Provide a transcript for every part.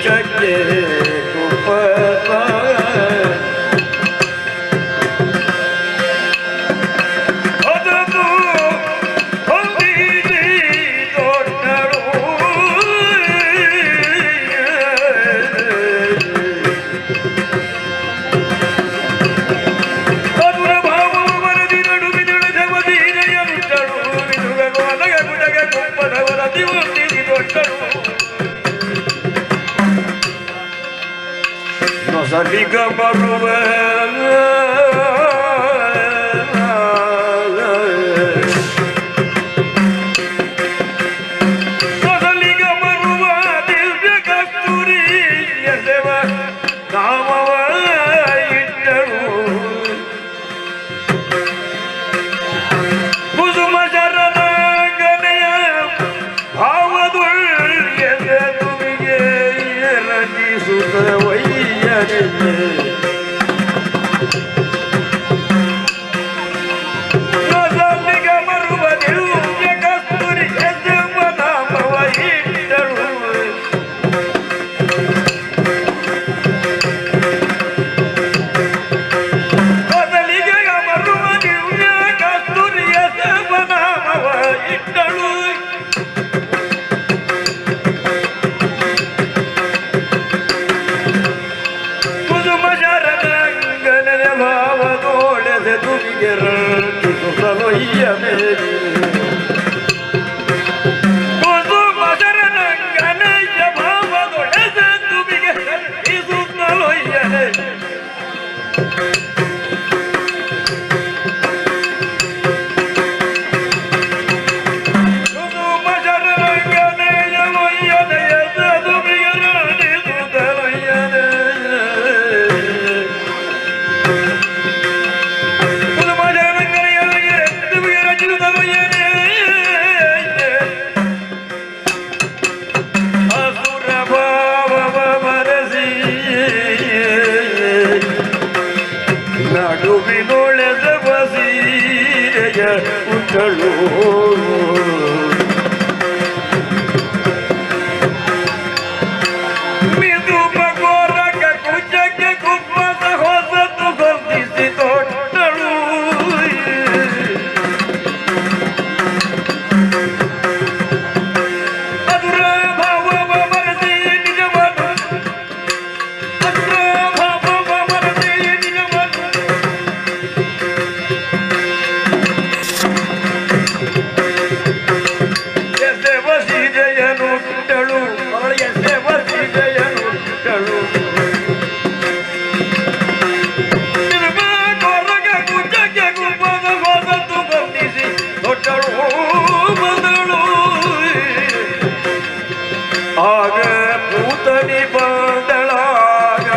ಕುಚಕ್ಕೆ ಕುಪಸ ಅದನ್ನು ಹೊಂದಿರಿ ದೊಡ್ಡರು ಮಧುರ ಭಾವವು ಮರದಿ ನಡುವಿದಳ ಜವದೀನೆಯಂತಳು ನಿಲುವೆಗೋ ಅಲಗ ಗುಡಗ ಕುಪ್ಪದವರ ದಿವಂತಿರಿ ದೊಡ್ಡರು ನೊಸಲಿಗ ಬರುವ ನೊಸಲಿಗ ಬರುವ ದಿವ್ಯ ಕಸ್ತೂರಿ ಎಸೆವ ನಾಮವ ಇಟ್ಟಳು ಕುಸುಮ ಶರಣಗನೆಯ ಭಾವದುಳ್ ಎಸೆದುವಿಗೆ ಎರಟಿಸುತ್ತ ವೈಯನೆ ನೊಸಲಿಗ ಬರುವ ದಿವ್ಯ ಕಸ್ತೂರಿ ಎಸೆವ ನಾಮವ ಇಟ್ಟಳು ನೊಸಲಿಗ ಬರುವ ದಿವ್ಯ ಕಸ್ತೂರಿ ಎಸೆವ ನಾಮವ ಇಟ್ಟಳು ಕುಸುಮ ಶರಣಂಗನೆಯ ಭಾವದೋಳೆದೆ ತುಮಿಗೆ ರಚಿಸುತ್ತಲೊಯ್ಯ ಮೇರಿ ಕುಸುಮ ಶರಣಂಗನೆಯ ಭಾವದೊಳೆದೆ ತುಮಿಗೆ ರಚಿಸುತ್ತಲೊಯ್ಯನೆ ಕುಸುಮ ಶರಣಂಗನೆಯ ಲೊಯ್ಯನೆಯ ತುಮಿಗೆ ರಚಿಸುತ್ತಲೊಯ್ಯನೆ ಕುಸುಮ ಶರಣಂಗನೆಯ ತುಮಿಗೆ ರಚಿಸುತ್ತಲೊಯ್ಯನೆ ಅಸುರ ಭಾವವ ಮರೆಸಿ ನಡುವಿನೊಳೆದ ಬಸೀರೆಯ ಉಂಟಳು ಮಿದುಪ ಗೋರಕ ಕುಚಕ್ಕೆ ಕುಪ್ಪಸ ಹೊಸತು ಬಂಧಿಸಿ ತೊಟ್ಟಳು ಅದುರ ಭಾವವ ಮರೆಸಿ ನಿಜವನ್ನು ಅದುರ ಭಾವವ ಮರೆಸಿ ನಿಜವನ್ನು ಎಸೆವ ಸೀರೆಯನುಟ್ಟಳು ಅವಳು ಎಸೆವ ಸೀರೆಯನುಟ್ಟಳು ತಿರುಗ ಕೊರಗ ಕುಚಕ್ಕೆ ಕುಪ್ಪದ ಹೊಸತು ಬಂಧಿಸಿ ತೊಟ್ಟಳು ಬಂದಳು ಆಗ ಪೂತನಿ ಬಂದಳಾಗ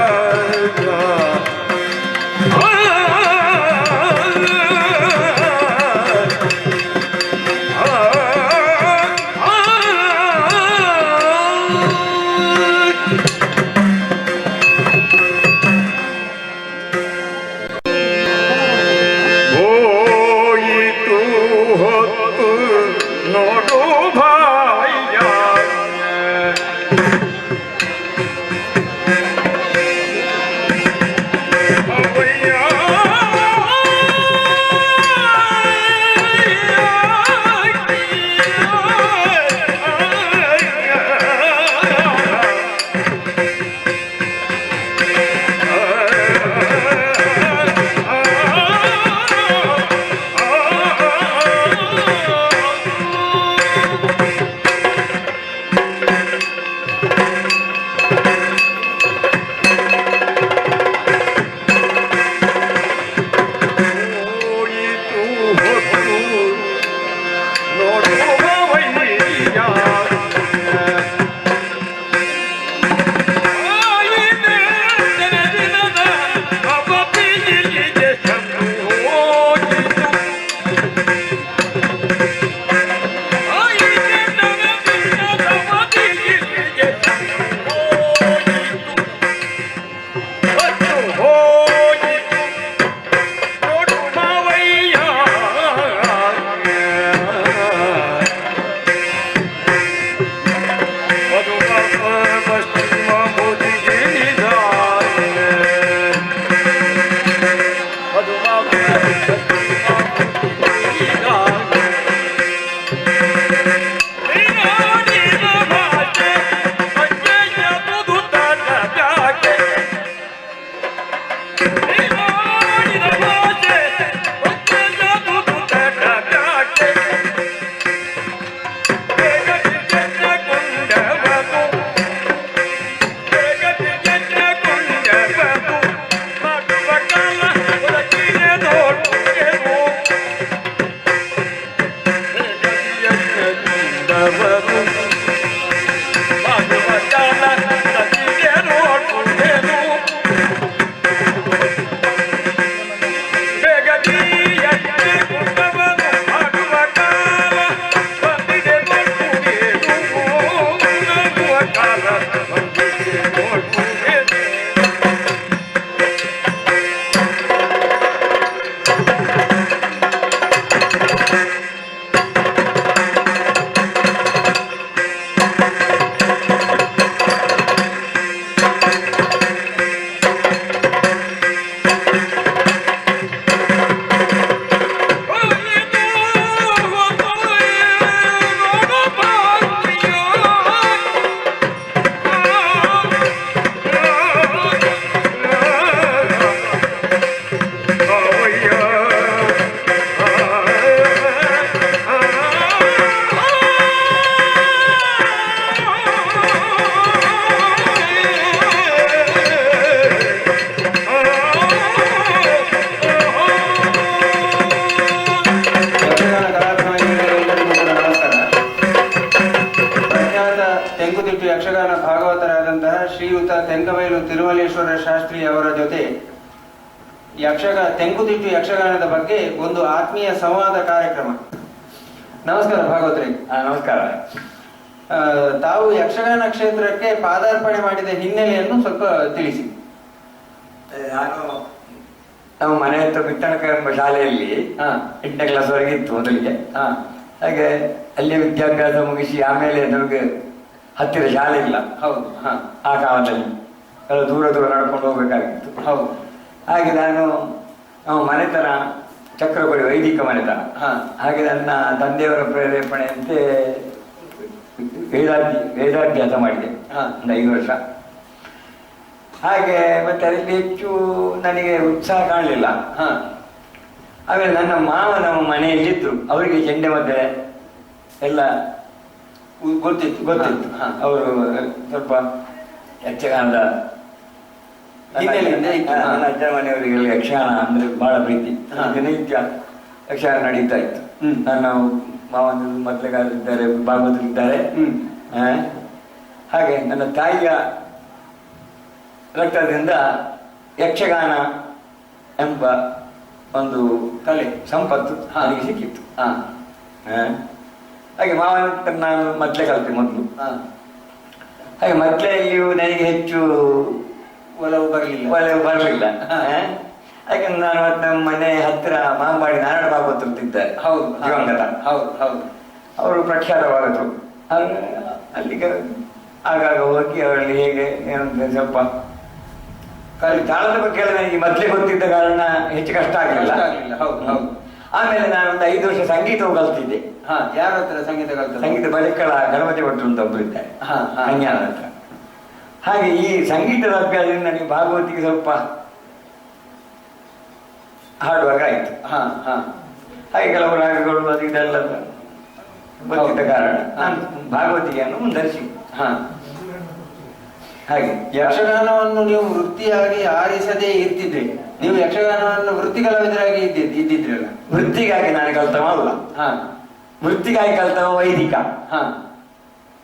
ಹೋಯಿತು ಹೊತ್ತು ನೋಡು ಭಾಯ ತೆಂಕುತಿಟ್ಟು ಯಕ್ಷಗಾನ ಭಾಗವತರಾದಂತಹ ಶ್ರೀಯುತ ತೆಂಕಬೈಲು ತಿರುಮಲೇಶ್ವರ ಶಾಸ್ತ್ರಿ ಅವರ ಜೊತೆ ತೆಂಕುತಿಟ್ಟು ಯಕ್ಷಗಾನದ ಬಗ್ಗೆ ಒಂದು ಆತ್ಮೀಯ ಸಂವಾದ ಕಾರ್ಯಕ್ರಮ. ನಮಸ್ಕಾರ ಭಾಗವತ್ರಿ. ನಮಸ್ಕಾರ. ತಾವು ಯಕ್ಷಗಾನ ಕ್ಷೇತ್ರಕ್ಕೆ ಪಾದಾರ್ಪಣೆ ಮಾಡಿದ ಹಿನ್ನೆಲೆಯನ್ನು ಸ್ವಲ್ಪ ತಿಳಿಸಿ. ನಾನು ನಮ್ಮ ಮನೆ ಹತ್ರ ಬಿತ್ತಣಕ ಎಂಬ ಶಾಲೆಯಲ್ಲಿ 8ನೇ ಕ್ಲಾಸ್ವರೆಗೆ ಇತ್ತು ಮೊದಲಿಗೆ. ಹಾಗೆ ಅಲ್ಲಿ ವಿದ್ಯಾಭ್ಯಾಸ ಮುಗಿಸಿ ಆಮೇಲೆ ನಮಗೆ ಹತ್ತಿರ ಶಾಲೆ ಇಲ್ಲ. ಹೌದು. ಆ ಕಾಲದಲ್ಲಿ ಎಲ್ಲ ದೂರ ದೂರ ನಡ್ಕೊಂಡು ಹೋಗ್ಬೇಕಾಗಿತ್ತು. ಹೌದು. ಹಾಗೆ ನಾನು ನಮ್ಮ ಮನೆತನ ಚಕ್ರಪಡಿ ವೈದಿಕ ಮನೆತನ. ಹಾಗೆ ನನ್ನ ತಂದೆಯವರ ಪ್ರೇರೇಪಣೆಯಂತೆ ವೇದಾಭ್ಯಾಸ ಮಾಡಿದೆ ಒಂದು 5 ವರ್ಷ. ಹಾಗೆ ಮತ್ತೆ ಅದರಲ್ಲಿ ಹೆಚ್ಚು ನನಗೆ ಉತ್ಸಾಹ ಕಾಣಲಿಲ್ಲ. ಆಮೇಲೆ ನನ್ನ ಮಾವ ನಮ್ಮ ಮನೆಯಲ್ಲಿದ್ದು ಅವರಿಗೆ ಚೆಂಡೆ ಮದ್ದೆ ಎಲ್ಲ ಗೊತ್ತಿತ್ತು. ಅವರು ಸ್ವಲ್ಪ ಯಕ್ಷಗಾನದ ನನ್ನ ಅಜ್ಜ ಮನೆಯವರಿಗೆಲ್ಲ ಯಕ್ಷಗಾನ ಅಂದ್ರೆ ಬಹಳ ಪ್ರೀತಿ. ದಿನನಿತ್ಯ ಯಕ್ಷಗಾನ ನಡೀತಾ ಇತ್ತು. ನನ್ನ ಮಾವನ ಮೊದಲಿಗಾರಿದ್ದಾರೆ, ಭಾಗವತರಿದ್ದಾರೆ. ಹಾಗೆ ನನ್ನ ತಾಯಿಯ ರಕ್ತದಿಂದ ಯಕ್ಷಗಾನ ಎಂಬ ಒಂದು ಕಲೆ ಸಂಪತ್ತು ನನಗೆ ಸಿಕ್ಕಿತ್ತು. ಹಾಗೆ ಮಾವನ ನಾನು ಮೊದಲೇ ಕಲಿತೆ ಮೊದಲು. ಹಾಗೆ ಮೊದಲೆಯಲ್ಲಿಯೂ ನನಗೆ ಹೆಚ್ಚು ಒಲವು ಬರಲಿಲ್ಲ. ಯಾಕಂದ್ರೆ ನಾನು ನಮ್ಮ ಮನೆ ಹತ್ತಿರ ಮಾಂಬಾಡಿ ನಾರಾಯಣ ಭಾಗವತರಿದ್ದಾರೆ. ಹೌದು. ದಿವಂಗತ. ಅವರು ಪ್ರಖ್ಯಾತವಾದರು. ಅಲ್ಲಿಗೆ ಆಗಾಗ ಹೋಗಿ ಅವರಲ್ಲಿ ಹೇಗೆ ಏನಂದ್ರೆ ಸ್ವಲ್ಪ ತಾಳದ ಬಗ್ಗೆ ಎಲ್ಲ ನನಗೆ ಮೊದಲೇ ಗೊತ್ತಿದ್ದ ಕಾರಣ ಹೆಚ್ಚು ಕಷ್ಟ ಆಗಲಿಲ್ಲ. ಆಮೇಲೆ ನಾನೊಂದು 5 ವರ್ಷ ಸಂಗೀತವು ಕಲ್ತಿದ್ದೆ. ಯಾರ ಹತ್ರ ಸಂಗೀತ ಕಲ್ತ? ಸಂಗೀತ ಬಳಿಕಳ ಗಣಪತಿ ಭಟ್ರು ಅಂತ ಒಬ್ರು ಇದ್ದಾರೆ ಅಜ್ಞಾನದ ಹತ್ರ. ಹಾಗೆ ಈ ಸಂಗೀತದ ಅಭ್ಯಾಸದಿಂದ ನನಗೆ ಭಾಗವತಿಗೆ ಸ್ವಲ್ಪ ಹಾಡುವಾಗ ಆಯ್ತು. ಹಾಗೆ ಕೆಲವು ರಾಗಗಳು ಅದು ಇದೆಲ್ಲ ಗೊತ್ತಿದ್ದ ಕಾರಣ ನಾನು ಭಾಗವತಿಗೆಯನ್ನು ಮುಂದರಿಸಿ. ಹಾಗೆ ಯಕ್ಷಗಾನವನ್ನು ನೀವು ವೃತ್ತಿಯಾಗಿ ಆರಿಸದೇ ಇರ್ತಿದ್ರಿ. ನೀವು ಯಕ್ಷಗಾನವನ್ನು ವೃತ್ತಿ ಕಲಾವಿದರಾಗಿ ಇದ್ದಿದ್ರಲ್ಲ. ವೃತ್ತಿಗಾಗಿ ನಾನು ಕಲ್ತವ ಅಲ್ಲ. ವೃತ್ತಿಗಾಗಿ ಕಲ್ತವ ವೈದಿಕ.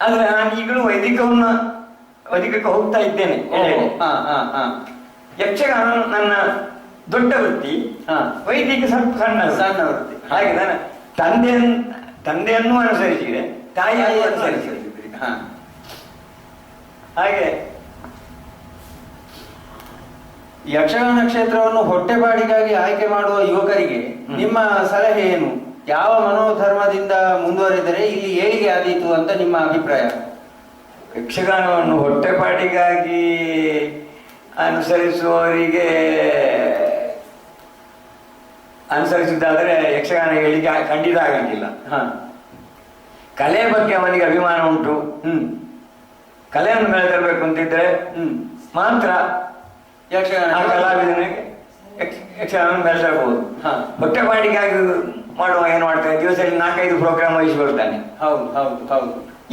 ಆದ್ರೆ ನಾನು ಈಗಲೂ ವೈದಿಕಕ್ಕೆ ಹೋಗ್ತಾ ಇದ್ದೇನೆ. ಯಕ್ಷಗಾನ ನನ್ನ ದೊಡ್ಡ ವೃತ್ತಿ, ವೈದಿಕ ಸ್ವಲ್ಪ ಸಣ್ಣ ವೃತ್ತಿ. ಹಾಗೆ ನಾನು ತಂದೆಯನ್ನು ಅನುಸರಿಸಿದೆ, ತಾಯಿಯನ್ನು ಅನುಸರಿಸಿದೆ. ಹಾಗೆ ಯಕ್ಷಗಾನ ಕ್ಷೇತ್ರವನ್ನು ಹೊಟ್ಟೆಪಾಡಿಗಾಗಿ ಆಯ್ಕೆ ಮಾಡುವ ಯುವಕರಿಗೆ ನಿಮ್ಮ ಸಲಹೆ ಏನು? ಯಾವ ಮನೋಧರ್ಮದಿಂದ ಮುಂದುವರೆದರೆ ಇಲ್ಲಿ ಏಳಿಗೆ ಆದೀತು ಅಂತ ನಿಮ್ಮ ಅಭಿಪ್ರಾಯ? ಯಕ್ಷಗಾನವನ್ನು ಹೊಟ್ಟೆಪಾಡಿಗಾಗಿ ಅನುಸರಿಸಿದ್ದಾದ್ರೆ ಯಕ್ಷಗಾನ ಏಳಿಗೆ ಖಂಡಿತ ಆಗಲಿಕ್ಕಿಲ್ಲ. ಕಲೆಯ ಬಗ್ಗೆ ಅವನಿಗೆ ಅಭಿಮಾನ ಉಂಟು. ಕಲೆಯನ್ನು ಬೆಳೆದಿರಬೇಕು ಅಂತಿದ್ರೆ ಮಾತ್ರ ಕಲಾವಿದನಿಗೆ ಯಕ್ಷಗಾನ ಬೆಳೆಸಬಹುದು. ಹೊಟ್ಟೆಪಾಡಿಗಾಗಿ ಮಾಡುವ ಏನು ಮಾಡ್ತಾನೆ, ದಿವಸದಲ್ಲಿ 4-5 ಪ್ರೋಗ್ರಾಮ್ ವಹಿಸಿಕೊಳ್ತಾನೆ.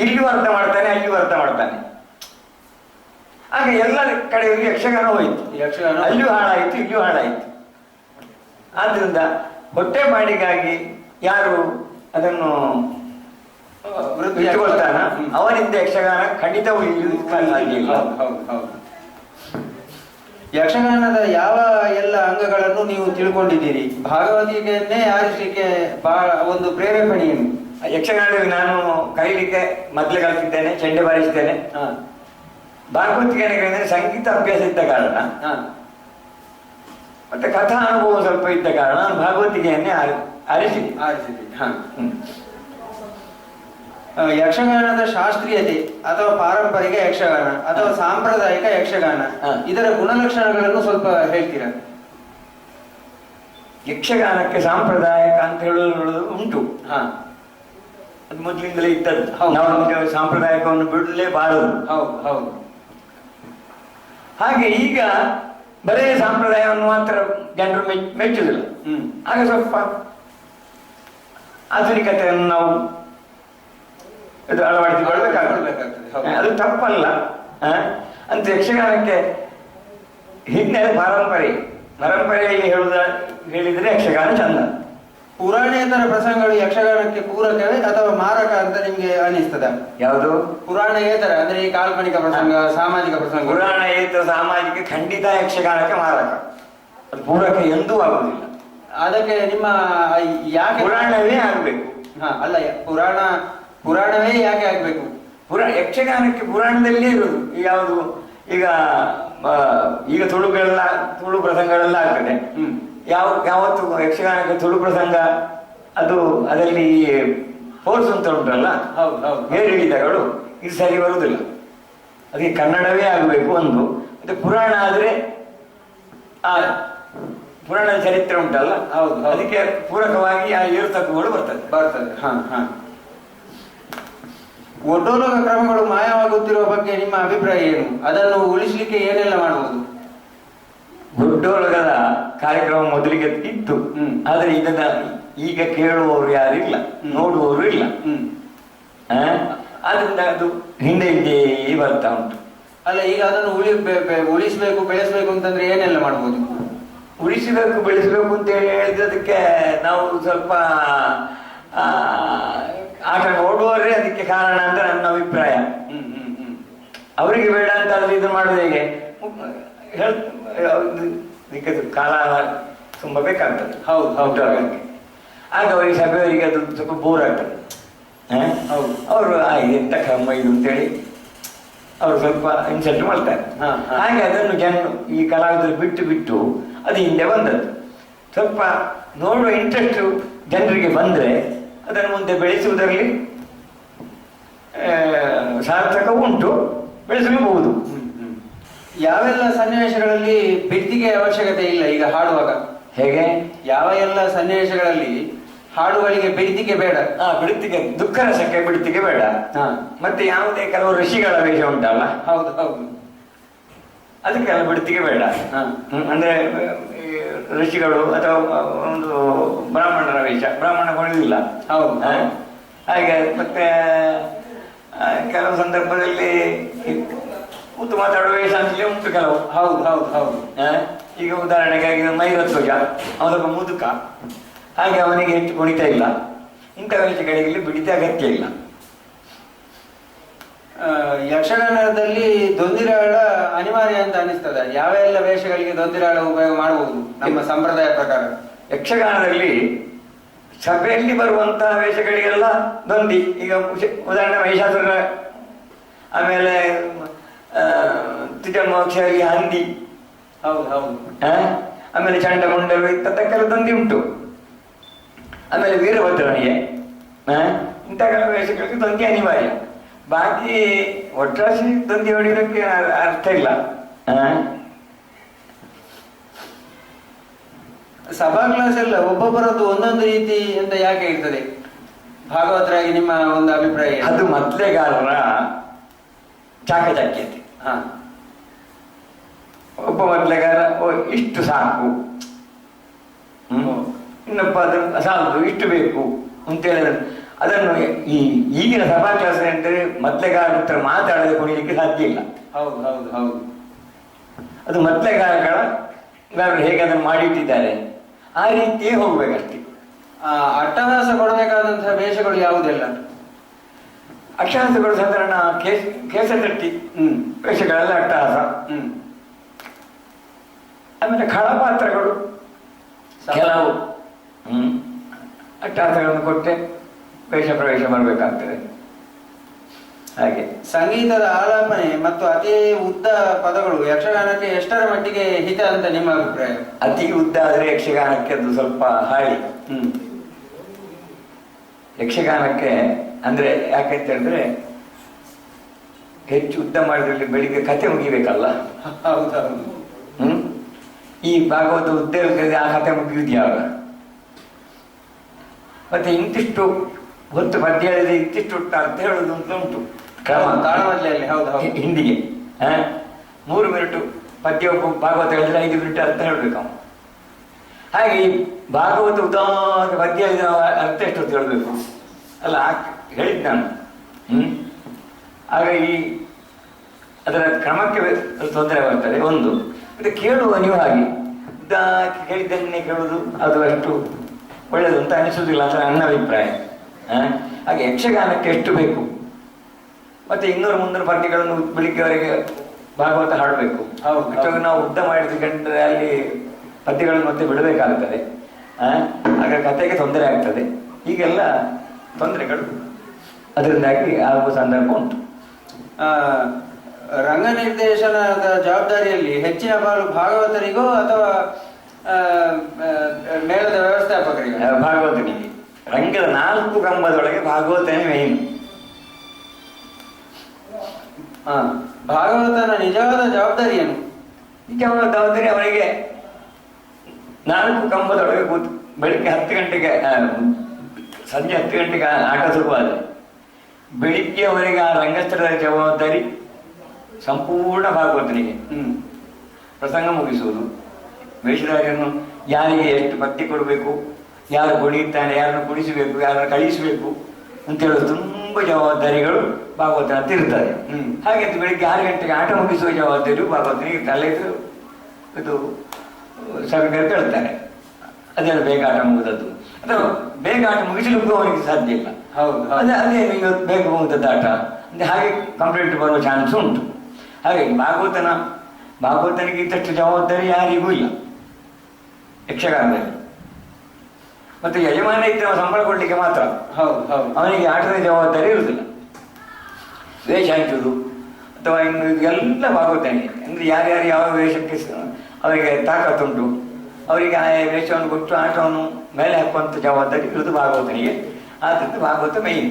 ಇಲ್ಲಿಯೂ ಅರ್ಥ ಮಾಡ್ತಾನೆ, ಅಲ್ಲಿಯೂ ಅರ್ಥ ಮಾಡ್ತಾನೆ. ಆಗ ಎಲ್ಲ ಕಡೆಯಲ್ಲಿ ಯಕ್ಷಗಾನ ಹೋಯಿತು. ಅಲ್ಲಿಯೂ ಹಾಳಾಯಿತು, ಇಲ್ಲಿಯೂ ಹಾಳಾಯಿತು. ಆದ್ರಿಂದ ಹೊಟ್ಟೆಪಾಡಿಗಾಗಿ ಯಾರು ಅದನ್ನು ಇಟ್ಟುಕೊಳ್ತಾನ ಅವನಿಂದ ಯಕ್ಷಗಾನ ಖಂಡಿತ ಯಕ್ಷಗಾನದ ಯಾವ ಎಲ್ಲ ಅಂಗಗಳನ್ನು ನೀವು ತಿಳ್ಕೊಂಡಿದ್ದೀರಿ? ಭಾಗವತಿಗೆನ್ನೇ ಆರಿಸಲಿಕ್ಕೆ ಬಹಳ ಒಂದು ಪ್ರೇರೇಪಣೆ ಏನು? ಯಕ್ಷಗಾನದಲ್ಲಿ ನಾನು ಕಲಿಲಿಕ್ಕೆ ಮೊದಲೇ ಕಲಿತಿದ್ದೇನೆ, ಚೆಂಡೆ ಬಾರಿಸಿದ್ದೇನೆ. ಭಾಗವತಿಗೆ ಸಂಗೀತ ಅಭ್ಯಾಸ ಇದ್ದ ಕಾರಣ ಮತ್ತೆ ಕಥಾ ಅನುಭವ ಸ್ವಲ್ಪ ಇದ್ದ ಕಾರಣ ನಾನು ಭಾಗವತಿಗೆಯನ್ನೇ ಆರಿಸಿದೆ. ಯಕ್ಷಗಾನದ ಶಾಸ್ತ್ರೀಯತೆ ಅಥವಾ ಪಾರಂಪರಿಕ ಯಕ್ಷಗಾನ ಅಥವಾ ಸಾಂಪ್ರದಾಯಿಕ ಯಕ್ಷಗಾನ, ಇದರ ಗುಣಲಕ್ಷಣಗಳನ್ನು ಸ್ವಲ್ಪ ಹೇಳ್ತೀರಾ? ಯಕ್ಷಗಾನಕ್ಕೆ ಸಾಂಪ್ರದಾಯಿಕ ಅಂತ ಹೇಳುವುದು ಉಂಟು. ಅದು ಮೊದಲಿಂದಲೇ ಇದ್ದದ್ದು. ನಾವು ಸಾಂಪ್ರದಾಯಿಕವನ್ನು ಬಿಡಲೇಬಾರದು. ಹಾಗೆ ಈಗ ಬರೇ ಸಾಂಪ್ರದಾಯವನ್ನು ಮಾತ್ರ ಜನರು ಮೆಚ್ಚುವುದಿಲ್ಲ. ಆಗ ಸ್ವಲ್ಪ ಆಧುನಿಕತೆಯನ್ನು ನಾವು ಅಳವಡಿಸಿಕೊಳ್ಳಬೇಕಾಗ್ತದೆ. ಅದು ತಪ್ಪಲ್ಲ. ಅಂತ ಯಕ್ಷಗಾನಕ್ಕೆ ಹಿನ್ನೆಲೆ ಪರಂಪರೆಯಲ್ಲಿ ಹೇಳಿದ್ರೆ ಯಕ್ಷಗಾನ ಚಂದ. ಪುರಾಣೇತರ ಪ್ರಸಂಗಗಳು ಯಕ್ಷಗಾನಕ್ಕೆ ಪೂರಕವೇ ಅಥವಾ ಮಾರಕ ಅಂತ ನಿಮ್ಗೆ ಅನಿಸ್ತದ? ಯಾವುದು? ಪುರಾಣೇತರ ಅಂದ್ರೆ ಈ ಕಾಲ್ಪನಿಕ ಪ್ರಸಂಗ, ಸಾಮಾಜಿಕ ಪ್ರಸಂಗ. ಪುರಾಣೇತರ ಸಾಮಾಜಿಕ ಖಂಡಿತ ಯಕ್ಷಗಾನಕ್ಕೆ ಮಾರಕ, ಅದು ಪೂರಕ ಎಂದೂ ಆಗುವುದಿಲ್ಲ. ಅದಕ್ಕೆ ನಿಮ್ಮ ಯಾಕೆ ಪುರಾಣವೇ ಆಗ್ಬೇಕು? ಅಲ್ಲ, ಪುರಾಣವೇ ಯಾಕೆ ಆಗ್ಬೇಕು? ಯಕ್ಷಗಾನಕ್ಕೆ ಪುರಾಣದಲ್ಲೇ ಇರುವುದು. ಯಾವುದು ಈಗ ತುಳು ಪ್ರಸಂಗಗಳೆಲ್ಲ ಆಗ್ತದೆ. ಯಾವತ್ತು ಯಕ್ಷಗಾನಕ್ಕೆ ತುಳು ಪ್ರಸಂಗ ಅದರಲ್ಲಿ ಫೋರ್ಸ್ ಅಂತ ಉಂಟಲ್ಲ, ಏರಿಳಿತಗಳು, ಇದು ಸರಿ ಬರುವುದಿಲ್ಲ. ಅದಕ್ಕೆ ಕನ್ನಡವೇ ಆಗಬೇಕು ಒಂದು. ಮತ್ತೆ ಪುರಾಣ ಆದ್ರೆ ಆ ಪುರಾಣದ ಚರಿತ್ರೆ ಉಂಟಲ್ಲ, ಅದಕ್ಕೆ ಪೂರಕವಾಗಿ ಆ ಏರುತಕ್ಕುಗಳು ಬರ್ತದೆ. ಒಡ್ಡೋಲಕ ಕ್ರಮಗಳು ಮಾಯವಾಗುತ್ತಿರುವ ಬಗ್ಗೆ ನಿಮ್ಮ ಅಭಿಪ್ರಾಯ ಏನು? ಅದನ್ನು ಉಳಿಸಲಿಕ್ಕೆ ಏನೆಲ್ಲ ಮಾಡಬಹುದು? ಒಡ್ಡೋಲಗದ ಕಾರ್ಯಕ್ರಮ ಮೊದಲಿಗೆ ಇತ್ತು, ಆದ್ರೆ ಇದನ್ನ ಈಗ ಕೇಳುವವರು ಯಾರಿಲ್ಲ, ನೋಡುವವರು ಇಲ್ಲ. ಆದ್ರಿಂದ ಅದು ಹಿಂದೆ ಬರ್ತಾ ಉಂಟು. ಅಲ್ಲ, ಈಗ ಅದನ್ನು ಉಳಿಸ್ಬೇಕು, ಬೆಳೆಸ್ಬೇಕು ಅಂತಂದ್ರೆ ಏನೆಲ್ಲ ಮಾಡಬಹುದು? ಉಳಿಸಬೇಕು, ಬೆಳೆಸಬೇಕು ಅಂತ ಹೇಳಿದ್ದಕ್ಕೆ ನಾವು ಸ್ವಲ್ಪ ಆಟ ನೋಡುವವರೇ ಅದಕ್ಕೆ ಕಾರಣ ಅಂತ ನನ್ನ ಅಭಿಪ್ರಾಯ. ಅವರಿಗೆ ಬೇಡ ಅಂತ ಆದ್ರೆ ಇದು ಮಾಡುದು ಹೇಗೆ? ಇದಕ್ಕೆ ಕಾಲ ತುಂಬಾ ಬೇಕಾಗ್ತದೆ. ಹೌದು. ಆಗ ಅವರಿಗೆ ಸಭೆಯವರಿಗೆ ಅದು ಸ್ವಲ್ಪ ಬೋರ್ ಆಗ್ತದೆ. ಅವರು ಎಂತ ಕ್ರಮ ಇದು ಅಂತೇಳಿ ಅವರು ಸ್ವಲ್ಪ ಇನ್ಸಲ್ಟ್ ಮಾಡ್ತಾರೆ. ಹಾಗೆ ಅದನ್ನು ಈ ಕಲಾವಿದರು ಬಿಟ್ಟು ಅದು ಹಿಂದೆ ಬಂದದ್ದು. ಸ್ವಲ್ಪ ನೋಡುವ ಇಂಟ್ರೆಸ್ಟ್ ಜನರಿಗೆ ಬಂದ್ರೆ ಅದನ್ನು ಮುಂದೆ ಬೆಳೆಸುವುದರಲ್ಲಿ ಸಾರ್ಥಕ ಉಂಟು, ಬೆಳೆಸಲೂಬಹುದು. ಯಾವೆಲ್ಲ ಸನ್ನಿವೇಶಗಳಲ್ಲಿ ಬಿಡ್ತಿಗೆ ಅವಶ್ಯಕತೆ ಇಲ್ಲ ಈಗ ಹಾಡುವಾಗ? ಹೇಗೆ? ಯಾವ ಎಲ್ಲ ಸನ್ನಿವೇಶಗಳಲ್ಲಿ ಹಾಡುಗಳಿಗೆ ಬಿಡ್ತಿಗೆ ಬೇಡ? ಬಿಡ್ತಿಗೆ, ದುಃಖ ರಸಕ್ಕೆ ಬಿಡ್ತಿಗೆ ಬೇಡ. ಮತ್ತೆ ಯಾವುದೇ ಕೆಲವು ಋಷಿಗಳ ವೇಷ ಉಂಟಲ್ಲ, ಹೌದು, ಅದಕ್ಕೆಲ್ಲ ಬಿಡ್ತಿಗೆ ಬೇಡ. ಅಂದ್ರೆ ಋಷಿಗಳು ಅಥವಾ ಒಂದು ಬ್ರಾಹ್ಮಣರ ವೇಷ, ಬ್ರಾಹ್ಮಣ ಕೊಡುವುದಿಲ್ಲ. ಹಾಗೆ ಮತ್ತೆ ಕೆಲವು ಸಂದರ್ಭದಲ್ಲಿ ಕೂತು ಮಾತಾಡುವ ವೇಷ ಅಂತಲೇ ಉಂಟು ಕೆಲವು. ಹೌದು. ಈಗ ಉದಾಹರಣೆಗಾಗಿ ಮೈರಧ್ವಜ, ಅವನೊಬ್ಬ ಮುದುಕ, ಹಾಗೆ ಅವನಿಗೆ ಹೆಚ್ಚು ಕುಣಿತ ಇಲ್ಲ. ಇಂಥ ವೇಷಗಳಿಗೆ ಬಿಡಿತ ಅಗತ್ಯ ಇಲ್ಲ. ಯಕ್ಷಗಾನದಲ್ಲಿ ದೊಂದಿರಾಳ ಅನಿವಾರ್ಯ ಅಂತ ಅನಿಸ್ತದೆ. ಯಾವೆಲ್ಲ ವೇಷಗಳಿಗೆ ದೊಂದಿರಾಳ ಉಪಯೋಗ ಮಾಡಬಹುದು ನಮ್ಮ ಸಂಪ್ರದಾಯ ಪ್ರಕಾರ? ಯಕ್ಷಗಾನದಲ್ಲಿ ಸಭೆಯಲ್ಲಿ ಬರುವಂತಹ ವೇಷಗಳಿಗೆಲ್ಲ ದೊಂದಿ. ಈಗ ಉದಾಹರಣೆ ಮಹಿಷಾಸುರ, ಆಮೇಲೆ ತುಜಮೋಕ್ಷರಿ, ಹಂದಿ, ಆಮೇಲೆ ಚಂಡಮುಂಡರು, ಇಂಥದ್ದಕ್ಕೆಲ್ಲ ದೊಂದಿ ಉಂಟು. ಆಮೇಲೆ ವೀರಭದ್ರನಿಗೆ ಇಂಥ ಕೆಲವು ವೇಷಗಳಿಗೆ ದೊಂದಿ ಅನಿವಾರ್ಯ. ಬಾಕಿ ಒಟ್ರಾಸಿ ದೊಂದಿ ಹೊಡಿಯೋದಕ್ಕೆ ಅರ್ಥ ಇಲ್ಲ. ಸಭಾ ಕ್ಲಾಸ್ ಎಲ್ಲ ಒಬ್ಬೊಬ್ಬರದ್ದು ಒಂದೊಂದು ರೀತಿ ಅಂತ ಯಾಕೆ ಇರ್ತದೆ? ಭಾಗವತರಾಗಿ ನಿಮ್ಮ ಒಂದು ಅಭಿಪ್ರಾಯ? ಅದು ಮೊದಲೇಗಾರರ ಚಾಕಚಕ್ಯತೆ. ಒಬ್ಬ ಮೊದಲೇಗಾರ ಇಷ್ಟು ಸಾಕು, ಇನ್ನೊಬ್ಬ ಅದನ್ನು ಸಾಲದು, ಇಷ್ಟು ಬೇಕು ಅಂತೇಳಿ ಅದನ್ನು ಈಗಿನ ಸಭಾ ಕ್ಲಾಸ್ ಅಂದರೆ ಮೊದಲೇಗಾರ ಹತ್ರ ಮಾತಾಡದೆ ಕುಣಿಲಿಕ್ಕೆ ಸಾಧ್ಯ ಇಲ್ಲ. ಹೌದು. ಅದು ಮೊದಲೇಗಾರರು ಹೇಗೆ ಅದನ್ನು ಮಾಡಿಟ್ಟಿದ್ದಾರೆ ಆ ರೀತಿಯೇ ಹೋಗ್ಬೇಕಷ್ಟೇ. ಅಟ್ಟಹಾಸ ಕೊಡಬೇಕಾದಂತಹ ವೇಷಗಳು ಯಾವುದೆಲ್ಲ? ಅಟ್ಟಹಾಸಗಳು ಸಾಧಾರಣ ಕೇಸತಟ್ಟಿ ವೇಷಗಳೆಲ್ಲ ಅಟ್ಟಹಾಸ. ಆಮೇಲೆ ಖಳಪಾತ್ರಗಳು ಕೆಲವು ಅಟ್ಟಹಾಸಗಳನ್ನು ಕೊಟ್ಟೆ ವೇಷ ಪ್ರವೇಶ ಮಾಡಬೇಕಾಗ್ತದೆ. ಹಾಗೆ ಸಂಗೀತದ ಆಲಾಪನೆ ಮತ್ತು ಅತಿ ಉದ್ದ ಪದಗಳು ಯಕ್ಷಗಾನಕ್ಕೆ ಎಷ್ಟರ ಮಟ್ಟಿಗೆ ಹಿತ ಅಂತ ನಿಮ್ಮ ಅಭಿಪ್ರಾಯ? ಅತಿ ಉದ್ದ ಆದ್ರೆ ಯಕ್ಷಗಾನಕ್ಕೆ ಅದು ಸ್ವಲ್ಪ ಹಾಳಿ. ಯಕ್ಷಗಾನಕ್ಕೆ ಅಂದ್ರೆ ಯಾಕೆಂತ ಹೇಳಿದ್ರೆ ಹೆಚ್ಚು ಉದ್ದ ಮಾಡಿದ್ರಲ್ಲಿ ಬೆಳಿಗ್ಗೆ ಕತೆ ಮುಗಿಬೇಕಲ್ಲ. ಈ ಭಾಗವತ ಉದ್ದ ಇರ್ತದೆ, ಆ ಕತೆ ಮುಗಿಯುವುದು ಯಾವಾಗ? ಮತ್ತೆ ಇಂತಿಷ್ಟು ಹೊತ್ತು ಪದ್ಯ ಹೇಳಿದ್ರೆ ಇಂತಿಷ್ಟು ಅಂತ ಹೇಳುದು ಅಂತ ಉಂಟು ಹಿಂದಿಗೆ. 3 ಮಿನಿಟ್ ಪದ್ಯ ಭಾಗವತ ಹೇಳಿದ್ರೆ 5 ಮಿನಿಟ್ ಅರ್ಥ ಹೇಳ್ಬೇಕು ಅವನು. ಹಾಗೆ ಈ ಭಾಗವತ ಉದಾಹರಣೆ ಪದ್ಯ ಹೇಳಿದ್ರೆ ಅರ್ಥ ಎಷ್ಟೊತ್ತು ಹೇಳ್ಬೇಕು ಅಲ್ಲ, ಹೇಳಿದ್ ನಾನು. ಆಗ ಅದರ ಕ್ರಮಕ್ಕೆ ತೊಂದರೆ ಬರ್ತದೆ ಒಂದು. ಮತ್ತೆ ಕೇಳುವ ನೀವು ಹಾಗೆ ಕೇಳಿದ್ದನ್ನೇ ಕೇಳುವುದು ಅದು ಅಷ್ಟು ಒಳ್ಳೆಯದು ಅಂತ ಅನಿಸುವುದಿಲ್ಲ ಅಂತ ನನ್ನ ಅಭಿಪ್ರಾಯ. ಹಾಗೆ ಯಕ್ಷಗಾನಕ್ಕೆ ಎಷ್ಟು ಬೇಕು, ಮತ್ತೆ 200-300 ಪದ್ಯಗಳನ್ನು ಬೆಳಿಗ್ಗೆವರೆಗೆ ಭಾಗವತ ಹಾಡಬೇಕು. ಅಷ್ಟೊಂದು ನಾವು ಉದ್ದ ಮಾಡಿದ್ರೆ ಅಲ್ಲಿ ಪದ್ಯಗಳನ್ನು ಮತ್ತೆ ಬಿಡಬೇಕಾಗುತ್ತದೆ. ಆಗ ಕಥೆಗೆ ತೊಂದರೆ ಆಗ್ತದೆ. ಹೀಗೆಲ್ಲ ತೊಂದರೆಗಳು ಅದರಿಂದಾಗಿ ಆಗುವ ಸಂದರ್ಭ ಉಂಟು. ರಂಗ ನಿರ್ದೇಶನದ ಜವಾಬ್ದಾರಿಯಲ್ಲಿ ಹೆಚ್ಚಿನ ಪಾಲು ಭಾಗವತರಿಗೋ ಅಥವಾ ಮೇಳದ ವ್ಯವಸ್ಥಾಪಕರಿಗೆ? ಭಾಗವತನಿಗೆ. ರಂಗದ 4 ಕಂಬದೊಳಗೆ ಭಾಗವತನೇ ಮೇನ್. ಭಾಗವತನ ನಿಜವಾದ ಜವಾಬ್ದಾರಿ ಏನು? ನಿಜವಾದ ಜವಾಬ್ದಾರಿ ಅವನಿಗೆ 4 ಕಂಬದೊಳಗೆ ಕೂತು ಬೆಳಿಗ್ಗೆ 10 ಗಂಟೆಗೆ ಸಂಜೆ 10 ಗಂಟೆಗೆ ಆಟ ಶುರುವಾದರೆ ಬೆಳಿಗ್ಗೆವರೆಗೆ ಆ ರಂಗಸ್ಥಳದ ಜವಾಬ್ದಾರಿ ಸಂಪೂರ್ಣ ಭಾಗವತನಿಗೆ. ಪ್ರಸಂಗ ಮುಗಿಸುವುದು, ವೇಷಧಾರಿಯನ್ನು ಯಾರಿಗೆ ಎಷ್ಟು ಪದ್ಯ ಕೊಡಬೇಕು, ಯಾರು ಕುಣಿಯುತ್ತಾನೆ, ಯಾರನ್ನು ಕುಣಿಸಬೇಕು, ಯಾರನ್ನು ಕಳಿಸಬೇಕು ಅಂತ ಹೇಳೋದು ತುಂಬ ಜವಾಬ್ದಾರಿಗಳು ಭಾಗವತನ ಅಂತ ಇರ್ತದೆ. ಹಾಗೆ ಬೆಳಿಗ್ಗೆ 6 ಗಂಟೆಗೆ ಆಟ ಮುಗಿಸುವ ಜವಾಬ್ದಾರಿಯು ಭಾಗವತನಿಗೆ ಇರ್ತಲ್ಲ. ಇದು ಸಭೆಗಳು ಕೇಳ್ತಾರೆ, ಅದೇನು ಬೇಗ ಆಟ ಮುಗಿದದ್ದು ಅಥವಾ ಬೇಗ ಆಟ ಮುಗಿಸಲಿಕ್ಕೂ ಅವನಿಗೆ ಸಾಧ್ಯ ಇಲ್ಲ. ಅದೇನು ಇವತ್ತು ಬೇಗ ಮುಗಿದದ್ದು ಆಟ ಅಂತ ಹಾಗೆ ಕಂಪ್ಲೇಂಟ್ ಬರುವ ಚಾನ್ಸ್ ಉಂಟು. ಹಾಗಾಗಿ ಭಾಗವತನಿಗೆ ಇದ್ದಷ್ಟು ಜವಾಬ್ದಾರಿ ಯಾರಿಗೂ ಇಲ್ಲ ಯಕ್ಷಗಾನದಲ್ಲಿ. ಮತ್ತೆ ಯಜಮಾನ ಇದ್ರೆ ಸಂಬಳ ಕೊಡ್ಲಿಕ್ಕೆ ಮಾತ್ರ, ಅವನಿಗೆ ಆಟದ ಜವಾಬ್ದಾರಿ ಇರುವುದಿಲ್ಲ. ವೇಷ ಹಂಚುವುದು ಅಥವಾ ಇನ್ನು ಎಲ್ಲ ಭಾಗವತನಿಗೆ. ಅಂದ್ರೆ ಯಾರ್ಯಾರು ಯಾವ ವೇಷಕ್ಕೆ ಅವರಿಗೆ ತಾಕತ್ತುಂಟು ಅವರಿಗೆ ಆ ವೇಷವನ್ನು ಕೊಟ್ಟು ಆಟವನ್ನು ಮೇಲೆ ಹಾಕುವಂಥ ಜವಾಬ್ದಾರಿ ಇರುವುದು ಭಾಗವತನಿಗೆ. ಆದ್ದರಿಂದ ಭಾಗವತ ಮೇನ್.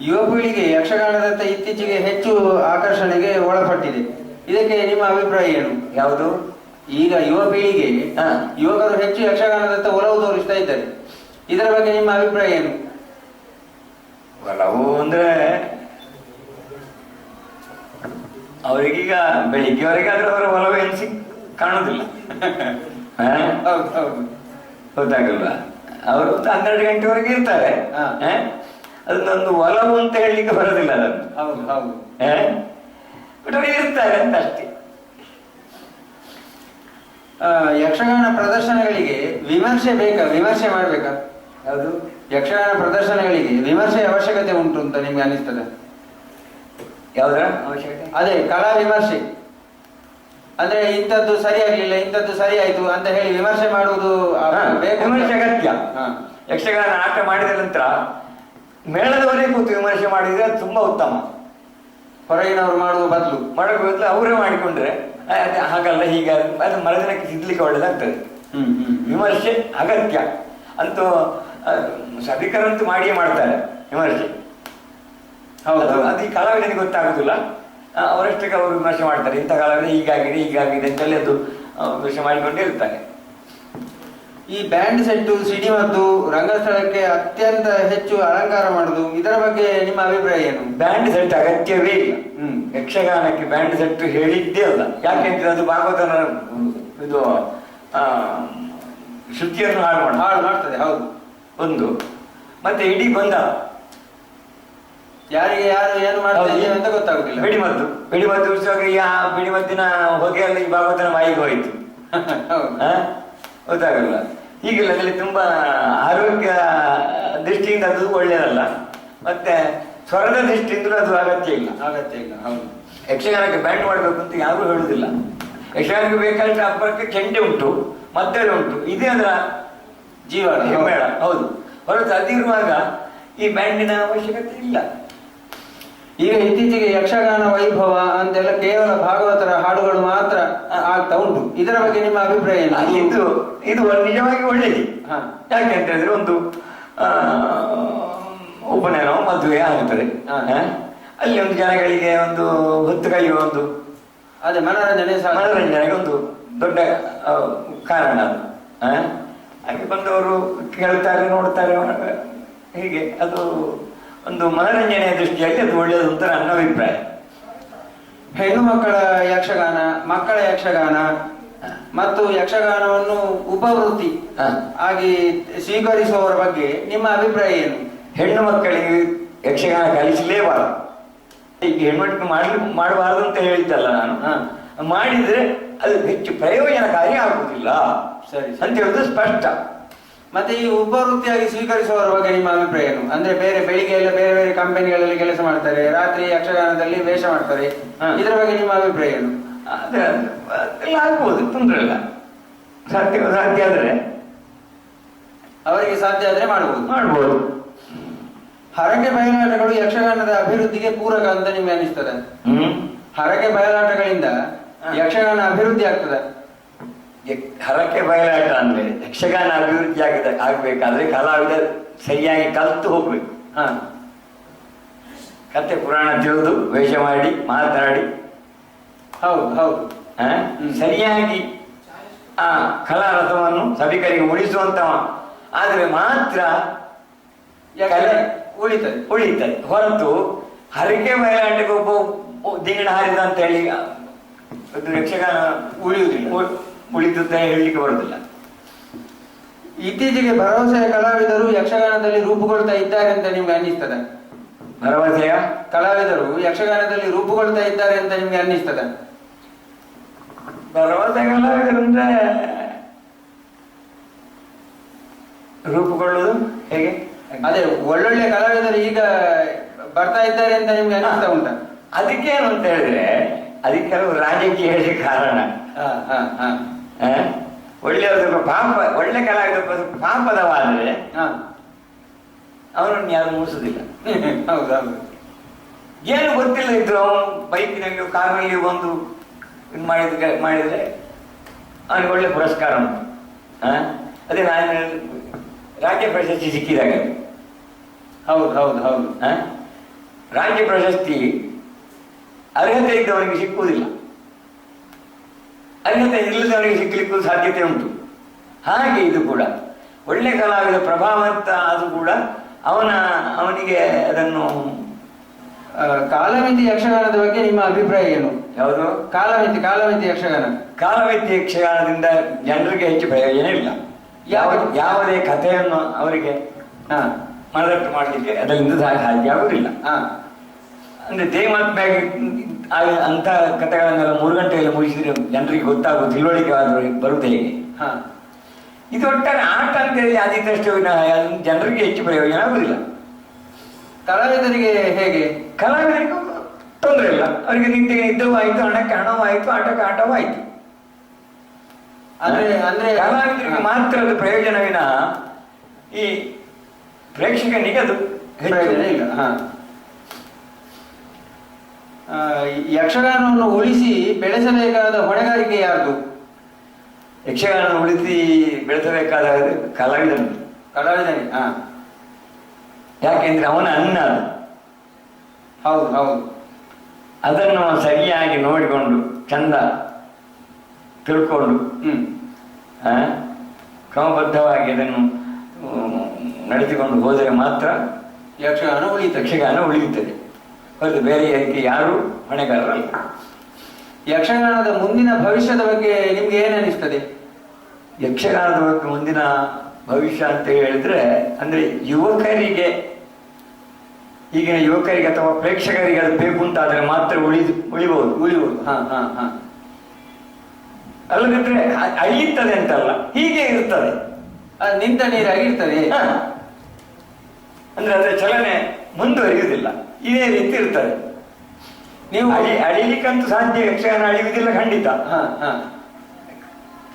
ಯುವ ಪೀಳಿಗೆ ಯಕ್ಷಗಾನದತ್ತ ಇತ್ತೀಚೆಗೆ ಹೆಚ್ಚು ಆಕರ್ಷಣೆಗೆ ಒಳಪಟ್ಟಿದೆ. ಇದಕ್ಕೆ ನಿಮ್ಮ ಅಭಿಪ್ರಾಯ ಏನು? ಯಾವುದು? ಈಗ ಯುವ ಪೀಳಿಗೆ ಯುವಕರು ಹೆಚ್ಚು ಯಕ್ಷಗಾನದತ್ತ ಒಲವು ತೋರಿಸ್ತಾ ಇದ್ದಾರೆ. ಇದರ ಬಗ್ಗೆ ನಿಮ್ಮ ಅಭಿಪ್ರಾಯ ಏನು? ಒಲವು ಅಂದ್ರೆ ಅವರಿಗೀಗ ಬೆಳಿಗ್ಗೆವರೆಗೆ ಆದ್ರೆ ಅವರ ಒಲವು ಎನಿಸಿ ಕಾಣುವುದಿಲ್ಲ. ಗೊತ್ತಾಗಲ್ವ? ಅವರು 12 ಗಂಟೆವರೆಗೆ ಇರ್ತಾರೆ. ಅದನ್ನೊಂದು ಒಲವು ಅಂತ ಹೇಳಲಿಕ್ಕೆ ಬರೋದಿಲ್ಲ ಅದನ್ನು. ಇರ್ತಾರೆ ಅಂತ ಅಷ್ಟೇ. ಯಕ್ಷಗಾನ ಪ್ರದರ್ಶನಗಳಿಗೆ ವಿಮರ್ಶೆ ಬೇಕಾ? ವಿಮರ್ಶೆ ಮಾಡ್ಬೇಕಾ? ಯಾವುದು? ಯಕ್ಷಗಾನ ಪ್ರದರ್ಶನಗಳಿಗೆ ವಿಮರ್ಶೆ ಅವಶ್ಯಕತೆ ಉಂಟು ಅಂತ ನಿಮ್ಗೆ ಅನಿಸ್ತದೆ? ಯಾವುದರ ಅವಶ್ಯಕತೆ? ಅದೇ ಕಲಾ ವಿಮರ್ಶೆ. ಅಂದ್ರೆ ಇಂಥದ್ದು ಸರಿಯಾಗ್ಲಿಲ್ಲ, ಇಂಥದ್ದು ಸರಿ ಆಯ್ತು ಅಂತ ಹೇಳಿ ವಿಮರ್ಶೆ ಮಾಡುವುದು ವಿಮರ್ಶೆ ಅಗತ್ಯ. ಯಕ್ಷಗಾನ ಆಟ ಮಾಡಿದ ನಂತರ ಮೇಳದವರೇ ಕೂತು ವಿಮರ್ಶೆ ಮಾಡಿದ್ರೆ ಅದು ತುಂಬಾ ಉತ್ತಮ. ಹೊರಗಿನವರು ಮಾಡುವ ಬದಲು ಅವರೇ ಮಾಡಿಕೊಂಡ್ರೆ ಹಾಗಲ್ಲ ಹೀಗ ಅದು ಮರದಿನಕ್ಕೆ ತಿದ್ದಲಿಕ್ಕೆ ಒಳ್ಳೆದಾಗ್ತದೆ. ವಿಮರ್ಶೆ ಅಗತ್ಯ ಅಂತೂ ಸಭಿಕರಂತೂ ಮಾಡಿಯೇ ಮಾಡ್ತಾರೆ ವಿಮರ್ಶೆ. ಅದು ಈ ಕಲಾವಿದನಿಗೆ ಗೊತ್ತಾಗುದಿಲ್ಲ, ಅವರಷ್ಟಕ್ಕೆ ಅವರು ವಿಮರ್ಶೆ ಮಾಡ್ತಾರೆ. ಇಂಥ ಕಲಾವಿದ ಹೀಗಾಗಿದೆ ಅಂತೆಲ್ಲ ಅದು ವಿಮರ್ಶೆ ಮಾಡಿಕೊಂಡೇ ಇರ್ತಾರೆ. ಈ ಬ್ಯಾಂಡ್ ಸೆಟ್ಟು, ಸಿಡಿಮದ್ದು ರಂಗಸ್ಥಳಕ್ಕೆ ಅತ್ಯಂತ ಹೆಚ್ಚು ಅಲಂಕಾರ ಮಾಡುದು, ಇದರ ಬಗ್ಗೆ ನಿಮ್ಮ ಅಭಿಪ್ರಾಯ ಏನು? ಬ್ಯಾಂಡ್ ಸೆಟ್ ಅಗತ್ಯವೇ ಇಲ್ಲ. ಯಕ್ಷಗಾನಕ್ಕೆ ಬ್ಯಾಂಡ್ ಸೆಟ್ ಹೇಳಿದ್ದೇ ಅಲ್ಲ. ಯಾಕೆಂದ್ರೆ ಅದು ಭಾಗವತನ ಇದು ಶುದ್ಧಿಯನ್ನು ಹಾಳು ಮಾಡ್ತದೆ. ಹೌದು, ಒಂದು. ಮತ್ತೆ ಇಡೀ ಗೊಂದ ಯಾರಿಗೆ ಯಾರು ಏನು ಮಾಡ್ತಾರೆ ಅಂತ ಗೊತ್ತಾಗುದಿಲ್ಲ. ಬೆಡಿಮದ್ದು ಉತ್ಸವ ಆ ಬೆಡಿಮದ್ದಿನ ಹೊಗೆಯಲ್ಲ ಈ ಭಾಗವತನ ಬಾಯಿಗೆ ಹೋಯಿತು. ಗೊತ್ತಾಗಲ್ಲ. ಹೀಗಿಲ್ಲ, ಅದರಲ್ಲಿ ತುಂಬಾ ಆರೋಗ್ಯ ದೃಷ್ಟಿಯಿಂದ ಅದು ಒಳ್ಳೆಯದಲ್ಲ. ಮತ್ತೆ ಸ್ವರದ ದೃಷ್ಟಿಯಿಂದಲೂ ಅದು ಅಗತ್ಯ ಇಲ್ಲ. ಹೌದು. ಯಕ್ಷಗಾನಕ್ಕೆ ಬ್ಯಾಂಡ್ ಮಾಡಬೇಕು ಅಂತ ಯಾರು ಹೇಳುದಿಲ್ಲ. ಯಕ್ಷಗಾನಕ್ಕೆ ಬೇಕಾದ್ರೆ ಅಬ್ಬರಕ್ಕೆ ಚೆಂಡೆ ಉಂಟು, ಮದ್ದಳೆ ಉಂಟು, ಇದೇ ಅದರ ಜೀವನ ಮೇಳ. ಹೌದು. ಹೊರತು ಅದಿರುವಾಗ ಈ ಬ್ಯಾಂಡಿನ ಅವಶ್ಯಕತೆ ಇಲ್ಲ. ಈಗ ಇತ್ತೀಚೆಗೆ ಯಕ್ಷಗಾನ ವೈಭವ ಅಂತೆಲ್ಲ ಕೇವಲ ಭಾಗವತರ ಹಾಡುಗಳು ಮಾತ್ರ ಆಗ್ತಾ ಉಂಟು. ಇದರ ಬಗ್ಗೆ ನಿಮ್ಮ ಅಭಿಪ್ರಾಯ ಏನು? ಇದು ನಿಜವಾಗಿ ಒಳ್ಳೇದು. ಯಾಕೆಂತ ಹೇಳಿದ್ರೆ ಒಂದು ಉಪನಯನ ಮದುವೆ ಆಗುತ್ತದೆ, ಅಲ್ಲಿ ಒಂದು ಜನಗಳಿಗೆ ಒಂದು ಹೊತ್ತು ಕೈಯುವ ಒಂದು ಅದೇ ಮನೋರಂಜನೆಗೆ ಒಂದು ದೊಡ್ಡ ಕಾರಣ ಅದು. ಹಾಗೆ ಬಂದವರು ಕೇಳ್ತಾರೆ, ನೋಡ್ತಾರೆ, ಹೀಗೆ ಅದು ಒಂದು ಮನೋರಂಜನೆಯ ದೃಷ್ಟಿಯಲ್ಲಿ ಅದು ಒಳ್ಳೆಯದು ಅಂತ ನನ್ನ ಅಭಿಪ್ರಾಯ. ಹೆಣ್ಣು ಮಕ್ಕಳ ಯಕ್ಷಗಾನ, ಮಕ್ಕಳ ಯಕ್ಷಗಾನ ಮತ್ತು ಯಕ್ಷಗಾನವನ್ನು ಉಪವೃತ್ತಿ ಆಗಿ ಸ್ವೀಕರಿಸುವವರ ಬಗ್ಗೆ ನಿಮ್ಮ ಅಭಿಪ್ರಾಯ ಏನು? ಹೆಣ್ಣು ಮಕ್ಕಳಿಗೆ ಯಕ್ಷಗಾನ ಕಲಿಸಲೇಬಾರದು. ಈಗ ಹೆಣ್ಮಕ್ಳು ಮಾಡಬಾರದು ಅಂತ ಹೇಳಿದ್ದಲ್ಲ ನಾನು. ಮಾಡಿದ್ರೆ ಅದು ಹೆಚ್ಚು ಪ್ರಯೋಜನಕಾರಿ ಆಗುವುದಿಲ್ಲ ಅಂತ ಹೇಳುದು ಸ್ಪಷ್ಟ. ಮತ್ತೆ ಈ ಉಪವೃತ್ತಿಯಾಗಿ ಸ್ವೀಕರಿಸುವವರ ಬಗ್ಗೆ ನಿಮ್ಮ ಅಭಿಪ್ರಾಯ ಏನು? ಅಂದ್ರೆ ಬೆಳಿಗ್ಗೆ ಎಲ್ಲ ಬೇರೆ ಬೇರೆ ಕಂಪನಿಗಳಲ್ಲಿ ಕೆಲಸ ಮಾಡ್ತಾರೆ, ರಾತ್ರಿ ಯಕ್ಷಗಾನದಲ್ಲಿ ವೇಷ ಮಾಡ್ತಾರೆ, ಇದರ ಬಗ್ಗೆ ನಿಮ್ಮ ಅಭಿಪ್ರಾಯ ಏನು? ಅದೆಲ್ಲ ಆಗ್ಬೋದು, ತೊಂದರೆ ಇಲ್ಲ. ಸಾಧ್ಯ ಆದ್ರೆ ಅವರಿಗೆ ಸಾಧ್ಯ ಆದ್ರೆ ಮಾಡ್ಬೋದು. ಹರಕೆ ಬಯಲಾಟಗಳು ಯಕ್ಷಗಾನದ ಅಭಿವೃದ್ಧಿಗೆ ಪೂರಕ ಅಂತ ನಿಮ್ಗೆ ಅನಿಸ್ತದೆ? ಹರಕೆ ಬಯಲಾಟಗಳಿಂದ ಯಕ್ಷಗಾನ ಅಭಿವೃದ್ಧಿ ಆಗ್ತದೆ? ಹರಕೆ ಬಯಲಾಟ ಅಂದ್ರೆ ಯಕ್ಷಗಾನ ಅಭಿವೃದ್ಧಿ ಆಗ್ಬೇಕಾದ್ರೆ ಕಲಾವಿದ ಸರಿಯಾಗಿ ಕಲಿತು ಹೋಗ್ಬೇಕು. ಕತೆ ಪುರಾಣ ತಿಳಿದು ವೇಷ ಮಾಡಿ ಮಾತನಾಡಿ ಹೌದು ಸರಿಯಾಗಿ ಆ ಕಲಾರಸವನ್ನು ಸಭಿಕರಿಗೆ ಉಳಿಸುವಂತವ ಆದ್ರೆ ಮಾತ್ರ ಕಲೆ ಉಳಿತದೆ. ಹೊರತು ಹರಕೆ ಬಯಲಾಟಕ್ಕೆ ಒಬ್ಬ ದಿಗಣ ಹಾರಿದ ಅಂತ ಹೇಳಿ ಯಕ್ಷಗಾನ ಉಳಿದುತ್ತೆ ಹೇಳಲಿಕ್ಕೆ ಬರುವುದಿಲ್ಲ. ಇತ್ತೀಚೆಗೆ ಭರವಸೆಯ ಕಲಾವಿದರು ಯಕ್ಷಗಾನದಲ್ಲಿ ರೂಪುಗೊಳ್ತಾ ಇದ್ದಾರೆ ಅಂತ ನಿಮ್ಗೆ ಅನ್ನಿಸ್ತದೆ? ಭರವಸೆಯ ಕಲಾವಿದರು ಯಕ್ಷಗಾನದಲ್ಲಿ ರೂಪುಗೊಳ್ತಾ ಇದ್ದಾರೆ ಅಂತ ನಿಮ್ಗೆ ಅನ್ನಿಸ್ತದೆ? ಭರವಸೆ ಕಲಾವಿದರು ಅಂದ್ರೆ ರೂಪುಗೊಳ್ಳುವುದು ಹೇಗೆ? ಅದೇ ಒಳ್ಳೊಳ್ಳೆ ಕಲಾವಿದರು ಈಗ ಬರ್ತಾ ಇದ್ದಾರೆ ಅಂತ ನಿಮ್ಗೆ ಅನ್ನಿಸ್ತಾ ಉಂಟಾ? ಅದಕ್ಕೇನು ಅಂತ ಹೇಳಿದ್ರೆ ಅದಕ್ಕೆ ಕೆಲವು ರಾಜಕೀಯ ಕಾರಣ. ಒಳ್ಳೆಯವರು ಸ್ವಲ್ಪ ಒಳ್ಳೆ ಕಲಾವಿದ ಪಾಪದವಾದ್ರೆ ಅವನನ್ನು ಯಾರು ಮೂಡಿಸುದಿಲ್ಲ. ಹೌದೌದು. ಏನು ಗೊತ್ತಿಲ್ಲ ಇದ್ರು ಅವನು ಬೈಕಿನಲ್ಲಿ ಕಾರಲ್ಲಿ ಒಂದು ಇದು ಮಾಡಿದ್ರೆ ಅವನಿಗೆ ಒಳ್ಳೆ ಪುರಸ್ಕಾರ ಉಂಟು. ಅದೇ ನಾನು ರಾಜ್ಯ ಪ್ರಶಸ್ತಿ ಸಿಕ್ಕಿದಾಗ ಹೌದು ರಾಜ್ಯ ಪ್ರಶಸ್ತಿ ಅರ್ಹತೆ ಇದ್ದವನಿಗೆ ಸಿಕ್ಕುವುದಿಲ್ಲ, ಅರ್ಹತೆ ಇಲ್ಲದವನಿಗೆ ಸಿಕ್ಕಲಿಕ್ಕೂ ಸಾಧ್ಯತೆ ಉಂಟು. ಹಾಗೆ ಇದು ಕೂಡ ಒಳ್ಳೆ ಕಲಾವಿದ ಪ್ರಭಾವಂತ ಅದು ಕೂಡ ಅವನಿಗೆ ಅದನ್ನು ಕಾಲಮಿತಿ ಯಕ್ಷಗಾನದ ಬಗ್ಗೆ ನಿಮ್ಮ ಅಭಿಪ್ರಾಯ ಏನು? ಯಾವುದು? ಕಾಲಮಿತಿ ಯಕ್ಷಗಾನ. ಕಾಲಮಿತಿ ಯಕ್ಷಗಾನದಿಂದ ಜನರಿಗೆ ಹೆಚ್ಚು ಪ್ರಯೋಜನ ಇಲ್ಲ. ಯಾವುದೇ ಕಥೆಯನ್ನು ಅವರಿಗೆ ಮನದಟ್ಟು ಮಾಡಲಿಕ್ಕೆ ಅದರಿಂದ ಸಾಧ್ಯ ಆಗುವುದಿಲ್ಲ. ಅಂದ್ರೆ ದೇವಮಾತ್ಮೆಯಾಗಿ ಅಂತ ಕಥೆಗಳನ್ನೆಲ್ಲ 3 ಗಂಟೆಯಲ್ಲಿ ಮುಗಿಸಿದ್ರೆ ಜನರಿಗೆ ಗೊತ್ತಾಗುವ ತಿಳುವಳಿಕೆ ಆದರೂ ಬರುವುದು ಹೇಗೆ? ಇದು ಒಟ್ಟಾರೆ ಆಟ ಅಂತ ಹೇಳಿ ಆದಿತ್ತಷ್ಟು ಜನರಿಗೆ ಹೆಚ್ಚು ಪ್ರಯೋಜನ ಆಗುದಿಲ್ಲ. ಕಲಾವಿದರಿಗೆ ಹೇಗೆ? ಕಲಾವಿದರಿಗೂ ತೊಂದರೆ ಇಲ್ಲ, ಅವರಿಗೆ ನಿದ್ದವೂ ಆಯ್ತು, ಹಣಕ್ಕೆ ಹಣವೂ ಆಯ್ತು, ಆಟಕ್ಕೆ ಆಟವೂ ಆಯ್ತು. ಅಂದ್ರೆ ಕಲಾವಿದರಿಗೆ ಮಾತ್ರ ಅದು ಪ್ರಯೋಜನವಿನ ಈ ಪ್ರೇಕ್ಷಕನಿಗೆ ಅದು ಪ್ರಯೋಜನ ಇಲ್ಲ. ಯಕ್ಷಗಾನವನ್ನು ಉಳಿಸಿ ಬೆಳೆಸಬೇಕಾದ ಹೊಣೆಗಾರಿಕೆ ಯಾರ್ದು? ಯಕ್ಷಗಾನ ಉಳಿಸಿ ಬೆಳೆಸಬೇಕಾದ ಕಲಾವಿದನಿಗೆ. ಯಾಕೆಂದ್ರೆ ಅವನ ಅನ್ನ ಅದು. ಹೌದು. ಅದನ್ನು ಸರಿಯಾಗಿ ನೋಡಿಕೊಂಡು ಚಂದ ತಿಳ್ಕೊಂಡು ಕ್ರಮಬದ್ಧವಾಗಿ ಅದನ್ನು ನಡೆಸಿಕೊಂಡು ಹೋದರೆ ಮಾತ್ರ ಯಕ್ಷಗಾನ ಉಳಿಯುತ್ತದೆ. ಹೊರತು ಬೇರೆ ಅದಕ್ಕೆ ಯಾರು ಹೊಣೆಗಾರರಲ್ಲ. ಯಕ್ಷಗಾನದ ಮುಂದಿನ ಭವಿಷ್ಯದ ಬಗ್ಗೆ ನಿಮ್ಗೆ ಏನ್ ಅನಿಸ್ತದೆ? ಯಕ್ಷಗಾನದ ಬಗ್ಗೆ ಮುಂದಿನ ಭವಿಷ್ಯ ಅಂತ ಹೇಳಿದ್ರೆ ಅಂದ್ರೆ ಯುವಕರಿಗೆ, ಈಗಿನ ಯುವಕರಿಗೆ ಅಥವಾ ಪ್ರೇಕ್ಷಕರಿಗೆ ಅದು ಬೇಕು ಅಂತಾದ್ರೆ ಮಾತ್ರ ಉಳಿಬಹುದು. ಅಲ್ಲದಿದ್ರೆ ಅಳಿಯುತ್ತದೆ ಅಂತಲ್ಲ, ಹೀಗೆ ಇರ್ತದೆ, ನಿಂತ ನೀರಾಗಿರ್ತದೆ. ಅಂದ್ರೆ ಅದರ ಚಲನೆ ಮುಂದುವರಿಯುವುದಿಲ್ಲ, ಇದೇ ರೀತಿ ಇರ್ತದೆ. ನೀವು ಅಳಿಲಿಕ್ಕಂತೂ ಸಾಧ್ಯ, ಯಕ್ಷಗಾನ ಅಳಿಯುವುದಿಲ್ಲ ಖಂಡಿತ.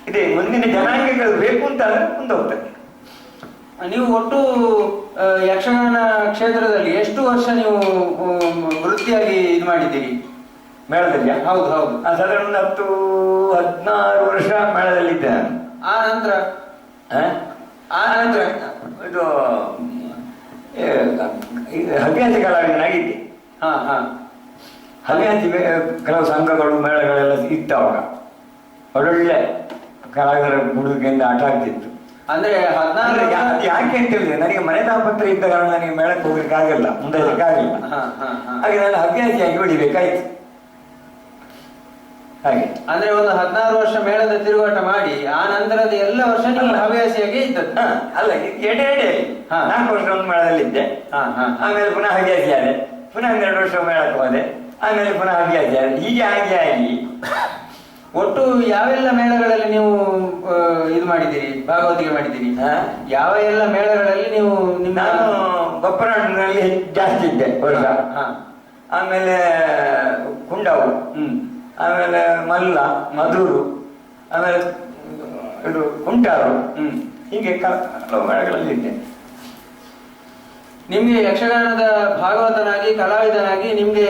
ಇದೆ ಮುಂದಿನ ಜನಾಂಗಗಳು ಬೇಕು ಅಂತಾದ್ರೆ ಮುಂದೆ ಹೋಗ್ತದೆ. ನೀವು ಒಟ್ಟು ಯಕ್ಷಗಾನ ಕ್ಷೇತ್ರದಲ್ಲಿ ಎಷ್ಟು ವರ್ಷ ನೀವು ವೃತ್ತಿಯಾಗಿ ಇದು ಮಾಡಿದ್ದೀರಿ? ಮೇಳದಲ್ಲಿ? ಹೌದು. ಸಾಧಾರಣ 10-16 ವರ್ಷ ಮೇಳದಲ್ಲಿದ್ದೆ. ಆ ನಂತರ ಇದು ಹವ್ಯಾಸಿ ಕಲಾವಿದನಾಗಿದ್ದೆ. ಹವ್ಯಾಸಿ ಕೆಲವು ಸಂಘಗಳು ಮೇಳಗಳೆಲ್ಲ ಇತ್ತವಾಗ. ಒಳ್ಳೊಳ್ಳೆ ಕಲಾವಿದರ ಹುಡುಗಿಯಿಂದ ಆಟ ಆಗ್ತಿತ್ತು. ಅಂದ್ರೆ ಯಾಕೆ ಅಂತ ಹೇಳಿದ್ರೆ ನನಗೆ ಮನೆ ತಾಪತ್ರ ಇದ್ದ ಕಾರಣ ನನಗೆ ಮೇಳಕ್ಕೆ ಹೋಗ್ಲಿಕ್ಕೆ ಆಗಿಲ್ಲ, ಮುಂದಕ್ಕೆ ಆಗಿಲ್ಲ. ಹಾಗೆ ನಾನು ಹವ್ಯಾಸಿಯಾಗಿ ಉಳಿಬೇಕಾಯ್ತು. ಹಾಗೆ ಅಂದ್ರೆ ಒಂದು 16 ವರ್ಷ ಮೇಳದ ತಿರುಗಾಟ ಮಾಡಿ ಆ ನಂತರದ ಎಲ್ಲ ವರ್ಷ ನೀವು ಹವ್ಯಾಸಿಯಾಗಿ ಇದ್ದದ್ದು? ಅಲ್ಲ, ಎಡೆ 4 ವರ್ಷ ಒಂದು ಮೇಳದಲ್ಲಿದ್ದೆ. ಆಮೇಲೆ ಪುನಃ ಹವ್ಯಾಸಿ ಆದೆ, ಪುನಃ 2 ವರ್ಷ ಮೇಳಕ್ಕೆ ಹೋದೆ, ಆಮೇಲೆ ಪುನಃ ಹವ್ಯಾಸಿ ಆದೆ. ಹೀಗೆ ಆಗಿ ಒಟ್ಟು ಯಾವೆಲ್ಲ ಮೇಳಗಳಲ್ಲಿ ನೀವು ಇದು ಮಾಡಿದ್ದೀರಿ, ಭಾಗವತಿಕೆ ಮಾಡಿದ್ದೀರಿ? ಯಾವ ಎಲ್ಲ ಮೇಳಗಳಲ್ಲಿ ನೀವು ನಿಮ್ಮ? ನಾನು ಬಪ್ಪನಾಡಿನಲ್ಲಿ ಜಾಸ್ತಿ ಇದ್ದೆ ವರ್ಷ. ಆಮೇಲೆ ಕುಂಡಾವು, ಆಮೇಲೆ ಮಲ್ಲ, ಮಧೂರು, ಆಮೇಲೆ ಇದು ಕುಂಟಾರು, ಹೀಗೆ ಕೆಲವು ಮೇಳಗಳಲ್ಲಿ ಇದ್ದೆ. ನಿಮ್ಗೆ ಯಕ್ಷಗಾನದ ಭಾಗವತನಾಗಿ ಕಲಾವಿದನಾಗಿ ನಿಮ್ಗೆ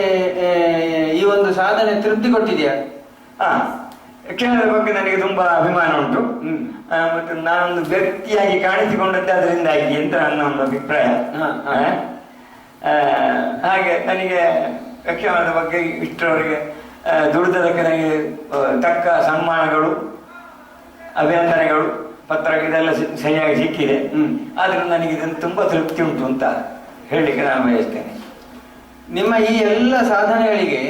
ಈ ಒಂದು ಸಾಧನೆ ತೃಪ್ತಿ ಕೊಟ್ಟಿದೆಯಾ? ಯಕ್ಷಗಾನದ ಬಗ್ಗೆ ನನಗೆ ತುಂಬಾ ಅಭಿಮಾನ ಉಂಟು. ಮತ್ತು ನಾನೊಂದು ವ್ಯಕ್ತಿಯಾಗಿ ಕಾಣಿಸಿಕೊಂಡದ್ದೇ ಅದರಿಂದಾಗಿ ಅಂತ ನನ್ನ ಒಂದು ಅಭಿಪ್ರಾಯ. ಹಾಗೆ ನನಗೆ ಯಕ್ಷಗಾನದ ಬಗ್ಗೆ ಇಷ್ಟರವರೆಗೆ ದುಡಿದದಕ್ಕೆ ನನಗೆ ತಕ್ಕ ಸನ್ಮಾನಗಳು, ಅಭಿನಂದನೆಗಳು, ಪತ್ರ ಇದೆಲ್ಲ ಸರಿಯಾಗಿ ಸಿಕ್ಕಿದೆ. ಆದ್ರೂ ನನಗೆ ಇದನ್ನು ತುಂಬಾ ತೃಪ್ತಿ ಉಂಟು ಅಂತ ಹೇಳಲಿಕ್ಕೆ ನಾನು ಬಯಸ್ತೇನೆ. ನಿಮ್ಮ ಈ ಎಲ್ಲ ಸಾಧನೆಗಳಿಗೆ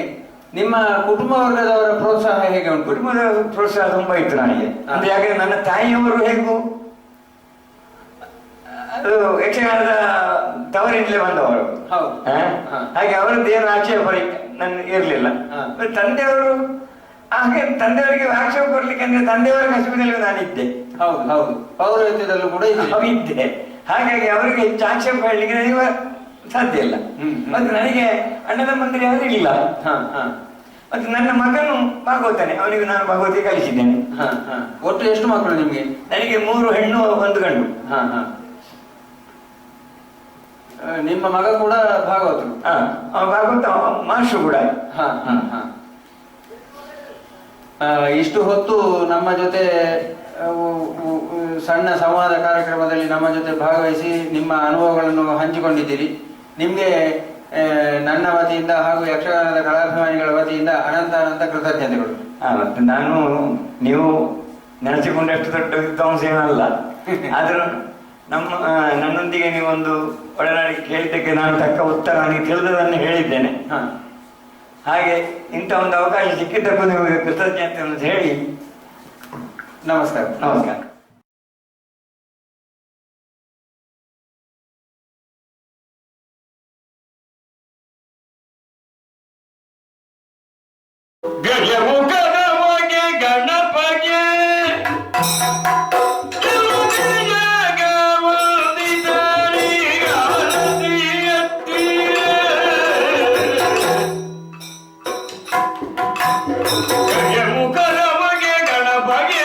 ನಿಮ್ಮ ಕುಟುಂಬ ವರ್ಗದವರ ಪ್ರೋತ್ಸಾಹ ಹೇಗೆ ಉಂಟು? ಕುಟುಂಬದ ಪ್ರೋತ್ಸಾಹ ತುಂಬಾ ಇತ್ತು ನನಗೆ. ಅಂದ್ರೆ ಯಾಕಂದ್ರೆ ನನ್ನ ತಾಯಿಯವರು ಹೇಗೂ ಅದು ಯಕ್ಷಗಾನದ ತವರಿಂದಲೇ ಬಂದವರು. ಹಾಗೆ ಅವರದ್ದು ಏನು ಆಕ್ಷೇಪ ನನ್ನ ಇರ್ಲಿಲ್ಲ. ತಂದೆಯವರು ಹಾಗೆ ತಂದೆಯವರಿಗೆ ಆಕ್ಷೇಪ ಕೊಡ್ಲಿಕ್ಕೆ ಅಂದ್ರೆ ತಂದೆಯವರ ಕಸುಬಿನಲ್ಲಿ ನಾನಿದ್ದೆ. ಹೌದು ಹೌದು, ಪೌರೋಹಿತ್ಯದಲ್ಲೂ ಕೂಡ ಇದ್ದೆ. ಹಾಗಾಗಿ ಅವರಿಗೆ ಹೆಚ್ಚು ಆಕ್ಷೇಪ ಹೇಳಲಿಕ್ಕೆ ನನಗೆ ಸಾಧ್ಯ ಇಲ್ಲ. ಮತ್ತೆ ನನಗೆ ಅಣ್ಣ ತಮ್ಮಂದಿರು ಯಾರು ಇಲ್ಲ. ಮತ್ತೆ ನನ್ನ ಮಗನು ಭಾಗವತಾನೆ, ಅವನಿಗೆ ನಾನು ಭಾಗವತಿ ಕಲಿಸಿದ್ದೇನೆ. ಒಟ್ಟು ಎಷ್ಟು ಮಕ್ಕಳು ನಿಮ್ಗೆ? ನನಗೆ 3 ಹೆಣ್ಣು 1 ಗಂಡು. ನಿಮ್ಮ ಮಗ ಕೂಡ ಭಾಗವತರು? ಭಾಗವತ ಮಾಸ್ಟರ್ ಕೂಡ. ಇಷ್ಟು ಹೊತ್ತು ನಮ್ಮ ಜೊತೆ ಸಣ್ಣ ಸಂವಾದ ಕಾರ್ಯಕ್ರಮದಲ್ಲಿ ನಮ್ಮ ಜೊತೆ ಭಾಗವಹಿಸಿ ನಿಮ್ಮ ಅನುಭವಗಳನ್ನು ಹಂಚಿಕೊಂಡಿದ್ದೀರಿ. ನಿಮ್ಗೆ ನನ್ನ ವತಿಯಿಂದ ಹಾಗೂ ಯಕ್ಷಗಾನದ ಕಲಾಭಿಮಾನಿಗಳ ವತಿಯಿಂದ ಅನಂತ ಅನಂತ ಕೃತಜ್ಞತೆಗಳು. ಮತ್ತೆ ನಾನು ನೀವು ನೆನೆಸಿಕೊಂಡಷ್ಟು ದೊಡ್ಡ ವಿದ್ವಾಂಸ ಏನಲ್ಲ, ಆದ್ರೂ ನನ್ನೊಂದಿಗೆ ನೀವೊಂದು ಒಡನಾಡಿ ಕೇಳಿದ್ದಕ್ಕೆ ನಾನು ತಕ್ಕ ಉತ್ತರ ನನಗೆ ತಿಳಿದದನ್ನು ಹೇಳಿದ್ದೇನೆ. ಹಾಗೆ ಇಂಥ ಒಂದು ಅವಕಾಶ ಸಿಕ್ಕಿದ್ದಕ್ಕೂ ನಿಮಗೆ ಕೃತಜ್ಞತೆ ಅಂತ ಹೇಳಿ ನಮಸ್ಕಾರ. ನಮಸ್ಕಾರ. ಗಜಮುಖನಮಗೆ ಗಣಪಗೆ ಗಜಮುಖನಮಗೆ ಗಣಪಗೆ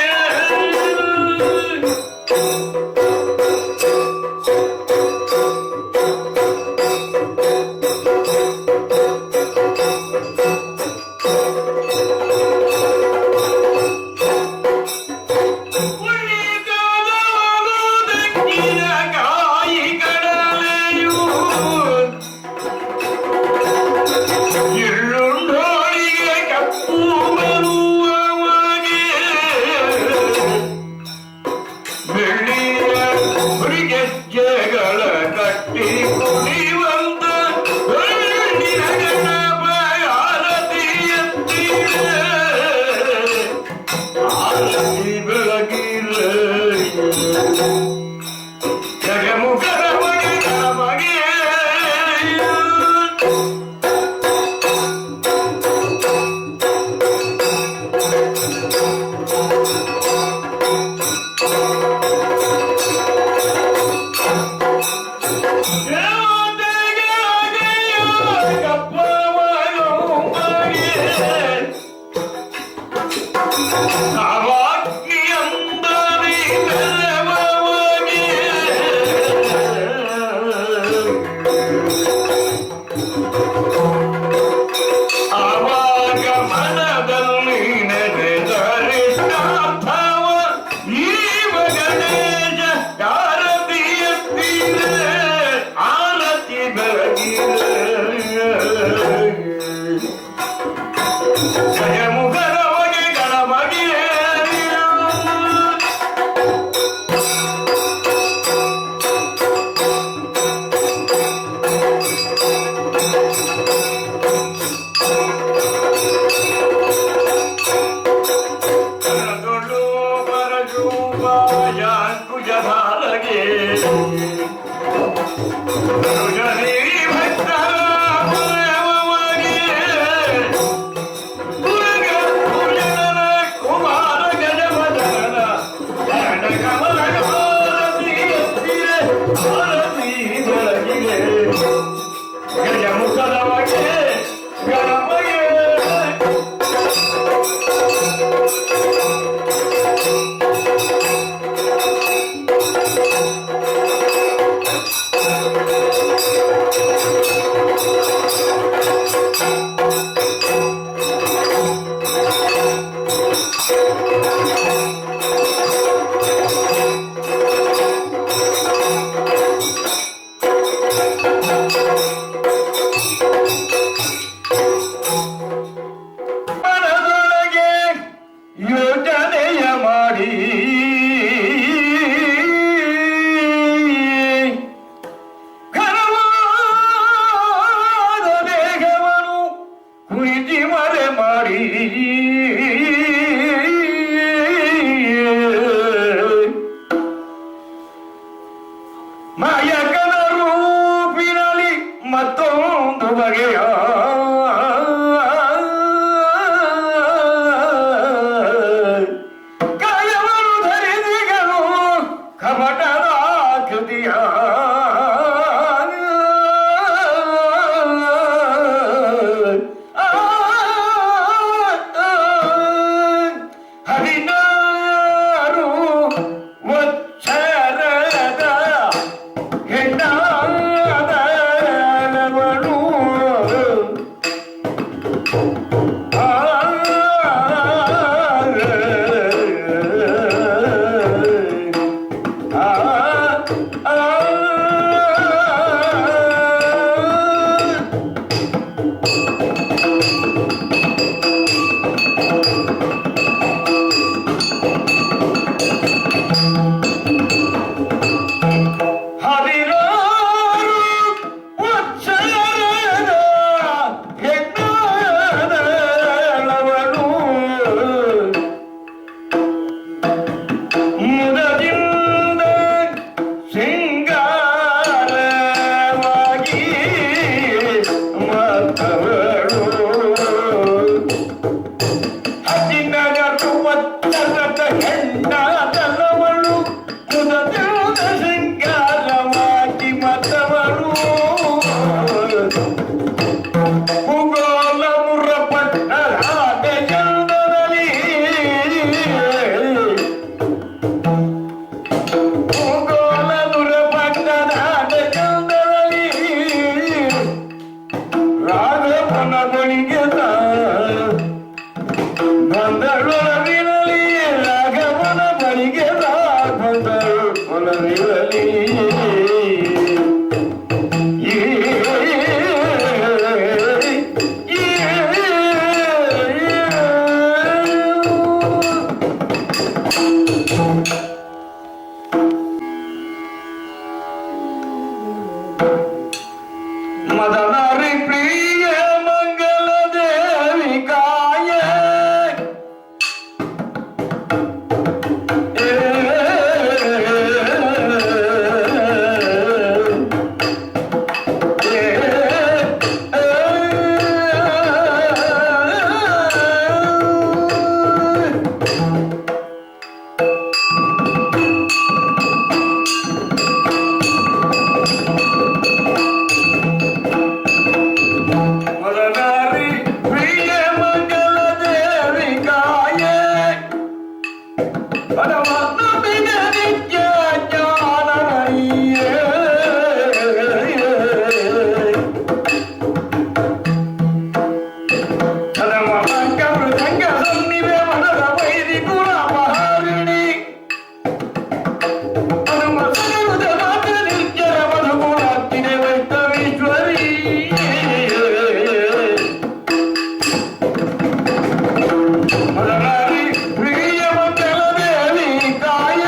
ಮನದೊಳಗೆ ಯೋಚನೆಯ ಮಾಡಿ ಘನವಾದ ದೇಹವನ್ನು ಕುರಿತಿ ಮರೆ ಮಾಡಿ ಮಾಯಕನ ರೂಪಿನಲ್ಲಿ ಮತ್ತೊಂದು ಬಗೆಯ ಕಾಯವನ್ನು ಧರಿಸಿಗನು ಕಪಟದ ಕೃತಿಯ ಹದಿನಾರು ವತ್ಸರದ ಹೆಣ್ಣಾದವಳು ಹದಿನಾರು ವತ್ಸರದ ಹೆಣ್ಣಾದವಳು ಮುದದಿಂದ ಸಿಂಗಾರವಾಗಿ ಮತ್ತವಳು ಹದಿನಾರು ವತ್ಸರದ ಹೆಣ್ಣಾದವಳು ಮುದದಿಂದ ಸಿಂಗಾರವಾಗಿ ಮತ್ತವಳು ಭೂಗೋಳ ಮುರಪಟ್ಟರಾದ ಚಂದದಲ್ಲಿ ಭೂಗೋಳ ಮುರಪಟ್ಟರಾದ ಚಂದದಲ್ಲಿ ರಾಘವನ ಬಳಿಗೆ ಬಂದಳು ಒಲವಿರಲಿ ರಾಘವನ ಬಳಿಗೆ ಬಂದಳು ಒಲವಿರಲಿ ಮದನಾರಿ ಪ್ರಿಯ ಮಂಗಲ ದೇವಿ ಕಾಯ ಮದನಾರಿ ಪ್ರಿಯ ಮಂಗಲ ದೇವಿ ಕಾಯ ಪರಮಾತ್ಮನ ನಿತ್ಯ ಜ್ಞಾನಮಯಿಯೇ ಮೃದಂಗ ಸನ್ನಿವೆ ಮನದ ವೈರಿ ಗುಣ ಮಹಾರಿಣಿ ಹನುಮಸನದ ಮಾತ ನಿತ್ಯರ ಮಧುಗುಣಾಗ್ತಿದೆ ವೈಷ್ಣವೀಶ್ವರಿ ಮದನಾರಿ ಪ್ರಿಯ ಮಂಗಲ ದೇವಿ ಕಾಯ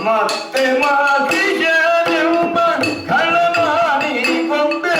ಮತ್ತೆ ಮಾತಿಗೆಂಬ ಕಳ್ಳನಾಡಿ ಕೊಂಬೆ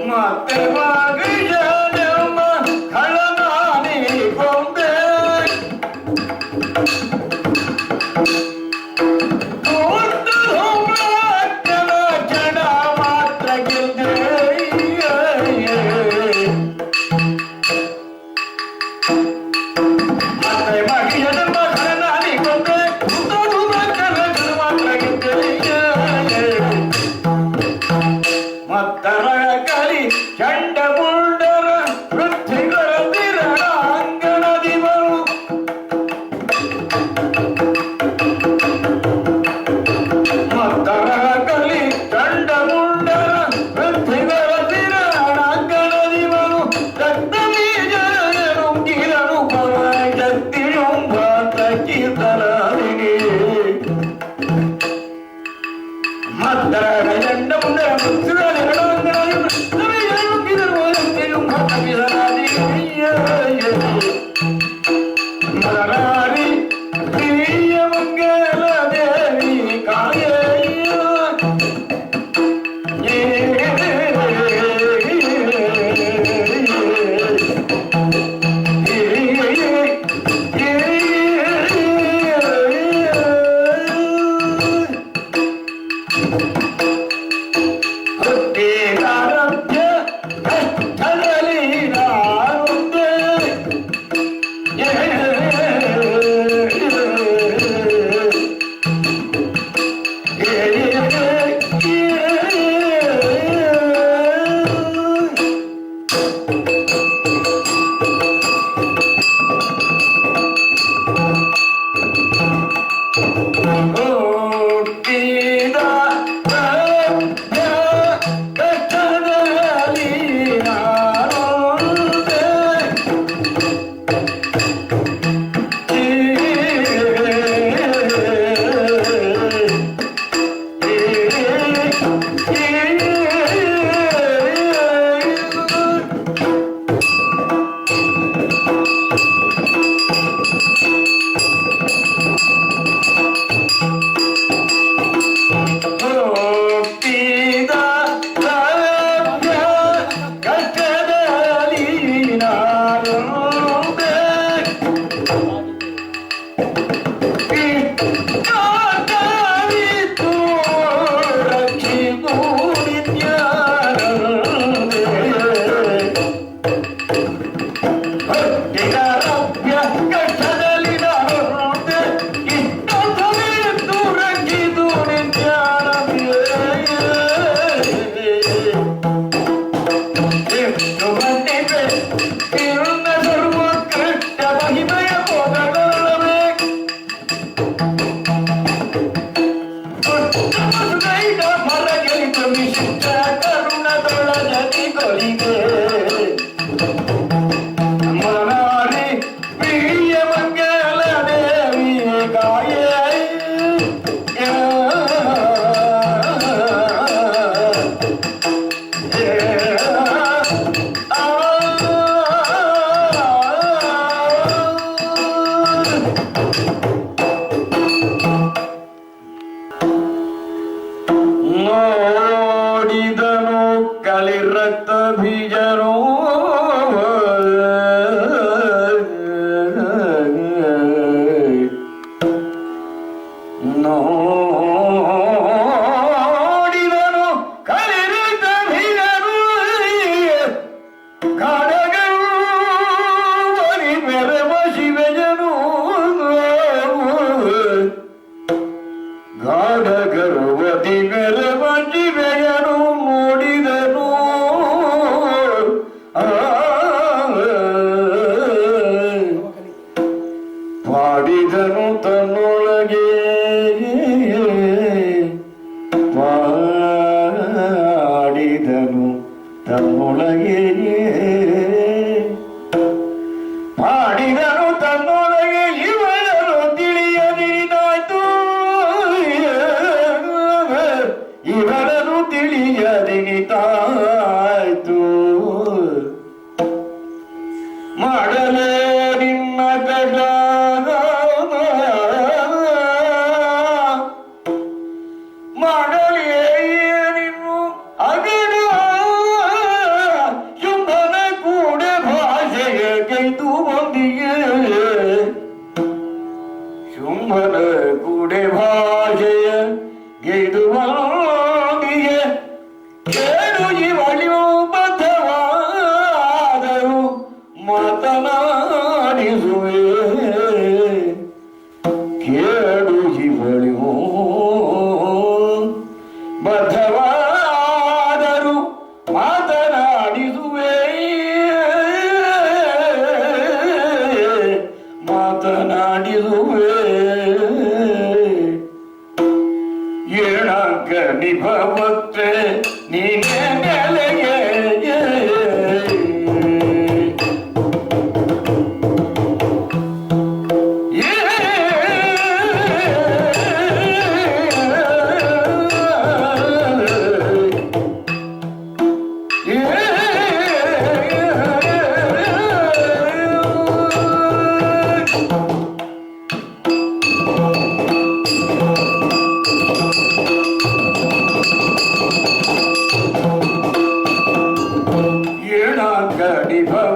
ಮತ್ತೆ ಮಾತಿಗೆಂಬ ಮಲರಾರಿ ಪ್ರಿಯ ಮಂಗಲ ದೇವಿ ಕಾಯ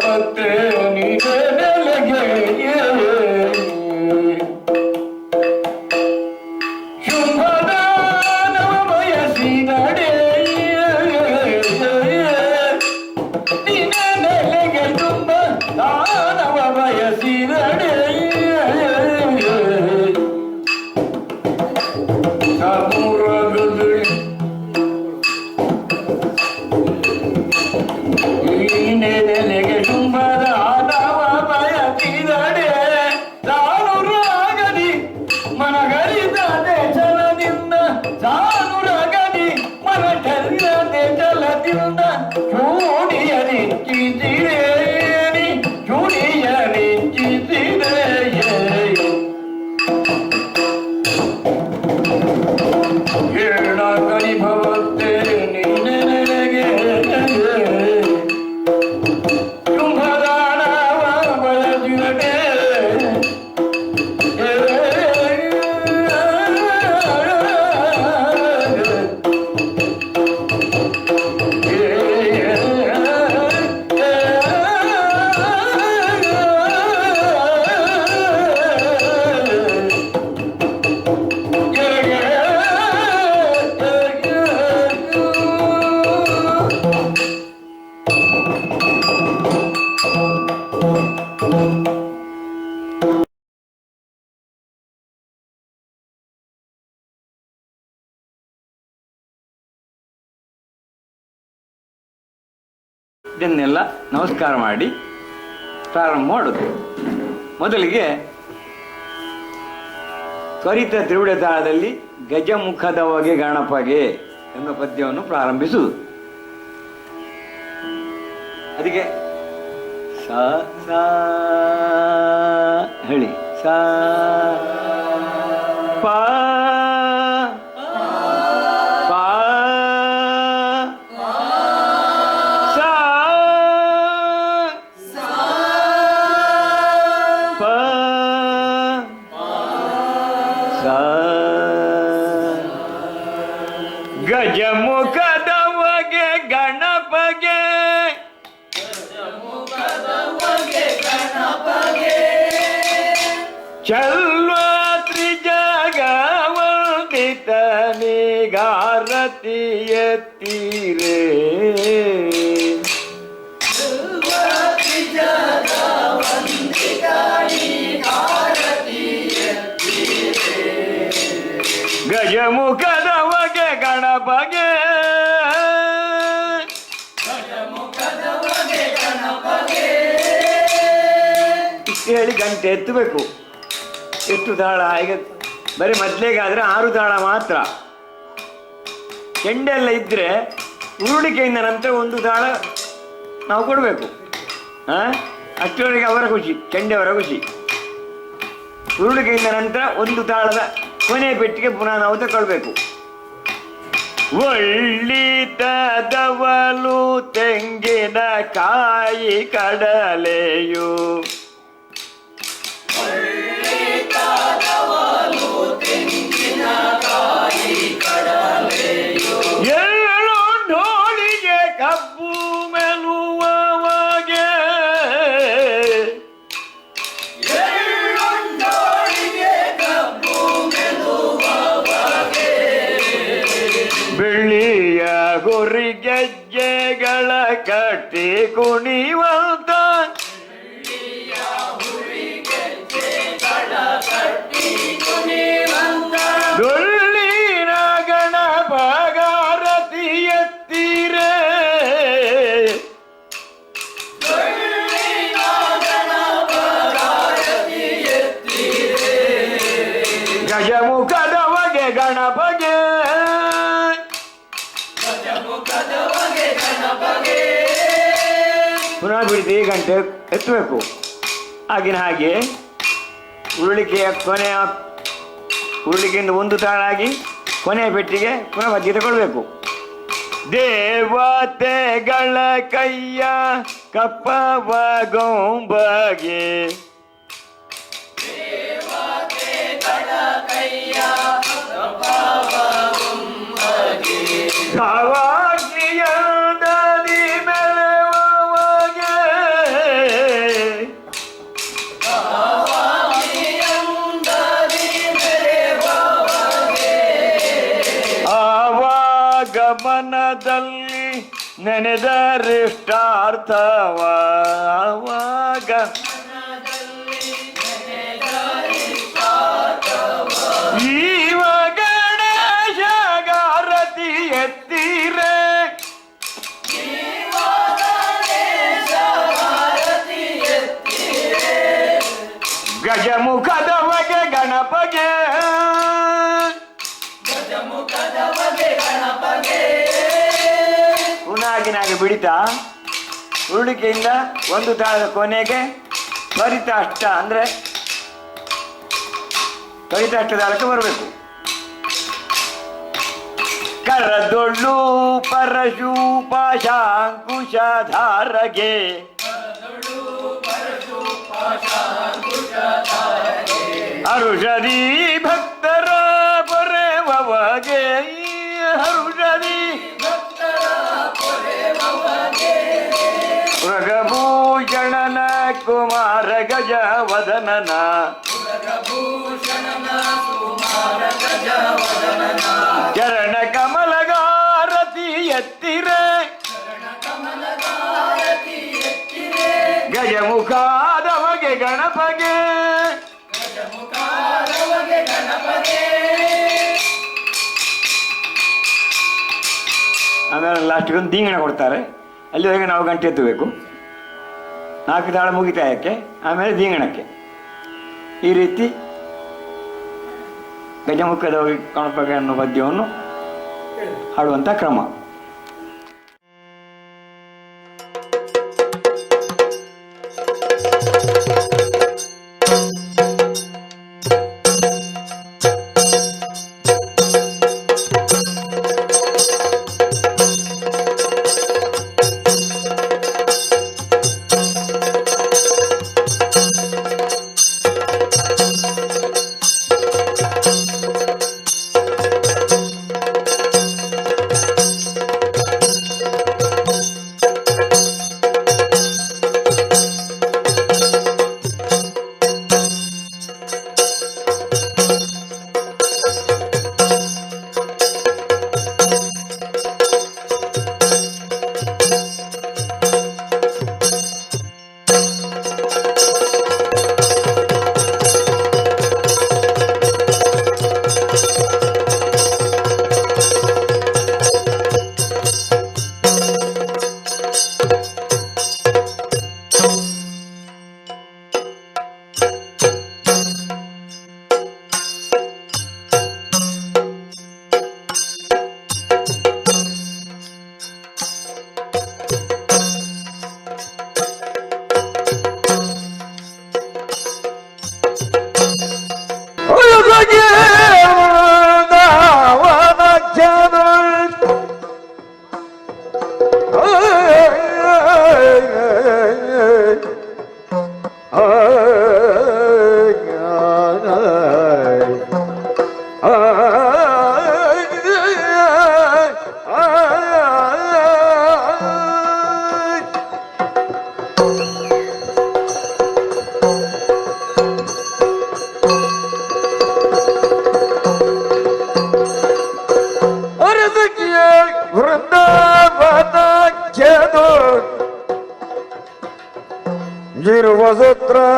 ಭಕ್ತೆ ನೀನೆ ನೆಲೆಗೆ ಶುಂಭದಾನವ ಬಯಸಿ ನಡೆ ನೀನೆ ನೆಲೆಗೆ ಶುಂಭದಾನವ ಬಯಸಿ ನಡೆ ನೆಲೆಗೆ ಶುಂಭದ ಆದವ ಬಯಸಿದಡೆ ತಾನು ರಾಗದಿ ಮನಗರಿದದೆ ಜಲದಿಂದ ತಾನು ರಾಗದಿ ಮನಗರಿದದೆ ಜಲದಿಂದ ಚೂಡಿಯ ನಿಂಚಿಸಿರೆ ಚೂಡಿಯ ನಿಂಚಿಸಿರೆ ಏಳ ಕರಿ ಭವತ್ತೆ ನಿನ್ನೆ ನೆಲೆಗೆ ಇದನ್ನೆಲ್ಲ ನಮಸ್ಕಾರ ಮಾಡಿ ಪ್ರಾರಂಭ ಮಾಡೋದು. ಮೊದಲಿಗೆ ತ್ವರಿತ ತ್ರಿವಿಡ ತಾಳದಲ್ಲಿ ಗಜಮುಖದ ಹೊಗೆ ಗಣಪಗೆ ಎನ್ನುವ ಪದ್ಯವನ್ನು ಪ್ರಾರಂಭಿಸುವುದು. ಅದಕ್ಕೆ ಸಾ ಸಾ ಹೇಳಿ ಸಾ ಪಾ ಗಜಮುಖದ ಹೊಗೆ ಗಣಪಗೆ ಚಲ್ವ ತ್ರಿಜಗವಂದಿತ ನಿಗಾರತಿ ಎತ್ತೀರೆ ಗಜಮುಖದ ಹೊಗೆ ಗಣಪಗೆ ಇಷ್ಟು ಹೇಳಿ ಗಂಟೆ ಎತ್ತಬೇಕು. ಎಷ್ಟು ತಾಳ? ಈಗ ಬರೀ ಮೊದಲೇಗಾದ್ರೆ 6 ತಾಳ ಮಾತ್ರ. ಚೆಂಡೆಲ್ಲ ಇದ್ರೆ ಉರುಳಿಕೆಯಿಂದ ನಂತರ 1 ತಾಳ ನಾವು ಕೊಡಬೇಕು. ಅಷ್ಟರವರೆಗೆ ಅವರ ಖುಷಿ, ಚೆಂಡೆಯವರ ಖುಷಿ. ಉರುಳಿಕೆಯಿಂದ ನಂತರ 1 ತಾಳದ ಕೊನೆ ಪೆಟ್ಟಿಗೆ ಪುನಃ ನಾವು ತಗೊಳ್ಬೇಕು. ಒಳ್ಳಿತದವಲು ತೆಂಗಿನ ಕಾಯಿ ಕಡಲೆಯು ಏಳು ಡೋಳಿಗೆ ಕಬ್ಬು ಮೆಲುವವಗೆ ಬೆಳ್ಳಿಯ ಗುರಿ ಗೆಜ್ಜೆಗಳ ಕಟ್ಟಿ ಕುಣಿವಂತ ಡೊಳ್ಳಿನ ಗಣಪಗಾರತಿ ಎತ್ತೀರೆ ಗಜಮುಖದ ಹೊಗೆ ಗಣಪಗೆ ಪುನಃ ಬಿಡ್ತಿ ಗಂಟೆ ಎತ್ತಬೇಕು. ಆಗಿನ ಹಾಗೆ ಉರುಳಿಕೆಯ ಕೊನೆಯ ಉರುಳಿಕೆಯಿಂದ 1 ತಾಳಾಗಿ ಕೊನೆಯ ಪೆಟ್ಟಿಗೆ ಪುನಃ ಬಜ್ಜಿ ತಗೊಳ್ಬೇಕು. ದೇವತೆಗಳ ಕೈಯ ಕಪ್ಪವ ಗೊಂಬಗೆ ಕಾವಾಗ್ನಿಯಂದದಿ ಮೆಲುವವಗೆ ಮನದಲ್ಲಿ ನೆನೆದರಿಷ್ಟಾರ್ಥವಾಗ ಈವ ಗಣೇಶ ಗಾರತಿ ಎತ್ತಿರೆ ಗಜಮುಖದವಗೆ ಗಣಪಗೆ ಪುನಾಗಿನಾಗಿ ಬಿಡಿತಾ ಉರುಳಿಕೆಯಿಂದ ಒಂದು ತಾಳದ ಕೊನೆಗೆ ತ್ವರಿತಾಷ್ಟ ಅಂದರೆ ತ್ವರಿತಾಷ್ಟ ತಾಳಕ್ಕೆ ಬರಬೇಕು. ಕರದೊಳ್ಳು ಪರಶು ಪಾಶಾಂಕುಶಧಾರಗೆ ಹರುಷದಿ ಭಕ್ತರ ಪೊರೆವಗೆ ಹರುಷದಿ ಮೃಗಭೂಷಣನ ಕುಮಾರ ಗಜ ವದನನ ಚರಣ ಕಮಲಗಾರತಿ ಎತ್ತಿರೆ ಗಜಮುಖಾದವಗೆ ಗಣಪಗೆ ಆಮೇಲೆ ಲಾಸ್ಟ್ಗೆ ಒಂದು ದೀಂಗಣ ಕೊಡ್ತಾರೆ. ಅಲ್ಲಿವರೆಗೆ ನಾವು ಗಂಟೆ ಎತ್ತಬೇಕು. 4 ತಾಳ ಮುಗಿತಾಯಕ್ಕೆ, ಆಮೇಲೆ ದೀಂಗಣಕ್ಕೆ. ಈ ರೀತಿ ಗಜಮುಖದ ಗಣಪಗೆ ಅನ್ನೋ ಪದ್ಯವನ್ನು ಹಾಡುವಂಥ ಕ್ರಮ.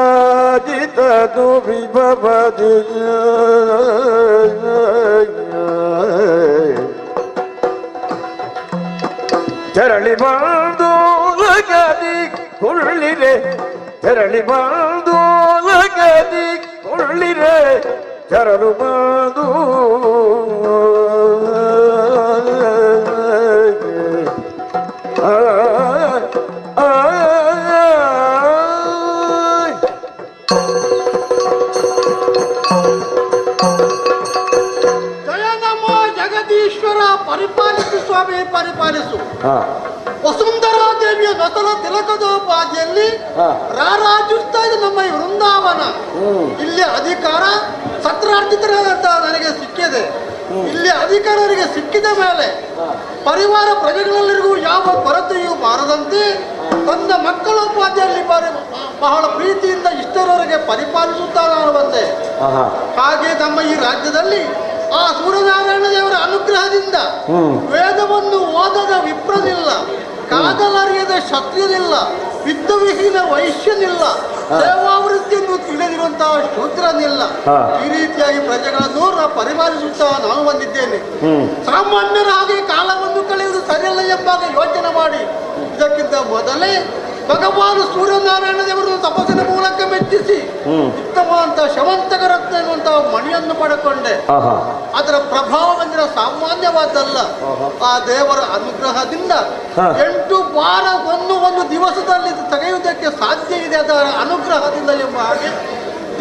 ಗಿರ್ವಸತ್ರಾಜಿತನು ವಿಭವದಿ ತೆರಳಿ ಬಂದು ಲಗದಿ ಕೊಳ್ಳಿರೆ ತೆರಳಿ ಬಂದು ಲಗದಿ ಕೊಳ್ಳಿರೆ ತೆರಳು ಬಂದು ಪರಿಪಾಲಿಸು ಸ್ವಾಮಿ ಪರಿಪಾಲಿಸು. ವಸುಂಧರಾ ದೇವಿಯ ನೊಸಲ ತಿಲಕದೋಪಾದಿಯಲ್ಲಿ ರಾರಾಜಿಸ್ತಾ ಇದೆ ನಮ್ಮ ಈ ವೃಂದಾವನ. ಇಲ್ಲಿ ಅಧಿಕಾರ ಸತ್ರಾರ್ಜಿತರಾದಂತ ನನಗೆ ಸಿಕ್ಕಿದೆ. ಇಲ್ಲಿ ಅಧಿಕಾರರಿಗೆ ಸಿಕ್ಕಿದ ಮೇಲೆ ಪರಿವಾರ ಪ್ರಜೆಗಳೆಲ್ಲರಿಗೂ ಯಾವ ಕೊರತೆಯೂ ಬಾರದಂತೆ ತನ್ನ ಮಕ್ಕಳೋಪಾದಿಯಲ್ಲಿ ಬಹಳ ಪ್ರೀತಿಯಿಂದ ಇಷ್ಟರವರೆಗೆ ಪರಿಪಾಲಿಸುತ್ತಾ ಬಂದೆ. ಹಾಗೆ ನಮ್ಮ ಈ ರಾಜ್ಯದಲ್ಲಿ ಆ ಸೂರ್ಯನಾರಾಯಣ ದೇವರ ಅನುಗ್ರಹದಿಂದ ವೇದವನ್ನು ಓದದ ವಿಪ್ರನಿಲ್ಲ, ಕಾದಲರಿಯದ ಕ್ಷತ್ರಿಯನಿಲ್ಲ, ವಿದ್ಯವಿಹೀನ ವೈಶ್ಯನಿಲ್ಲ, ಸೇವಾವೃತ್ತಿಯನ್ನು ತಿಳಿದಿರುವಂತಹ ಶೂದ್ರನಿಲ್ಲ. ಈ ರೀತಿಯಾಗಿ ಪ್ರಜೆಗಳನ್ನು ಪರಿಪಾಲಿಸುತ್ತಾ ನಾನು ಬಂದಿದ್ದೇನೆ. ಸಾಮಾನ್ಯರ ಹಾಗೆ ಕಾಲವನ್ನು ಕಳೆಯುವುದು ಸರಿಯಲ್ಲ ಎಂಬಾಗ ಯೋಚನೆ ಮಾಡಿ ಇದಕ್ಕಿಂತ ಮೊದಲೇ ಭಗವಾನ್ ಸೂರ್ಯನಾರಾಯಣ ದೇವರನ್ನು ತಪಸ್ಸಿನ ಮೂಲಕ ಮೆಚ್ಚಿಸಿ ಉತ್ತಮ ಅಂತ ಶವಂತಕ ರತ್ನ ಎನ್ನುವಂತಹ ಮಣಿಯನ್ನು ಪಡೆಕೊಂಡೆ. ಅದರ ಪ್ರಭಾವವೆಂದರೆ ಸಾಮಾನ್ಯವಾದಲ್ಲ. ಆ ದೇವರ ಅನುಗ್ರಹದಿಂದ 8 ವಾರ ಒಂದು ದಿವಸದಲ್ಲಿ ತೆಗೆಯುವುದಕ್ಕೆ ಸಾಧ್ಯ ಇದೆ. ಅದರ ಅನುಗ್ರಹದಿಂದ ಎಂಬ ಹಾಗೆ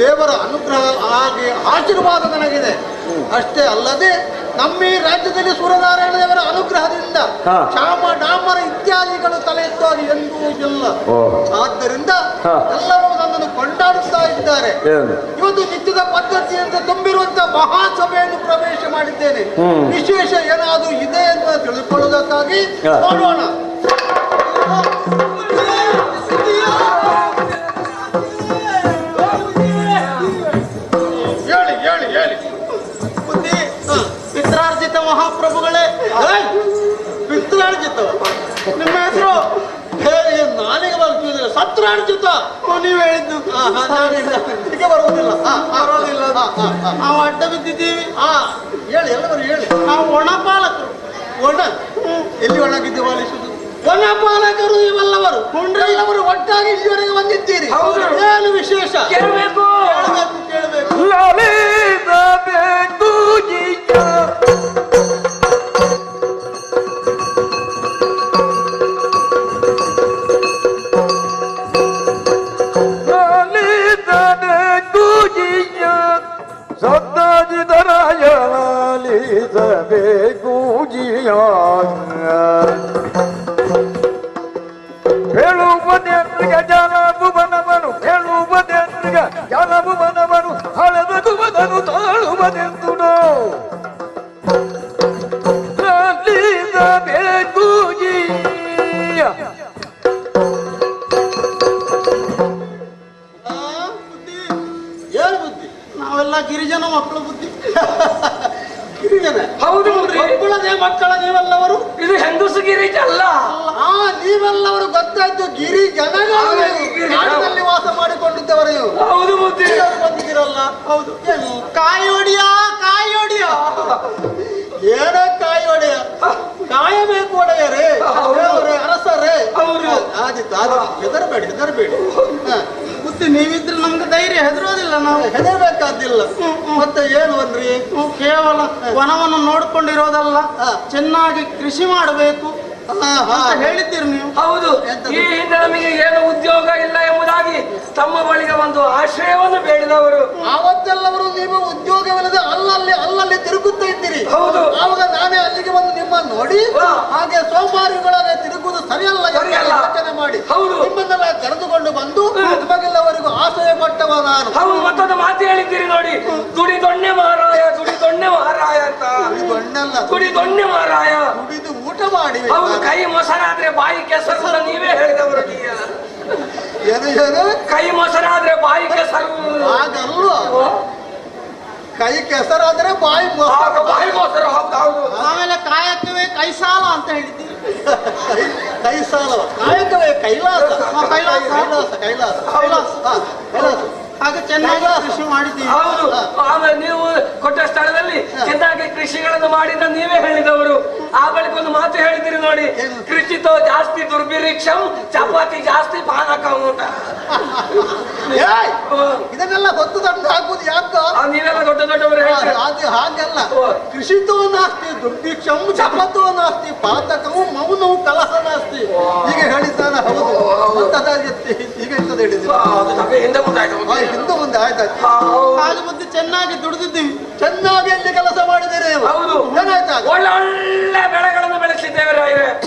ದೇವರ ಅನುಗ್ರಹ ಹಾಗೆ ಆಶೀರ್ವಾದ ನನಗಿದೆ. ಅಷ್ಟೇ ಅಲ್ಲದೆ ನಮ್ಮ ಈ ರಾಜ್ಯದಲ್ಲಿ ಸೂರ್ಯನಾರಾಯಣ ದೇವರ ಅನುಗ್ರಹದಿಂದ ಕ್ಷಾಮ ಡಾಮರ ಇತ್ಯಾದಿಗಳು ತಲೆ ಎತ್ತುವಾಗಿ ಎಂದೂ ಇಲ್ಲ. ಆದ್ದರಿಂದ ಎಲ್ಲರೂ ನನ್ನನ್ನು ಕೊಂಡಾಡುತ್ತಾ ಇದ್ದಾರೆ. ಇವತ್ತು ನಿತ್ಯದ ಪದ್ಧತಿಯಿಂದ ತುಂಬಿರುವಂತಹ ಮಹಾಸಭೆಯನ್ನು ಪ್ರವೇಶ ಮಾಡಿದ್ದೇನೆ. ವಿಶೇಷ ಏನಾದರೂ ಇದೆ ಎಂದು ತಿಳಿದುಕೊಳ್ಳುವುದಕ್ಕಾಗಿ ನೋಡೋಣ. ಪಿತ್ರಾರ್ಜಿತ ಮಹಾಪ್ರಭುಗಳೇ, ಪಿತ್ರಾರ್ಜಿತ ನಿಮ್ಮ ಹೆಸರು ನಾಲಿಗೆ ಬರ್ತಿದ್ರೆ ಸತ್ರಾರ್ಜಿತ ನೀವು ಹೇಳಿದ್ದು ಹೀಗೆ ಬರುವುದಿಲ್ಲ. ನಾವು ಅಡ್ಡ ಬಿದ್ದಿದ್ದೀವಿ. ಹೇಳಿ, ಎಲ್ಲವರು ಹೇಳಿ. ನಾವು ಒಣಪಾಲಕರು. ಎಲ್ಲಿ ಒಣಗಿದ್ದು ಪಾಲಿಸುವುದು? ವನಪಾಲಕರು ಇವೆಲ್ಲವರು ಕುಂಡ್ರೆಲ್ಲವರು ಒಟ್ಟಾಗಿ ಇಲ್ಲಿವರೆಗೆ ಬಂದಿದ್ದೀರಿ. ಏನು ವಿಶೇಷ? ಕೇಳಬೇಕು ಕೇಳಬೇಕು. ಹೇಳುವುದೇನ್ರಿಗೆ ಜಾಲಭುವನವನು, ಹೇಳುವುದೇನ್ರಿಗೆ ಜಾಲಭುವನವನು, ಹಳೆದಗುವದನು ತಾಳುವುದೆಂದುಡೋ ಬೇಕು ಏನು ಬುದ್ಧಿ? ನಾವೆಲ್ಲ ಗಿರಿಜನ ಮಕ್ಕಳ ಬುದ್ಧಿ. ಹೌದು, ಮಕ್ಕಳದೇ ಮಕ್ಕಳ ನೀವೆಲ್ಲವರು. ಇದು ಹೆಂಗಸು ಗಿರಿಜ ಅಲ್ಲ. ನೀವೆಲ್ಲವರು ಗೊತ್ತಾಯ್ತು, ಗಿರಿ ಜನಗಳಲ್ಲಿ ವಾಸ ಮಾಡಿಕೊಂಡಿದ್ದವರು ನೀವು. ಹೌದು ಬುದ್ಧಿ, ಬಂದಿದ್ದೀರಲ್ಲ. ಹೌದು. ಏನು ಕಾಯಿ ಹೊಡಿಯ ಏನ ಕಾಯಿ ಹೊಡೆಯ ಕಾಯಬೇಕು ಒಡೆಯರೇ, ಅರಸರೇ. ಆದಿತ್ತು ಹೆದರಬೇಡಿ ಬುದ್ಧಿ. ನೀವಿದ್ರೆ ನಮ್ಗೆ ಧೈರ್ಯ ಹೆದರೋದಿಲ್ಲ, ನಾವು ಹೆದರಬೇಕಾದಿಲ್ಲ. ಮತ್ತೆ ಏನು ಅಂದ್ರಿ? ಕೇವಲ ವನವನ್ನು ನೋಡ್ಕೊಂಡಿರೋದಲ್ಲ, ಚೆನ್ನಾಗಿ ಕೃಷಿ ಮಾಡಬೇಕು ಹೇಳಿದ್ದೀರಿ ನೀವು. ಹೌದು, ಈ ಹಿಂದೆ ನಮಗೆ ಏನು ಉದ್ಯೋಗ ಇಲ್ಲ ಎಂಬುದಾಗಿ ತಮ್ಮ ಬಳಿಗೆ ಒಂದು ಆಶ್ರಯವನ್ನು ಬೇಡಿದವರು. ಆವತ್ತೆಲ್ಲವರು ನೀವು ಉದ್ಯೋಗವಿಲ್ಲದೆ ಅಲ್ಲಲ್ಲಿ ತಿರುಗುತ್ತಾ ಇದ್ದೀರಿ. ಹೌದು, ಆವಾಗ ನಾನೇ ಅಲ್ಲಿಗೆ ಬಂದು ನಿಮ್ಮನ್ನು ನೋಡಿ ಹಾಗೆ ಸೋಮಾರಿಗಳಾಗಿ ತಿರುಗುವುದು ಸರಿಯಲ್ಲ ಯೋಚನೆ ಮಾಡಿ ನಿಮ್ಮನ್ನೆಲ್ಲ ಕರೆದುಕೊಂಡು ಬಂದು ನಿಮಗೆಲ್ಲವರಿಗೂ ಆಶ್ರಯ ಕೊಟ್ಟವ ನಾನು. ಹೌದು, ಮತ್ತೊಂದು ಮಾತು ಹೇಳಿದ್ದೀರಿ ನೋಡಿ, ದುಡಿ ದೊಣ್ಣೆ ಮಹಾರಾಯ ಅಂತ. ದುಡಿ ದೊಣ್ಣೆ ಮಹಾರಾಯ, ದುಡಿದು ಊಟ ಮಾಡಿ. ಹೌದು, ಕೈ ಮೊಸರಾದ್ರೆ ಬಾಯಿ ಕೆಸರು ನೀವೇ ಹೇಳಿದವರು. ಏನು ಕೈ ಮೊಸರಾದ್ರೆ ಬಾಯಿ ಕೆಸರು ಹಾಗಲ್ವ? ಕೈ ಕೆಸರಾದ್ರೆ ಬಾಯಿ ಮೊಸರು. ಹೌದು. ಆಮೇಲೆ ಕಾಯಕವೇ ಕೈಸಾಲ ಅಂತ ಹೇಳಿದ್ದೀರಿ. ಕೈಸಾಲ ಕಾಯಕವೇ ಕೈಲಾಸ. ಹಾಗೆ ಚೆನ್ನಾಗಿ ಕೃಷಿ ಮಾಡಿದ್ದೀವಿ. ಹೌದು, ಆಮೇಲೆ ನೀವು ಕೊಟ್ಟ ಸ್ಥಳದಲ್ಲಿ ಚೆನ್ನಾಗಿ ಕೃಷಿಗಳನ್ನು ಮಾಡಿದ ನೀವೇ ಹೇಳಿದವರು. ಆ ಬಳಿಕ ಒಂದು ಮಾತು ಹೇಳಿದಿರಿ ನೋಡಿ, ಕೃಷಿತೋ ಜಾಸ್ತಿ ದುರ್ಭಿಕ್ಷಂ, ಚಪಾತಿ ಜಾಸ್ತಿ ಪಾನಕ ಊಟ. ಇದನ್ನೆಲ್ಲ ಹೊತ್ತು ತಂದು ಹಾಕುದು ಯಾಕ? ನೀವೆಲ್ಲ ದೊಡ್ಡವರು ಹೇಳ್ತೀರಿ. ಅದು ಹಾಗಲ್ಲ. ಕೃಷಿತೋ ನಾಸ್ತಿ ದುರ್ಭಿಕ್ಷಂ, ಚಪತೋ ನಾಸ್ತಿ ಪಾತಕವು, ಮೌನವು ಕಲಹ ನಾಸ್ತಿ. ಈಗ ಹೇಳಿದ್ದಾನ. ಹೌದು, ಈಗ ಇಂಥದ್ದು ಹೇಳಿದ್ದೀವಿ. ಹಿಂದೆ ಮುಂದೆ ಆಯ್ತಾಯ್ತು. ಹಾಗೆ ಮುಂದೆ ಚೆನ್ನಾಗಿ ದುಡಿದಿದ್ದೀವಿ. ಚೆನ್ನಾಗಿ ಎಲ್ಲಿ ಕೆಲಸ ಮಾಡಿದ್ದೀರಿ? ಹೌದು, ಒಳ್ಳೆ ಬೆಳೆಗಳನ್ನು ಬೆಳೆಸಿದ್ದೇವೆ.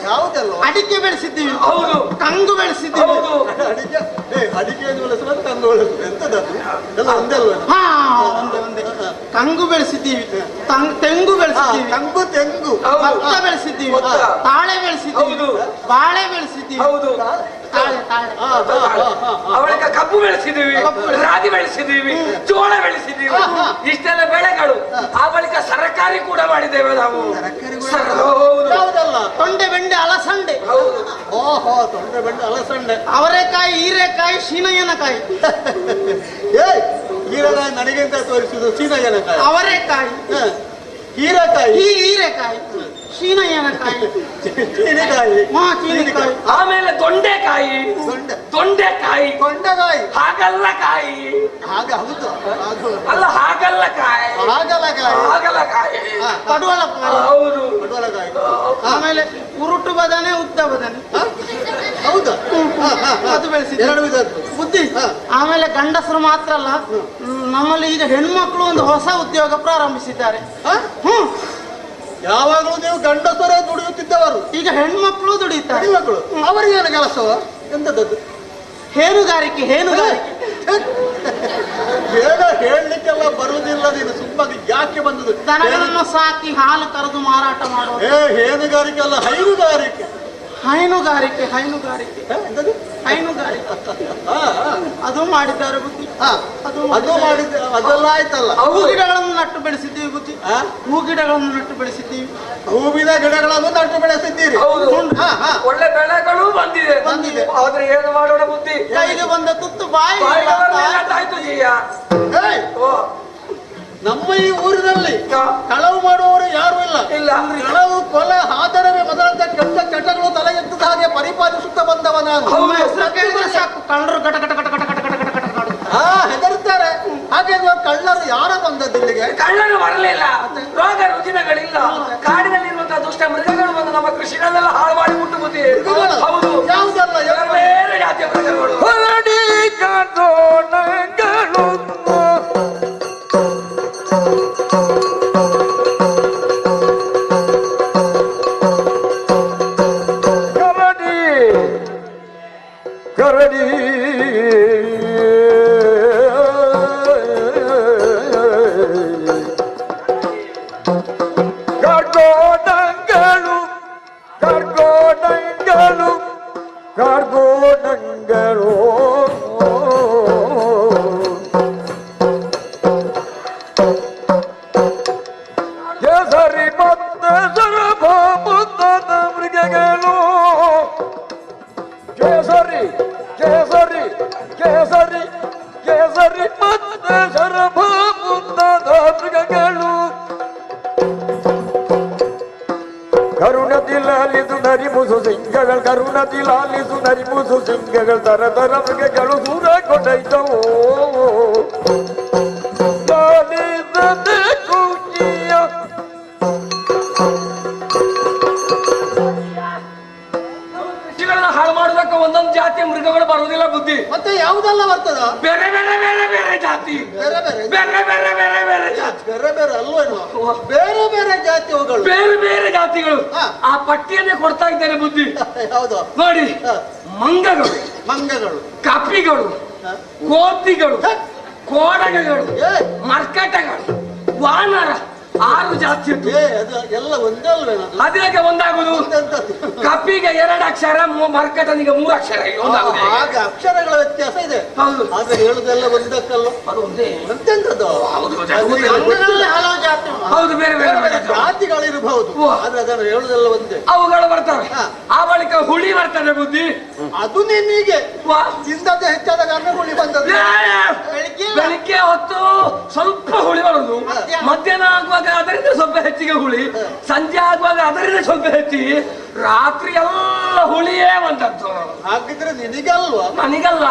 ಯಾವುದಲ್ಲ? ಅಡಿಕೆ ಬೆಳೆಸಿದ್ದೀವಿ. ಹೌದು, ಕಂಗು ಬೆಳೆಸಿದ್ದೀವಿ. ಅಡಿಕೆಯನ್ನು ಬೆಳೆಸುವ ಕಂಗು ಬೆಳೆಸುವ ಎಂತದ್ದು ಎಲ್ಲ ಒಂದೇ ಅಲ್ವ? ಒಂದೇ ಕಂಗು ಬೆಳೆಸಿದ್ದೀವಿ, ತೆಂಗು ಬೆಳೆಸಿದ್ದೀವಿ, ತಂಗು ತೆಂಗು, ಹೌದು. ಭತ್ತ ಬೆಳೆಸಿದ್ದೀವಿ, ಭತ್ತ. ತಾಳೆ ಬೆಳೆಸಿದ್ದೀವಿ, ಹೌದು. ಬಾಳೆ ಬೆಳೆಸಿದ್ದೀವಿ, ಹೌದು. ತಾಳೆ ತಾಳೆ ಅವಳಿಕ ಕಬ್ಬು ಬೆಳೆಸಿದೀವಿ, ರಾಗಿ ಬೆಳೆಸಿದೀವಿ, ಜೋಳ ಬೆಳೆಸಿದೀವಿ, ಇಷ್ಟೆಲ್ಲ ಬೆಳೆಗಳು. ಆ ಬಳಿಕ ಸರಕಾರಿ ಕೂಡ ಮಾಡಿದ್ದೇವೆ ನಾವು. ಹೌದು. ಯಾವುದಲ್ಲ, ತೊಂಡೆ ಬೆಂಡೆ ಅಲಸಂಡೆ, ಹೌದು. ಓಹೋ ತೊಂಡೆ ಬೆಂಡೆ ಅಲಸಂಡೆ, ಅವರೆಕಾಯಿ, ಹೀರೆಕಾಯಿ, ಶೀನಯ್ಯನಕಾಯಿ, ಏ ಹೀರೆಕಾಯಿ ನನಗಿಂತ ತೋರಿಸುದು ಸೀನಯ್ಯನಕಾಯಿ, ಅವರೆಕಾಯಿ, ಹೀರೆಕಾಯಿ, ಹೀರೆಕಾಯಿ, ಶೀನಯ್ಯನಕಾಯಿ, ಚೀನಿಕಾಯಿ, ಚೀನಿಕಾಯಿ, ಆಮೇಲೆ ದೊಂಡೆಕಾಯಿ, ದೊಂಡೆಕಾಯಿ, ಕೊಂಡಕಾಯಿ, ಹಾಗಲ್ಲಕಾಯಿ, ಹಾಗೆ ಹೌದು, ಅದು ಅಲ್ಲ ಹಾಗಲ್ಲಕಾಯಿ, ಹಾಗಲಕಾಯಿ, ಹಾಗಲಕಾಯಿ, ಪಡುವಲಕಾಯಿ, ಹೌದು. ಪಡುವಲಕಾಯಿ, ಆಮೇಲೆ ಉರುಟು ಬದನೆ, ಉದ್ದ ಬದನೆ, ಹೌದು, ಅದು ಬೆಳೆಸಿದ್ದೀವಿ. ಎರಡು ವಿಧದ್ದು ಬುದ್ಧಿ. ಆಮೇಲೆ ಗಂಡಸರು ಮಾತ್ರ ಅಲ್ಲ, ನಮ್ಮಲ್ಲಿ ಈಗ ಹೆಣ್ಮಕ್ಳು ಒಂದು ಹೊಸ ಉದ್ಯೋಗ ಪ್ರಾರಂಭಿಸಿದ್ದಾರೆ. ಯಾವಾಗಲೂ ನೀವು ಗಂಡಸರೇ ದುಡಿಯುತ್ತಿದ್ದವರು, ಈಗ ಹೆಣ್ಮಕ್ಳು ದುಡಿಯುತ್ತಾರೆ. ಹೆಣ್ಮಕ್ಳು ಅವರಿಗೇನು ಕೆಲಸವ ಎಂತದದ್ದು? ಹೇನುಗಾರಿಕೆ, ಹೇನುಗಾರಿಕೆ. ಬೇಗ ಹೇಳಲಿಕ್ಕೆಲ್ಲ ಬರುವುದಿಲ್ಲ, ನೀನು ಸುಮ್ಮನೆ ಯಾಕೆ ಬಂದದ್ದು? ದನಗಳನ್ನು ಸಾಕಿ ಹಾಲು ಕರೆದು ಮಾರಾಟ ಮಾಡುವ ಹೇನುಗಾರಿಕೆ ಅಲ್ಲ, ಹೈನುಗಾರಿಕೆ. ಹೈನುಗಾರಿಕೆ, ಹೈನುಗಾರಿಕೆ, ಎಂತದು? ಹೈನುಗಾರಿಕೆ ಅದು ಮಾಡಿದ್ದಾರೆ ಬುದ್ಧಿ. ಅದು ಮಾಡಿದ್ದ, ಅದೆಲ್ಲ ಆಯ್ತಲ್ಲ. ಹೂ ಗಿಡಗಳನ್ನು ನಟ್ಟು ಬೆಳೆಸಿದ್ದೀವಿ ಬುದ್ಧಿ. ಹೂ ಗಿಡಗಳನ್ನು ನಟ್ಟು ಬೆಳೆಸಿದ್ದೀವಿ, ಹೂವಿನ ಗಿಡಗಳನ್ನು ನಟ್ಟು ಬೆಳೆಸಿದ್ದೀರಿ. ಹೌದು. ಒಳ್ಳೆ ಬೆಳೆಗಳು ಬಂದಿದೆ. ಬಂದಿದೆ. ಆದ್ರೆ ಏನು ಮಾಡೋಣ ಬುದ್ಧಿ? ಕೈಗೆ ಬಂದ ತುತ್ತು ಬಾಯಿ ಆಯ್ತು ಜೀಯ. ಏಯ್, ಓ, ನಮ್ಮ ಈ ಊರಿನಲ್ಲಿ ಕಳವು ಮಾಡುವವರು ಯಾರು ಇಲ್ಲ. ಇಲ್ಲ. ಕಳವು, ಕೊಲೆ, ಹಾದರವೇ ಮೊದಲಾದ ಕೆಟ್ಟ ಚಟಗಳು ತಲೆಗೆತ್ತದ ಹಾಗೆ ಪರಿಪಾಲಿಸುತ್ತಾ ಬಂದವ ನಾನು. ಹೌದು. ಹೆಸರು ಕೇಳಿದ್ರೆ ಸಾಕು, ಕಳ್ಳರು ಗಟ ಗಟ ಗಟ ಗಟ ಗಟ ಗಟ ಗಟ ಗಟ ಗಟ. ಹೆದರ್ತಾರೆ. ಹಾಗೆ ನೀವು ಕಳ್ಳರು ಯಾರ ಬಂದದ್ದು ಇಲ್ಲಿಗೆ? ಕಳ್ಳರು ಬರಲಿಲ್ಲ, ರೋಗ ರುಜಿನಗಳಿಲ್ಲ, ಕಾಡಿನಲ್ಲಿರುವಂತಹ ದುಷ್ಟ ಮೃಗಗಳು ಬಂದು ನಮ್ಮ ಕೃಷಿಗಳನ್ನೆಲ್ಲ ಹಾಳು ಮಾಡಿ ಬಿಟ್ಟು ಬುದ್ಧಿ. ಮೃಗಗಳು? ಹೌದು. ಯಾವುದೆಲ್ಲ? ಬೇರೆ ಬೇರೆ ಜಾತಿಯ ಮೃಗಗಳು. ಕರಡಿ ಕಾರ್ಗೋಡಂಗಳು, ಕಾರ್ಗೋಡಂಗಳು, ಕಾರ್ಗೋಡಂಗಳು, ಕೇಸರಿ ಮತ್ತೆ ಸರಭ ಮುದ್ದದ ಮೃಗಗಳು, ಕೇಸರಿ ಕೇಸರಿ ಕೇಸರಿ ಕೇಸರಿ ಮತ್ತೆ ಸರಭ ಮುದ್ದದ ಮೃಗಗಳು, ಕರುಣದಿ ಲಾಲಿಸು ನರಿಮುಸು ಸಿಂಗಗಳು, ಕರುಣದಿ ಲಾಲಿಸು ನರಿಮುಸು ಸಿಂಗಗಳು, ತರ ತರ ಮೃಗಗಳು ದೂರ ಕೊಂಡೈತವು. ಲಾಲಿಸದೆ ಖುಷಿಯ ಕೃಷಿಗಳನ್ನ ಹಾಳು ಮಾಡುವುದಕ್ಕೆ ಒಂದೊಂದು ಜಾತಿಯ ಮೃಗಗಳು ಬರುವುದಿಲ್ಲ ಬುದ್ಧಿ. ಮತ್ತೆ ಯಾವುದೆಲ್ಲ ಬರ್ತದ? ಬೇರೆ ಬೇರೆ ಬೇರೆ ಬೇರೆ ಜಾತಿ, ಬೇರೆ ಬೇರೆ ಬೇರೆ ಬೇರೆ ಬೇರೆ ಬೇರೆ ಜಾತಿ, ಬೇರೆ ಬೇರೆ ಅಲ್ವೇನು? ಬೇರೆ ಬೇರೆ ಜಾತಿ ಅವುಗಳು, ಬೇರೆ ಬೇರೆ ಜಾತಿಗಳು. ಹಾ. ಆ ಪಟ್ಟಿಯನ್ನೇ ಕೊಡ್ತಾ ಇದ್ದೇನೆ ಬುದ್ಧಿ. ಹೌದು. ನೋಡಿ, ಮಂಗಗಳು, ಮಂಗಗಳು, ಕಪಿಗಳು, ಹ? ಕೋತಿಗಳು, ಕೋಡಗಗಳು, ಏ, ಮರ್ಕಟಗಳು, ವಾನರ, 6 ಜಾತಿಯದ್ದು. ಅದು ಎಲ್ಲ ಒಂದೇ ಅಲ್ವೇನದು? ಅದೇಗೆ ಒಂದಾಗುದು? ಒಂದೆಂತದ್ದು? ಕಪಿಗೆ 2 ಅಕ್ಷರ, ಮರ್ಕಟನಿಗೆ 3 ಅಕ್ಷರ, ಒಂದಾಗುದು. ಹಾಗೆ ಅಕ್ಷರಗಳ ವ್ಯತ್ಯಾಸ ಇದೆ. ಹೌದು. ಆದ್ರೆ ಹೇಳುದೆಲ್ಲ ಒಂದಕ್ಕಲ್ಲ. ಅದು ಒಂದೇ. ಎಂತೆಂತದ್ದು? ಹೌದು, ಮಂಗಗಳಲ್ಲಿ ಹಲವು ಜಾತಿ ಉಂಟು. ಹೌದು, ಬೇರೆ ಬೇರೆ ಬೇರೆ ಜಾತಿ. ಜಾತಿಗಳಿರಬಹುದು, ಓ. ಆದ್ರೆ ಅದನ್ನು ಹೇಳುದೆಲ್ಲ ಒಂದೇ. ಅವುಗಳು ಬರ್ತವೆ. ಹಾ. ಆ ಬಳಿಕ ಹುಳಿ ಬರ್ತದೆ ಬುದ್ಧಿ. ಅದು ನಿನ್ನಿಗೆ ವಾ. ತಿಂದದ್ದು ಹೆಚ್ಚಾದ ಕಾರಣ ಹುಳಿ ಬಂದದ್ದು. ಬೆಳಿಗ್ಗೆ ಹೊತ್ತು ಸ್ವಲ್ಪ ಹುಳಿ ಬರುದು, ಮಧ್ಯಾಹ್ನ ಆಗುವಾಗ ಅದರಿಂದ ಸ್ವಲ್ಪ ಹೆಚ್ಚಿಗೆ ಹುಳಿ, ಸಂಜೆ ಆಗುವಾಗ ಅದರಿಂದ ಸ್ವಲ್ಪ ಹೆಚ್ಚಿಗೆ, ರಾತ್ರಿ ಎಲ್ಲ ಹುಳಿಯೇ ಬಂದದ್ದು. ಹಾಗಿದ್ರೆ ನಿನಗಲ್ವಾ? ನನಗಲ್ಲ,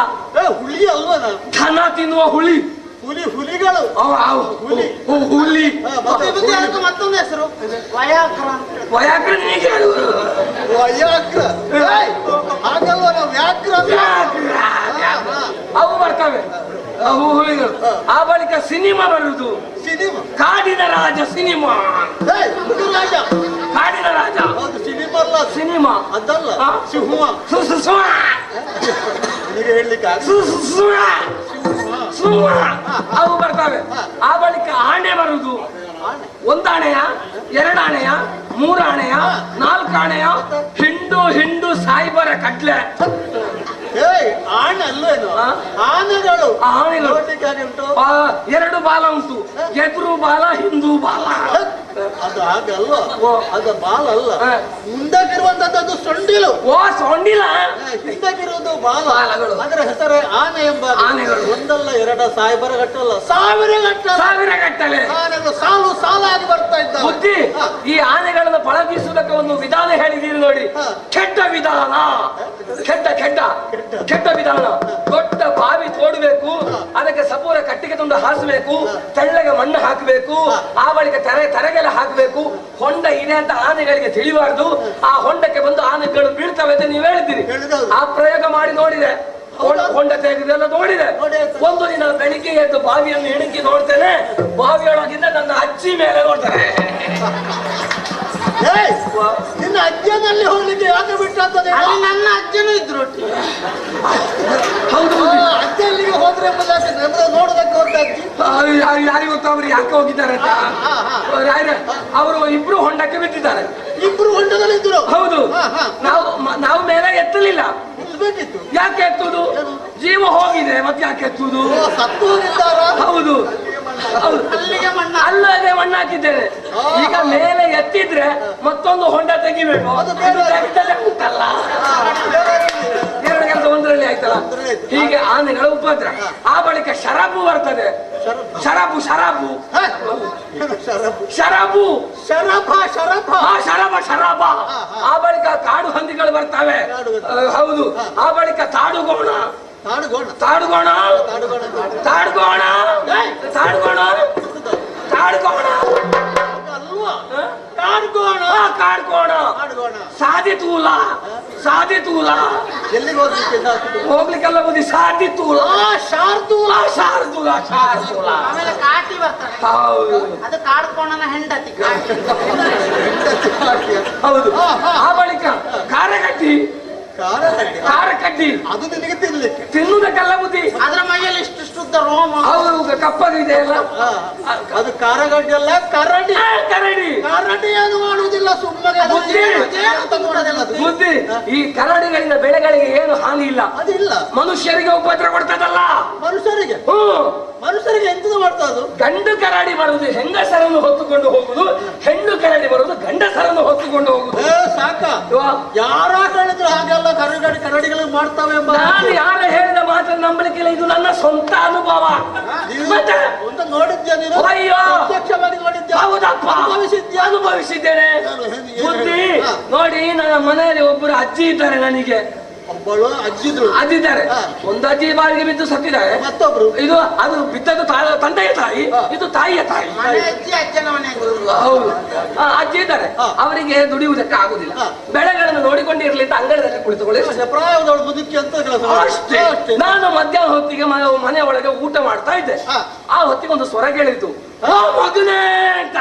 ಹುಳಿ ಅಲ್ವಾ? ನಾನು ದನ ತಿನ್ನುವ ಹುಳಿ. ಹುಲಿಗಳು. ಹುಲಿ. ಹುಲಿ. ಮತ್ತೆ ಬುದ್ಧಿ, ಅದಕ್ಕೆ ಮತ್ತೊಂದು ಹೆಸರು ವಯಾಗ್ರ ಅಂತ. ವಯಾಗ್ರ ನೀಗೆ ಹೇಳುವುದು. ವಯಾಗ್ರ. ಹಾಗಲ್ವಾ? ನಾವು ವ್ಯಾಗ್ರ ಅಂದ್ರೆ. ಅವು ಬರ್ತವೆ, ಅವು ಹುಲಿಗಳು. ಆ ಬಳಿಕ ಸಿನಿಮಾ ಬರುವುದು. ಸಿನಿಮಾ. ಕಾಡಿನ ರಾಜ ಸಿನಿಮಾ. ರಾಜ. ಕಾಡಿನ ರಾಜ. ಹೌದು, ಸಿನಿಮಾ ಅಲ್ಲ. ಸಿನಿಮಾ ಅದಲ್ಲ, ಹಾ? ಸಿಂಹ. ಸುಸುಸುವ. ನಿನಗೆ ಹೇಳಲಿಕ್ಕೆ ಸುಸುಸುವ. ಸಿಂಹ ಅವು ಬರ್ತವೆ. ಆ ಬಳಿಕ ಆನೆ ಬರುದು. ಒಂದಾಣೆಯ, ಎರಡಾಣೆಯ, ಮೂರಾಣೆಯ, ನಾಲ್ಕಾಣೆಯ, ಹಿಂಡು ಸಾಯಿಬರ ಕಟ್ಲೆ. ಆನೆ ಅಲ್ವೇನು? ಆ? ಆನೆಗಳು ಆನೆಗಳು ನೋಡ್ಲಿಕ್ಕೆ ಹಾಗೆ ಉಂಟು. ಎರಡು ಬಾಲ ಉಂಟು, ಎದುರು ಬಾಲ ಹಿಂದೂ ಬಾಲ. ಅದು ಹಾಗೆ ಅಲ್ವಾ? ಅದು ಬಾಲ ಅಲ್ಲ, ಹಾ. ಮುಂದಕ್ಕಿರುವಂತದ್ದು ಸೊಂಡಿಲು. ಓ ಸೊಂಡಿಲ. ಹಿಂದಕ್ಕಿರುವುದು ಬಾಲ. ಬಾಲಗಳು. ಅದರ ಹೆಸರೇ ಆನೆ ಎಂಬ. ಆನೆಗಳು. ಒಂದಲ್ಲ ಎರಡ ಸಾಯಿಬರ ಗಟ್ಟಲ್ಲ, ಸಾವಿರ ಗಟ್ಟಲೆ ಆನೆಗಳು ಸಾಲು ಸಾಲಾಗಿ ಬರ್ತಾ ಇದ್ದಾವೆ. ಬುದ್ಧಿ, ಈ ಆನೆಗಳನ್ನು ಪಳಗಿಸುವುದಕ್ಕೆ ಒಂದು ವಿಧಾನ ಹೇಳಿದೀರಿ ನೋಡಿ. ಹಾ. ಕೆಟ್ಟ ವಿಧಾನ, ಕೆಟ್ಟ ವಿಧಾನ. ದೊಡ್ಡ ಬಾವಿ ತೋಡಬೇಕು, ಅದಕ್ಕೆ ಸಪೂರ ಕಟ್ಟಿಗೆ ತುಂಡು ಹಾಸಬೇಕು, ತೆಳ್ಳಗೆ ಮಣ್ಣು ಹಾಕಬೇಕು, ಆ ಬಳಿಕ ತರಗೆಲ್ಲ ಹಾಕಬೇಕು. ಹೊಂಡ ಇದೆ ಅಂತ ಆನೆಗಳಿಗೆ ತಿಳಿಬಾರ್ದು. ಆ ಹೊಂಡಕ್ಕೆ ಬಂದು ಆನೆಗಳು ಬೀಳ್ತವೆ ಅಂತ ನೀವು ಹೇಳಿದ್ದೀರಿ. ಆ ಪ್ರಯೋಗ ಮಾಡಿ ನೋಡಿದೆ, ಹೊಂಡ ತೆಗೆದೆಲ್ಲ ನೋಡಿದೆ. ಒಂದು ದಿನ ಬೆಳಿಗ್ಗೆ ಎದ್ದು ಬಾವಿಯನ್ನು ಇಣುಕಿ ನೋಡ್ತೇನೆ, ಬಾವಿಯೊಳಗಿಂದ ನನ್ನ ಅಜ್ಜಿ ಮೇಲೆ ನೋಡ್ತಾರೆ. ನಿನ್ನ ಅಜ್ಜನಲ್ಲಿ ಹೋಗ್ಲಿಕ್ಕೆ ಯಾಕೆ ಬಿಟ್ಟಂತದೆ? ನನ್ನ ಅಜ್ಜನೂ ಇದ್ರು. ಹೌದು, ಅಜ್ಜ ಅಲ್ಲಿಗೆ ಹೋದ್ರೆ ನೋಡೋದಕ್ಕೆ ಹೋದ ಅಜ್ಜಿ ಯಾರಿಗೂ ಗೊತ್ತು ಅವ್ರು ಯಾಕೆ ಹೋಗಿದ್ದಾರೆ ಅಂತ. ಅವರು ಇಬ್ರು ಹೊಂಡಕ್ಕೆ ಬಿಟ್ಟಿದ್ದಾರೆ. ಇಬ್ರು ಹೊಂಡದಲ್ಲಿ ಇದ್ರು. ಹೌದು, ನಾವು ಮೇಲೆ ಎತ್ತಲಿಲ್ಲ. ಬೇಕಿತ್ತು. ಯಾಕೆ ಎತ್ತುದು? ಜೀವ ಹೋಗಿದೆ, ಮತ್ತೆ ಯಾಕೆ ಎತ್ತುದು? ಸತ್ತು ಹೋಗಿದ್ದಾರ? ಹೌದು, ಅಲ್ಲಿಗೆ ಅಲ್ಲಿಗೆ ಮಣ್ಣು ಹಾಕಿದ್ದೇನೆ. ಈಗ ಮೇಲೆ ಎತ್ತಿದ್ರೆ ಮತ್ತೊಂದು ಹೊಂಡ ತೆಗಿಬೇಕು. ಅದು ಬೇರೆ ಉಂಟಲ್ಲ, ಎರಡು ಕೆಲಸ ಒಂದರಲ್ಲಿ ಆಯ್ತಲ್ಲ. ಹೀಗೆ ಆನೆಗಳ ಉಪದ್ರ. ಆ ಬಳಿಕ ಶರಾಬು ಬರ್ತದೆ. ಶರಾಬು ಶರಾಬ. ಆ ಬಳಿಕ ಕಾಡು ಹಂದಿಗಳು ಬರ್ತವೆ. ಹೌದು, ಆ ಬಳಿಕ ತಾಡುಗೋಣ. ಸಾದಿತೂಲ ಎಲ್ಲಿಗೆ ಹೋಗ್ಲಿಕ್ಕೆಲ್ಲ ಬುದ್ಧಿ. ಸಾದಿತೂಲ, ಶಾರ್ದೂಲ. ಆಮೇಲೆ ಕಾಟಿ ಬರ್ತಾರೆ. ಹೌದು ಅದು ಕಾಡ್ಕೋಣನ ಹೆಂಡತಿ. ಹೌದು. ಆ ಬಳಿಕ ಕಾರಕಡ್ಡಿ. ಅದು ನಿನಗೆ ತಿನ್ಲಿಕ್ಕೆ ತಿನ್ನುವುದಕ್ಕೆಲ್ಲ ಬುದ್ಧಿ. ಅದ್ರ ಮೈಯಲ್ಲಿ ಇಷ್ಟು ಶುದ್ಧ ರೋಮ. ಹೌದು, ಕಪ್ಪಗಿದೆ ಅಲ್ಲ. ಅದು ಕಾರಗಡ್ಡಿ ಅಲ್ಲ, ಕರಡಿ. ಕರಡಿ ಏನು ಮಾಡುವುದಿಲ್ಲ, ಸುಮ್ಮನೆ ಬುದ್ಧಿ. ಈ ಕರಡಿಗಳಿಂದ ಬೆಳೆಗಳಿಗೆ ಏನು ಹಾನಿ ಇಲ್ಲ. ಅದಿಲ್ಲ. ಮನುಷ್ಯರಿಗೆ ಉಪದ್ರ ಕೊಡ್ತದಲ್ಲ. ಮನುಷ್ಯರಿಗೆ ಎಂತದು ಮಾಡ್ತಾ ಅದು? ಗಂಡು ಕರಡಿ ಬರುವುದು ಹೆಂಗಸರನ್ನು ಹೊತ್ತುಕೊಂಡು ಹೋಗುದು, ಹೆಣ್ಣು ಕರಡಿ ಬರುವುದು ಗಂಡಸರನ್ನು ಹೊತ್ತುಕೊಂಡು ಹೋಗುದು. ಸಾಕ, ಯಾರ ಹೇಳಿದ್ರು ಹಾಗೆಲ್ಲ ಕರಡಿಗಳು ಮಾಡ್ತಾವೆ ಎಂಬ. ನಾನು ಯಾರ ಹೇಳಿದ ಮಾತನ್ನು ನಂಬಲಿಕ್ಕಿಲ್ಲ, ಇದು ನನ್ನ ಸ್ವಂತ ಅನುಭವ. ನೋಡಿದ್ಯಾ ನೀನು? ಅಯ್ಯೋ, ಪ್ರತ್ಯಕ್ಷವಾಗಿ ನೋಡಿದ್ಯಾ? ಹೌದಪ್ಪ, ಅನುಭವಿಸಿದ್ದೇನೆ. ಬುದ್ಧಿ ನೋಡಿ, ನನ್ನ ಮನೆಯಲ್ಲಿ ಒಬ್ಬರು ಅಜ್ಜಿ ಇದ್ದಾರೆ. ನನಗೆ ಒಬ್ಬಳು ಅಜ್ಜಿದ್ದಾರೆ. ಒಂದು ಅಜ್ಜಿ ಬಾಳಿಗೆ ಬಿದ್ದು ಸತ್ತಿದ್ದಾರೆ. ಮತ್ತೊಬ್ರು ಇದು ಅದು ಬಿದ್ದದ್ದು ತಂದೆಯ ತಾಯಿ, ಇದು ತಾಯಿಯ ತಾಯಿ. ಅಜ್ಜನ ಮನೆ. ಹೌದು, ಅಜ್ಜಿ ಇದ್ದಾರೆ. ಅವರಿಗೆ ದುಡಿಯುವುದಕ್ಕೆ ಆಗುದಿಲ್ಲ. ಬೆಳೆಗಳನ್ನು ನೋಡಿಕೊಂಡಿರ್ಲಿ ಅಂತ ಅಂಗಡಿಯಲ್ಲಿ ಕುಳಿತುಕೊಳ್ಳಿ. ಪ್ರಾಯದವಳು ಮುದುಕಿ ಅಂತ ಅಷ್ಟೇ. ನಾನು ಮಧ್ಯಾಹ್ನ ಹೊತ್ತಿಗೆ ಮನೆ ಒಳಗೆ ಊಟ ಮಾಡ್ತಾ ಇದ್ದೆ. ಆ ಹೊತ್ತಿಗೆ ಒಂದು ಸ್ವರ ಕೇಳಿತು, ಮಗನೇ ಅಂತ.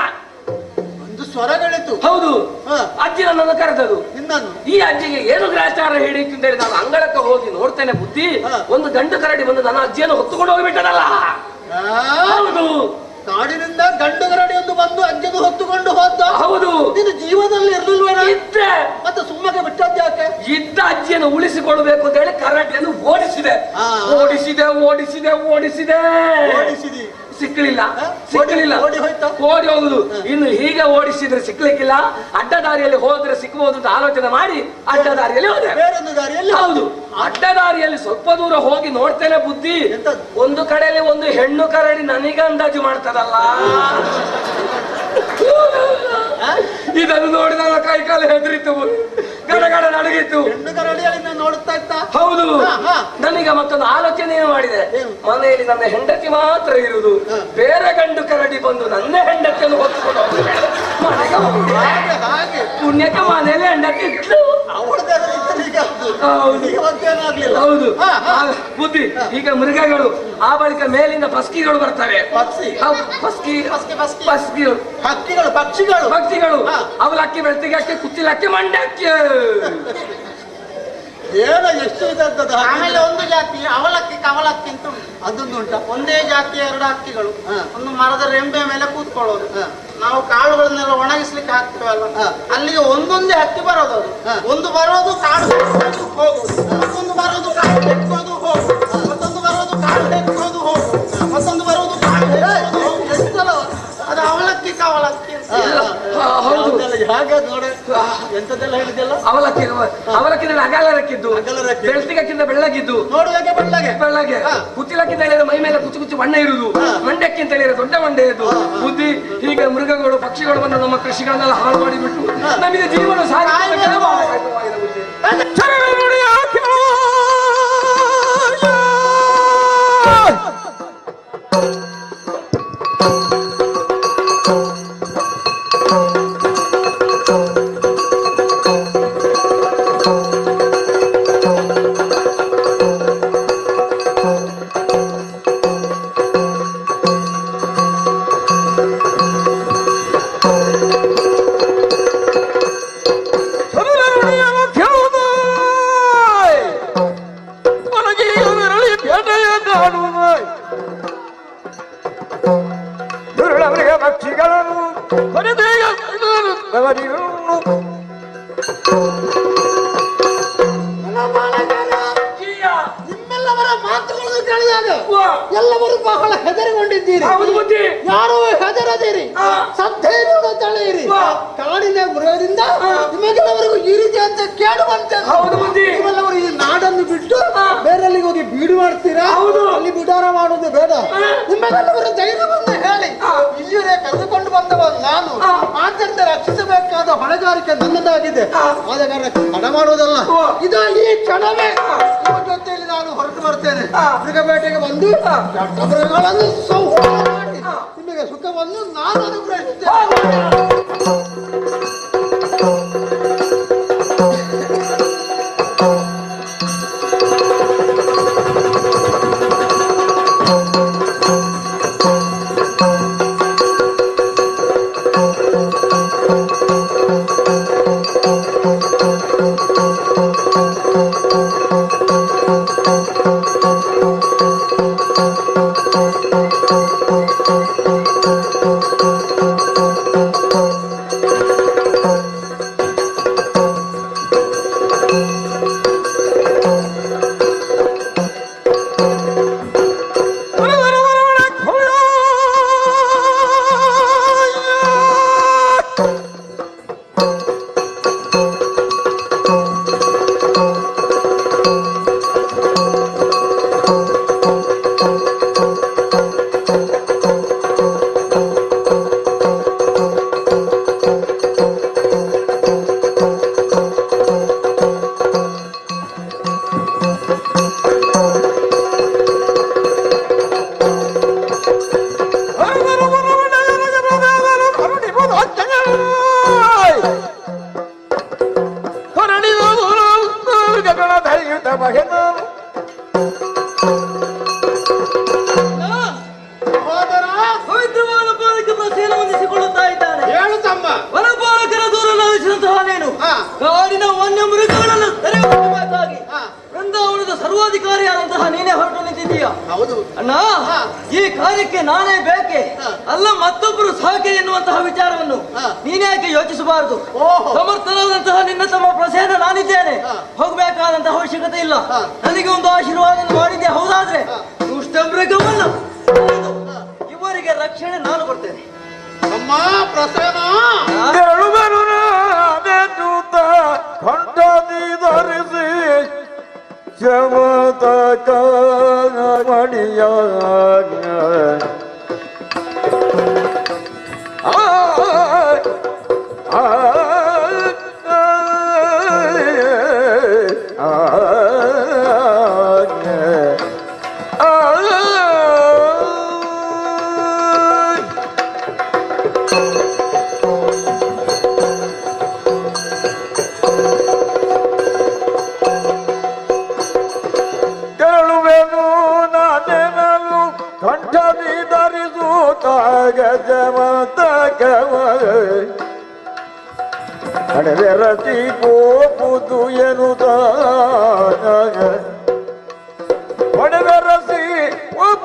ಸ್ವರಗಳಿತ್ತು. ಹೌದು, ಅಜ್ಜಿ ನನ್ನನ್ನು ಕರೆದದು. ನಿನ್ನನ್ನು? ಈ ಅಜ್ಜಿಗೆ ಏನು ಗ್ರಾಚಾರ ಹಿಡಿಯಿತು ಅಂತ ಹೇಳಿ ನಾನು ಅಂಗಳಕ್ಕೆ ಹೋಗಿ ನೋಡ್ತೇನೆ. ಬುದ್ಧಿ, ಒಂದು ಗಂಡು ಕರಡಿ ಬಂದು ನನ್ನ ಅಜ್ಜಿಯನ್ನು ಹೊತ್ತುಕೊಂಡು ಹೋಗಿಬಿಟ್ಟದಲ್ಲ. ಹೌದು, ಕಾಡಿನಿಂದ ಗಂಡು ಕರಡಿ ಒಂದು ಬಂದು ಅಜ್ಜನು ಹೊತ್ತುಕೊಂಡು ಹೋದ. ಹೌದು, ನೀನು ಜೀವದಲ್ಲಿ ಇರ್ಲಿಲ್ವೇನ? ಇದ್ದೆ. ಮತ್ತೆ ಸುಮ್ಮನೆ ಬಿಟ್ಟದ್ಯಾಕೆ? ಇದ್ದ ಅಜ್ಜಿಯನ್ನು ಉಳಿಸಿಕೊಳ್ಳಬೇಕು ಅಂತ ಹೇಳಿ ಕರಡಿಯನ್ನು ಓಡಿಸಿದೆ. ಸಿಕ್ಕಲಿಲ್ಲ. ಓಡಿ ಹೋಗುದು. ಇನ್ನು ಹೀಗೆ ಓಡಿಸಿದ್ರೆ ಸಿಕ್ಲಿಕ್ಕಿಲ್ಲ, ಅಡ್ಡ ದಾರಿಯಲ್ಲಿ ಹೋದ್ರೆ ಸಿಕ್ಕಬಹುದು ಅಂತ ಆಲೋಚನೆ ಮಾಡಿ ಅಡ್ಡ ದಾರಿಯಲ್ಲಿ ಹೋದೆ. ಹೌದು, ಅಡ್ಡ ದಾರಿಯಲ್ಲಿ ಸ್ವಲ್ಪ ದೂರ ಹೋಗಿ ನೋಡ್ತೇನೆ. ಬುದ್ಧಿ, ಒಂದು ಕಡೆಯಲ್ಲಿ ಒಂದು ಹೆಣ್ಣು ಕರಡಿ ನನಗೆ ಅಂದಾಜು ಮಾಡ್ತದಲ್ಲ. ಇದನ್ನು ನೋಡಿ ನನ್ನ ಕೈ ಕಾಲು ಹೆದರಿತು, ಗಡಗಡ ನಡಗಿತ್ತು. ಹೆಣ್ಣು ಕರಡಿಯಲ್ಲಿ ನೋಡ್ತಾ ಇತ್ತ. ಹೌದು, ನನಗೆ ಮತ್ತೊಂದು ಆಲೋಚನೆ ಮಾಡಿದೆ. ಮನೆಯಲ್ಲಿ ನನ್ನ ಹೆಂಡತಿ ಮಾತ್ರ ಇರುವುದು, ಬೇರೆ ಗಂಡು ಕರಡಿ ಬಂದು ನನ್ನ ಹೆಂಡತಿಯನ್ನು ಹೊತ್ತುಕೊಂಡು ಪುಣ್ಯಕ್ಕೆ ಮನೆಯಲ್ಲಿ ಹೆಂಡತಿ ಇತ್ತು. ಹೌದು, ಬುದ್ಧಿ. ಈಗ ಮೃಗಗಳು, ಆ ಬಳಿಕ ಮೇಲಿಂದ ಪಕ್ಷಿಗಳು ಬರ್ತವೆ. ಪಕ್ಷಿಗಳು ಅವಲಕ್ಕಿ, ಬೆಳ್ತಿಗೆ ಅಕ್ಕಿ, ಕುಚ್ಚಿಲ ಅಕ್ಕಿ, ಮಂಡಕ್ಕಿ. ಏನೋ ಎಷ್ಟು ಇದೆ. ಆಮೇಲೆ ಒಂದು ಜಾತಿ ಅವಲಕ್ಕಿ ಕವಲಕ್ಕಿ ಅಂತ ಉಂಟು. ಅದೊಂದು ಉಂಟಾ? ಒಂದೇ ಜಾತಿಯ 2 ಹಕ್ಕಿಗಳು ಒಂದು ಮರದ ರೆಂಬೆ ಮೇಲೆ ಕೂತ್ಕೊಳ್ಳೋದು. ನಾವು ಕಾಳುಗಳನ್ನೆಲ್ಲ ಒಣಗಿಸ್ಲಿಕ್ಕೆ ಹಾಕ್ತೇವಲ್ಲ, ಅಲ್ಲಿಗೆ ಒಂದೊಂದೇ ಹಕ್ಕಿ ಬರೋದು. ಅದು ಒಂದು ಬರೋದು ಕಾಡು ಹೆಕ್ಕೋದು ಹೋಗುದು, ಮತ್ತೊಂದು ಬರೋದು ಕಾಡು ಹೆಕ್ಕೋದು ಹೋಗುದು, ಮತ್ತೊಂದು ಬರೋದು ಕಾಡು ಹೆಕ್ಕೋದು ಹೋಗುದು, ಮತ್ತೊಂದು ಬರೋದು ಕಾಡು ಹೆಕ್ಕೋದು ಹೋಗುದು. ಅದು ಅವಲಕ್ಕಿ ಕವಲಕ್ಕಿ ಹಾಗೆ ನೋಡ ಎಂತದೆಲ್ಲ ಹೇಳಿದೆಲ್ಲ. ಅವಲಕ್ಕಿನಲ್ಲಿ ಅಗಲಕ್ಕಿದ್ದು, ಬೆಳ್ತಿಗಕ್ಕಿಂತ ಬೆಳ್ಳಗಿದ್ದು, ನೋಡುವಾಗೆ ಬೆಳ್ಳಗೆ, ಕುತ್ತಿಲಕ್ಕಿಂತ ಹೇಳಿದ್ರೆ ಮೈ ಮೇಲೆ ಕುಚ್ಚು ಕುಚ್ಚು ಬಣ್ಣ ಇರುವುದು, ಮಂಡ್ಯಕ್ಕಿಂತ ಹೇಳಿದ್ರೆ ದೊಡ್ಡ ಮಂಡೆ ಇದ್ದು ಬುದ್ಧಿ. ಹೀಗೆ ಮೃಗಗಳು ಪಕ್ಷಿಗಳು ಬಂದು ನಮ್ಮ ಕೃಷಿಗಳನ್ನೆಲ್ಲ ಹಾಳು ಮಾಡಿಬಿಟ್ಟು ನಮಗೆ ಜೀವನ ಪಕ್ಷಿಗಳನ್ನು ನಿಮ್ಮೆಲ್ಲವರ ಮಾತುಗಳನ್ನು ಕೇಳಿದಾಗ ಎಲ್ಲವರು ಬಹಳ ಹೆದರಿಕೊಂಡಿದ್ದೀರಿ. ಯಾರು ಹೆದರದಿರಿ, ಸದ್ಧೈರ್ಯವನ್ನು ತಳೆಯಿರಿ. ಕಾಡಿನ ಮೃಗದಿಂದ ನಿಮಗೆಲ್ಲವರಿಗೂ ಈ ರೀತಿ ಅಂತ ಕೇಳುವಂತೆ ನೀವೆಲ್ಲವರು ಈ ನಾಡನ್ನು ಬಿಟ್ಟು ಬೇರೆಲ್ಲಿಗೆ ಹೋಗಿ ಬೀಡು ಮಾಡ್ತೀರಾ? ಅಲ್ಲಿ ಬಿಡಾರ ಮಾಡುವುದು ಬೇಡ. ನಿಮಗೆಲ್ಲವರ ಧೈರ್ಯವನ್ನು ಹೇಳಿ ಇಲ್ಲಿಯೇ ಕರೆದುಕೊಂಡು ಬಂದವ ನಾನು. ಆದ್ದರಿಂದ ರಕ್ಷಿಸಬೇಕಾದ ಹೊಣೆಗಾರಿಕೆ ನನ್ನದಾಗಿದೆ. ಆದ ಕಾರಣ ಹಣ ಮಾಡುವುದಲ್ಲ, ಇದು ಈ ಕ್ಷಣವೇ ನಿಮ್ಮ ಜೊತೆಯಲ್ಲಿ ನಾನು ಹೊರಟು ಬರ್ತೇನೆ. ಮೃಗಬೇಟೆಗೆ ಬಂದು ಮೃಗಗಳನ್ನು ಸಂಹಾರ ಮಾಡಿ ನಿಮಗೆ ಸುಖವನ್ನು ನಾನು ಅನುಗ್ರಹಿಸುತ್ತೇನೆ. ಕಾಡಿನ ವನ್ಯ ಮೃಗಗಳನ್ನು ಸೆರೆಹಿಡಿಯಬೇಕಾಗಿ ವೃಂದಾವನದ ಸರ್ವಾಧಿಕಾರಿಯಾದಂತಹ ನೀನೇ ಹೊರಟು ನಿಂತಿದ್ದೀಯ. ಹೌದು ಅಣ್ಣ, ಈ ಕಾರ್ಯಕ್ಕೆ ನಾನೇ ಬೇಕೆ ಅಲ್ಲ ಮತ್ತೊಬ್ಬರು ಸಾಕೆ ಎನ್ನುವಂತಹ ವಿಚಾರವನ್ನು ನೀನ್ಯಾಕೆ ಯೋಚಿಸಬಾರದು? ಸಮರ್ಥನಾದಂತಹ ನಿನ್ನ ತಮ್ಮ ಪ್ರಸೇನ ನಾನಿದ್ದೇನೆ, ಹೋಗಬೇಕಾದಂತಹ ಅವಶ್ಯಕತೆ ಇಲ್ಲ. ನನಗೆ ಒಂದು ಆಶೀರ್ವಾದ ಮಾಡಿದ್ದೆ ಹೌದಾದ್ರೆ ದುಷ್ಟ ಮೃಗವನ್ನು ಇವರಿಗೆ ರಕ್ಷಣೆ ನಾನು ಕೊಡ್ತೇನೆ. ಅಮ್ಮ ಪ್ರಸೇನ ಧರಿಸಿ ಚಮತಕ ಮಣಿಯ ರತಿ ಗೋಪುದು ಎನ್ನುತ್ತ ಒಡವೆರಸಿ ಒಬ್ಬ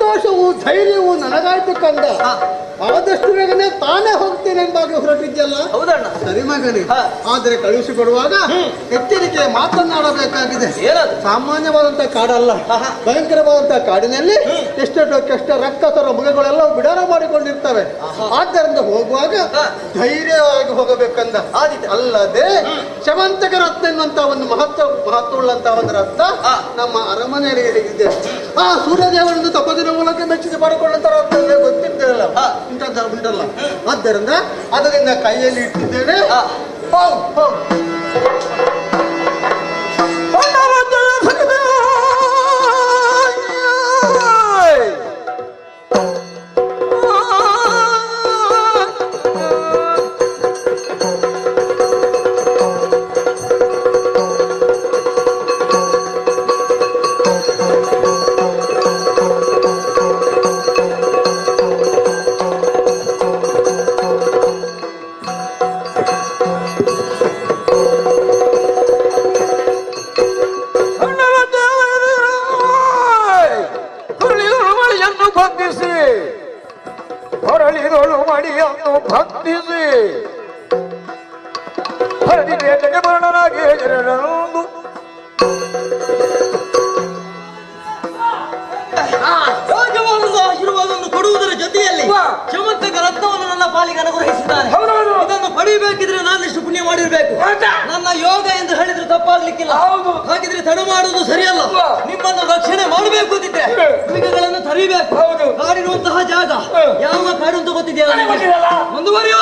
ಸಂತೋಷವು ಧೈರ್ಯವು ನನಗಾಯ್ತು ಕಂದ. ಆದಷ್ಟು ಬೇಗನೆ ತಾನೇ ಹೋಗ್ತೇನೆ ಎಂಬಾಗ ಹೊರಟಿದ್ಯಲ್ಲ. ಹೌದಣ್ಣ. ಸರಿ ಮಗನೇ, ಆದ್ರೆ ಕಳುಹಿಸಿಕೊಡುವಾಗ ಎಚ್ಚರಿಕೆ ಮಾತನಾಡಬೇಕಾಗಿದೆ. ಸಾಮಾನ್ಯವಾದಂತಹ ಕಾಡಲ್ಲ, ಭಯಂಕರವಾದಂತಹ ಕಾಡಿನಲ್ಲಿ ಎಷ್ಟೋ ರಕ್ಕಸರ ಮೃಗಗಳೆಲ್ಲ ಬಿಡಾರ ಮಾಡಿಕೊಂಡಿರ್ತವೆ. ಆದ್ದರಿಂದ ಹೋಗುವಾಗ ಧೈರ್ಯವಾಗಿ ಹೋಗಬೇಕಂದ. ಅಲ್ಲದೆ ಶಮಂತಕ ರತ್ನ ಎನ್ನುವಂತಹ ಒಂದು ಮಹತ್ವವುಳ್ಳಂತಹ ಒಂದು ರತ್ನ ನಮ್ಮ ಅರಮನೆಯಲ್ಲಿ ಇದೆ. ಆ ಸೂರ್ಯದೇವರನ್ನು ತಪದಿನ ಮೂಲಕ ಮೆಚ್ಚಿಸಿ ಪಡ್ಕೊಳ್ಳುವಂತ ರತ್ನ ಗೊತ್ತಿರ್ತೇವಲ್ಲ, ಉಂಟಲ್ಲ. ಆದ್ದರಿಂದ ಅದರಿಂದ ಕೈಯಲ್ಲಿ ಇಟ್ಟಿದ್ದೇನೆ. ಹೊರಳಿದಳು ಮಡಿಯನ್ನು ಭಕ್ತಿಸಿ ಹರಿದೇಟಗೆ ವರ್ಣನಾಗಿ ಜನರೊಂದು ಆಶೀರ್ವಾದವನ್ನು ಕೊಡುವುದರ ಜೊತೆಯಲ್ಲಿ ಚಮತ್ಕ ರತ್ನವನ್ನು ನನ್ನ ಪಾಲಿಗೆ ಅನುಗ್ರಹಿಸಿದ್ದಾನೆ. ಇದನ್ನು ಪಡೆಯಬೇಕಿದ್ರೆ ನಾನಿಷ್ಟು ಪುಣ್ಯ ಮಾಡಿರ್ಬೇಕು. ನನ್ನ ಯೋಗ ಎಂದು ಹೇಳಿದ್ರೆ ತಪ್ಪಾಗ್ಲಿಕ್ಕಿಲ್ಲ. ಹಾಗಿದ್ರೆ ತಡ ಮಾಡುವುದು ಸರಿಯಲ್ಲ. ನಿಮ್ಮನ್ನು ರಕ್ಷಣೆ ಮಾಡಬೇಕು ಅಂತಿದ್ದೆ ಮೃಗಗಳನ್ನು ತರಿಬೇಕು. ಕಾಡಿರುವಂತಹ ಜಾಗ ಯಾವ ಕಾಡು ಅಂತ ಗೊತ್ತಿದೆಯಲ್ಲ. ಮುಂದುವರಿಯೋ.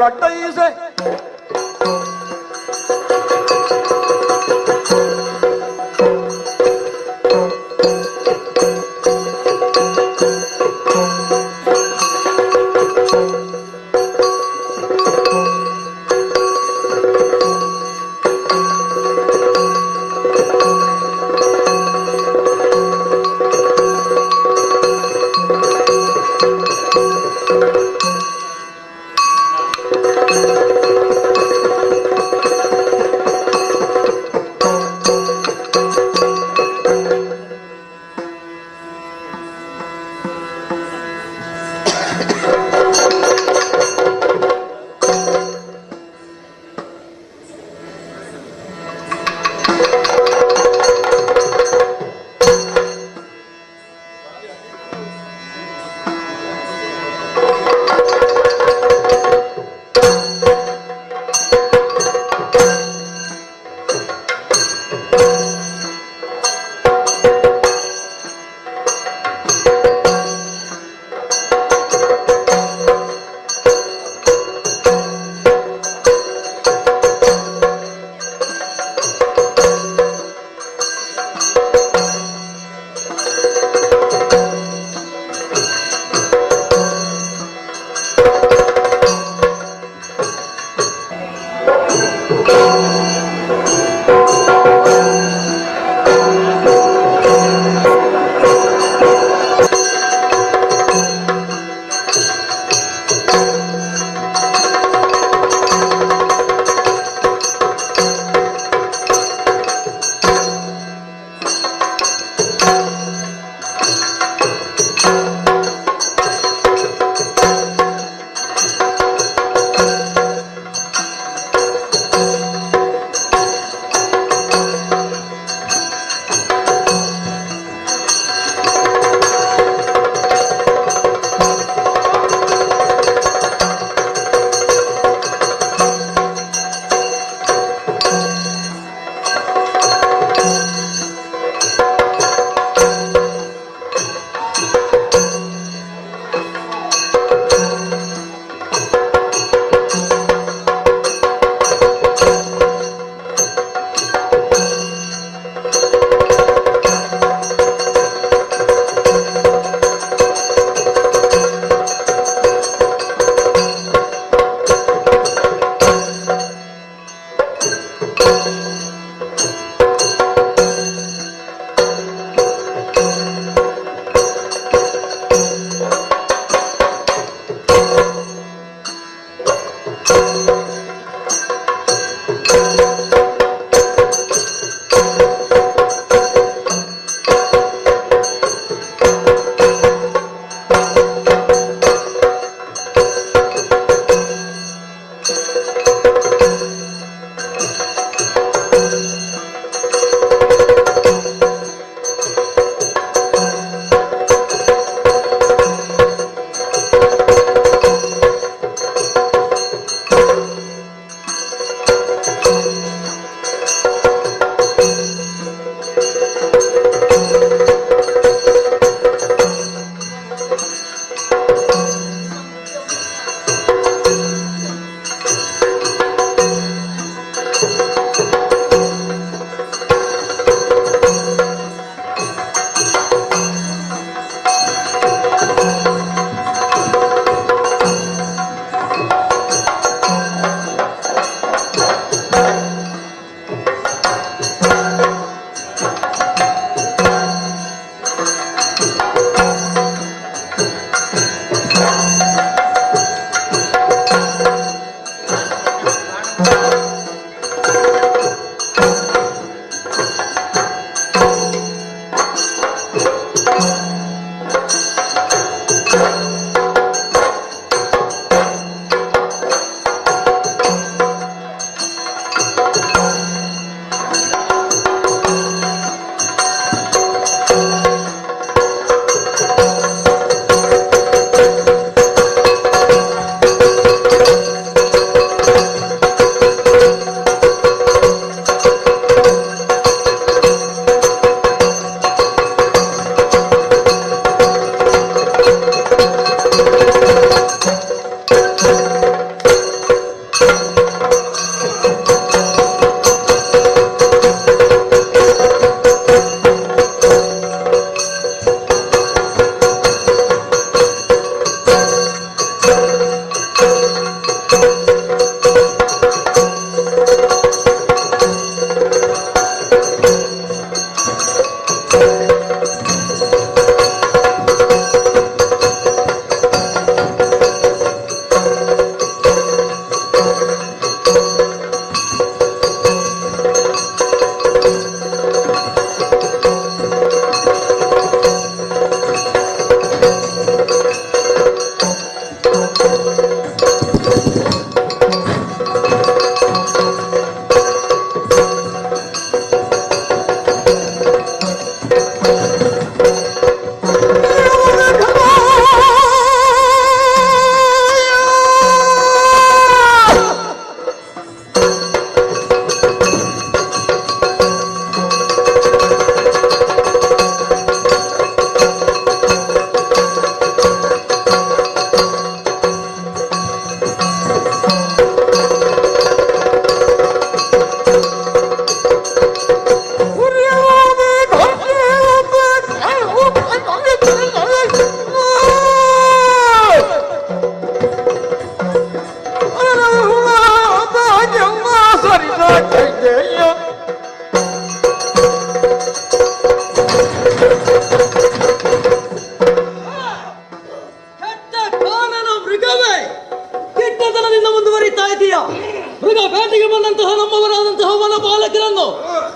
ಅಟ್ಟೈಸೆ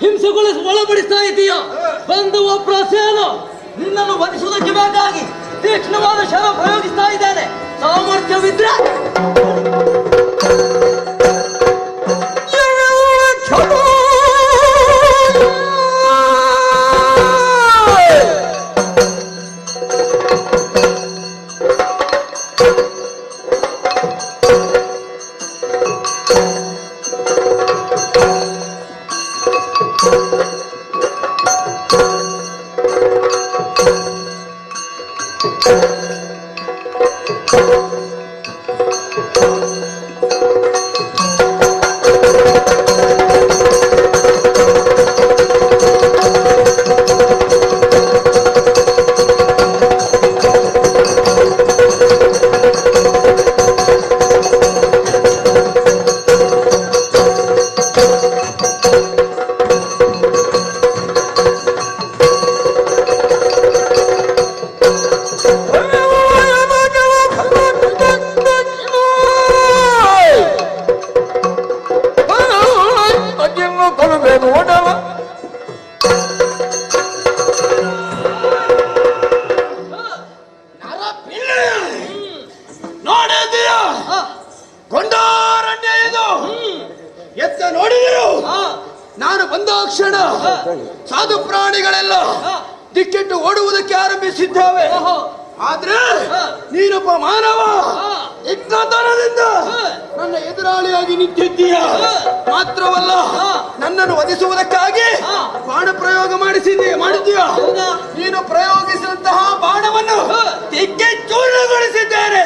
ಹಿಂಸೆಗೊಳಿಸಿ ಒಳಪಡಿಸ್ತಾ ಇದೀಯ. ಬಂದು ಒಪ್ರಸೇನ ನಿನ್ನನ್ನು ವಧಿಸುವುದಕ್ಕೆ ಬೇಕಾಗಿ ತೀಕ್ಷ್ಣವಾದ ಶರ ಪ್ರಯೋಗಿಸ್ತಾ ಇದ್ದೇನೆ. ಸಾಮರ್ಥ್ಯವಿದ್ರೆ ನಾನು ಬಂದಾಕ್ಷಣ ಸಾಧು ಪ್ರಾಣಿಗಳೆಲ್ಲ ದಿಕ್ಕಿಟ್ಟು ಓಡುವುದಕ್ಕೆ ಆರಂಭಿಸಿದ್ದೇವೆ. ಆದ್ರೆ ನೀನೊಬ್ಬ ಮಾನವ ಯಜ್ಞತನದಿಂದ ನನ್ನ ಎದುರಾಳಿಯಾಗಿ ನಿಂತಿದ್ದೀಯ. ಮಾತ್ರವಲ್ಲ ನನ್ನನ್ನು ವಧಿಸುವುದಕ್ಕಾಗಿ ಬಾಣ ಪ್ರಯೋಗ ಮಾಡಿದ್ದೀಯ. ನೀನು ಪ್ರಯೋಗಿಸಿದಂತಹ ಬಾಣವನ್ನು ದಿಕ್ಕೆ ಚೂರ್ಣಗೊಳಿಸಿದ್ದೇನೆ.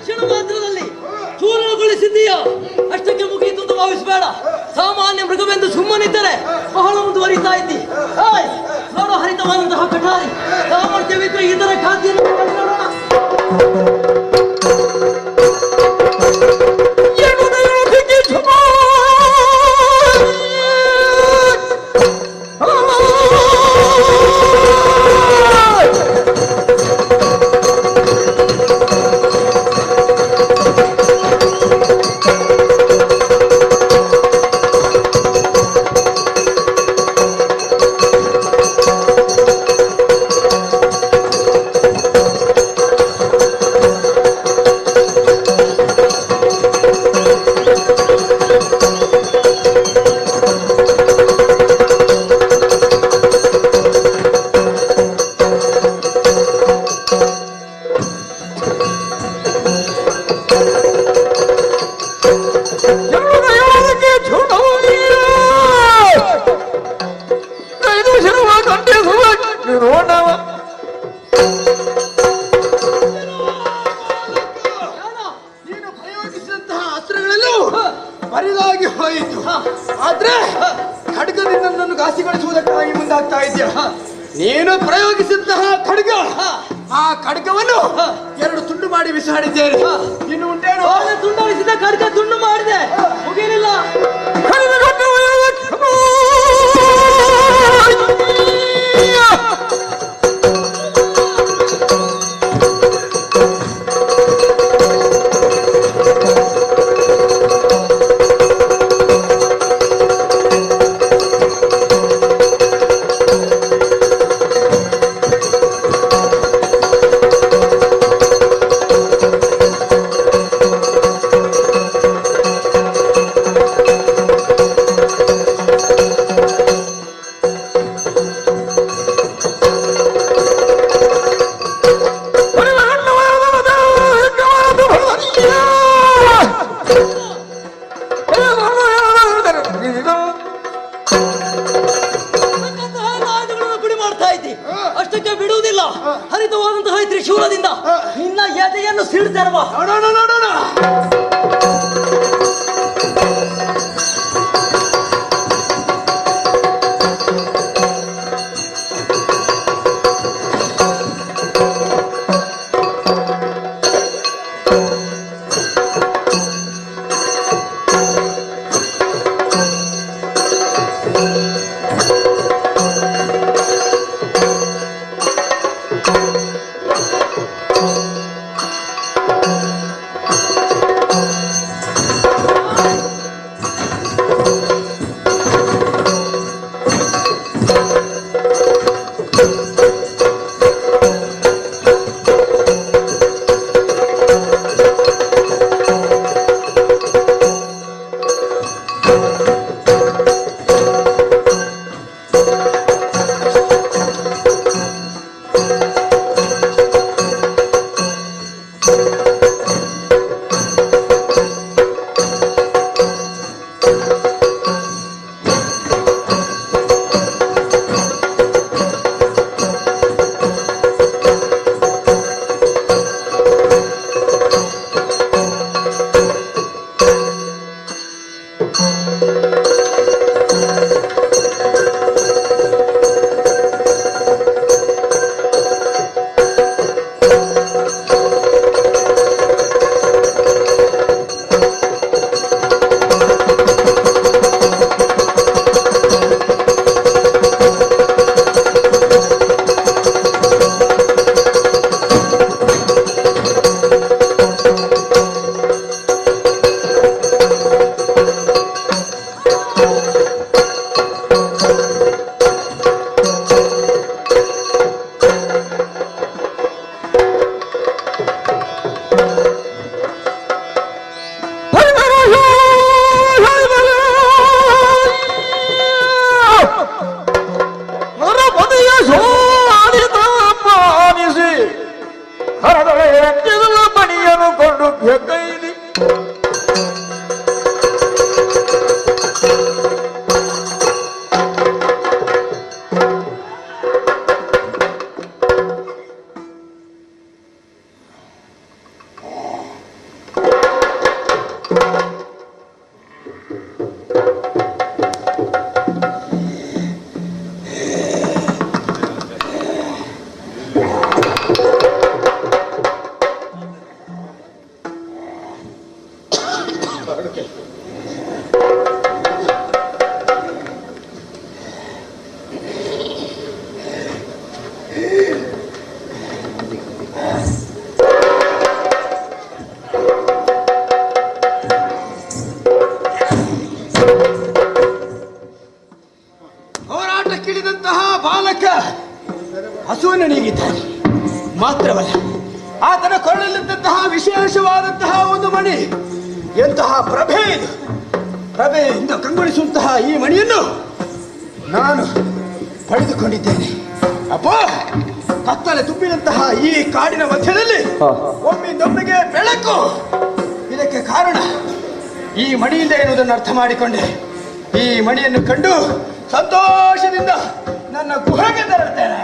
ಕ್ಷಣ ಮಾತ್ರದಲ್ಲಿ ಚೂರ್ಣಗೊಳಿಸಿದ್ದೀಯ. ಅಷ್ಟಕ್ಕೆ ಮುಗಿಯಿತು ಅಂತ ಭಾವಿಸಬೇಡ. ಸಾಮಾನ್ಯ ಮೃಗವೆಂದು ಸುಮ್ಮನಿದ್ದರೆ ಬಹಳ ಮುಂದುವರಿತಾ ಇದ್ದಿ. ನೋಡೋ ಹರಿತವಾದಂತಹ ಕಠಾರಿ ಸಾಮರ್ಥ್ಯವಿದ್ರೆ ಇದರ ಖಾದ್ಯ ನೋಡೋಣ. ನೀನು ಪ್ರಯೋಗಿಸಿದಂತಹ ಅಸ್ತ್ರಗಳೆಲ್ಲೂ ಬರಿದಾಗಿ ಹೋಯಿತು. ಆದ್ರೆ ಖಡ್ಗದಿಂದ ನನ್ನನ್ನು ಘಾಸಿಗೊಳಿಸುವುದಕ್ಕಾಗಿ ಮುಂದಾಗ್ತಾ ಇದ್ಯಾ. ನೀನು ಪ್ರಯೋಗಿಸಿದಂತಹ ಖಡ್ಗ, ಆ ಖಡ್ಗವನ್ನು ಎರಡು ತುಂಡು ಮಾಡಿ ಬಿಸಾಡಿದ್ದೇನೆ. ಇನ್ನು ಉಂಟೇನು? ತುಂಡರಿಸಿದ ಖಡ್ಗ ತುಂಡು ಮಾಡಿದೆ, ಮುಗಿಲಿಲ್ಲ. ಇಡ್ತೇನೆ ಬಾ. ನೋಡೋಣ ನೋಡೋಣ. ಹೋರಾಟಕ್ಕಿಳಿದಂತಹ ಬಾಲಕ ಹಸುವನ್ನು ನೀಗಿದ್ದಾನೆ. ಮಾತ್ರವಲ್ಲ, ಆತನ ಕೊರಳಲ್ಲಿದ್ದಂತಹ ವಿಶೇಷವಾದಂತಹ ಒಂದು ಮಣಿ, ಎಂತಹ ಪ್ರಭೆ ಇದು! ಪ್ರಭೆಯಿಂದ ಕಂಗೊಳಿಸುವಂತಹ ಈ ಮಣಿಯನ್ನು ನಾನು ಪಡೆದುಕೊಂಡಿದ್ದೇನೆ. ಅಪ್ಪ, ಕತ್ತಲೆ ತುಂಬಿದಂತಹ ಈ ಕಾಡಿನ ಮಧ್ಯದಲ್ಲಿ ಒಮ್ಮಿಂದೊಮ್ಮೆಗೆ ಬೆಳಕು. ಇದಕ್ಕೆ ಕಾರಣ ಈ ಮಣಿಯಿಂದ ಎನ್ನುವುದನ್ನು ಅರ್ಥ ಮಾಡಿಕೊಂಡೆ. ಈ ಮಣಿಯನ್ನು ಕಂಡು ಸಂತೋಷದಿಂದ ನನ್ನ ಗುಹೆಗೆ ತೆರಳುತ್ತೇನೆ.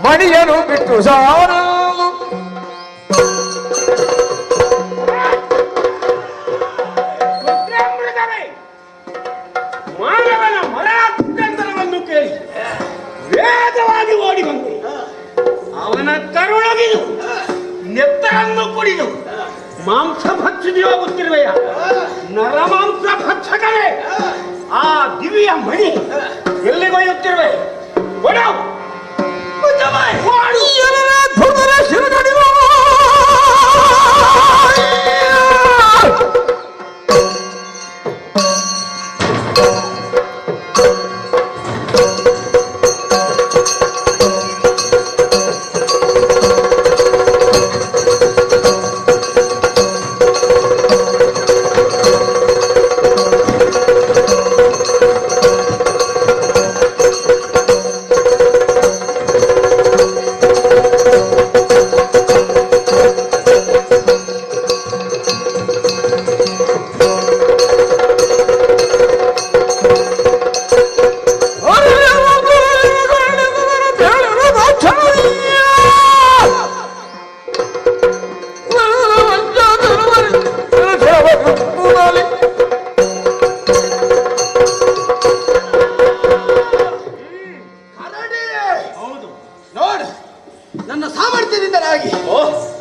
ಮಣಿಯನು ಬಿಟ್ಟು ಸಾರು ಮಾನವನ ಮರಣಾಂತರವನ್ನು ಕೇಳಿ ವೇಗವಾಗಿ ಓಡಿ ಬಂದು ಅವನ ಕರುಳಗಿದು ನೆತ್ತರನ್ನು ಕುಡಿದು ಮಾಂಸ ಭಕ್ಷಿಸಿ ಹೋಗುತ್ತಿರುವೆಯ ನರಮಾಂಸ ಭಕ್ಷಕನೇ, ಆ ದಿವ್ಯ ಮಣಿ ಎಲ್ಲಿಗೊಯ್ಯುತ್ತಿರುವೆ?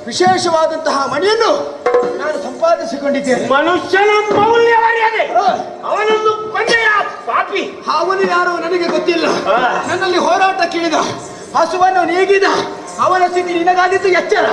ವಿಶೇಷವಾದಂತಹ ಮಣಿಯನ್ನು ನಾನು ಸಂಪಾದಿಸಿಕೊಂಡಿದ್ದೇನೆ. ಮನುಷ್ಯನ ಮೌಲ್ಯವರಿಯದೆ ಅವನನ್ನು ಕೊಂದೆಯ ಪಾಪಿ. ಅವನು ಯಾರು ನನಗೆ ಗೊತ್ತಿಲ್ಲ. ನನ್ನಲ್ಲಿ ಹೋರಾಟ ಕೇಳಿದ, ಹಸುವನ್ನು ನೀಗಿದ ಅವನ ಸ್ಥಿತಿ ನಿನಗಾದಿತ್ತು ಎಚ್ಚರ.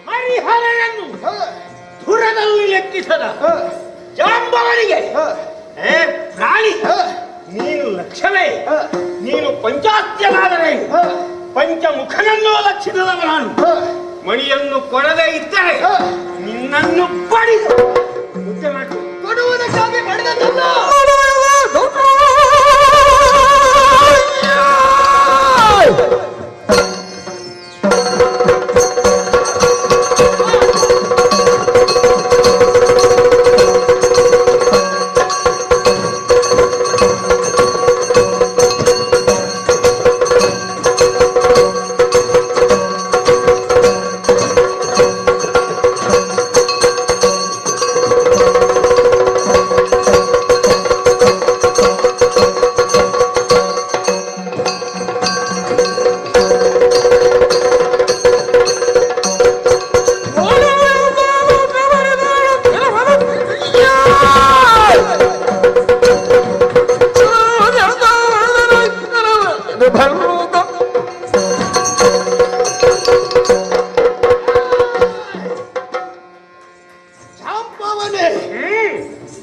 ಹರಿಹರನನ್ನು ಧುರದಲ್ಲಿ ಲೆಕ್ಕಿಸದ ಜಾಂಬವನಿಗೆ ಪ್ರಾಣಿ ನೀನು ಲಕ್ಷ್ಯವೇ. ನೀನು ಪಂಚಾತ್ಯನಾದರೆ ಪಂಚಮುಖನನ್ನು ಲಕ್ಷಿಸದವ ನಾನು. ಮಣಿಯನ್ನು ಕೊಡದೇ ಇದ್ದರೆ ನಿನ್ನನ್ನು ಬಡಿದು ಮುದ್ದೆ ಮಾಡಿ ಕೊಡುವುದಕ್ಕಾಗಿ ಮಾಡಿದಲ್ಲ.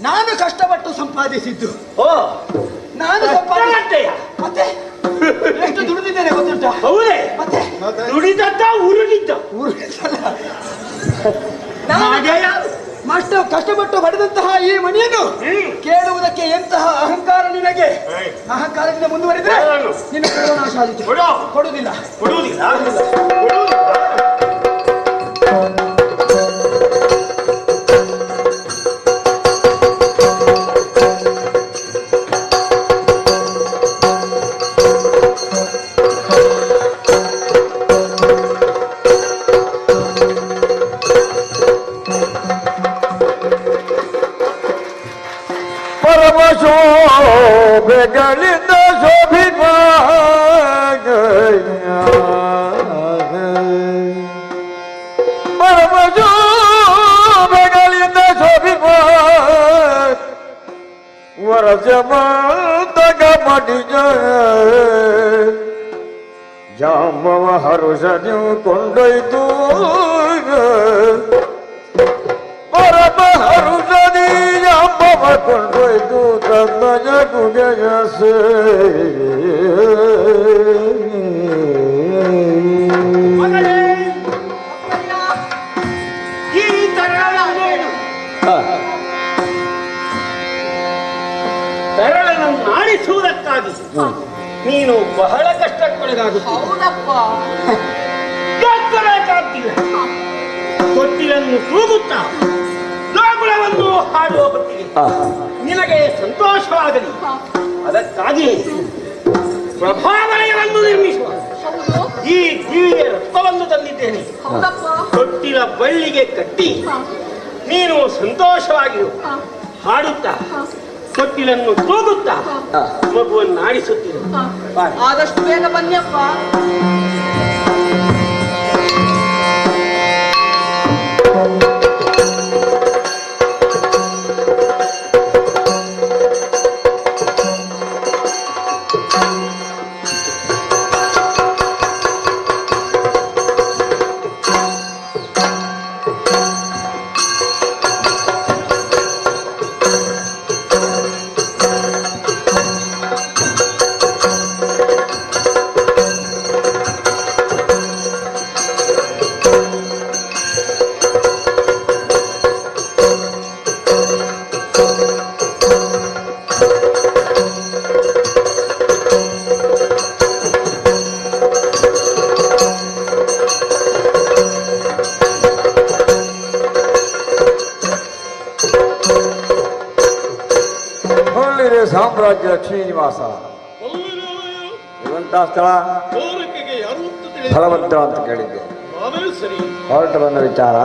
ನಾನು ಕಷ್ಟಪಟ್ಟು ಸಂಪಾದಿಸಿದ್ದು. ನಾನು ಮತ್ತೆ ಎಷ್ಟು ದುಡಿದಿದ್ದೇನೆ ಗೊತ್ತುಂಟ? ಹೌದೇ? ಮತ್ತೆ ದುಡಿದದ್ದ ಉರುಳಿದ್ದ ಮಾಸ್ಟರ್ ಕಷ್ಟಪಟ್ಟು ಪಡೆದಂತಹ ಈ ಮಣಿಯನ್ನು ಕೇಳುವುದಕ್ಕೆ ಎಂತಹ ಅಹಂಕಾರ ನಿನಗೆ? ಅಹಂಕಾರದಿಂದ ಮುಂದುವರಿದ್ರೆ ನಿನ್ನ ನಾಶ ಆದಿತ್ತು. ಕೊಡುವುದಿಲ್ಲ. ಶೋಭೆಗಳಿಂದ ಶೋಭಿತ ಪರಮ ಶೋಭೆಗಳಿಂದ ಶೋಭಿತ ವರಸಮಂತಕ ಮಡಿಜ ಜಾಂಬವ ಹರುಷನು ಕೊಂಡೊಯ್ತು ಪರಮ ಹರುಷನಿ ಜಾಂಬವ ಕೊಂಡೊಯ್ತು ತನ್ನ ಗುಗೆಯಸೆ ಬೆರಳನ್ನು ಆಡಿಸುವುದಕ್ಕಾಗಿ ನೀನು ಬಹಳ ಕಷ್ಟಕ್ಕೊಳಗಾಗುತ್ತಿಲ್ಲ. ತೊಟ್ಟಿಲನ್ನು ತೂಗುತ್ತಾ ಗೋಕುಲವನ್ನು ಹಾಡುವ ಹೊತ್ತಿಗೆ ನಿನಗೆ ಸಂತೋಷವಾಗಲಿ, ಅದಕ್ಕಾಗಿ ಪ್ರಭಾವಲಯವನ್ನು ನಿರ್ಮಿಸುವ ಈ ದಿವ್ಯ ರಥವನ್ನು ತಂದಿದ್ದೇನೆ. ತೊಟ್ಟಿಲ ಬಳ್ಳಿಗೆ ಕಟ್ಟಿ ನೀನು ಸಂತೋಷವಾಗಿರು, ಹಾಡುತ್ತಾ ತೊಟ್ಟಿಲನ್ನು ತೂಗುತ್ತಾ ಮಗುವನ್ನು ಆಡಿಸುತ್ತಿರು. ಆದಷ್ಟು ಬೇಗ ಬನ್ನಿಯಪ್ಪ. ಸಾಮ್ರಾಜ್ಯ ಲಕ್ಷ್ಮೀ ನಿವಾಸ ಇರುವಂತಹ ಸ್ಥಳ ಫಲಭದ್ರ ಅಂತ ಕೇಳಿದ್ದೆ. ಹೊರಟು ಬಂದ ವಿಚಾರ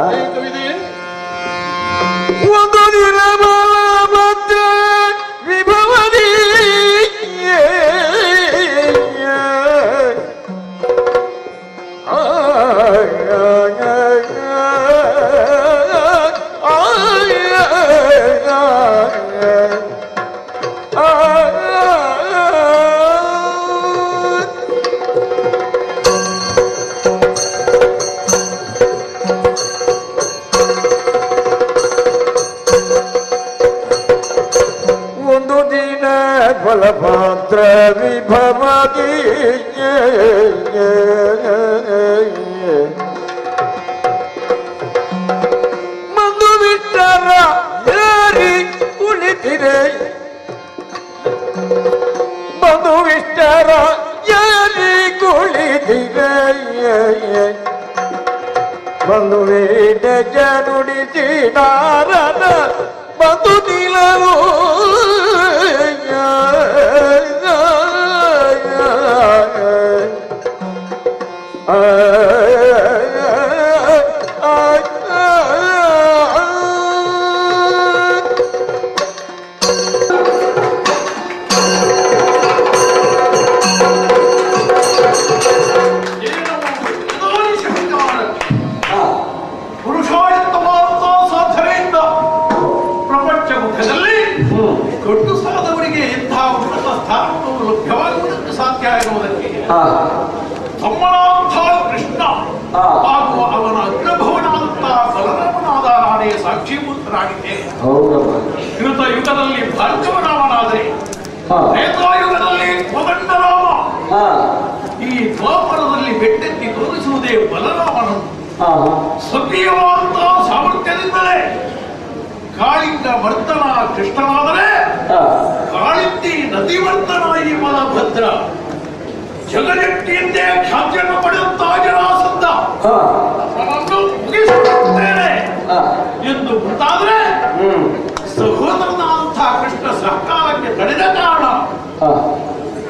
ಒಂದು ದಿನ ಫಲಭದ್ರ ವಿಭವದಿ ಫಲಭದ್ರ ವಿಭವದಿ ಮಂದು ಬಿಟ್ಟರ ಯಾರಿ ಕುಳಿತಿರೆ, ಮಂದು ಬಿಟ್ಟರ ಯಾರಿ ಕುಳಿತಿರೆ, ಬಂದು ವೇದ ಜನುಡಿಸಿ ನಾರನ ಬಂದು ನಿಲವು ತಮ್ಮನಾಥ ಕೃಷ್ಣ ಹಾಗೂ ಅವನ ಅಗ್ರಭವನಾದಂತಹ ಬಲರಾಮನಾದ ನಾನೇ ಸಾಕ್ಷೀಭೂತರಾಗಿದ್ದೇನೆ. ಕೃತ ಯುಗದಲ್ಲಿ ಭಾರ್ಗವರಾಮನಾದರೆ ತ್ರೇತಾಯುಗದಲ್ಲಿ ಕೋದಂಡರಾಮ, ಈ ದ್ವಾಪರದಲ್ಲಿ ಬೆಟ್ಟೆತ್ತಿ ತೋರಿಸುವುದೇ ಬಲರಾಮನು. ಸಕ್ರಿಯವಾದಂತಹ ಸಾಮರ್ಥ್ಯದಿಂದಲೇ ಕಾಳಿಂಗ ಮರ್ದನ ಕೃಷ್ಣನಾದರೆ ಕಾಳಿಂದಿ ನದಿವರ್ಧನ ಈ ಬಲಭದ್ರ. ಜಗಜಟ್ಟಿಯಂತೆ ಖ್ಯಾತಿಯನ್ನು ಪಡೆಯುತ್ತಾ ಜರಾಸಂಧ ಅವನನ್ನು ಮುಗಿಸುತ್ತೇನೆ ಎಂದು ಮುಂದಾದರೆ ಸಹೋದರನಾದಂತಹ ಕೃಷ್ಣ ಸಹಕಾರಕ್ಕೆ ತಡೆದ ಕಾರಣ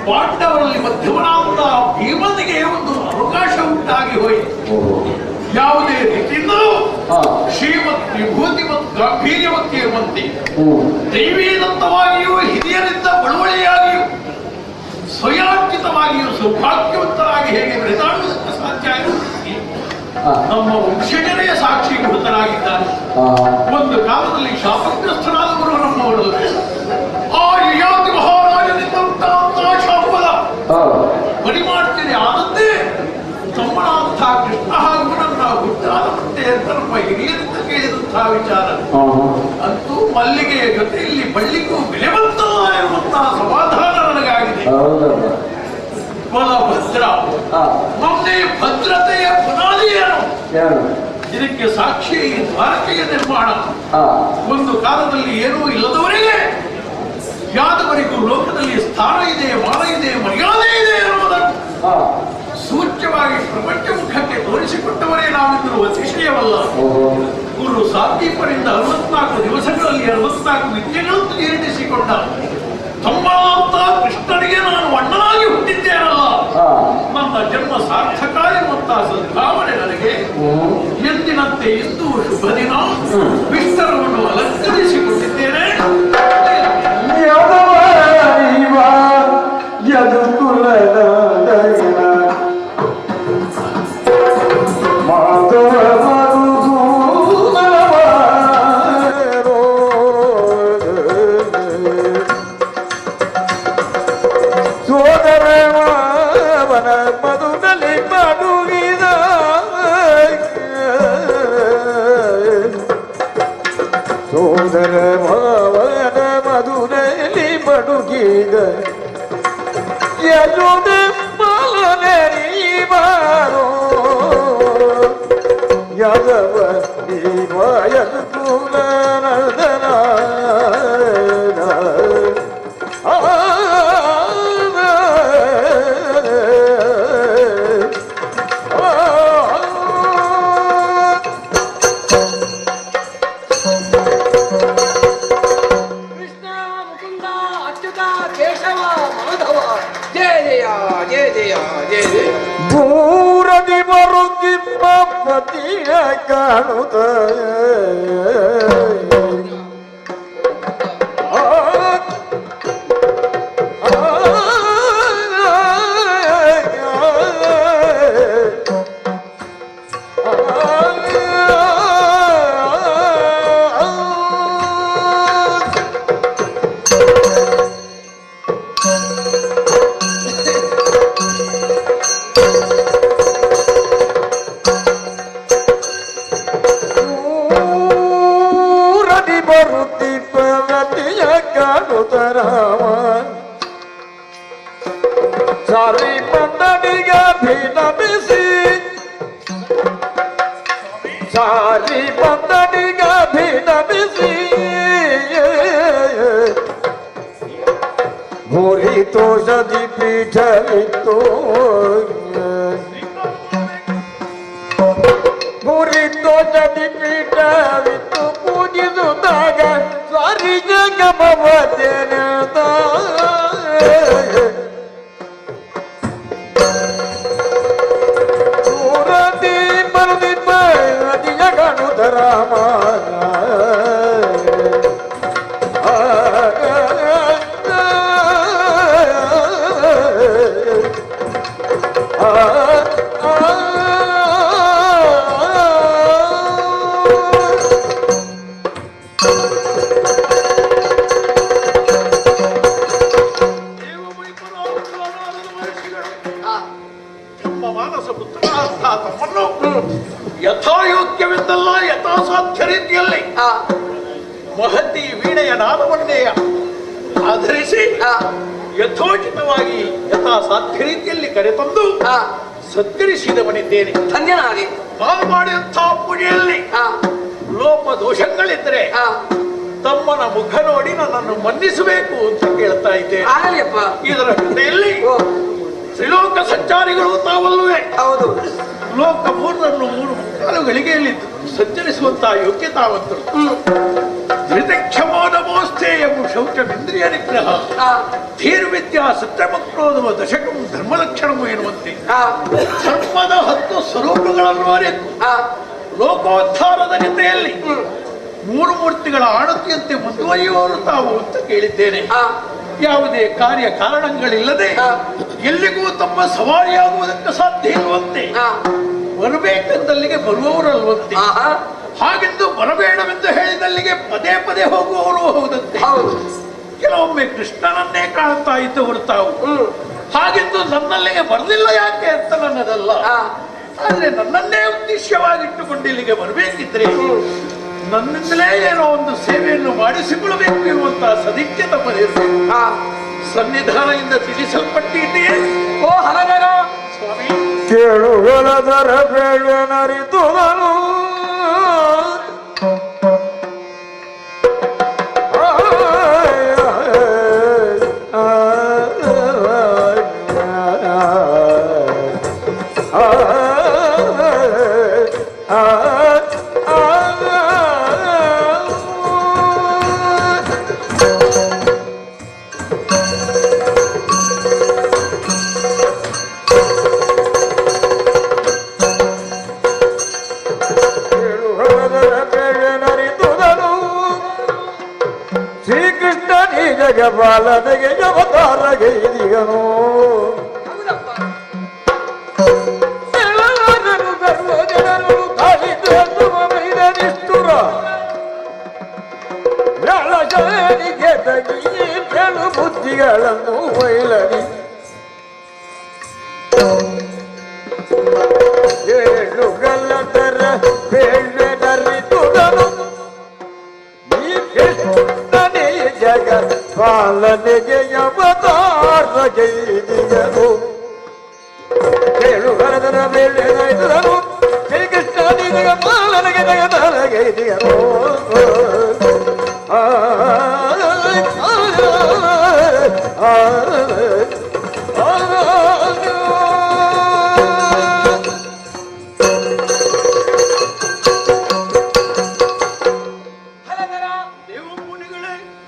ಪಾಂಡವರಲ್ಲಿ ಮಧ್ಯಮನಾದಂತಹ ಭೀಮನಿಗೆ ಒಂದು ಅವಕಾಶ ಉಂಟಾಗಿ ಹೋಯಿತು. ಯಾವುದೇ ರೀತಿಯಿಂದಲೂ ಶ್ರೀಮತ್ ವಿಭೂತಿಮತ್ ಗಾಂಭೀರ್ಯವಕ್ಕೆ ಇರುವಂತೆ ದೈವೀದತ್ತವಾಗಿಯೂ ಹಿರಿಯರಿಂದ ಬಳುವಳಿಯಾಗಿಯೂ ಸ್ವಯಾರ್ಜಿತವಾಗಿಯೂ ಸೌಭಾಗ್ಯವಂತರಾಗಿ ಹೇಗೆ ಬೆಳೆದಾಡುವುದಕ್ಕೆ ಸಾಧ್ಯ ಆಗುತ್ತದೆ? ನಮ್ಮ ವಂಶಜರೇ ಸಾಕ್ಷೀಭೂತರಾಗಿದ್ದಾರೆ. ಒಂದು ಕಾಲದಲ್ಲಿ ಶಾಪಗ್ರಸ್ತರಾದವರು ನಮ್ಮವರು. ಆ ಯಯಾತಿ ಮಹಾರಾಜನಿಂದ ಉಂಟಾದಂತಹ ಶಾಪದ ಪರಿಮಾಡ್ತಿದೆ ಆದದ್ದೇ ತಮ್ಮನಾದಂತಹ ಕೃಷ್ಣ ಹಾಗೂ ನನ್ನ ಹುಟ್ಟಾದಂತೆ ಅಂತ ನಮ್ಮ ಹಿರಿಯರಿಂದ ಕೇಳಿದಂತಹ ವಿಚಾರ. ಅಂತೂ ಮಲ್ಲಿಗೆಯ ಜೊತೆಯಲ್ಲಿ ಬಳ್ಳಿಗೂ ಬೆಲೆ ಬಂತಲ್ಲ ಎನ್ನುವಂತಹ ಸಮಾಧಾನ ನನಗಾಗಿದೆ. ಬಲಭದ್ರ ನಮ್ಮದೇ ಭದ್ರತೆಯ ಬುನಾದಿ ಏನು? ಇದಕ್ಕೆ ಸಾಕ್ಷಿ ಈ ದ್ವಾರಕೆಯ ನಿರ್ಮಾಣ. ಒಂದು ಕಾಲದಲ್ಲಿ ಏನೂ ಇಲ್ಲದವರಿಗೆ ಯಾದವರಿಗೂ ಲೋಕದಲ್ಲಿ ಸ್ಥಾನ ಇದೆ, ಮಾನ ಇದೆ, ಮರ್ಯಾದೆ ಇದೆ ಎನ್ನುವುದನ್ನು ಸೂಚ್ಯವಾಗಿ ಪ್ರಪಂಚ ಮುಖಕ್ಕೆ ತೋರಿಸಿಕೊಟ್ಟವರೇ ನಾವಿದ್ದರೂ ಅತಿಶಯವಲ್ಲ. ಗುರು ಸಾತ್ವೀಕರಿಂದ 64 ದಿವಸಗಳಲ್ಲಿ 64 ವಿದ್ಯೆಗಳನ್ನು ಜೀರ್ಣಿಸಿಕೊಂಡ ತಮ್ಮನಾದ ಕೃಷ್ಣನಿಗೆ ನಾನು ಅಣ್ಣನಾಗಿ ಹುಟ್ಟಿದ್ದೇನಲ್ಲ, ನನ್ನ ಜನ್ಮ ಸಾರ್ಥಕ ಎನ್ನುವಂತಹ ಸದ್ಭಾವನೆ ನನಗೆ. ಎಂದಿನಂತೆ ಇಂದು ಶುಭ ದಿನ ವಿಸ್ತರವನ್ನು ಅಲಂಕರಿಸಿಕೊಂಡಿದ್ದೇನೆ. ಸೋದರ ಭಾವನ ಮಧುರಲಿ ಬಡುಗಿದ ಯಜೋದ ಬಾಲನರಿವಾರೋ ಯಾದವ ನೀವಾಯದ ಕುಲ ನರ್ದನ ದೂರದಿ ಬರುತ್ತಿದ್ದ ಪತಿಯ ಕಾಣುತ್ತ ಸಾರಿ ಬಂದನಿಗ ಭಿನಮಿಸಿ ಸಾರಿ ಬಂದನಿಗ ಭಿನಮಿಸಿ ಭೂರಿ ತೋಷದಿ ಪೀಠವಿತ್ತು ಭೂರಿ ತೋಷದಿ ಪೀಠವಿತ್ತು ಪೂಜಿಸುತ್ತಾಗ ಸಾರಿ ಜಗಮವತೆನ ರಾಮ ಮಾನಸ ಪುತ್ರನಾದ ತಮ್ಮನ್ನು ಯಥಾಯೋಗ್ಯವೆಂದಲ್ಲ ಯಥಾಸಾಧ್ಯ ರೀತಿಯಲ್ಲಿ ಮಹತಿ ವೀಣೆಯ ನಾದವನ್ನೇ ಆಧರಿಸಿ ಯಥೋಚಿತವಾಗಿ ಯಥಾಸಾಧ್ಯ ರೀತಿಯಲ್ಲಿ ಕರೆತಂದು ಸತ್ಕರಿಸಿದವನಿದ್ದೇನೆ. ಧನ್ಯನಾಗಿ ನಾನು ಮಾಡಿದಂತಹ ಪೂಜೆಯಲ್ಲಿ ಲೋಪ ದೋಷಗಳಿದ್ದರೆ ತಮ್ಮನ ಮುಖ ನೋಡಿ ನನ್ನನ್ನು ಮನ್ನಿಸಬೇಕು ಅಂತ ಕೇಳ್ತಾ ಇದ್ದೇನೆ. ಇದರ ಜೊತೆಯಲ್ಲಿ ತ್ರಿಲೋಕ ಸಂಚಾರಿಗಳು ತಾವಲ್ಲವೇ? ಹೌದು. ಲೋಕ ಮೂರನ್ನು 3 ಕಾಲುಗಳಿಗೆ ಸಂಚರಿಸುವಂತಹ ಯೋಗ್ಯತಾವಂತರು. ಧೃತಕ್ಷಮೋದಮೋಸ್ತೇಯಂ ಶೌಚಮಿಂದ್ರಿಯ ನಿಗ್ರಹ ಧೀರ್ವಿದ್ಯಾ ಸತ್ಯಮಕ್ರೋಧವ ದಶಕಂ ಧರ್ಮಲಕ್ಷಣವು ಎನ್ನುವಂತೆ ಧರ್ಮದ 10 ಸ್ವರೂಪಗಳನ್ನು ಅರಿತು ಲೋಕೋದ್ಧಾರದ ಜೊತೆಯಲ್ಲಿ 3 ಮೂರ್ತಿಗಳ ಆಣತಿಯಂತೆ ಮುಂದುವರಿಯುವವರು ತಾವು ಅಂತ ಕೇಳಿದ್ದೇನೆ. ಯಾವುದೇ ಕಾರ್ಯ ಕಾರಣಗಳಿಲ್ಲದೆ ಎಲ್ಲಿಗೂ ತಮ್ಮ ಸವಾರಿಯಾಗುವುದಕ್ಕೆ ಸಾಧ್ಯ ಇರುವಂತೆ ಬರಬೇಕೆಂದಲ್ಲಿಗೆ ಬರುವವರಲ್ವಂತೆ. ಹಾಗೆಂದು ಬರಬೇಡವೆಂದು ಹೇಳಿದಲ್ಲಿಗೆ ಪದೇ ಪದೇ ಹೋಗುವವರು ಹೋದಂತೆ. ಕೆಲವೊಮ್ಮೆ ಕೃಷ್ಣನನ್ನೇ ಕಾಣ್ತಾ ಇದ್ದವರು ತಾವು. ಹಾಗೆಂದು ನನ್ನಲ್ಲಿಗೆ ಬರಲಿಲ್ಲ ಯಾಕೆ ಅಂತ ನನ್ನದಲ್ಲ. ಆದ್ರೆ ನನ್ನನ್ನೇ ಉದ್ದೇಶವಾಗಿಟ್ಟುಕೊಂಡು ಇಲ್ಲಿಗೆ ಬರಬೇಕಿದ್ರೆ ನನ್ನಿಂದಲೇ ಏನೋ ಒಂದು ಸೇವೆಯನ್ನು ಮಾಡಿಸಿಕೊಳ್ಳಬೇಕು ಎನ್ನುವಂತಹ ಸದಿಚ್ಛೆ ತಪ್ಪದಿರಬೇಕು. ಸನ್ನಿಧಾನದಿಂದ ತಿಳಿಸಲ್ಪಟ್ಟಿದೆಯೇ? ಓ ಹಲಗರ ಸ್ವಾಮಿ, ಕೇಳುಗಳ ದರ ಬೇಡ ನರಿತುದನು ಜಗಪಾಲನೆಗೆ ಅವತಾರಗೈದಿಗನು ಸರ್ವ ಜನರು ತಾಳಿದು ನಿಷ್ಠುರ ಬೆಳಜನಿಗೆ ತಗಿ ಬೆಳು ಬುದ್ಧಿಗಳನ್ನು ಬಯಲನಿ ಏಳುಗಲ್ಲದರ ಬೇಳೆನರಿದುದನು ಈ ಕೃಷ್ಣನೇ ಜಗ ಪಾಲನೆಗೆ ಅವತಾರಗೈದಿಗನು ಏಳುಗಲ್ಲದರ ಬೇಳೆನರಿದುದನು ಶ್ರೀಕೃಷ್ಣನೇ ಜಗ ಪಾಲನೆಗೆ ಜಗತಾರಗೈದಿಗನು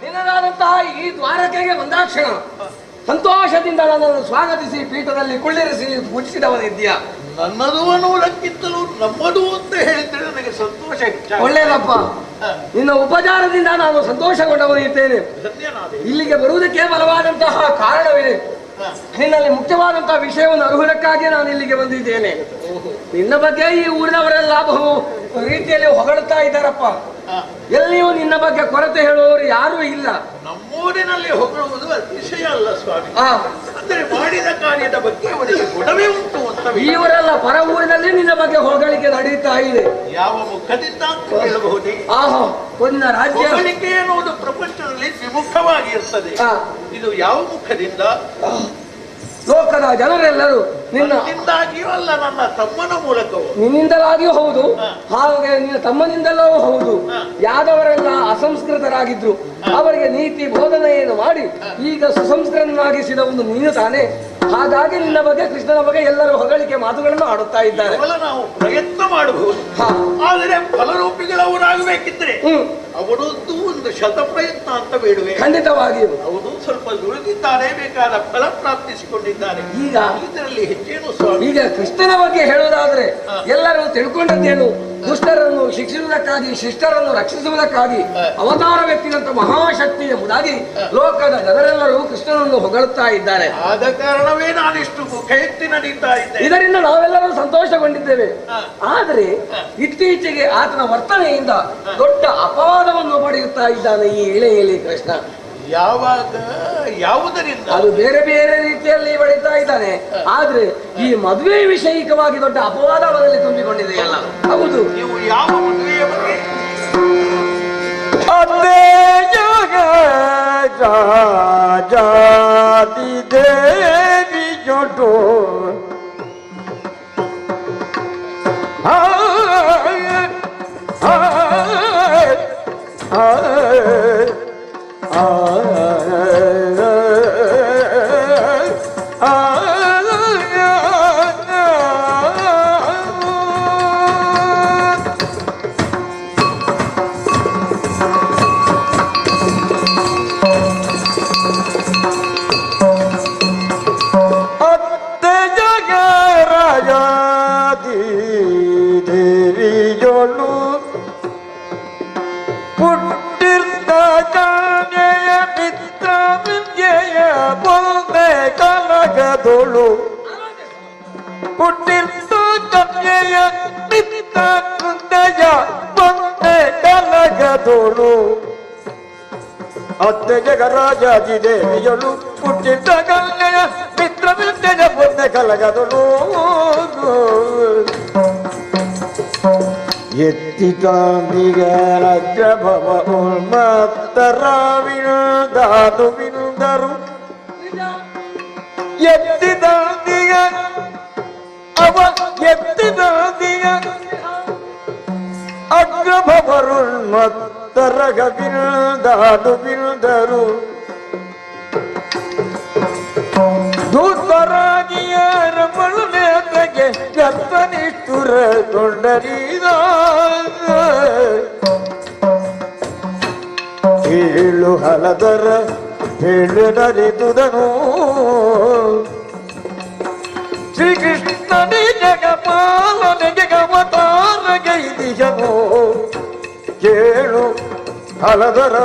ನಿನ್ನದಾದಂತಹ ಈ ದ್ವಾರಕೆಗೆ ಬಂದಾಕ್ಷಣ ಸಂತೋಷದಿಂದ ನನ್ನನ್ನು ಸ್ವಾಗತಿಸಿ ಪೀಠದಲ್ಲಿ ಕುಳ್ಳಿರಿಸಿ ಪೂಜಿಸಿದವನಿದ್ದೀಯಾ. ನನ್ನದು ಅನ್ನುವುದಕ್ಕಿಂತಲೂ ನಮ್ಮದು ಅಂತ ಹೇಳಿದ್ರೆ ನನಗೆ ಸಂತೋಷ ಹೆಚ್ಚಾಗಿದೆ. ಒಳ್ಳೇದಪ್ಪ, ನಿನ್ನ ಉಪಚಾರದಿಂದ ನಾನು ಸಂತೋಷಗೊಂಡವನಿದ್ದೇನೆ. ಇಲ್ಲಿಗೆ ಬರುವುದಕ್ಕೆ ಬಲವಾದಂತಹ ಕಾರಣವಿದೆ. ನಿನ್ನಲ್ಲಿ ಮುಖ್ಯವಾದಂತಹ ವಿಷಯವನ್ನು ಅರುಹುವುದಕ್ಕಾಗಿ ನಾನು ಇಲ್ಲಿಗೆ ಬಂದಿದ್ದೇನೆ. ನಿನ್ನ ಬಗ್ಗೆ ಈ ಊರಿನವರೆಲ್ಲ ಬಹು ರೀತಿಯಲ್ಲಿ ಹೊಗಳುತ್ತಾ ಇದ್ದಾರಪ್ಪ. ಎಲ್ಲಿಯೂ ನಿನ್ನ ಬಗ್ಗೆ ಕೊರತೆ ಹೇಳುವವರು ಯಾರೂ ಇಲ್ಲ. ನಮ್ಮೂರಿನಲ್ಲಿ ಹೊಗಳುವುದು ವಿಷಯ ಅಲ್ಲ ಸ್ವಾಮಿ, ಅಂದರೆ ಮಾಡಿದ ಕಾರ್ಯದ ಬಗ್ಗೆ ಅವರಿಗೆ ಗುಣವೇ ಉಂಟು ಅಂತ. ಇವರೆಲ್ಲ ಪರ ಊರಿನಲ್ಲಿ ನಿನ್ನ ಬಗ್ಗೆ ಹೊಗಳಿಕೆ ನಡೀತಾ ಇದೆ. ಯಾವ ಮುಖದಿಂದ ಅಂತ ಹೇಳಬಹುದೇ? ಒಂದು ರಾಜ್ಯ ಹೊಗಳಿಕೆ ಎನ್ನುವುದು ಪ್ರಪಂಚದಲ್ಲಿ ವಿಮುಖವಾಗಿ ಇರ್ತದೆ. ಇದು ಯಾವ ಮುಖದಿಂದ? ಲೋಕದ ಜನರೆಲ್ಲರೂ ನಿನ್ನಿಂದಾಗಿಯೂ ಅಲ್ಲ, ನನ್ನ ತಮ್ಮನ ಮೂಲಕವೂ. ನಿನ್ನಿಂದಲಾಗಿಯೂ ಹೌದು, ಹಾಗೆ ನಿನ್ನ ತಮ್ಮನಿಂದಲೂ ಹೌದು. ಯಾದವರೆಲ್ಲ ಅಸಂಸ್ಕೃತರಾಗಿದ್ರು, ಅವರಿಗೆ ನೀತಿ ಬೋಧನೆಯನ್ನು ಮಾಡಿ ಈಗ ಸುಸಂಸ್ಕೃತನಾಗಿಸಿದವನು ನೀನು ತಾನೇ. ಹಾಗಾಗಿ ನಿನ್ನ ಬಗ್ಗೆ ಕೃಷ್ಣನ ಬಗ್ಗೆ ಎಲ್ಲರೂ ಹೊಗಳಿಕೆ ಮಾತುಗಳನ್ನು ಆಡುತ್ತಾ ಇದ್ದಾರೆ. ನಾವು ಪ್ರಯತ್ನ ಮಾಡಬಹುದು, ಆದರೆ ಫಲರೂಪಿಗಳವರಾಗಬೇಕಿದ್ರೆ ಅವರದ್ದು ಒಂದು ಶತ ಪ್ರಯತ್ನ ಅಂತ ಬೇಡುವೆ. ಖಂಡಿತವಾಗಿಯೂ ಅವರು ಸ್ವಲ್ಪ ದುಡಿದಿದ್ದಾರೆ, ಬೇಕಾದ ಫಲ ಪ್ರಾಪ್ತಿಸಿಕೊಂಡಿದ್ದಾರೆ. ಈಗ ಇದರಲ್ಲಿ ಹೆಚ್ಚೇನು ಸ್ವಾಮಿ? ಈಗ ಕೃಷ್ಣನ ಬಗ್ಗೆ ಹೇಳುವುದಾದ್ರೆ ಎಲ್ಲರೂ ತಿಳ್ಕೊಂಡದ್ದೇನು? ದುಷ್ಟರನ್ನು ಶಿಕ್ಷಿಸುವುದಕ್ಕಾಗಿ, ಶಿಷ್ಟರನ್ನು ರಕ್ಷಿಸುವುದಕ್ಕಾಗಿ ಅವತಾರವೆತ್ತಿದಂತ ಮಹಾಶಕ್ತಿ ಎಂಬುದಾಗಿ ಲೋಕದ ಜನರೆಲ್ಲರೂ ಕೃಷ್ಣನನ್ನು ಹೊಗಳುತ್ತಾ ಇದ್ದಾರೆ. ಆದ ಕಾರಣವೇ ನಾನಿಷ್ಟು ಮುಖ ಎತ್ತಿ ನಡೀತಾ ಇದ್ದೆ. ಇದರಿಂದ ನಾವೆಲ್ಲರೂ ಸಂತೋಷಗೊಂಡಿದ್ದೇವೆ. ಆದರೆ ಇತ್ತೀಚೆಗೆ ಆತನ ವರ್ತನೆಯಿಂದ ದೊಡ್ಡ ಅಪವಾದವನ್ನು ಪಡೆಯುತ್ತಾ ಇದ್ದಾನೆ ಈ ಇಳೆಯಲ್ಲಿ ಕೃಷ್ಣ. ಯಾವಾಗ, ಯಾವುದರಿಂದ? ಅದು ಬೇರೆ ಬೇರೆ ರೀತಿಯಲ್ಲಿ ಬಡಿತಾ ಇದ್ದಾನೆ. ಆದ್ರೆ ಈ ಮದುವೆ ವಿಷಯಿಕವಾಗಿ ದೊಡ್ಡ ಅಪವಾದ ಅವರಲ್ಲಿ ತುಂಬಿಕೊಂಡಿದೆಯಲ್ಲ. ಹೌದು, ನೀವು ಯಾವ ಮದುವೆಯ ಬಗ್ಗೆ? ಜಾತಿ ದೇವಿ ಜೊಟು ಹುಟ್ಟಿದ್ದು ಕನ್ಯೆಯ ನಿತ್ತ ಕುಂದೆಯ ಬಂದೆ ಕಲಗದೋಳು. ಅತ್ತೆ ಜಗರಾಜಾಜಿ ದೇವಿಯಳು ಹುಟ್ಟಿದ್ದ ಕನ್ಯೆಯ ಮಿತ್ರ ವಿದ್ಯೆಯ ಬಂದೆ ಕಲಗದೋಳು. ಎತ್ತಿತಾಂದಿಗರಗ್ರಭವ ಉನ್ಮತ್ತರಾವಿನದಾದು ವಿನುದರು. ಎತ್ತಿದಾಂದಿಗ ಅವ ಎತ್ತಿದಾಂದಿಗ ಅಗ್ರಭವರುನ್ಮತ್ತರಗ ವಿನುದಾದು ವಿನುದರು. ದೂತರಾಗಿಯ ರಮಣನೇತೆಗೆ ಗರ್ತನಿಷ್ಠುರ ತೊಂಡರಿದ. ಏಳು ಹಲದರ ಹೇಳಿದರಿದುದನು ಶ್ರೀಕೃಷ್ಣನೇ ಜಗಪಾಲನೆಗೆ ಅವತಾರಗೈದಿಗನು. ಕೇಳು ಹಲದರ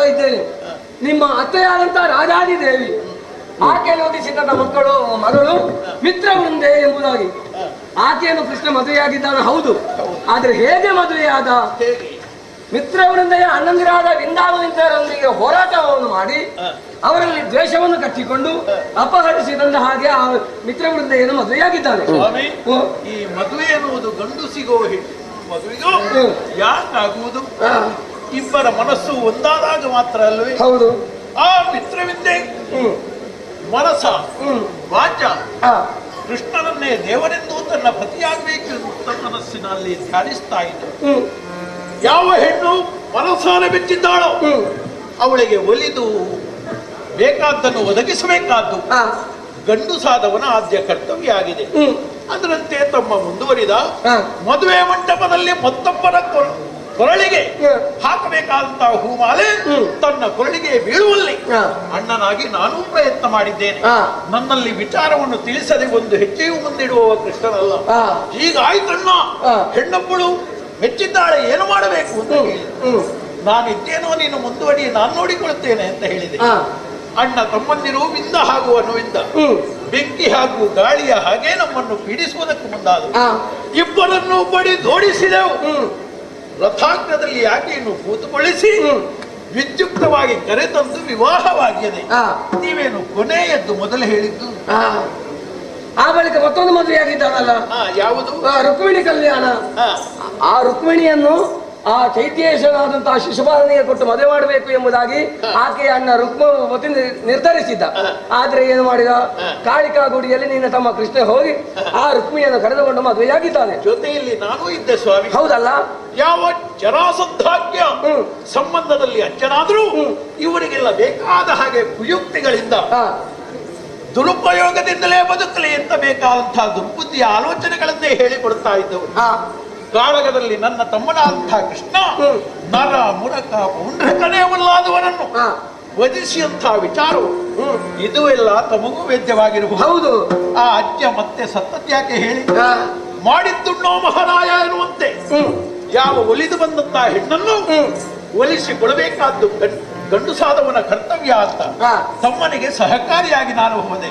ಇದ್ದೇನೆ. ನಿಮ್ಮ ಅತ್ತೆಯಾದಂತ ರಾಜಾದಿ ದೇವಿ ಆಕೆಯನ್ನು ಓದಿಸಿ ನನ್ನ ಮಗಳು ಮಿತ್ರವೃಂದೆ ಎಂಬುದಾಗಿ. ಆಕೆಯನ್ನು ಕೃಷ್ಣ ಮದುವೆಯಾಗಿದ್ದಾನೆ ಹೌದು, ಆದ್ರೆ ಹೇಗೆ ಮದುವೆಯಾದ? ಮಿತ್ರವೃಂದೆಯ ಅಣ್ಣಂದಿರಾದ ವಿಂದಾವನಿಂದರೊಂದಿಗೆ ಹೋರಾಟವನ್ನು ಮಾಡಿ ಅವರಲ್ಲಿ ದ್ವೇಷವನ್ನು ಕಟ್ಟಿಕೊಂಡು ಅಪಹರಿಸಿದಂದ ಹಾಗೆ ಆ ಮಿತ್ರವೃಂದೆಯನ್ನು ಮದುವೆಯಾಗಿದ್ದಾನೆ. ಈ ಮದುವೆ ಎನ್ನುವುದು ಗಂಡು ಸಿಗೋ ಮದುವೆಗೋ ಯಾಕಾಗುವುದು? ಇಬ್ಬರ ಮನಸ್ಸು ಒಂದಾದಾಗ ಮಾತ್ರ ಅಲ್ವೇ? ಹೌದು. ಆ ಮಿತ್ರವಿದ್ದೆ ಮನಸ ವಾಚ ಕೃಷ್ಣನನ್ನೇ ದೇವರೆಂದು ತನ್ನ ಪತಿಯಾಗಬೇಕು ಅಂತ ಮನಸ್ಸಿನಲ್ಲಿ ಧ್ಯಾನಿಸ್ತಾ ಇದ್ದ. ಯಾವ ಹೆಣ್ಣು ಮನಸ್ಸಾನ ಬೆಚ್ಚಿದ್ದಾಳೋ ಅವಳಿಗೆ ಒಲಿದು ಬೇಕಾದ್ದನ್ನು ಒದಗಿಸಬೇಕಾದ್ದು ಗಂಡುಸಾದವನ ಆದ್ಯ ಕರ್ತವ್ಯ ಆಗಿದೆ. ಅದರಂತೆ ತಮ್ಮ ಮುಂದುವರಿದ ಮದುವೆ ಮಂಟಪದಲ್ಲಿ ಮತ್ತೊಬ್ಬರ ಕೊರಳಿಗೆ ಹಾಕಬೇಕಾದಂತಹ ಹೂಮಾಲೆ ತನ್ನ ಕೊರಳಿಗೆ ಬೀಳುವಲ್ಲಿ ಅಣ್ಣನಾಗಿ ನಾನೂ ಪ್ರಯತ್ನ ಮಾಡಿದ್ದೇನೆ. ನನ್ನಲ್ಲಿ ವಿಚಾರವನ್ನು ತಿಳಿಸದೆ ಒಂದು ಹೆಜ್ಜೆಯೂ ಮುಂದಿಡುವವ ಕೃಷ್ಣನಲ್ಲ. ಹೀಗಾಯ್ತಣ್ಣ, ಹೆಣ್ಣೊಬ್ಬಳು ಮೆಚ್ಚಿದ್ದಾಳೆ, ಏನು ಮಾಡಬೇಕು ಅಂತ ಹೇಳಿದೆ. ನಾನಿದ್ದೇನೋ, ನೀನು ಮುಂದುವರಿ, ನಾನು ನೋಡಿಕೊಳ್ಳುತ್ತೇನೆ ಅಂತ ಹೇಳಿದೆ. ಅಣ್ಣ ತಮ್ಮಂದಿರು ವಿಂದ ಹಾಗೂ ಅನುವಿಂದ ಬೆಂಕಿ ಹಾಗೂ ಗಾಳಿಯ ಹಾಗೆ ನಮ್ಮನ್ನು ಪೀಡಿಸುವುದಕ್ಕೆ ಮುಂದಾದರು. ಇಬ್ಬರನ್ನು ಬಡಿ ದೋಡಿಸಿದೆವು. ರಥಾಗ್ರದಲ್ಲಿ ಆಕೆಯನ್ನು ಕೂತುಗೊಳಿಸಿ ವಿದ್ಯುಕ್ತವಾಗಿ ಕರೆತಂದು ವಿವಾಹವಾಗಿದೆ. ನೀವೇನು ಕೊನೆಯದ್ದು ಮೊದಲು ಹೇಳಿದ್ದು? ಆ ಬಳಿಕ ಮತ್ತೊಂದು ಮದುವೆಯಾಗಿದ್ದಾನಲ್ಲ, ಯಾವುದು? ರುಕ್ಮಿಣಿ ಕಲ್ಯಾಣ. ಆ ರುಕ್ಮಿಣಿಯನ್ನು ಆ ಚೈತ್ಯೇಶನಾದಂತಹ ಶಿಶುಪಾಲನಿಗೆ ಕೊಟ್ಟು ಮದುವೆ ಮಾಡಬೇಕು ಎಂಬುದಾಗಿ ಆಕೆ ಅಣ್ಣ ರುಕ್ಮವತಿ ನಿರ್ಧರಿಸಿದ್ದ. ಆದ್ರೆ ಏನು ಮಾಡಿದ? ಕಾಳಿಕಾ ಗುಡಿಯಲ್ಲಿ ನಿನ್ನ ತಮ್ಮ ಕೃಷ್ಣ ಹೋಗಿ ಆ ರುಕ್ಮಿಣಿಯನ್ನು ಕರೆದುಕೊಂಡು ಮದುವೆಯಾಗಿದ್ದಾನೆ. ಜೊತೆಯಲ್ಲಿ ನಾನು ಇದ್ದೆ ಸ್ವಾಮಿ. ಹೌದಲ್ಲ? ಯಾವ ಜರಾಸಂಧಾಗ್ಯ ಸಂಬಂಧದಲ್ಲಿ ಅಜ್ಜನಾದ್ರೂ ಇವರಿಗೆಲ್ಲ ಬೇಕಾದ ಹಾಗೆ ಕುಯುಕ್ತಿಗಳಿಂದ ದುರುಪಯೋಗದಿಂದಲೇ ಬದುಕಲಿ ಅಂತ ಬೇಕಾದಂತಹ ದುರ್ಬುದ್ಧಿಯ ಆಲೋಚನೆಗಳನ್ನೇ ಹೇಳಿಕೊಡ್ತಾ ಇದ್ದವರು. ಕಾಳಗದಲ್ಲಿ ನನ್ನ ತಮ್ಮನಾದಂತಹ ಕೃಷ್ಣ ನರ ಮುರಕ ಪೌಂಡ್ರಕನೇ ಒಲ್ಲಾದವನನ್ನು ವಧಿಸಿಯಂತಹ ವಿಚಾರವು ಇದು ಎಲ್ಲ ತಮಗೂ ವೇದ್ಯವಾಗಿರಬಹುದು. ಹೌದು. ಆ ಅಜ್ಜ ಮತ್ತೆ ಸತ್ತದ್ಯಾಕೆ ಹೇಳಿ? ಮಾಡಿದ್ದುಣ್ಣೋ ಮಹಾರಾಯ ಎನ್ನುವಂತೆ ಯಾವ ಒಲಿದು ಬಂದಂತಹ ಹೆಣ್ಣನ್ನು ಒಲಿಸಿಕೊಡಬೇಕಾದ್ದು ಗಂಡುಸಾದವನ ಕರ್ತವ್ಯ ಅಂತ ತಮ್ಮನಿಗೆ ಸಹಕಾರಿಯಾಗಿ ನಾನು ಹೋದೆ.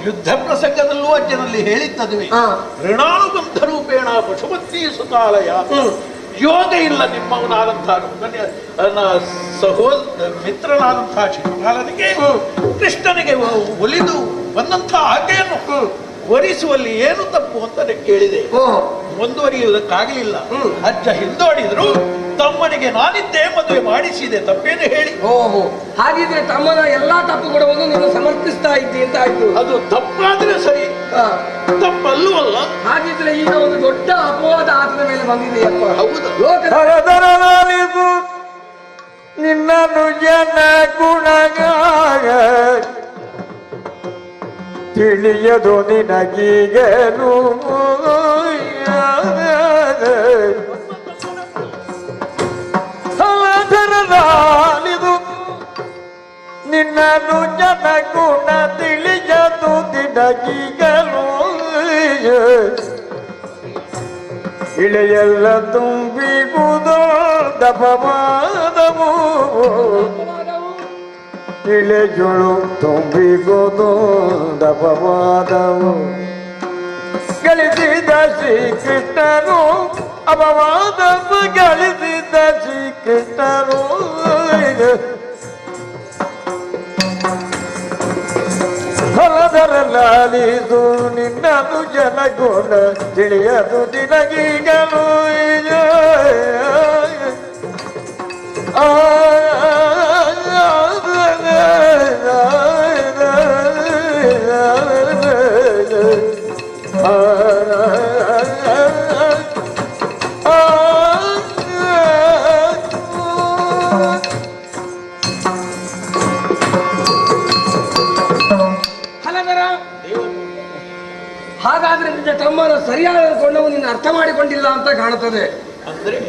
ಯುದ್ಧ ಪ್ರಸಂಗದಲ್ಲೂ ಅಜ್ಜನಲ್ಲಿ ಹೇಳಿದ್ದದುವೆ, ಋಣಾನುಬಂಧ ರೂಪೇಣ ಪಶುಪತಿ ಸುತಾಲಯ. ಯೋಗ ಇಲ್ಲ ನಿಮ್ಮವನಾದಂತಹ ಮಿತ್ರನಾದಂತಹ ಶಿಶುಪಾಲನಿಗೆ ಕೃಷ್ಣನಿಗೆ ಒಲಿದು ಬಂದಂತಹ ಆಕೆಯನ್ನು ವರಿಸುವಲ್ಲಿ ಏನು ತಪ್ಪು ಅಂತ ಕೇಳಿದೆ. ಮುಂದುವರಿಯುವುದಕ್ಕಾಗಲಿಲ್ಲ. ಅಜ್ಜ ಹಿಂದೋಡಿದ್ರು. ತಮ್ಮನಿಗೆ ನಾನಿದ್ದೇ ಮದುವೆ ಮಾಡಿಸಿದೆ, ತಪ್ಪೇನು ಹೇಳಿ? ಓಹೋ, ಹಾಗಿದ್ರೆ ತಮ್ಮನ ಎಲ್ಲಾ ತಪ್ಪುಗಳನ್ನು ನೀನು ಸಮರ್ಥಿಸ್ತಾ ಇದ್ದಿ ಅಂತ ಆಯ್ತು. ಅದು ತಪ್ಪಾದ್ರೆ ಸರಿ, ತಪ್ಪಲ್ಲೂ ಅಲ್ಲ. ಹಾಗಿದ್ರೆ ಈಗ ಒಂದು ದೊಡ್ಡ ಅಪವಾದ ಆತನ ಮೇಲೆ ಬಂದಿದೆಯಪ್ಪ. ಹೌದು. ಲೋಕದರಲಿದು ನಿನ್ನನ್ನು ಜನ ಗುಣಗಾಗ ತಿಳಿಯದು ನಿನಗೀಗನು. ಹಲದರಲಿದು ನಿನ್ನನ್ನು ಜನ ಗುಣ ತಿಳಿಯದು ನಿನಗೀಗನು. ಇಳೆಯೆಲ್ಲ ತುಂಬಿಗುವುದು ದಪವಾದವು, ಇಳೆಜುಳು ತುಂಬಿಗುವುದು ದಪವಾದವು. ಗಳಿಸಿದ ಶ್ರೀಕೃಷ್ಣನು ಅಪವಾದ ಗಳಿಸಿದ ಶ್ರೀಕೃಷ್ಣನು. ಹೊಲದರಲಾಲಿದು ನಿನ್ನನು ಜನಗುಣ ತಿಳಿಯದು ನಿನಗೀಗಲು. ಹಾಗಾದ್ರೆ ನಿನ್ನ ತಮ್ಮನ ಸರಿಯಾದ ಕೊಂಡವು ನಿನ್ನ ಅರ್ಥ ಮಾಡಿಕೊಂಡಿಲ್ಲ ಅಂತ ಕಾಣುತ್ತದೆ.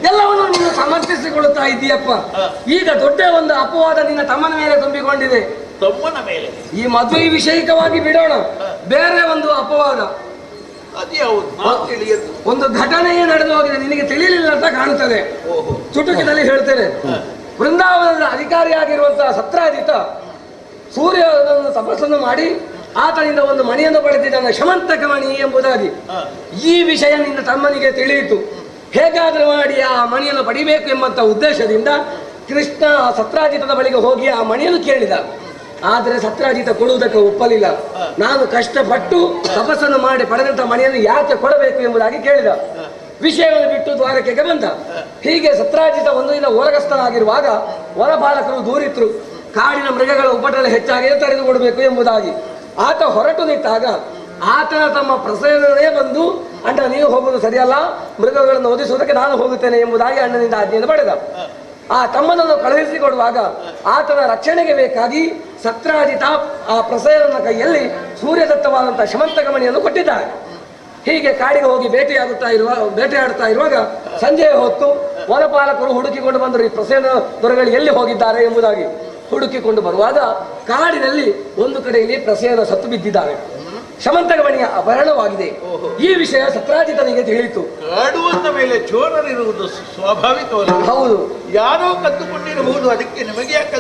ಎಲ್ಲವನ್ನು ನೀನು ಸಮರ್ಥಿಸಿಕೊಳ್ಳುತ್ತಾ ಇದ್ದೀಯಪ್ಪ. ಈಗ ದೊಡ್ಡ ಒಂದು ಅಪವಾದ ನಿನ್ನ ತಮ್ಮನ ಮೇಲೆ ತುಂಬಿಕೊಂಡಿದೆ. ತಮ್ಮನ ಮೇಲೆ ಈ ಮದುವೆ ವಿಷಯಿಕವಾಗಿ ಬಿಡೋಣ, ಬೇರೆ ಒಂದು ಅಪವಾದ. ಒಂದು ಘಟನೆಯೇ ನಡೆದು ಹೋಗಿದೆ, ನಿನಗೆ ತಿಳಿಯಲಿಲ್ಲ ಅಂತ ಕಾಣುತ್ತದೆ. ಚುಟುಕಿನಲ್ಲಿ ಹೇಳ್ತೇನೆ. ವೃಂದಾವನದ ಅಧಿಕಾರಿಯಾಗಿರುವಂತಹ ಸತ್ರಾಜಿತ ಸೂರ್ಯನನ್ನು ತಪಸ್ಸನ್ನು ಮಾಡಿ ಆತನಿಂದ ಒಂದು ಮಣಿಯನ್ನು ಪಡೆದಿದ್ದಾನೆ, ಶಮಂತಕ ಮಣಿ ಎಂಬುದಾಗಿ. ಈ ವಿಷಯ ನಿನ್ನ ತಮ್ಮನಿಗೆ ತಿಳಿಯಿತು. ಹೇಗಾದರೂ ಮಾಡಿ ಆ ಮಣಿಯನ್ನು ಪಡಿಬೇಕು ಎಂಬಂತ ಉದ್ದೇಶದಿಂದ ಕೃಷ್ಣ ಸತ್ರಾಜಿತದ ಬಳಿಗೆ ಹೋಗಿ ಆ ಮಣಿಯನ್ನು ಕೇಳಿದ. ಆದರೆ ಸತ್ರಾಜಿತ ಕೊಡುವುದಕ್ಕೆ ಒಪ್ಪಲಿಲ್ಲ. ನಾನು ಕಷ್ಟಪಟ್ಟು ತಪಸ್ಸನ್ನು ಮಾಡಿ ಪಡೆದಂತಹ ಮಣಿಯನ್ನು ಯಾಕೆ ಕೊಡಬೇಕು ಎಂಬುದಾಗಿ ಕೇಳಿದ. ವಿಷಯವನ್ನು ಬಿಟ್ಟು ದ್ವಾರಕೆಗೆ ಬಂದ. ಹೀಗೆ ಸತ್ರಾಜಿತ ಒಂದು ದಿನ ಓರಗಸ್ಥನಾಗಿರುವಾಗ ವನಪಾಲಕರು ದೂರಿದ್ರು, ಕಾಡಿನ ಮೃಗಗಳ ಉಪಟಳ ಹೆಚ್ಚಾಗಿ ತೆರೆದುಕೊಡಬೇಕು ಎಂಬುದಾಗಿ. ಆತ ಹೊರಟು ನಿಂತಾಗ ಆತನ ತಮ್ಮ ಪ್ರಸೇನನೇ ಬಂದು, ಅಣ್ಣ ನೀವು ಹೋಗುವುದು ಸರಿಯಲ್ಲ, ಮೃಗಗಳನ್ನು ಒದಿಸುವುದಕ್ಕೆ ನಾನು ಹೋಗುತ್ತೇನೆ ಎಂಬುದಾಗಿ ಅಣ್ಣನಿಂದ ಆಜ್ಞೆಯನ್ನು ಪಡೆದ. ಆ ತಮ್ಮನನ್ನು ಕಳುಹಿಸಿಕೊಡುವಾಗ ಆತನ ರಕ್ಷಣೆಗೆ ಬೇಕಾಗಿ ಸತ್ರಾಜಿತ ಆ ಪ್ರಸೇನನ ಕೈಯಲ್ಲಿ ಸೂರ್ಯದತ್ತವಾದಂತಹ ಶಮಂತಕ ಮಣಿಯನ್ನು ಕೊಟ್ಟಿದ್ದಾರೆ. ಹೀಗೆ ಕಾಡಿಗೆ ಹೋಗಿ ಬೇಟೆಯಾಡುತ್ತಾ ಇರುವಾಗ ಸಂಜೆಯ ಹೊತ್ತು ವನಪಾಲಕರು ಹುಡುಕಿಕೊಂಡು ಬಂದರು, ಈ ಪ್ರಸೇನ ದೊರೆಗಳು ಎಲ್ಲಿ ಹೋಗಿದ್ದಾರೆ ಎಂಬುದಾಗಿ. ಹುಡುಕಿಕೊಂಡು ಬರುವಾಗ ಕಾಡಿನಲ್ಲಿ ಒಂದು ಕಡೆಯಲ್ಲಿ ಪ್ರಸೇನ ಸತ್ತು ಬಿದ್ದಿದ್ದಾರೆ. ಶಮಂತಕ ಮಣಿಯ ಅಪಹರಣವಾಗಿದೆ. ಈ ವಿಷಯ ಸತ್ರಾಜಿತನಿಗೆ ತಿಳಿಯಿತು. ಕಾಡುವಂತ ಮೇಲೆ ಚೋರರಿರುವುದು ಸ್ವಾಭಾವಿಕವಲ್ಲ? ಹೌದು. ಯಾರೋ ಕದ್ದುಕೊಂಡಿರಬಹುದು, ಅದಕ್ಕೆ ನಿಮಗೆ ಯಾಕೆ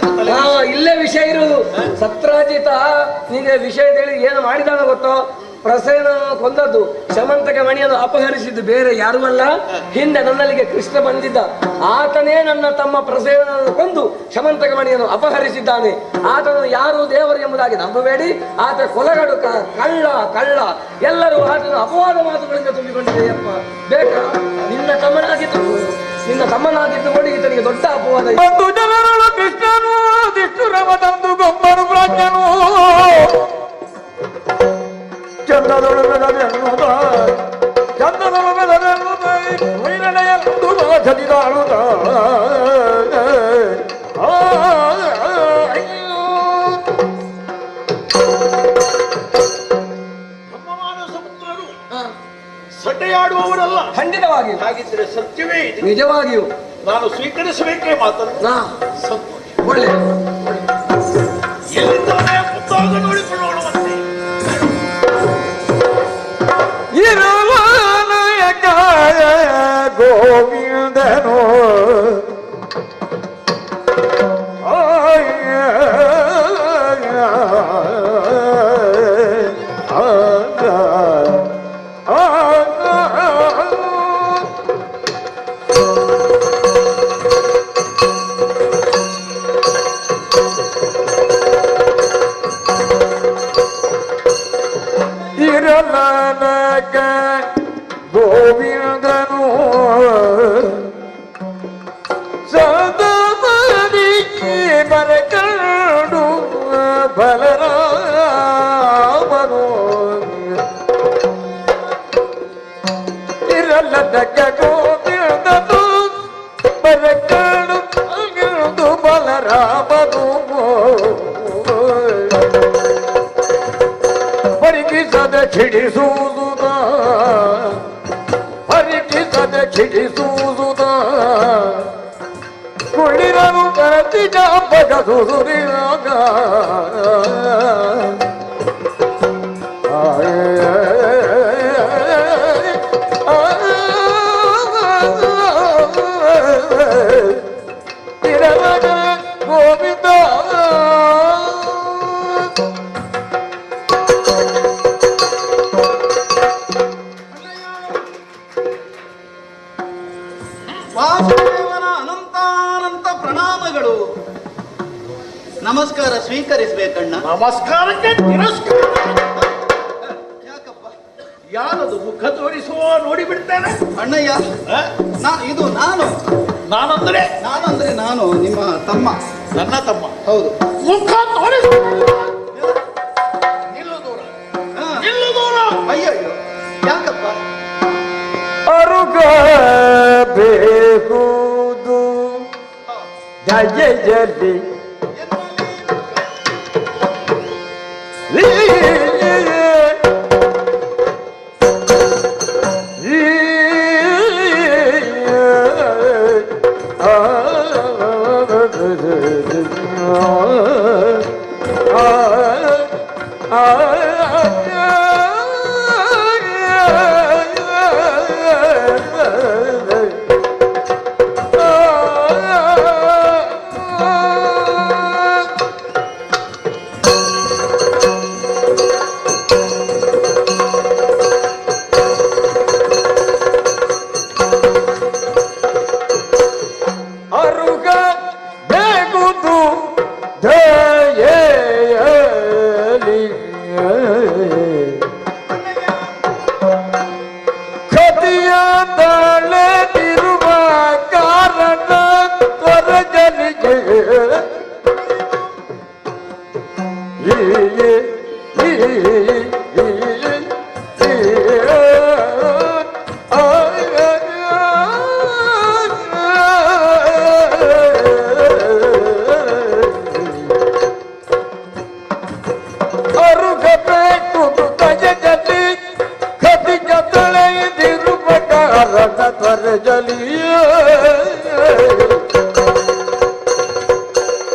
ಇಲ್ಲೇ ವಿಷಯ ಇರುವುದು. ಸತ್ರಾಜಿತ ನಿಮಗೆ ವಿಷಯ ಹೇಳಿ ಏನು ಮಾಡಿದಾನ ಗೊತ್ತೋ? ಪ್ರಸೇನನ್ನು ಕೊಂದದ್ದು, ಶಮಂತಕ ಮಣಿಯನ್ನು ಅಪಹರಿಸಿದ್ದು ಬೇರೆ ಯಾರೂ ಅಲ್ಲ, ಹಿಂದೆ ನನ್ನಲ್ಲಿಗೆ ಕೃಷ್ಣ ಬಂದಿದ್ದ ಆತನೇ ನನ್ನ ತಮ್ಮ ಪ್ರಸೇನನ್ನು ಕೊಂದು ಶಮಂತಕ ಮಣಿಯನ್ನು ಅಪಹರಿಸಿದ್ದಾನೆ. ಆತನು ಯಾರು ದೇವರು ಎಂಬುದಾಗಿ ನಂಬಬೇಡಿ. ಆತ ಕೊಲೆಗಳು ಕಳ್ಳ ಎಲ್ಲರೂ ಆತನ ಅಪವಾದ ಮಾತುಗಳಿಂದ ತುಂಬಿಕೊಂಡಿದೆಯಪ್ಪ. ಬೇಕಾ? ನಿನ್ನ ತಮ್ಮನಾಗಿದ್ದುಕೊಂಡು ಈತನಿಗೆ ದೊಡ್ಡ ಅಪವಾದ. ಕೃಷ್ಣನು ದಿಷ್ಟುರವ ತಂದು ಗೊಬ್ಬರು ಪ್ರಾಜ್ಞನು ಚಂದದೊಳಗದೆನ್ನುವುದ ವೈರಣೆಯಲ್ಲೂ ಬಾಧದಿದಾಳುದ ಸಮುದ್ರರು ಸಟೆಯಾಡುವವರಲ್ಲ. ಖಂಡಿತವಾಗಿಯೂ ಹಾಗಿದ್ರೆ ಸತ್ಯವೇ ಇದೆ. ನಿಜವಾಗಿಯೂ ನಾನು ಸ್ವೀಕರಿಸಬೇಕೇ ಮಾತನ್ನು. ಒಳ್ಳೆ ಎಲ್ಲಿದ್ದಾನೆ ಪುತ್ತಾಗ ನೋಡಿಕೊಳ್ಳೋಣ. ಮತ್ತೆ ಗೋವಿಂದನು ಇರಲನಗ ಗೋವಿಂದನು ಸದಮನಿಗೆ ಬರಕಂಡು ಬಲರಾಮನು ಇರಲನಗ ಗೋವಿಂದನು ಬರಕಂಡು ಬಲರಾಮನು ಪರಿಗಿಸದ ಕಿಡಿಸುವುದ ಕಿಡಿಸುವುದ ಕುಳಿರನು ಕರತಿ ಜಾಪಗಸುರಿಯಾಗ ಗೋವಿಂದ ವಾಸುದೇವನ ಅನಂತಾನಂತ ಪ್ರಣಾಮಗಳು. ನಮಸ್ಕಾರ ಸ್ವೀಕರಿಸಬೇಕಣ್ಣ. ನಮಸ್ಕಾರಕ್ಕೆ ತಿರಸ್ಕಾರ. ಯಾಕಪ್ಪ? ಯಾರದು ಮುಖ ತೋರಿಸುವ ನೋಡಿ ಬಿಡ್ತೇನೆ. ಅಣ್ಣಯ್ಯ, ಇದು ನಾನಂದ್ರೆ ನಾನು ನಿಮ್ಮ ತಮ್ಮ. ನನ್ನ ತಮ್ಮ? ಹೌದು. ಮುಖ ತೋರಿಸು. ನಿಲ್ಲು ದೂರ. ಅಯ್ಯೋ ಯಾಕಪ್ಪ? ಅರುಗಬೇಕುದು ದಯೆಯಲ್ಲಿ ಅರುಗಬೇಕು ಜಗತಿ ಕತಿ ಜತಳೆದಿರುಪಕಾರ ತ್ವರ ಜಲಿಯ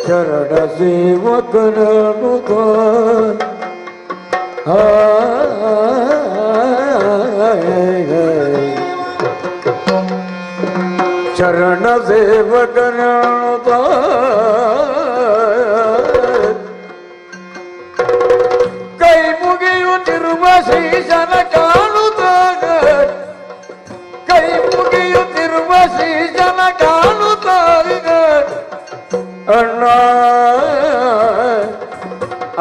ಚರಣ ಸೇವಕರನು ಚರಣ ಸೇವಕರನು ಕೈ ಮುಗಿಯುತ್ತಿರುವ ಶ್ರೀಶನ ಕಾಣುತ್ತಾಗ ಕೈ ಮುಗಿಯುತ್ತಿರುವ ಶ್ರೀಶನ ಕಾಣುತ್ತಾಗ ಅಣ್ಣ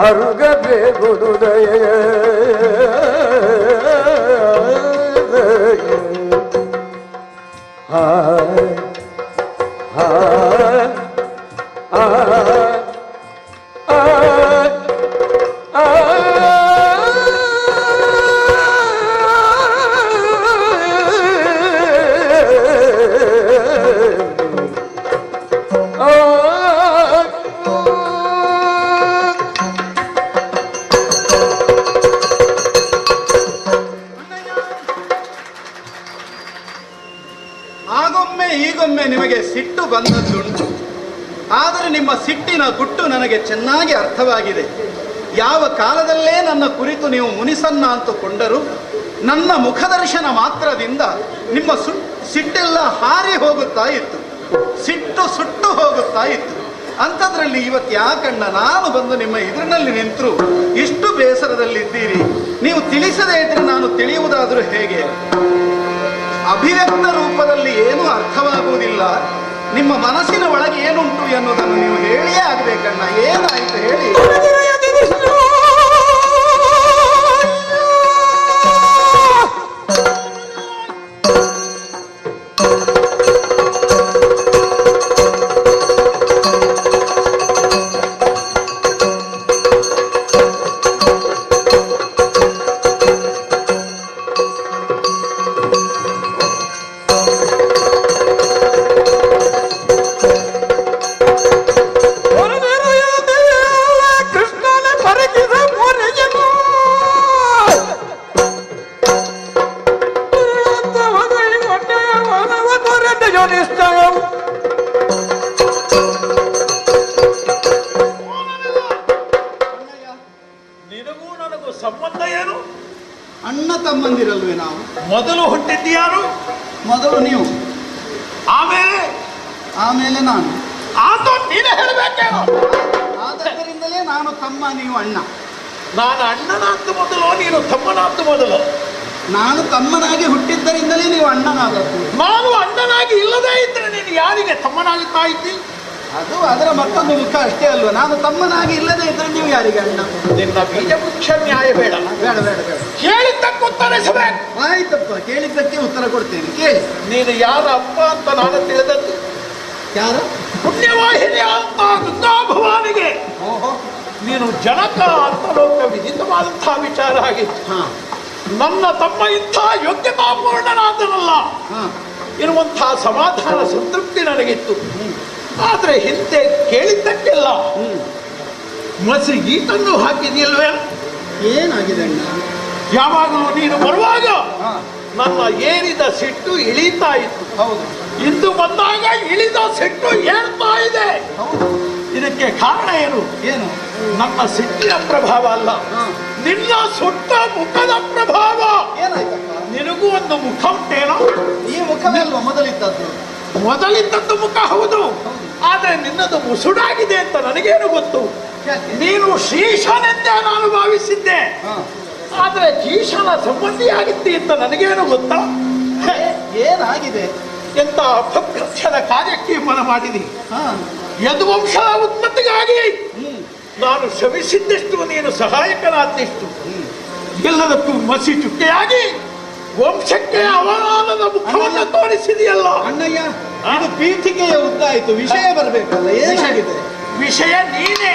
ಅರುಗಬೇಗುಡುದಯ ಆಗೊಮ್ಮೆ ಈಗೊಮ್ಮೆ ನಿಮಗೆ ಸಿಟ್ಟು ಬಂದದ್ದುಂಟು. ಆದರೆ ನಿಮ್ಮ ಸಿಟ್ಟಿನ ಗುಟ್ಟು ನನಗೆ ಚೆನ್ನಾಗಿ ಅರ್ಥವಾಗಿದೆ. ಯಾವ ಕಾಲದಲ್ಲೇ ನನ್ನ ಕುರಿತು ನೀವು ಮುನಿಸನ್ನ ಅಂತುಕೊಂಡರು ನನ್ನ ಮುಖದರ್ಶನ ಮಾತ್ರದಿಂದ ನಿಮ್ಮ ಸಿಟ್ಟೆಲ್ಲ ಹಾರಿ ಹೋಗುತ್ತಾ ಇತ್ತು, ಸಿಟ್ಟು ಸುಟ್ಟು ಹೋಗುತ್ತಾ ಇತ್ತು. ಅಂಥದ್ರಲ್ಲಿ ಇವತ್ತು ಯಾಕಣ್ಣ ನಾನು ಬಂದು ನಿಮ್ಮ ಎದುರಿನಲ್ಲಿ ನಿಂತರು ಇಷ್ಟು ಬೇಸರದಲ್ಲಿದ್ದೀರಿ? ನೀವು ತಿಳಿಸದೇ ಇದ್ರೆ ನಾನು ತಿಳಿಯುವುದಾದರೂ ಹೇಗೆ? ಅಭಿವ್ಯಕ್ತ ರೂಪದಲ್ಲಿ ಏನೂ ಅರ್ಥವಾಗುವುದಿಲ್ಲ. ನಿಮ್ಮ ಮನಸ್ಸಿನ ಒಳಗೆ ಏನುಂಟು ಎನ್ನುವುದನ್ನು ನೀವು ಹೇಳಿಯೇ ಆಗ್ಬೇಕಣ್ಣ. ಏನಾಯ್ತು ಹೇಳಿ. ನಿನಗೂ ನನಗೂ ಸಂಬಂಧ ಏನು? ಅಣ್ಣ ತಮ್ಮಂದಿರಲ್ವೇ ನಾವು? ಮೊದಲು ಹುಟ್ಟಿದ್ಯಾರು? ಮೊದಲು ನೀವು, ಆಮೇಲೆ ನಾನು. ಆತ ನೀನೇ ಹೇಳಬೇಕೇನು? ಆದ್ದರಿಂದಲೇ ನಾನು ತಮ್ಮ, ನೀವು ಅಣ್ಣ. ನಾನು ಅಣ್ಣನಾದ್ದು ಮೊದಲು, ನೀನು ತಮ್ಮನಾದ್ದು ಮೊದಲು. ನಾನು ತಮ್ಮನಾಗಿ ಹುಟ್ಟಿದ್ದರಿಂದಲೇ ನೀವು ಅಣ್ಣನಾದದ್ದು. ನಾನು ಅಣ್ಣನಾಗಿ ಇಲ್ಲದೇ ಇದ್ರೆ ನೀನು ಯಾರಿಗೆ ತಮ್ಮನಾಗುತ್ತಾ ಇದ್ದಿ? ಅದು ಅದರ ಮತ್ತೊಂದು ಮುಖ ಅಷ್ಟೇ ಅಲ್ವ. ನಾನು ತಮ್ಮನಾಗಿ ಇಲ್ಲದೇ ಇದ್ರೆ ನೀವು ಯಾರಿಗೆ ಅಣ್ಣ? ನಿನ್ನ ಬೀಜಪಕ್ಷ ನ್ಯಾಯ ಬೇಡ. ಬೇಡ ಬೇಡ ಬೇಡ, ಕೇಳಿದ್ದಕ್ಕೆ ಉತ್ತರಿಸಬೇಕು. ಆಯ್ತಪ್ಪ, ಕೇಳಿದ್ದಕ್ಕೆ ಉತ್ತರ ಕೊಡ್ತೇನೆ. ಕೇಳಿ. ನೀನು ಯಾರ ಅಪ್ಪ ಅಂತ ನಾನು ತಿಳಿದದ್ದು? ಯಾರು? ಪುಣ್ಯವಾಹಿನಿ ಅಂತ ಗಂಗಾಭವಾನಿಗೆ ಓಹೋ, ನೀನು ಜನಕ ಅಂತ ಲೋಕ ವಿದಿತವಾದಂತಹ ವಿಚಾರ ಆಗಿತ್ತು. ನನ್ನ ತಮ್ಮ ಇಂಥ ಯೋಗ್ಯತಾಪೂರ್ಣನಾದನಲ್ಲ ಇರುವಂತಹ ಸಮಾಧಾನ ಸಂತೃಪ್ತಿ ನನಗಿತ್ತು. ಆದ್ರೆ ಹಿಂದೆ ಕೇಳಿದ್ದಕ್ಕೆಲ್ಲ ಮಸಿ ಗೀತನ್ನು ಹಾಕಿದೆಯಲ್ವೇ? ಏನಾಗಿದೆ ಅಣ್ಣ? ಯಾವಾಗಲೂ ನೀನು ಬರುವಾಗ ನನ್ನ ಏರಿದ ಸಿಟ್ಟು ಇಳೀತಾ ಇತ್ತು. ಹೌದು. ಇಂದು ಬಂದಾಗ ಇಳಿದ ಸಿಟ್ಟು ಏಳ್ತಾ ಇದೆ. ಇದಕ್ಕೆ ಕಾರಣ ಏನು? ಏನು? ನನ್ನ ಸಿಟ್ಟಿನ ಪ್ರಭಾವ ಅಲ್ಲ, ನಿನ್ನ ಸುಟ್ಟ ಮುಖದ ಪ್ರಭಾವ. ಏನಾಯ್ತಪ್ಪ? ನಿನಗೂ ಒಂದು ಮುಖ ಉಂಟೇನೋ? ಈ ಮುಖವಲ್ವ ಮೊದಲಿದ್ದದ್ದು? ಮೊದಲಿದ್ದದ್ದು ಮುಖ ಹೌದು, ಆದ್ರೆ ನಿನ್ನದು ಮುಸುಡಾಗಿದೆ ಅಂತ ನನಗೇನು ಗೊತ್ತು? ನೀನು ಶೀಶನೆಂದೇ ನಾನು ಭಾವಿಸಿದ್ದೆ, ಆದ್ರೆ ಶೀಶನ ಸಂಬಂಧಿಯಾಗಿದ್ದಿ ಅಂತ ನನಗೇನು ಗೊತ್ತಾ? ಏನಾಗಿದೆ? ಎಂತ ಅಪಕೃತ್ಯದ ಕಾರ್ಯಕ್ಕೆ ಮನ ಮಾಡಿದಿ. ಯದುವಂಶದ ಉತ್ಪತ್ತಿಗಾಗಿ ನಾನು ಶ್ರಮಿಸಿದ್ದೆಷ್ಟು, ನೀನು ಸಹಾಯಕನಾದಷ್ಟು. ಎಲ್ಲದಕ್ಕೂ ಮಸಿ ಚುಕ್ಕೆಯಾಗಿ ವಂಶಕ್ಕೆ ಅವಮಾನದ ಮುಖವನ್ನು ತೋರಿಸಿದೆಯಲ್ಲ ಅಣ್ಣಯ್ಯ. ಇದು ಪೀಠಿಕೆಯ ಉದ್ದಾಯಿತು, ವಿಷಯ ಬರಬೇಕಲ್ಲ. ಏನಾಗಿದೆ? ವಿಷಯ ನೀನೇ.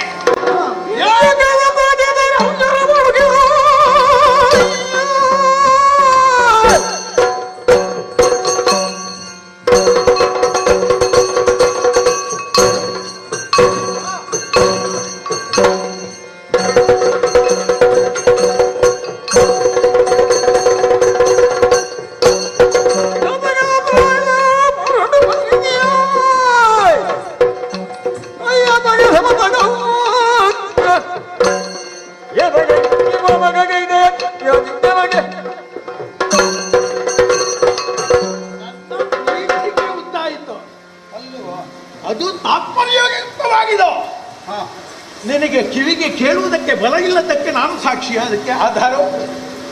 ನಿನಗೆ ಕಿವಿಗೆ ಕೇಳುವುದಕ್ಕೆ ಬಲ ಇಲ್ಲದಕ್ಕೆ ನಾನು ಸಾಕ್ಷಿ. ಅದಕ್ಕೆ ಆಧಾರ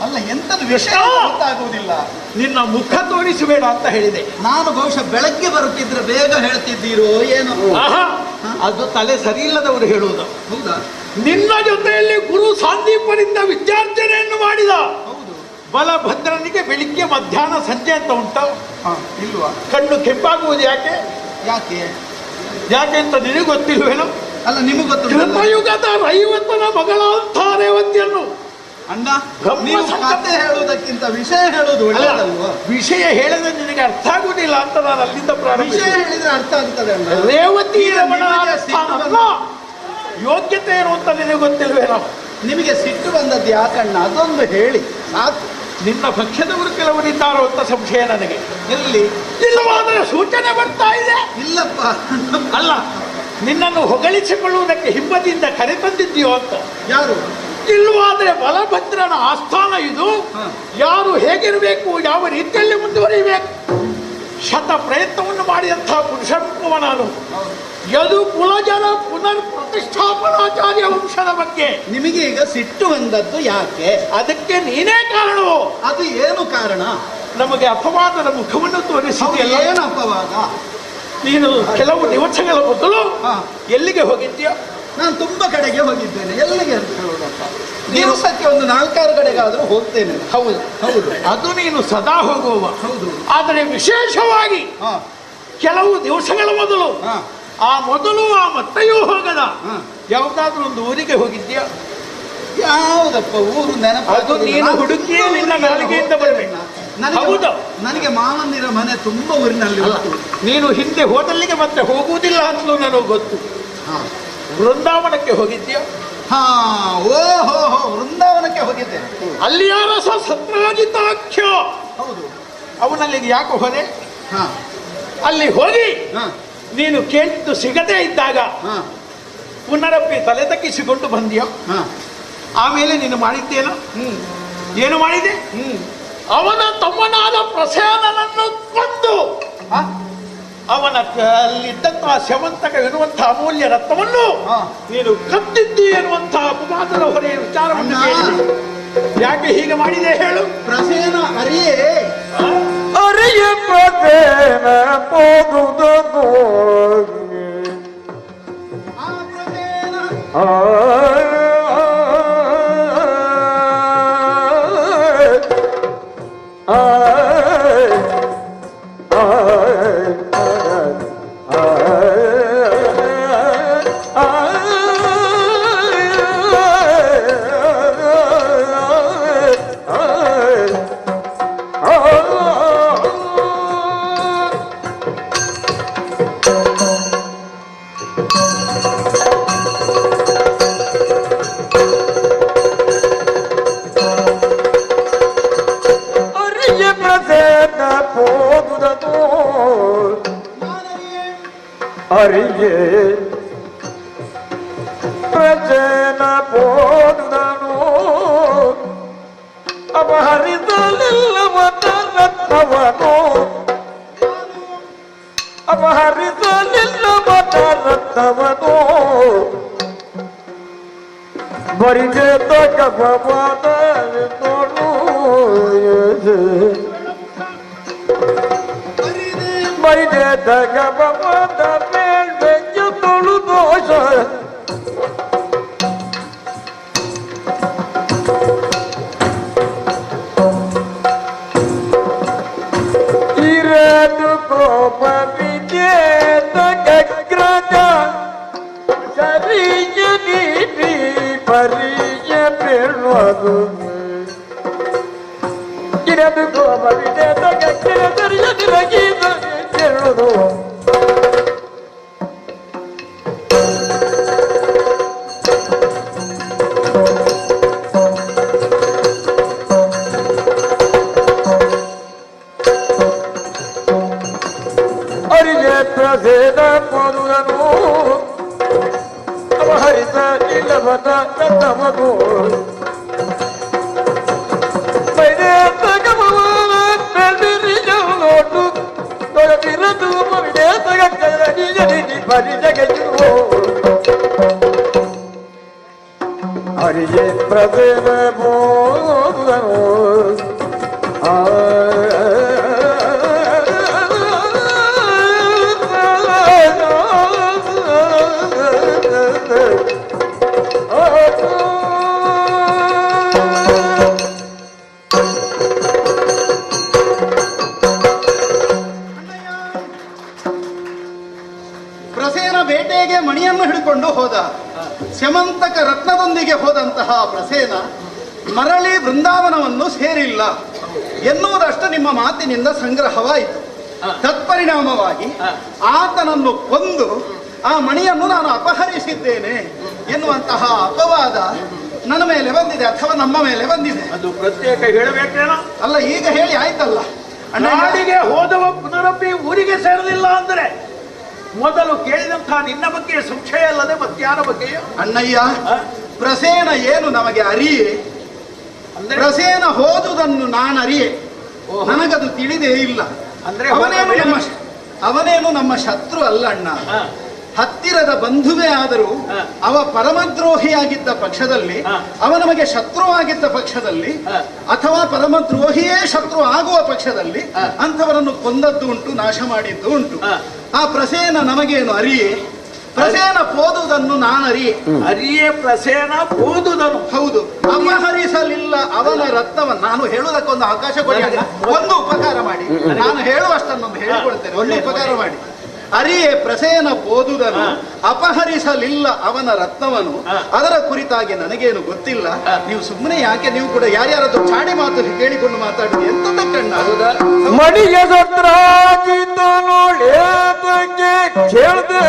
ಅಲ್ಲ, ಎಂತದು ವಿಷಯ ಗೊತ್ತಾಗುವುದಿಲ್ಲ. ನಿನ್ನ ಮುಖ ತೋರಿಸಬೇಡ ಅಂತ ಹೇಳಿದೆ. ನಾನು ಬಹುಶಃ ಬೆಳಗ್ಗೆ ಬರುತ್ತಿದ್ರೆ ಬೇಗ ಹೇಳ್ತಿದ್ದೀರೋ ಏನೋ. ಆಹಾ, ಅದು ತಲೆ ಸರಿ ಇಲ್ಲದವರು ಹೇಳುವುದು. ಹೌದಾ? ನಿನ್ನ ಜೊತೆಯಲ್ಲಿ ಗುರು ಸಾಂದೀಪನಿಂದ ವಿದ್ಯಾರ್ಜನೆಯನ್ನು ಮಾಡಿದ ಹೌದು. ಬಲಭದ್ರನಿಗೆ ಬೆಳಿಗ್ಗೆ ಮಧ್ಯಾಹ್ನ ಸಂಜೆ ಅಂತ ಉಂಟು. ಇಲ್ವಾ? ಕಣ್ಣು ಕೆಂಪಾಗುವುದು ಯಾಕೆ? ಯಾಕೆ ಯಾಕೆ ಅಂತ ನಿನಗೆ ಗೊತ್ತಿಲ್ವೇನೋ? ಅಲ್ಲ, ನಿಮಗೆ ಗೊತ್ತು. ಕೃತಯುಗದ ರೈವತನ ಮಗಳಂಥ ರೇವತಿಯನ್ನು ಅಣ್ಣ, ನೀವು ಕತೆ ಹೇಳುವುದಕ್ಕಿಂತ ವಿಷಯ ಹೇಳುವುದು ಒಳ್ಳೆಯದಲ್ವಾ? ವಿಷಯ ಹೇಳಿದ್ರೆ ನಿನಗೆ ಅರ್ಥ ಆಗುವುದಿಲ್ಲ ಅಂತ ನಾನು ಅಲ್ಲಿಂದ ವಿಷಯ ಹೇಳಿದ್ರೆ ಅರ್ಥ ಆಗ್ತದೆ ಅಣ್ಣ. ರೇವತಿ ರಮಣನ ಸ್ಥಾನ ಯೋಗ್ಯತೆ ಏನು ಅಂತ ನಿನಗೆ ಗೊತ್ತಿಲ್ವೇನೋ? ನಿಮಗೆ ಸಿಟ್ಟು ಬಂದದ್ದು ಯಾಕಣ್ಣ, ಅದೊಂದು ಹೇಳಿ ಸಾಕು. ನಿನ್ನ ಪಕ್ಷದವರು ಕೆಲವರಿದ್ದಾರೋ ಅಂತ ಸಂಶಯ ನನಗೆ. ಎಲ್ಲಿ? ಇಲ್ಲವಾದರೆ ಸೂಚನೆ ಬರ್ತಾ ಇದೆ. ಇಲ್ಲಪ್ಪ. ಅಲ್ಲ, ನಿನ್ನನ್ನು ಹೊಗಳಿಸಿಕೊಳ್ಳುವುದಕ್ಕೆ ಹಿಂಬದಿಯಿಂದ ಕರೆತಂದಿದ್ದೀಯೋ ಅಂತ. ಯಾರು? ಇಲ್ಲವಾದ್ರೆ ಬಲಭದ್ರನ ಆಸ್ಥಾನ ಇದು. ಯಾರು ಹೇಗಿರಬೇಕು, ಯಾವ ರೀತಿಯಲ್ಲಿ ಮುಂದುವರಿಬೇಕು, ಶತ ಪ್ರಯತ್ನವನ್ನು ಮಾಡಿದಂತಹ ಪುರುಷತ್ವ ನಾನು. ಯದು ಕುಲಜನ ಪುನರ್ ಪ್ರತಿಷ್ಠಾಪನಾಚಾರ್ಯ ವಂಶದ ಬಗ್ಗೆ ನಿಮಗೆ ಈಗ ಸಿಟ್ಟು ಬಂದದ್ದು ಯಾಕೆ? ಅದಕ್ಕೆ ನೀನೇ ಕಾರಣವು. ಅದು ಏನು ಕಾರಣ? ನಮಗೆ ಅಪವಾದದ ಮುಖವನ್ನು ತೋರಿಸಿದೆಯಲ್ಲ. ಏನು ಅಪವಾದ? ನೀನು ಕೆಲವು ದಿವಸಗಳ ಮೊದಲು ಎಲ್ಲಿಗೆ ಹೋಗಿದ್ದೀಯ? ನಾನು ತುಂಬಾ ಕಡೆಗೆ ಹೋಗಿದ್ದೇನೆ. ಎಲ್ಲಿಗೆ ಅಂತ ಹೇಳೋದಪ್ಪ, ದಿವಸಕ್ಕೆ ಒಂದು 4-6 ಕಡೆಗಾದ್ರೂ ಹೋಗ್ತೇನೆ. ಹೌದು ಹೌದು, ಅದು ನೀನು ಸದಾ ಹೋಗುವ. ಹೌದು. ಆದರೆ ವಿಶೇಷವಾಗಿ ಕೆಲವು ದಿವಸಗಳ ಮೊದಲು, ಆ ಮತ್ತೆಯೂ ಹೋಗದ ಯಾವುದಾದ್ರೂ ಒಂದು ಊರಿಗೆ ಹೋಗಿದ್ದೀಯ? ಯಾವುದಪ್ಪ ಊರು ನೆನಪು? ಅದು ನೀನು ಹುಡುಕಿಯೇ ನಿನ್ನ ನಾಲಿಗೆಯಿಂದ ಬರಬೇಕು. ಹೌದು, ನನಗೆ ಮಾವನ್ನಿರ ಮನೆ ತುಂಬಾ ಊರಿನಲ್ಲಿ ಉಂಟು. ನೀನು ಹಿಂದೆ ಹೋದಲ್ಲಿಗೆ ಮತ್ತೆ ಹೋಗುವುದಿಲ್ಲ ಅಂತಲೂ ನನಗೆ ಗೊತ್ತು. ವೃಂದಾವನಕ್ಕೆ ಹೋಗಿದ್ದೀಯ? ಓಹೋ, ವೃಂದಾವನಕ್ಕೆ ಹೋಗಿದ್ದೇನೆ. ಅಲ್ಲಿಯ ರಸ ಸತ್ರಾಜಿತಾಖ್ಯ. ಹೌದು. ಅವನಲ್ಲಿಗೆ ಯಾಕೆ ಹೋದೆ? ಅಲ್ಲಿ ಹೋಗಿ ನೀನು ಕೇಳಿದ್ದು ಸಿಗದೇ ಇದ್ದಾಗ ಪುನರಪ್ಪಿ ತಲೆ ತಗ್ಗಿಸಿಕೊಂಡು ಬಂದಿಯೋ? ಆಮೇಲೆ ನೀನು ಮಾಡಿದ್ದೇನು? ಏನು ಮಾಡಿದೆ? ಅವನ ತಮ್ಮನಾದ ಪ್ರಸೇನನನ್ನು ಕೊಂದು ಅವನ ಅಲ್ಲಿದ್ದಂತಹ ಸ್ಯವಂತಕವೆನ್ನುವಂತಹ ಅಮೂಲ್ಯ ರತ್ನವನ್ನು ನೀನು ಕದ್ದಿದ್ದಿ ಎನ್ನುವಂತಹ ಅಪವಾದದ ಹೊರೆಯ ವಿಚಾರವನ್ನು ಕೇಳಿದೆ. ಯಾಕೆ ಹೀಗೆ ಮಾಡಿದೆ ಹೇಳು? ಪ್ರಸೇನ ಅರಿಯೇ ಅರಿಯ ಪ್ರಸೇನ ಪೋದುದೋ ಅರಿಯೇ ಪ್ರಜನ ಪೋದನು ಅಪಹರಿಸಲಿಲ್ಲವನ ರತ್ನವನು ಅಪಹರಿಸಲಿಲ್ಲವನ ರತ್ನವನು ಬರಿಜೇತ ಕಪವಾದ ನೋಡು ಬರಿಜೇತ ಕಪವಾದ ಮೇಲ್ವೆಂಜು ತೊಳು ದೋಷ ಇರದು ಕೋಪ ವಿಜೇತ ಕಗ್ರಜ ಸರಿಯ ನೀತಿ ಪರಿಯ ಪೇಳುವುದು ಇರದು ಕೋಪ ವಿಜೇತ ಕಗ್ರಜ ಸರಿಯ ನಿರಗೀತ ಪೇಳುವುದು ಪ್ರಸೇನ ಪೋದುದನು ಅಪಹರಿಸ ಇಲ್ಲವನ ರತ್ನವನು ನೋಟು ತೊಡಬಿರದು ಅರಿಯೇ ಪ್ರಸೇನ ಬೋಧನು ಪ್ರಸೇನ ಬೇಟೆಗೆ ಮಣಿಯನ್ನು ಹಿಡ್ಕೊಂಡು ಹೋದ. ಸ್ಯಮಂತಕ ರತ್ನದೊಂದಿಗೆ ಹೋದಂತಹ ಪ್ರಸೇನ ಮರಳಿ ಬೃಂದಾವನವನ್ನು ಸೇರಿಲ್ಲ ಎನ್ನುವುದಷ್ಟು ನಿಮ್ಮ ಮಾತಿನಿಂದ ಸಂಗ್ರಹವಾಯಿತು. ತತ್ಪರಿಣಾಮವಾಗಿ ಆತನನ್ನು ಕೊಂದು ಆ ಮಣಿಯನ್ನು ನಾನು ಅಪಹರಿಸಿದ್ದೇನೆ ಎನ್ನುವಂತಹ ಅಪವಾದ ನನ್ನ ಮೇಲೆ ಬಂದಿದೆ, ಅಥವಾ ನಮ್ಮ ಮೇಲೆ ಬಂದಿದೆ. ಅದು ಪ್ರತ್ಯೇಕ ಹೇಳಬೇಕೇನೋ? ಅಲ್ಲ, ಈಗ ಹೇಳಿ ಆಯ್ತಲ್ಲ. ನಾಡಿಗೆ ಹೋದವ ಪುನರಪ್ಪಿ ಊರಿಗೆ ಸೇರಲಿಲ್ಲ ಅಂದರೆ ಮೊದಲು ಕೇಳಿದಂತಹ ನಿನ್ನ ಬಗ್ಗೆ ಸಂಶಯ ಅಲ್ಲದೆ ಮತ್ಯಾರ ಬಗ್ಗೆಯೋ? ಅಣ್ಣಯ್ಯ, ಪ್ರಸೇನ ಏನು ನಮಗೆ ಅರಿಯೇ? ಪ್ರಸೇನ ಹೋದುದನ್ನು ನಾನು ಅರಿಯೆ, ನನಗದು ತಿಳಿದೇ ಇಲ್ಲ. ಅಂದ್ರೆ ಅವನೇನು ನಮ್ಮ ಶತ್ರು ಅಲ್ಲ ಅಣ್ಣ, ಹತ್ತಿರದ ಬಂಧುವೇ ಆದರೂ ಅವ ಪರಮದ್ರೋಹಿಯಾಗಿದ್ದ ಪಕ್ಷದಲ್ಲಿ, ಅವ ನಮಗೆ ಶತ್ರುವಾಗಿದ್ದ ಪಕ್ಷದಲ್ಲಿ, ಅಥವಾ ಪರಮದ್ರೋಹಿಯೇ ಶತ್ರು ಆಗುವ ಪಕ್ಷದಲ್ಲಿ ಅಂಥವರನ್ನು ಕೊಂದದ್ದು ಉಂಟು, ನಾಶ ಮಾಡಿದ್ದು ಉಂಟು. ಆ ಪ್ರಸೇನ ನಮಗೇನು ಅರಿಯೇ? ಪ್ರಸೇನ ಪೋದುದನ್ನು ನಾನು ಅರಿಯೇ ಪ್ರಸೇನ ಪೋದುದನು. ಹೌದು, ಅಪಹರಿಸಲಿಲ್ಲ ಅವನ ರಕ್ತವನ್ನು. ನಾನು ಹೇಳುವುದಕ್ಕೊಂದು ಅವಕಾಶ ಕೊಡಿ, ಒಂದು ಉಪಕಾರ ಮಾಡಿ. ನಾನು ಹೇಳುವಷ್ಟನ್ನೊಂದು ಹೇಳಿಕೊಡ್ತೇನೆ, ಒಂದು ಉಪಕಾರ ಮಾಡಿ. ಅರಿಯೇ ಪ್ರಸೇನ ಪೋದುದನು, ಅಪಹರಿಸಲಿಲ್ಲ ಅವನ ರತ್ನವನ್ನು. ಅದರ ಕುರಿತಾಗಿ ನನಗೇನು ಗೊತ್ತಿಲ್ಲ. ನೀವು ಸುಮ್ಮನೆ ಯಾಕೆ ನೀವು ಕೂಡ ಯಾರ್ಯಾರದ್ದು ಚಾಡಿ ಮಾತು ಕೇಳಿಕೊಂಡು ಮಾತಾಡುದು ಎಂತದ ಕಣ್ಣ? ಹೌದಾ? ಮಡಿಯ ಸತ್ರಾಜಿತ ನೋಡೇ ಕೇಳ್ದೆ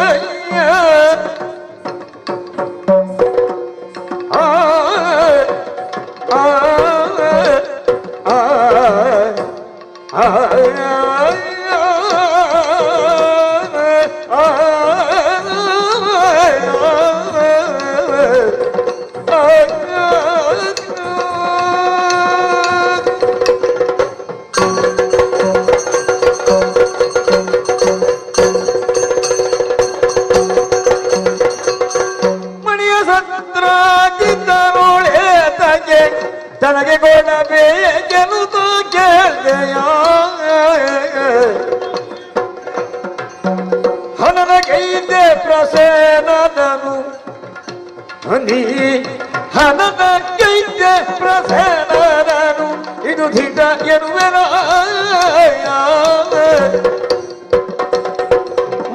ತನಗೆ ಕೊಡಬೇಕೆನುದು ಕೇಳ್ದೆಯ ಹನನ ಕೈದೆ ಪ್ರಸೇನದನು ನೀ ಹನನ ಕೈದೆ ಪ್ರಸೇನದನು ಇದು ದಿಟ ಎನ್ನುವೆನ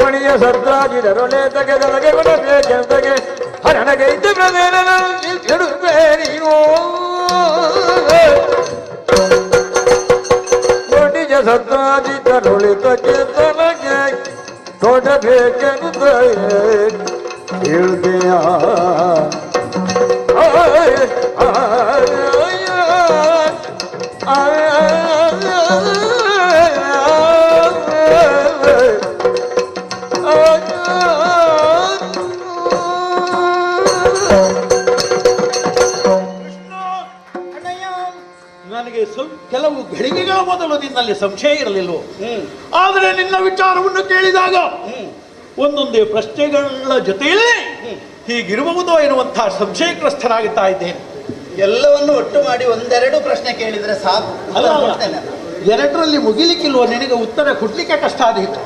ಮಣಿಯ ಸತ್ರಾಜಿದರೊಳೆ ತಗೆದೊಳಗೆ ಕೊಡಬೇಕೆಂದಗೆ ಹನನ ಕೈದೆ ಪ್ರಸೇನದನು ಎಡುಬೇರಿಯೋ ಮಣಿಯ ಸತ್ರಾಜಿದರೊಳಿತಕ್ಕೆ ತನಗೆ ಕೊಡಬೇಕೆಂದು ಹೇಳ್ದೆಯ ನನಗೆ ಕೆಲವು ಘಳಿಗೆಗಳ ಮೊದಲು ನಿನ್ನಲ್ಲಿ ಸಂಶಯ ಇರಲಿಲ್ಲ. ಆದರೆ ನಿನ್ನ ವಿಚಾರವನ್ನು ಕೇಳಿದಾಗ ಒಂದೊಂದೇ ಪ್ರಶ್ನೆಗಳ ಜೊತೆಯಲ್ಲೇ ಹೀಗಿರಬಹುದೋ ಎನ್ನುವಂತಹ ಸಂಶಯಗ್ರಸ್ತನಾಗುತ್ತಾ ಇದ್ದೇನೆ. ಎಲ್ಲವನ್ನು ಒಟ್ಟು ಮಾಡಿ ಒಂದೆರಡು ಪ್ರಶ್ನೆ ಕೇಳಿದ್ರೆ ಸಾಕು. ಎರಡರಲ್ಲಿ ಮುಗಿಲಿಕ್ಕಿಲ್ವ? ನಿನಗೆ ಉತ್ತರ ಕೊಡ್ಲಿಕ್ಕೆ ಕಷ್ಟ ಆದೀತು.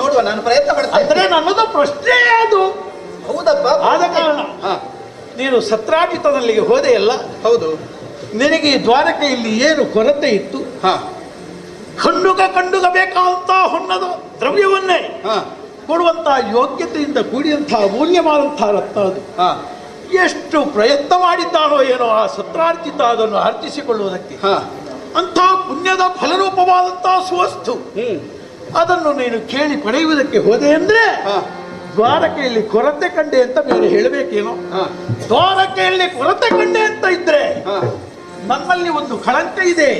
ನೋಡುವ, ನಾನು ಪ್ರಯತ್ನ ಪಡ್ತೇನೆ. ಅಂದ್ರೆ ನನ್ನದು ಪ್ರಶ್ನೆ ಅದು. ಹೌದಪ್ಪ. ಆದ ಕಾರಣ ನೀನು ಸತ್ರಾಜಿತನಲ್ಲಿಗೆ ಹೋದೆಯಲ್ಲ? ಹೌದು. ನಿನಗೆ ಈ ದ್ವಾರಕೆಯಲ್ಲಿ ಏನು ಕೊರತೆ ಇತ್ತು? ಕಂಡುಗ ಬೇಕಾದಂತ ಹೊನ್ನದ ದ್ರವ್ಯವನ್ನೇ ಕೊಡುವಂತಹ ಯೋಗ್ಯತೆಯಿಂದ ಕೂಡಿದಂತಹ ಅಮೂಲ್ಯವಾದಂತಹ ರತ್ನ ಅದು. ಎಷ್ಟು ಪ್ರಯತ್ನ ಮಾಡಿದ್ದಾನೋ ಏನೋ ಆ ಸತ್ರಾರ್ಜಿತ ಅದನ್ನು ಅರ್ಜಿಸಿಕೊಳ್ಳುವುದಕ್ಕೆ. ಅಂಥ ಪುಣ್ಯದ ಫಲರೂಪವಾದಂತಹ ಸುವಸ್ತು ಅದನ್ನು ನೀನು ಕೇಳಿ ಪಡೆಯುವುದಕ್ಕೆ ಹೋದೆ ಅಂದ್ರೆ ದ್ವಾರಕೆಯಲ್ಲಿ ಕೊರತೆ ಕಂಡೆ ಅಂತ ಬೇರೆ ಹೇಳಬೇಕೇನೋ? ದ್ವಾರಕೆಯಲ್ಲಿ ಕೊರತೆ ಕಂಡೆ ಅಂತ ಇದ್ರೆ ನಮ್ಮಲ್ಲಿ ಒಂದು ಕಳಂಕ ಇದೆ,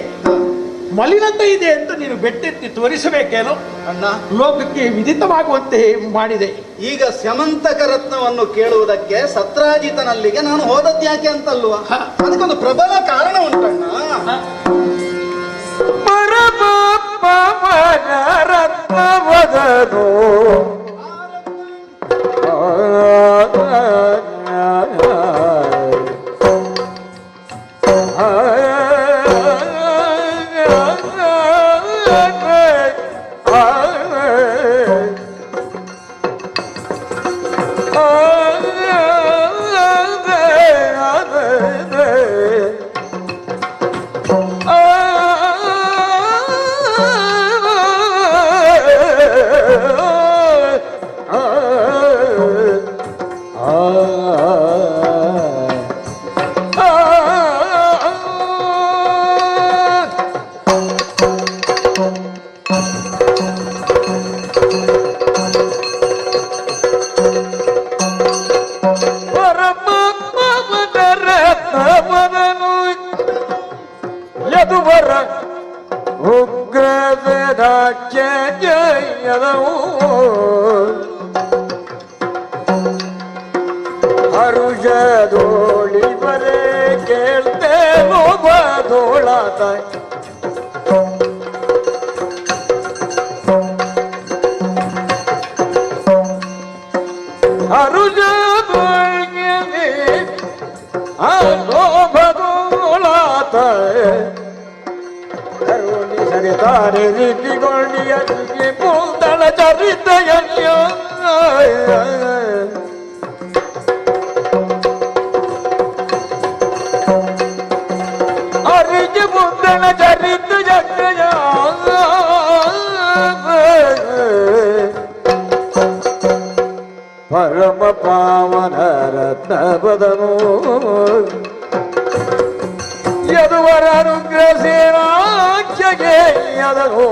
ಮಲಿನತೆ ಇದೆ ಅಂತ ನೀನು ಬೆಟ್ಟೆತ್ತಿ ತೋರಿಸಬೇಕೇನೋ? ಅಣ್ಣ, ಲೋಕಕ್ಕೆ ವಿದಿತವಾಗುವಂತೆ ಮಾಡಿದೆ. ಈಗ ಸ್ಯಮಂತಕ ರತ್ನವನ್ನು ಕೇಳುವುದಕ್ಕೆ ಸತ್ರಾಜಿತನಲ್ಲಿಗೆ ನಾನು ಹೋದದ್ಯಾಕೆ ಅಂತಲ್ವಾ? ಅದಕ್ಕೊಂದು ಪ್ರಬಲ ಕಾರಣ ಉಂಟಣ್ಣ. ರತ್ನವದನು ರತ್ನವದನು ಯದುವರ ಉಗ್ರದವು ಹರುಷದೋಳಿ ಬರೇ ಕೇಳ್ತೇನೋ ಬದೋಳಾತ ಹರುಷದೋಳಿಗೆ ಬದೋಳಾತ ಕರುಣಿ ಸರಿತಾರೆ ರೀತಿಗೊಂಡಿಯ ಪೂತಳ ಚರಿತೆಯ ಅರಿಗೆ ಪೂತಳ ಚರಿತ ಜಗಯ ಪರಮ ಪಾವನ ರತ್ನ ಬದನು ಯದುವರ ಅನುಗ್ರಹ ಸೇವಾಖ್ಯಗೆ ಯದನು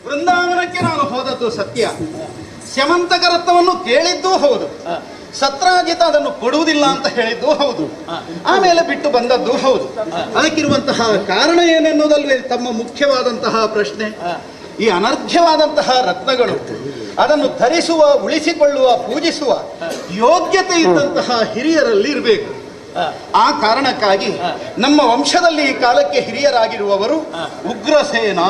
ವೃಂದಾವನಕ್ಕೆ ನಾನು ಹೋದದ್ದು ಸತ್ಯ, ಸ್ಯಮಂತಕ ರತ್ನವನ್ನು ಕೇಳಿದ್ದೂ ಹೌದು, ಸತ್ರಾಜಿತ ಅದನ್ನು ಕೊಡುವುದಿಲ್ಲ ಅಂತ ಹೇಳಿದ್ದು ಹೌದು, ಆಮೇಲೆ ಬಿಟ್ಟು ಬಂದದ್ದು ಹೌದು. ಅದಕ್ಕಿರುವಂತಹ ಕಾರಣ ಏನೆನ್ನುವುದಲ್ವೇ ತಮ್ಮ ಮುಖ್ಯವಾದಂತಹ ಪ್ರಶ್ನೆ. ಈ ಅನರ್ಘ್ಯವಾದಂತಹ ರತ್ನಗಳು ಅದನ್ನು ಧರಿಸುವ, ಉಳಿಸಿಕೊಳ್ಳುವ, ಪೂಜಿಸುವ ಯೋಗ್ಯತೆ ಇದ್ದಂತಹ ಹಿರಿಯರಲ್ಲಿ ಇರಬೇಕು. ಆ ಕಾರಣಕ್ಕಾಗಿ ನಮ್ಮ ವಂಶದಲ್ಲಿ ಈ ಕಾಲಕ್ಕೆ ಹಿರಿಯರಾಗಿರುವವರು ಉಗ್ರಸೇನ,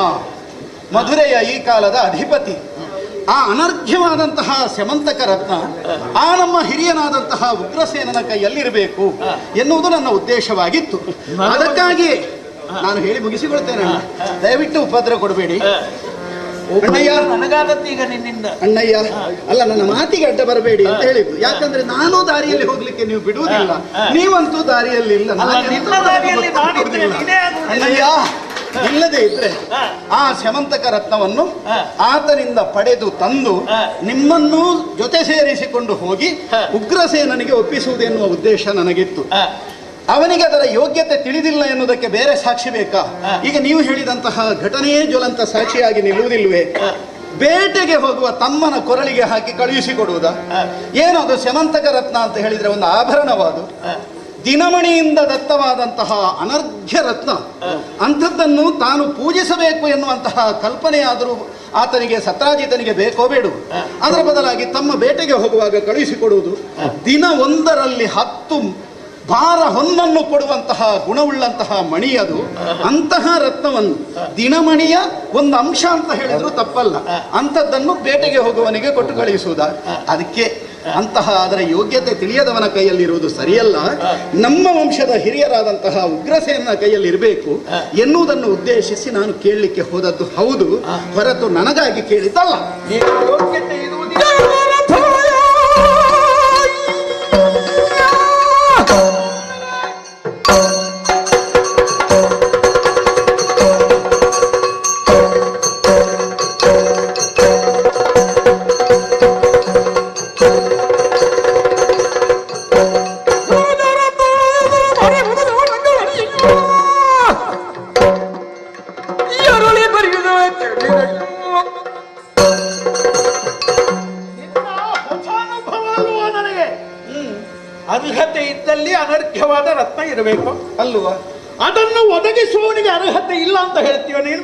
ಮಧುರೆಯ ಈ ಕಾಲದ ಅಧಿಪತಿ. ಆ ಅನರ್ಘ್ಯವಾದಂತಹ ಸ್ಯಮಂತಕ ರತ್ನ ಆ ನಮ್ಮ ಹಿರಿಯನಾದಂತಹ ಉಗ್ರಸೇನನ ಕೈಯಲ್ಲಿರಬೇಕು ಎನ್ನುವುದು ನನ್ನ ಉದ್ದೇಶವಾಗಿತ್ತು. ಅದಕ್ಕಾಗಿ ನಾನು ಹೇಳಿ ಮುಗಿಸಿಕೊಳ್ತೇನೆ. ದಯವಿಟ್ಟು ಉಪದ್ರ ಕೊಡಬೇಡಿ. ಅಣ್ಣಯ್ಯ, ನನಗಾದದ್ದು ಈಗ ನಿನ್ನಿಂದ. ಅಣ್ಣಯ್ಯ ಅಲ್ಲ, ನನ್ನ ಮಾತಿಗೆ ಅಡ್ಡ ಬರಬೇಡಿ ಅಂತ ಹೇಳಿದ್ದು. ಯಾಕಂದ್ರೆ ನಾನು ದಾರಿಯಲ್ಲಿ ಹೋಗ್ಲಿಕ್ಕೆ ನೀವು ಬಿಡುವುದಿಲ್ಲ, ನೀವಂತೂ ದಾರಿಯಲ್ಲಿ ಇಲ್ಲ. ಅಣ್ಣಯ್ಯ, ಇಲ್ಲದೆ ಇದ್ರೆ ಆ ಸ್ಯಮಂತಕ ರತ್ನವನ್ನು ಆತನಿಂದ ಪಡೆದು ತಂದು ನಿಮ್ಮನ್ನೂ ಜೊತೆ ಸೇರಿಸಿಕೊಂಡು ಹೋಗಿ ಉಗ್ರಸೇನನಿಗೆ ಒಪ್ಪಿಸುವುದೆನ್ನುವ ಉದ್ದೇಶ ನನಗಿತ್ತು. ಅವನಿಗೆ ಅದರ ಯೋಗ್ಯತೆ ತಿಳಿದಿಲ್ಲ ಎನ್ನುವುದಕ್ಕೆ ಬೇರೆ ಸಾಕ್ಷಿ ಬೇಕಾ? ಈಗ ನೀವು ಹೇಳಿದಂತಹ ಘಟನೆಯೇ ಜ್ವಲಂತ ಸಾಕ್ಷಿಯಾಗಿ ನಿಲ್ಲುವುದಿಲ್ವೇ? ಬೇಟೆಗೆ ಹೋಗುವ ತಮ್ಮನ ಕೊರಳಿಗೆ ಹಾಕಿ ಕಳುಹಿಸಿಕೊಡುವುದ? ಏನದು ಸ್ಯಮಂತಕ ರತ್ನ ಅಂತ ಹೇಳಿದ್ರೆ ಒಂದು ಆಭರಣವಾದ ದಿನಮಣಿಯಿಂದ ದತ್ತವಾದಂತಹ ಅನರ್ಘ್ಯ ರತ್ನ, ಅಂಥದ್ದನ್ನು ತಾನು ಪೂಜಿಸಬೇಕು ಎನ್ನುವಂತಹ ಕಲ್ಪನೆಯಾದರೂ ಆತನಿಗೆ, ಸತ್ರಾಜಿತನಿಗೆ ಬೇಕೋ ಬೇಡು. ಅದರ ಬದಲಾಗಿ ತಮ್ಮ ಬೇಟೆಗೆ ಹೋಗುವಾಗ ಕಳುಹಿಸಿಕೊಡುವುದು, ದಿನ ಒಂದರಲ್ಲಿ 10 ಭಾರ ಹೊನ್ನನ್ನು ಕೊಡುವಂತಹ ಗುಣವುಳ್ಳಂತಹ ಮಣಿಯದು. ಅಂತಹ ರತ್ನವನ್ನು ದಿನಮಣಿಯ ಒಂದು ಅಂಶ ಅಂತ ಹೇಳಿದ್ರು ತಪ್ಪಲ್ಲ, ಅಂಥದ್ದನ್ನು ಬೇಟೆಗೆ ಹೋಗುವವನಿಗೆ ಕೊಟ್ಟು ಕಳುಹಿಸುವುದ? ಅದಕ್ಕೆ ಅಂತಹ ಅದರ ಯೋಗ್ಯತೆ ತಿಳಿಯದವನ ಕೈಯಲ್ಲಿರುವುದು ಸರಿಯಲ್ಲ. ನಮ್ಮ ವಂಶದ ಹಿರಿಯರಾದಂತಹ ಉಗ್ರಸೇನನ ಕೈಯಲ್ಲಿ ಇರಬೇಕು ಎನ್ನುವುದನ್ನು ಉದ್ದೇಶಿಸಿ ನಾನು ಕೇಳಲಿಕ್ಕೆ ಹೋದದ್ದು ಹೌದು, ಹೊರತು ನನಗಾಗಿ ಕೇಳಿದ್ದಲ್ಲ. ಯೋಗ್ಯತೆ ಇರುವುದಿಲ್ಲ. ಅರ್ಹತೆ ಇದ್ದಲ್ಲಿ ಅನರ್ಘ್ಯವಾದ ರತ್ನ ಇರಬೇಕು ಅಲ್ವಾ? ಅದನ್ನು ಒದಗಿಸುವವನಿಗೆ ಅರ್ಹತೆ ಇಲ್ಲ ಅಂತ ಹೇಳ್ತೀವ ನೀನು?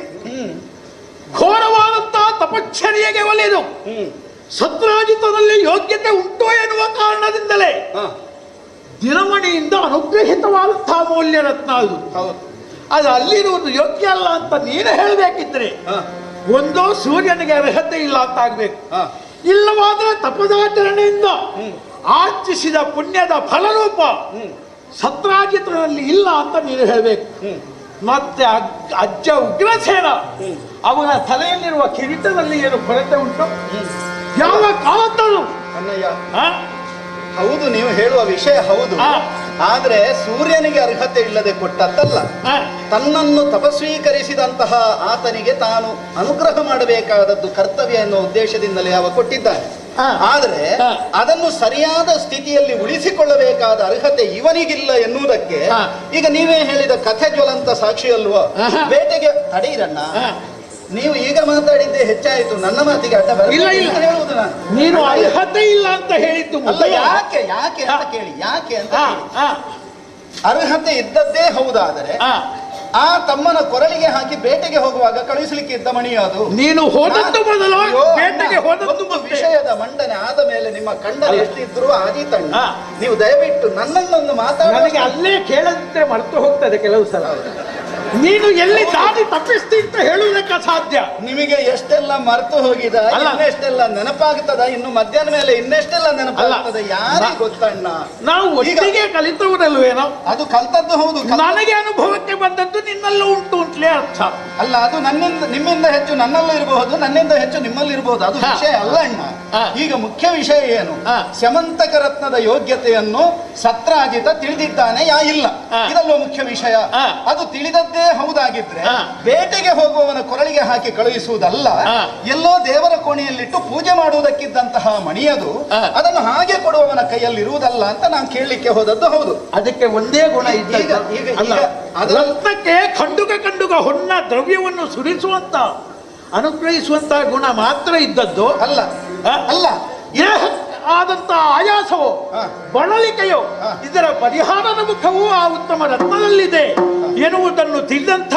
ಘೋರವಾದಂತಹ ತಪಶ್ಚರ್ಯೆಗೆ ಒಲಿದು ಸತ್ರಾಜಿತದಲ್ಲಿ ಯೋಗ್ಯತೆ ಉಂಟು ಎನ್ನುವ ಕಾರಣದಿಂದಲೇ ದಿನಮಣಿಯಿಂದ ಅನುಗ್ರಹಿತವಾದಂತಹ ಮೌಲ್ಯ ರತ್ನ ಅದು. ಅದು ಅಲ್ಲಿರುವುದು ಯೋಗ್ಯ ಅಲ್ಲ ಅಂತ ನೀನು ಹೇಳಬೇಕಿದ್ರೆ ಒಂದೋ ಸೂರ್ಯನಿಗೆ ಅರ್ಹತೆ ಇಲ್ಲ ಅಂತ ಆಗ್ಬೇಕು, ಇಲ್ಲವಾದ್ರೆ ತಪದಾಚರಣೆಯಿಂದ ಆರ್ಜಿಸಿದ ಪುಣ್ಯದ ಫಲರೂಪ ಸತ್ರಾಜಿತನಲ್ಲಿ ಇಲ್ಲ ಅಂತ ನೀನು ಹೇಳಬೇಕು. ಮತ್ತೆ ಅಜ್ಜ ಉಗ್ರಸೇನ ಅವನ ತಲೆಯಲ್ಲಿರುವ ಕಿರೀಟದಲ್ಲಿ ಏನು ಕೊರತೆ ಉಂಟು? ಯಾವ ಕಾಲದಲ್ಲೂ ಅಣ್ಣಯ್ಯ, ಹೌದು ನೀವು ಹೇಳುವ ವಿಷಯ ಹೌದು. ಆದ್ರೆ ಸೂರ್ಯನಿಗೆ ಅರ್ಹತೆ ಇಲ್ಲದೆ ಕೊಟ್ಟದ್ದಲ್ಲ, ತನ್ನನ್ನು ತಪಸ್ವೀಕರಿಸಿದಂತಹ ಆತನಿಗೆ ತಾನು ಅನುಗ್ರಹ ಮಾಡಬೇಕಾದದ್ದು ಕರ್ತವ್ಯ ಎನ್ನುವ ಉದ್ದೇಶದಿಂದಲೇ ಅವ ಕೊಟ್ಟಿದ್ದಾನೆ. ಆದ್ರೆ ಅದನ್ನು ಸರಿಯಾದ ಸ್ಥಿತಿಯಲ್ಲಿ ಉಳಿಸಿಕೊಳ್ಳಬೇಕಾದ ಅರ್ಹತೆ ಇವನಿಗಿಲ್ಲ ಎನ್ನುವುದಕ್ಕೆ ಈಗ ನೀವೇ ಹೇಳಿದ ಕಥೆ ಜ್ವಲಂತ ಸಾಕ್ಷಿ ಅಲ್ವೋ? ಬೇಟೆಗೆ ತಡೀರಣ್ಣ, ನೀವು ಈಗ ಮಾತಾಡಿದ್ದೇ ಹೆಚ್ಚಾಯಿತು, ನನ್ನ ಮಾತಿಗೆ ಅಡ್ಡ ಹೇಳುವುದು ನಾನು. ನೀನು ಅರ್ಹತೆ ಇಲ್ಲ ಅಂತ ಹೇಳಿದ್ದು ಯಾಕೆ ಯಾಕೆ ಅಂತ ಕೇಳಿ, ಯಾಕೆ ಅಂತ ಅರ್ಹತೆ ಇದ್ದದ್ದೇ ಹೌದಾದರೆ ಆ ತಮ್ಮನ ಕೊರಳಿಗೆ ಹಾಕಿ ಬೇಟೆಗೆ ಹೋಗುವಾಗ ಕಳುಹಿಸಲಿಕ್ಕೆ ಇದ್ದ ಮಣಿ ಅದು. ನೀನು ಹೋದದ್ದು ಮೊದಲು ಬೇಟೆಗೆ ಹೋದದ್ದು ವಿಷಯದ ಮಂಡನೆ ಆದ ಮೇಲೆ ನಿಮ್ಮ ಖಂಡನೆ ಎಷ್ಟಿದ್ರು ಆದೀತಣ್ಣ. ನೀವು ದಯವಿಟ್ಟು ನನ್ನನ್ನೊಂದು ನನಗೆ ಅಲ್ಲೇ ಕೇಳದಿದ್ರೆ ಮರೆತು ಹೋಗ್ತದೆ ಕೆಲವು ಸಲ. ನೀನು ಎಲ್ಲಿ ದಾರಿ ತಪ್ಪಿಸ್ತಿ ಅಂತ ಹೇಳುವುದಕ್ಕೆ ಸಾಧ್ಯ. ನಿಮಗೆ ಎಷ್ಟೆಲ್ಲ ಮರೆತು ಹೋಗಿದ, ಇನ್ನೆಷ್ಟೆಲ್ಲ ನೆನಪಾಗ್ತದ, ಇನ್ನು ಮಧ್ಯಾಹ್ನ ಮೇಲೆ ಇನ್ನೆಷ್ಟೆಲ್ಲ ನೆನಪಾಗ್ತದೆ ಯಾರಿಗೆ ಗೊತ್ತಣ್ಣ. ನಾವು ಒಟ್ಟಿಗೆ ಕಲಿತವರಲ್ವೇನೋ? ಅದು ಕಲ್ತದ್ದು ಹೌದು, ನನಗೆ ಅನುಭವಕ್ಕೆ ಬಂದದ್ದು ನಿನ್ನಲ್ಲೂ ಉಂಟು ಅಂತಲೇ ಅರ್ಥ. ಅಲ್ಲ, ಅದು ನಿಮ್ಮಿಂದ ಹೆಚ್ಚು ನನ್ನಲ್ಲೂ ಇರಬಹುದು, ನನ್ನಿಂದ ಹೆಚ್ಚು ನಿಮ್ಮಲ್ಲಿ ಇರಬಹುದು, ಅದು ವಿಷಯ ಅಲ್ಲ ಅಣ್ಣ. ಈಗ ಮುಖ್ಯ ವಿಷಯ ಏನು? ಸ್ಯಮಂತಕ ರತ್ನದ ಯೋಗ್ಯತೆಯನ್ನು ಸತ್ರಾಜಿತ ತಿಳಿದಿದ್ದಾನೆ ಯಾ ಇಲ್ಲ, ಇದಲ್ಲೂ ಮುಖ್ಯ ವಿಷಯ. ಅದು ತಿಳಿದದ್ದೇ ಹೌದಾಗಿದ್ರೆ ಬೇಟೆಗೆ ಹೋಗುವವನ ಕೊರಳಿಗೆ ಹಾಕಿ ಕಳುಹಿಸುವುದಲ್ಲ, ಎಲ್ಲೋ ದೇವರ ಕೋಣೆಯಲ್ಲಿಟ್ಟು ಪೂಜೆ ಮಾಡುವುದಕ್ಕಿದ್ದಂತಹ ಮಣಿಯದು ಅದನ್ನು ಹಾಗೆ ಕೊಡುವವನ ಕೈಯಲ್ಲಿ ಇರುವುದಲ್ಲ ಅಂತ ನಾನು ಕೇಳಲಿಕ್ಕೆ ಹೋದದ್ದು ಹೌದು. ಅದಕ್ಕೆ ಒಂದೇ ಗುಣ ರತ್ನಕ್ಕೆ ಖಂಡುಗ ಹೊನ್ನ ದ್ರವ್ಯವನ್ನು ಸುರಿಸುವಂತ ಅನುಗ್ರಹಿಸುವಂತ ಗುಣ ಮಾತ್ರ ಇದ್ದದ್ದು ಅಲ್ಲ. ಅಲ್ಲ ಆದಂತ ಆಯಾಸವೋ ಬಳಲಿಕೆಯೋ ಇದರ ಪರಿಹಾರದ ಮುಖವೂ ಆ ಉತ್ತಮ ರತ್ನದಲ್ಲಿದೆ ಎನ್ನುವುದನ್ನು ತಿಳಿದಂಥ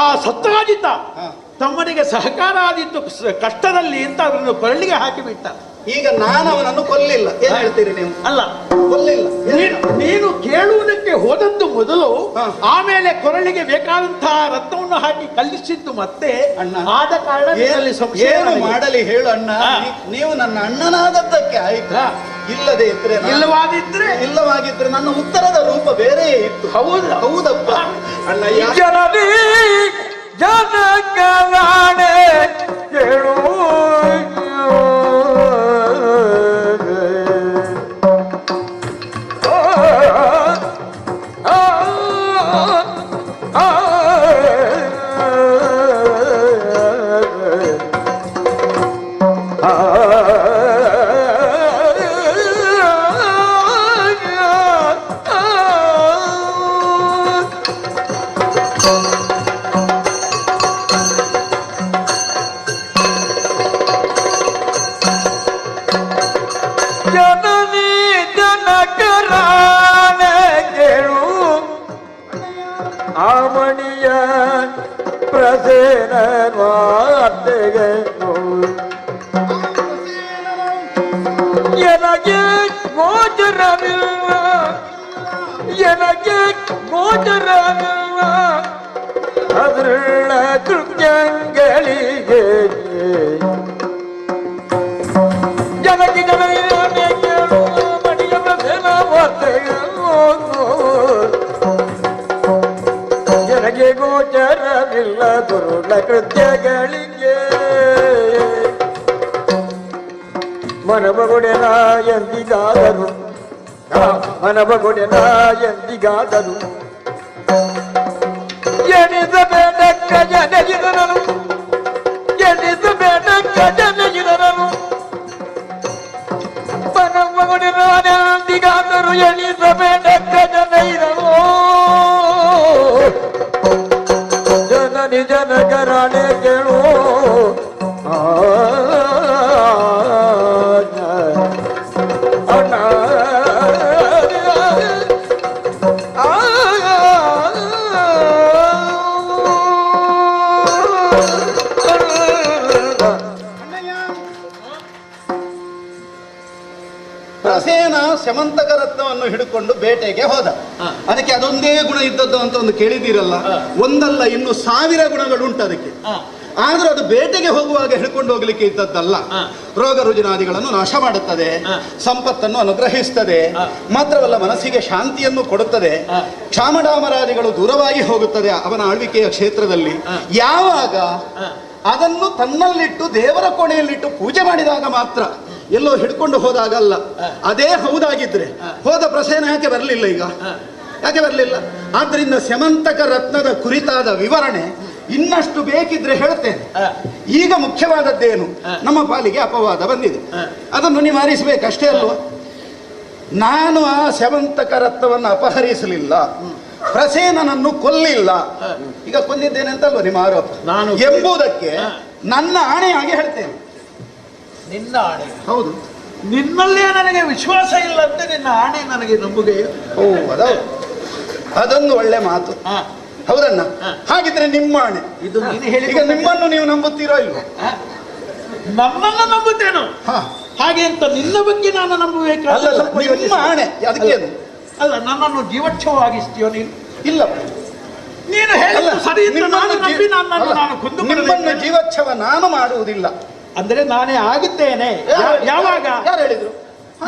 ಆ ಸತ್ರಾಜಿತ ತಮ್ಮನಿಗೆ ಸಹಕಾರ ಆದಿತ್ತು ಕಷ್ಟದಲ್ಲಿ ಅಂತ ಅದನ್ನು ಕೊರಳಿಗೆ ಹಾಕಿಬಿಟ್ಟ. ಈಗ ನಾನು ಅವನನ್ನು ಕೊಲ್ಲಿಲ್ಲ, ಏನ್ ಹೇಳ್ತೀರಿ ನೀವು? ಅಲ್ಲ, ಕೊಲ್ಲಿಲ್ಲ. ನೀನು ಕೇಳುವುದಕ್ಕೆ ಹೋದದ್ದು ಮೊದಲು, ಆಮೇಲೆ ಕೊರಳಿಗೆ ಬೇಕಾದಂತಹ ರತ್ನವನ್ನು ಹಾಕಿ ಕಲಿಸಿದ್ದು ಮತ್ತೆ ಆದ ಕಾರಣ ಏನು ಮಾಡಲಿ ಹೇಳು ಅಣ್ಣ. ನೀವು ನನ್ನ ಅಣ್ಣನಾದದ್ದಕ್ಕೆ ಆಯ್ತಾ? ಇಲ್ಲದೆ ಇದ್ರೆ ಇಲ್ಲವಾಗಿದ್ರೆ ನನ್ನ ಉತ್ತರದ ರೂಪ ಬೇರೆ ಇತ್ತು. ಹೌದಪ್ಪ ಅಣ್ಣ. ಜನಕರಾಣೆ ಕೇಳು ಆಮಣಿಯ ಪ್ರಸೇನ ಮಾತೆಗೆ ಎನಗೆ ಗೋಚರವಿಲ್ಲ, ಎನಗೆ ಗೋಚರವಿಲ್ಲ ಅದೃಳ ಕೃತ್ಯಗಳಿಗೆ ಜನಕ್ಕೆ ಜನರಿಗೆ ಕೇಳು ಮಣಿಯ ಪ್ರಸೇನ ಮಾತೆಗೆ ನನಗೆ ಗೋಚರವಿಲ್ಲ ದುರುಳ ಕೃತ್ಯಗಳಿಗೆ. ಮನಬಗುಡೆನ ಎಂದಿಗಾದರು, ಮನಬಗುಡೆನ ಎಂದಿಗಾದರು ಎಣಿಸಬೇಡಕ್ಕ ಜನಗಿರನು, ಎಣಿಸಬೇಡಕ್ಕ ಜನಗಿರನು. ಮನಬಗುಡೆನ ಎಂದಿಗಾದರು ಎಣಿಸಬೇಡಕ್ಕ ಜನಗಿರನು. ಜನನಿ ಜನಕರಾಣೆ ಕೇಳು ಅಣ್ಣ. ಪ್ರಸೇನ ಸ್ಯಮಂತಕ ರತ್ನವನ್ನು ಹಿಡ್ಕೊಂಡು ಬೇಟೆಗೆ ಹೋದ. ಅದಕ್ಕೆ ಅದೊಂದೇ ಗುಣ ಇದ್ದದ್ದು ಅಂತ ಒಂದು ಕೇಳಿದಿರಲ್ಲ, ಒಂದಲ್ಲ ಇನ್ನು 1000 ಗುಣಗಳು ಉಂಟು ಅದಕ್ಕೆ. ಆದ್ರೂ ಅದು ಬೇಟೆಗೆ ಹೋಗುವಾಗ ಹಿಡ್ಕೊಂಡು ಹೋಗ್ಲಿಕ್ಕೆ ಇದ್ದದ್ದಲ್ಲ. ರೋಗ ರುಜಿನಾದಿಗಳನ್ನು ನಾಶ ಮಾಡುತ್ತದೆ, ಸಂಪತ್ತನ್ನು ಅನುಗ್ರಹಿಸುತ್ತದೆ, ಮಾತ್ರವಲ್ಲ ಮನಸ್ಸಿಗೆ ಶಾಂತಿಯನ್ನು ಕೊಡುತ್ತದೆ. ಕ್ಷಾಮಡಾಮರಾದಿಗಳು ದೂರವಾಗಿ ಹೋಗುತ್ತದೆ ಅವನ ಆಳ್ವಿಕೆಯ ಕ್ಷೇತ್ರದಲ್ಲಿ. ಯಾವಾಗ ಅದನ್ನು ತನ್ನಲ್ಲಿಟ್ಟು ದೇವರ ಕೋಣೆಯಲ್ಲಿಟ್ಟು ಪೂಜೆ ಮಾಡಿದಾಗ ಮಾತ್ರ, ಎಲ್ಲೋ ಹಿಡ್ಕೊಂಡು ಹೋದಾಗಲ್ಲ. ಅದೇ ಹೌದಾಗಿದ್ರೆ ಹೋದ ಪ್ರಸೇನ ಯಾಕೆ ಬರಲಿಲ್ಲ? ಈಗ ಯಾಕೆ ಬರಲಿಲ್ಲ? ಆದ್ರಿಂದ ಸ್ಯಮಂತಕ ರತ್ನದ ಕುರಿತಾದ ವಿವರಣೆ ಇನ್ನಷ್ಟು ಬೇಕಿದ್ರೆ ಹೇಳ್ತೇನೆ. ಈಗ ಮುಖ್ಯವಾದದ್ದೇನು, ನಮ್ಮ ಪಾಲಿಗೆ ಅಪವಾದ ಬಂದಿದೆ, ಅದನ್ನು ನಿವಾರಿಸಬೇಕಷ್ಟೇ ಅಲ್ವಾ? ನಾನು ಆ ಸ್ಯಮಂತಕ ರತ್ನವನ್ನು ಅಪಹರಿಸಲಿಲ್ಲ, ಪ್ರಸೇನನನ್ನು ಕೊಲ್ಲಿಲ್ಲ. ಈಗ ಕೊಂದಿದ್ದೇನೆ ಅಂತಲ್ವ ನಿಮ್ಮ ಆರೋಪ ಎಂಬುದಕ್ಕೆ ನನ್ನ ಆಣೆಯಾಗಿ ಹೇಳ್ತೇನೆ. ನಿನ್ನ ಆಣೆ? ಹೌದು. ನಿನ್ನಲ್ಲೇ ನನಗೆ ವಿಶ್ವಾಸ ಇಲ್ಲ ಅಂತ ನಿನ್ನ ಆಣೆ ನನಗೆ ನಂಬುಗೆ. ಓ ಅದೌದು, ಅದೊಂದು ಒಳ್ಳೆ ಮಾತು. ಹೌದಣ್ಣ, ಹಾಗಿದ್ರೆ ನಿಮ್ಮ ಆಣೆ ಇದು ನೀನು ಹೇಳಿ. ಈಗ ನಿಮ್ಮನ್ನು ನೀವು ನಂಬುತ್ತೀರೋ ಇಲ್ವೋ? ನನ್ನನ್ನು ನಂಬುತ್ತೇನೋ ಹಾಗೆ ಅಂತ ನಿನ್ನ ಬಗ್ಗೆ ನಾನು ನಂಬಬೇಕಾದ್ರೆ ನಿಮ್ಮ ಆಣೆ ಅದಕ್ಕೇನು? ಅಲ್ಲ, ನನ್ನನ್ನು ಜೀವಚ್ಛವಾಗಿಸ್ತೀಯೋ ನೀನು? ಇಲ್ಲ, ನೀನು ಹೇಳಿದ್ದು ಸರಿ ಅಂತ ನಾನು ನಂಬಿ ನಾನು ಖುದ್ದು ನಿಮ್ಮನ್ನು ಜೀವಚ್ಛವ ನಾನು ಮಾಡುವುದಿಲ್ಲ ಅಂದ್ರೆ ನಾನೇ ಆಗಿದ್ದೇನೆ. ಯಾವಾಗ? ಯಾರು ಹೇಳಿದ್ರು?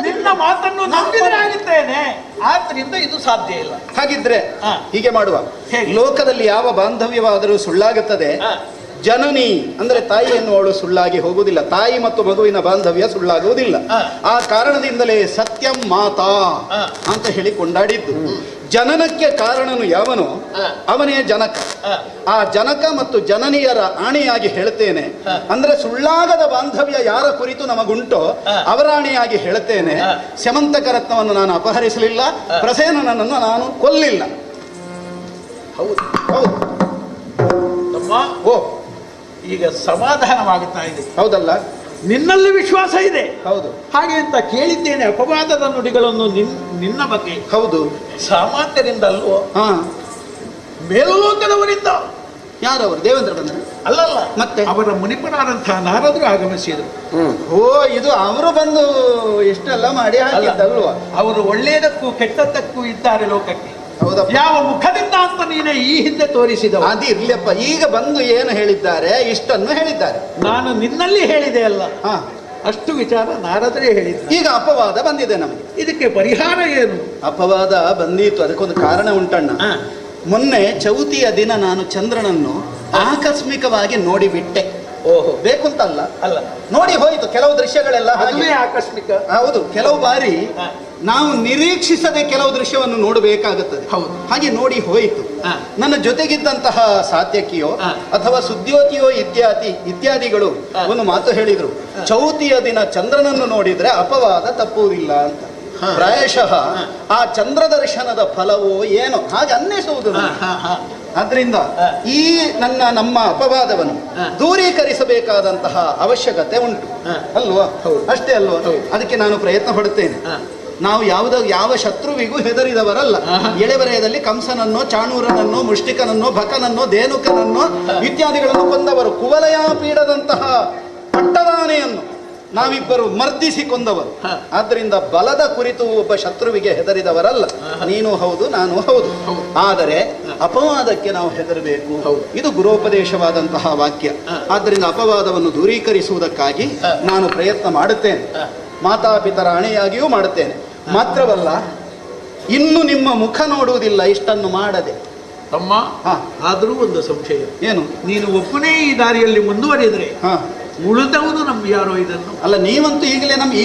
ನಿನ್ನ ಮಾತನ್ನು ನಂಬಿದ್ರೆ ಆಗಿದ್ದೇನೆ. ಆದ್ರಿಂದ ಇದು ಸಾಧ್ಯ ಇಲ್ಲ. ಹಾಗಿದ್ರೆ ಹೀಗೆ ಮಾಡುವ, ಲೋಕದಲ್ಲಿ ಯಾವ ಬಾಂಧವ್ಯವಾದರೂ ಸುಳ್ಳಾಗುತ್ತದೆ, ಜನನಿ ಅಂದ್ರೆ ತಾಯಿ ಎನ್ನುವಳು ಸುಳ್ಳಾಗಿ ಹೋಗುವುದಿಲ್ಲ. ತಾಯಿ ಮತ್ತು ಮಗುವಿನ ಬಾಂಧವ್ಯ ಸುಳ್ಳಾಗುವುದಿಲ್ಲ. ಆ ಕಾರಣದಿಂದಲೇ ಸತ್ಯಂ ಮಾತಾ ಅಂತ ಹೇಳಿ ಕೊಂಡಾಡಿದ್ದು. ಜನನಕ್ಕೆ ಕಾರಣನು ಯಾವನು ಅವನೇ ಜನಕ. ಆ ಜನಕ ಮತ್ತು ಜನನಿಯರ ಆಣೆಯಾಗಿ ಹೇಳ್ತೇನೆ, ಅಂದ್ರೆ ಸುಳ್ಳಾಗದ ಬಾಂಧವ್ಯ ಯಾರ ಕುರಿತು ನಮಗುಂಟೋ ಅವರ ಆಣೆಯಾಗಿ ಹೇಳ್ತೇನೆ. ಸ್ಯಮಂತಕ ರತ್ನವನ್ನು ನಾನು ಅಪಹರಿಸಲಿಲ್ಲ, ಪ್ರಸೇನನನ್ನು ನಾನು ಕೊಲ್ಲಿಲ್ಲ. ಹೌದು ಹೌದು. ಓ, ಈಗ ಸಮಾಧಾನವಾಗುತ್ತಾ ಇದೆ. ಹೌದಲ್ಲ? ನಿನ್ನಲ್ಲಿ ವಿಶ್ವಾಸ ಇದೆ. ಹೌದು. ಹಾಗೆ ಅಂತ ಕೇಳಿದ್ದೇನೆ ಅಪವಾದದ ನುಡಿಗಳನ್ನು ನಿನ್ನ ಬಗ್ಗೆ. ಹೌದು. ಸಾಮಾನ್ಯರಿಂದಲ್ವೋ? ಮೇಲೋಕದವರಿಂದ. ಯಾರವರು? ದೇವೇಂದ್ರ ಬಂದರು? ಅಲ್ಲಲ್ಲ, ಮತ್ತೆ ಅವರ ಮುನಿಪನಾದಂತಹ ನಾರದರು ಆಗಮಿಸಿದರು. ಓ, ಇದು ಅವರು ಬಂದು ಇಷ್ಟೆಲ್ಲ ಮಾಡಿ ಹಾಕಿದ್ದಲ್ವಾ? ಅವರು ಒಳ್ಳೆಯದಕ್ಕೂ ಕೆಟ್ಟದ್ದಕ್ಕೂ ಇದ್ದಾರೆ ಲೋಕಕ್ಕೆ. ಹೌದಪ್ಪ. ಯಾವ ಮುಖದಿಂದ ಅಂತ ನೀನೇ ಈ ಹಿಂದೆ ತೋರಿಸಿದ. ಅದು ಇರ್ಲಿಯಪ್ಪ, ಈಗ ಬಂದು ಏನು ಹೇಳಿದ್ದಾರೆ? ಇಷ್ಟನ್ನು ಹೇಳಿದ್ದಾರೆ. ನಾನು ನಿನ್ನಲ್ಲಿ ಹೇಳಿದೆ ಅಲ್ಲ, ಅಷ್ಟು ವಿಚಾರ ನಾರದರೇ ಹೇಳಿದ್ರು. ಈಗ ಅಪವಾದ ಬಂದಿದೆ ನಮಗೆ. ಇದಕ್ಕೆ ಪರಿಹಾರ ಏನು? ಅಪವಾದ ಬಂದೀತು, ಅದಕ್ಕೊಂದು ಕಾರಣ ಉಂಟಣ್ಣ. ಮೊನ್ನೆ ಚೌತಿಯ ದಿನ ನಾನು ಚಂದ್ರನನ್ನು ಆಕಸ್ಮಿಕವಾಗಿ ನೋಡಿಬಿಟ್ಟೆ. ಓಹೋ, ಬೇಕು ಅಂತಲ್ಲ, ಅಲ್ಲ, ನೋಡಿ ಹೋಯ್ತು. ಕೆಲವು ದೃಶ್ಯಗಳೆಲ್ಲ ಹಾಗೆ ಆಕಸ್ಮಿಕ. ಹೌದು, ಕೆಲವು ಬಾರಿ ನಾವು ನಿರೀಕ್ಷಿಸದೆ ಕೆಲವು ದೃಶ್ಯವನ್ನು ನೋಡಬೇಕಾಗುತ್ತದೆ. ಹೌದು, ಹಾಗೆ ನೋಡಿ ಹೋಯಿತು. ನನ್ನ ಜೊತೆಗಿದ್ದಂತಹ ಸಾತ್ಯಕಿಯೋ ಅಥವಾ ಸುದ್ಯೋತಿಯೋ ಇತ್ಯಾದಿಗಳು ಒಂದು ಮಾತು ಹೇಳಿದ್ರು, ಚೌತಿಯ ದಿನ ಚಂದ್ರನನ್ನು ನೋಡಿದ್ರೆ ಅಪವಾದ ತಪ್ಪುವುದಿಲ್ಲ ಅಂತ. ಪ್ರಾಯಶಃ ಆ ಚಂದ್ರ ದರ್ಶನದ ಫಲವೋ ಏನೋ ಹಾಗೆ ಅನ್ನಿಸುವುದು. ಆದ್ರಿಂದ ಈ ನಮ್ಮ ಅಪವಾದವನ್ನು ದೂರೀಕರಿಸಬೇಕಾದಂತಹ ಅವಶ್ಯಕತೆ ಉಂಟು ಅಲ್ವಾ? ಅಷ್ಟೇ ಅಲ್ವಾ? ಅದಕ್ಕೆ ನಾನು ಪ್ರಯತ್ನ ಪಡುತ್ತೇನೆ. ನಾವು ಯಾವ ಶತ್ರುವಿಗೂ ಹೆದರಿದವರಲ್ಲ. ಎಳೆಬರೆಯದಲ್ಲಿ ಕಂಸನನ್ನೋ, ಚಾಣೂರನನ್ನೋ, ಮುಷ್ಟಿಕನನ್ನೋ, ಭಕನನ್ನೋ, ಧೇನುಕನನ್ನೋ ಇತ್ಯಾದಿಗಳನ್ನು ಕೊಂದವರು. ಕುವಲಯ ಪೀಡದಂತಹ ಪಟ್ಟದಾನೆಯನ್ನು ನಾವಿಬ್ಬರು ಮರ್ದಿಸಿ ಕೊಂದವರು. ಆದ್ದರಿಂದ ಬಲದ ಕುರಿತು ಒಬ್ಬ ಶತ್ರುವಿಗೆ ಹೆದರಿದವರಲ್ಲ. ನೀನು ಹೌದು, ನಾನು ಹೌದು. ಆದರೆ ಅಪವಾದಕ್ಕೆ ನಾವು ಹೆದರಬೇಕು. ಇದು ಗುರೋಪದೇಶವಾದಂತಹ ವಾಕ್ಯ. ಆದ್ದರಿಂದ ಅಪವಾದವನ್ನು ದೂರೀಕರಿಸುವುದಕ್ಕಾಗಿ ನಾನು ಪ್ರಯತ್ನ ಮಾಡುತ್ತೇನೆ. ಮಾತಾಪಿತರ ಆಣೆಯಾಗಿಯೂ ಮಾಡುತ್ತೇನೆ. ಮಾತ್ರವಲ್ಲ, ಇನ್ನು ನಿಮ್ಮ ಮುಖ ನೋಡುವುದಿಲ್ಲ ಇಷ್ಟನ್ನು ಮಾಡದೆ. ತಮ್ಮ, ಆದರೂ ಒಂದು ಸಂಶಯ. ಏನು? ನೀನು ಒಬ್ಬನೇ ಈ ದಾರಿಯಲ್ಲಿ ಮುಂದುವರಿದ್ರೆ ಉಳಿದವರು ಯಾರೋ ಇದನ್ನು? ಅಲ್ಲ, ನೀವಂತೂ ಈಗಲೇ ನನಗೆ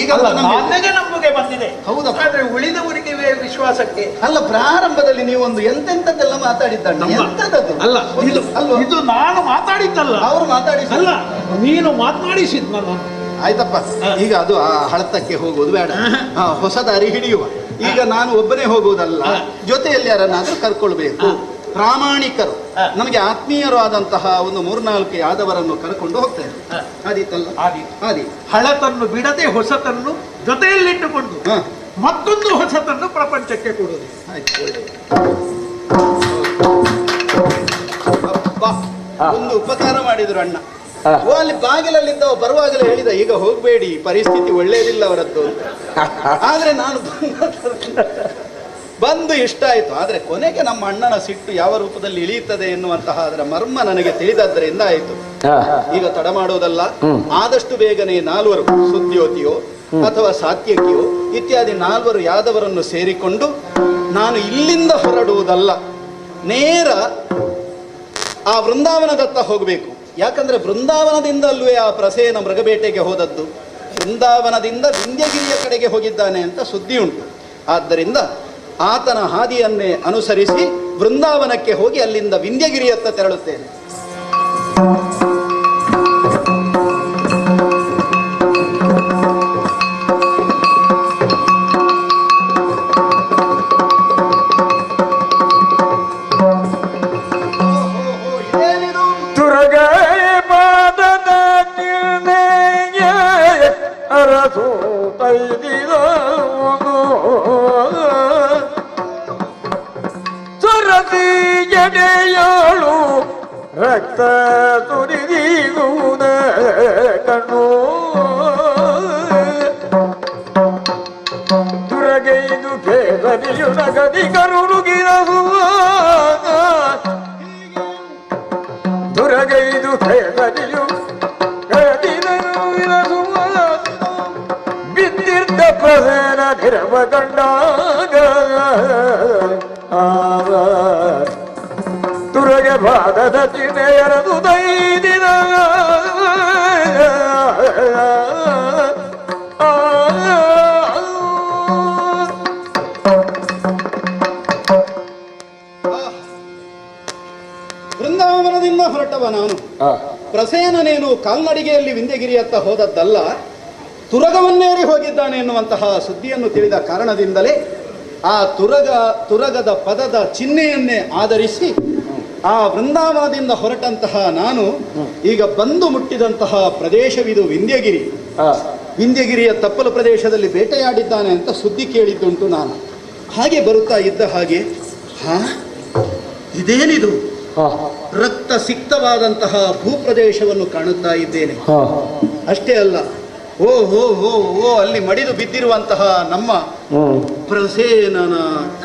ನಂಬಿಕೆ ಬಂದಿದೆ. ಹೌದಾ? ಆದ್ರೆ ಉಳಿದವರಿಗೆ ವಿಶ್ವಾಸಕ್ಕೆ ಅಲ್ಲ, ಪ್ರಾರಂಭದಲ್ಲಿ ನೀವೊಂದು ಎಂತೆಂತದ್ದೆಲ್ಲ ಮಾತಾಡಿದ್ದಲ್ಲ. ಅಲ್ಲ, ಇದು ನಾನು ಮಾತಾಡಿದ್ದಲ್ಲ, ಅವರು ಮಾತಾಡಿದ. ಅಲ್ಲ, ನೀನು ಮಾತನಾಡಿಸಿದ್ ನಾನು. ಆಯ್ತಪ್ಪ, ಈಗ ಅದು ಆ ಹಳತಕ್ಕೆ ಹೋಗುವುದು ಬೇಡ, ಹೊಸ ದಾರಿ ಹಿಡಿಯುವ. ಈಗ ನಾನು ಒಬ್ಬನೇ ಹೋಗುವುದಲ್ಲ, ಜೊತೆಯಲ್ಲಿ ಯಾರನ್ನಾದ್ರೂ ಕರ್ಕೊಳ್ಬೇಕು. ಪ್ರಾಮಾಣಿಕರು, ನಮಗೆ ಆತ್ಮೀಯರು ಆದಂತಹ ಒಂದು 3-4 ಯಾದವರನ್ನು ಕರ್ಕೊಂಡು ಹೋಗ್ತೇನೆ. ಆದೀತಲ್ಲ? ಆದಿ ಹಳತನ್ನು ಬಿಡದೆ ಹೊಸತನ್ನು ಜೊತೆಯಲ್ಲಿಟ್ಟುಕೊಂಡು ಮತ್ತೊಂದು ಹೊಸತನ್ನು ಪ್ರಪಂಚಕ್ಕೆ ಕೊಡುವುದು. ಒಂದು ಉಪಕಾರ ಮಾಡಿದ್ರು ಅಣ್ಣ. ಅಲ್ಲಿ ಬಾಗಿಲಲ್ಲಿದ್ದವ ಬರುವಾಗಲೇ ಹೇಳಿದ, ಈಗ ಹೋಗ್ಬೇಡಿ, ಪರಿಸ್ಥಿತಿ ಒಳ್ಳೇದಿಲ್ಲ ಅವರದ್ದು. ಆದ್ರೆ ನಾನು ಬಂದು ಇಷ್ಟ ಆಯಿತು. ಆದರೆ ಕೊನೆಗೆ ನಮ್ಮ ಅಣ್ಣನ ಸಿಟ್ಟು ಯಾವ ರೂಪದಲ್ಲಿ ಇಳಿಯುತ್ತದೆ ಎನ್ನುವಂತಹ ಅದರ ಮರ್ಮ ನನಗೆ ತಿಳಿದದ್ದರಿಂದ ಆಯಿತು. ಈಗ ತಡ ಮಾಡೋದಲ್ಲ, ಆದಷ್ಟು ಬೇಗನೆ 4 ಸುದ್ಯೋತಿಯೋ ಅಥವಾ ಸಾತ್ಯಕಿಯೋ ಇತ್ಯಾದಿ 4 ಯಾದವರನ್ನು ಸೇರಿಕೊಂಡು ನಾನು ಇಲ್ಲಿಂದ ಹೊರಡುವುದಲ್ಲ, ನೇರ ಆ ವೃಂದಾವನದತ್ತ ಹೋಗಬೇಕು. ಯಾಕಂದ್ರೆ ವೃಂದಾವನದಿಂದ ಅಲ್ವೇ ಆ ಪ್ರಸೇನ ಮೃಗಬೇಟೆಗೆ ಹೋದದ್ದು, ವೃಂದಾವನದಿಂದ ವಿಂಧ್ಯಗಿರಿಯ ಕಡೆಗೆ ಹೋಗಿದ್ದಾನೆ ಅಂತ ಸುದ್ದಿ ಉಂಟು. ಆದ್ದರಿಂದ ಆತನ ಹಾದಿಯನ್ನೇ ಅನುಸರಿಸಿ ವೃಂದಾವನಕ್ಕೆ ಹೋಗಿ ಅಲ್ಲಿಂದ ವಿಂಧ್ಯಗಿರಿಯತ್ತ ತೆರಳುತ್ತೇನೆ. ಜಡೆಯಾಳು ರಕ್ತ ಸುರಿದೀಗುವುದ ಕಣ್ಣು ದುರಗೈದು ಕೇಸರಿಯು ನಗದಿ ಕರುಳುಗಿರಸುವ ದುರಗೈದು ಕೇಸರಿಯು ಕರದಿರಸುವ ಬಿದ್ದಿರ್ತ ಪ್ರಸೇನ ನಿರವ ಕಂಡಾಗ ತುರಗೆ ಭಾಗದ ಚಿಹ್ನೆಯರದು ದೈದಿನ ವೃಂದಾವನದಿಂದ ಹೊರಟವ ನಾನು. ಪ್ರಸೇನನೇನು ಕಾಲ್ನಡಿಗೆಯಲ್ಲಿ ವಿಂಧ್ಯಗಿರಿಯತ್ತ ಹೋದದ್ದಲ್ಲ, ತುರಗವನ್ನೇರಿ ಹೋಗಿದ್ದಾನೆ ಎನ್ನುವಂತಹ ಸುದ್ದಿಯನ್ನು ತಿಳಿದ ಕಾರಣದಿಂದಲೇ ಆ ತುರಗದ ಪದದ ಚಿಹ್ನೆಯನ್ನೇ ಆಧರಿಸಿ ಆ ವೃಂದಾವನದಿಂದ ಹೊರಟಂತಹ ನಾನು ಈಗ ಬಂದು ಮುಟ್ಟಿದಂತಹ ಪ್ರದೇಶವಿದು ವಿಂಧ್ಯಗಿರಿ. ವಿಂಧ್ಯಗಿರಿಯ ತಪ್ಪಲು ಪ್ರದೇಶದಲ್ಲಿ ಬೇಟೆಯಾಡಿದ್ದಾನೆ ಅಂತ ಸುದ್ದಿ ಕೇಳಿದ್ದುಂಟು ನಾನು. ಹಾಗೆ ಬರುತ್ತಾ ಇದ್ದ ಹಾಗೆ ಇದೇನಿದು ರಕ್ತ ಸಿಕ್ತವಾದಂತಹ ಭೂಪ್ರದೇಶವನ್ನು ಕಾಣುತ್ತಾ ಇದ್ದೇನೆ. ಅಷ್ಟೇ ಅಲ್ಲ, ಓ ಹೋ ಹೋ ಓ ಅಲ್ಲಿ ಮಡಿದು ಬಿದ್ದಿರುವಂತಹ ನಮ್ಮ ಪ್ರಸೇನನ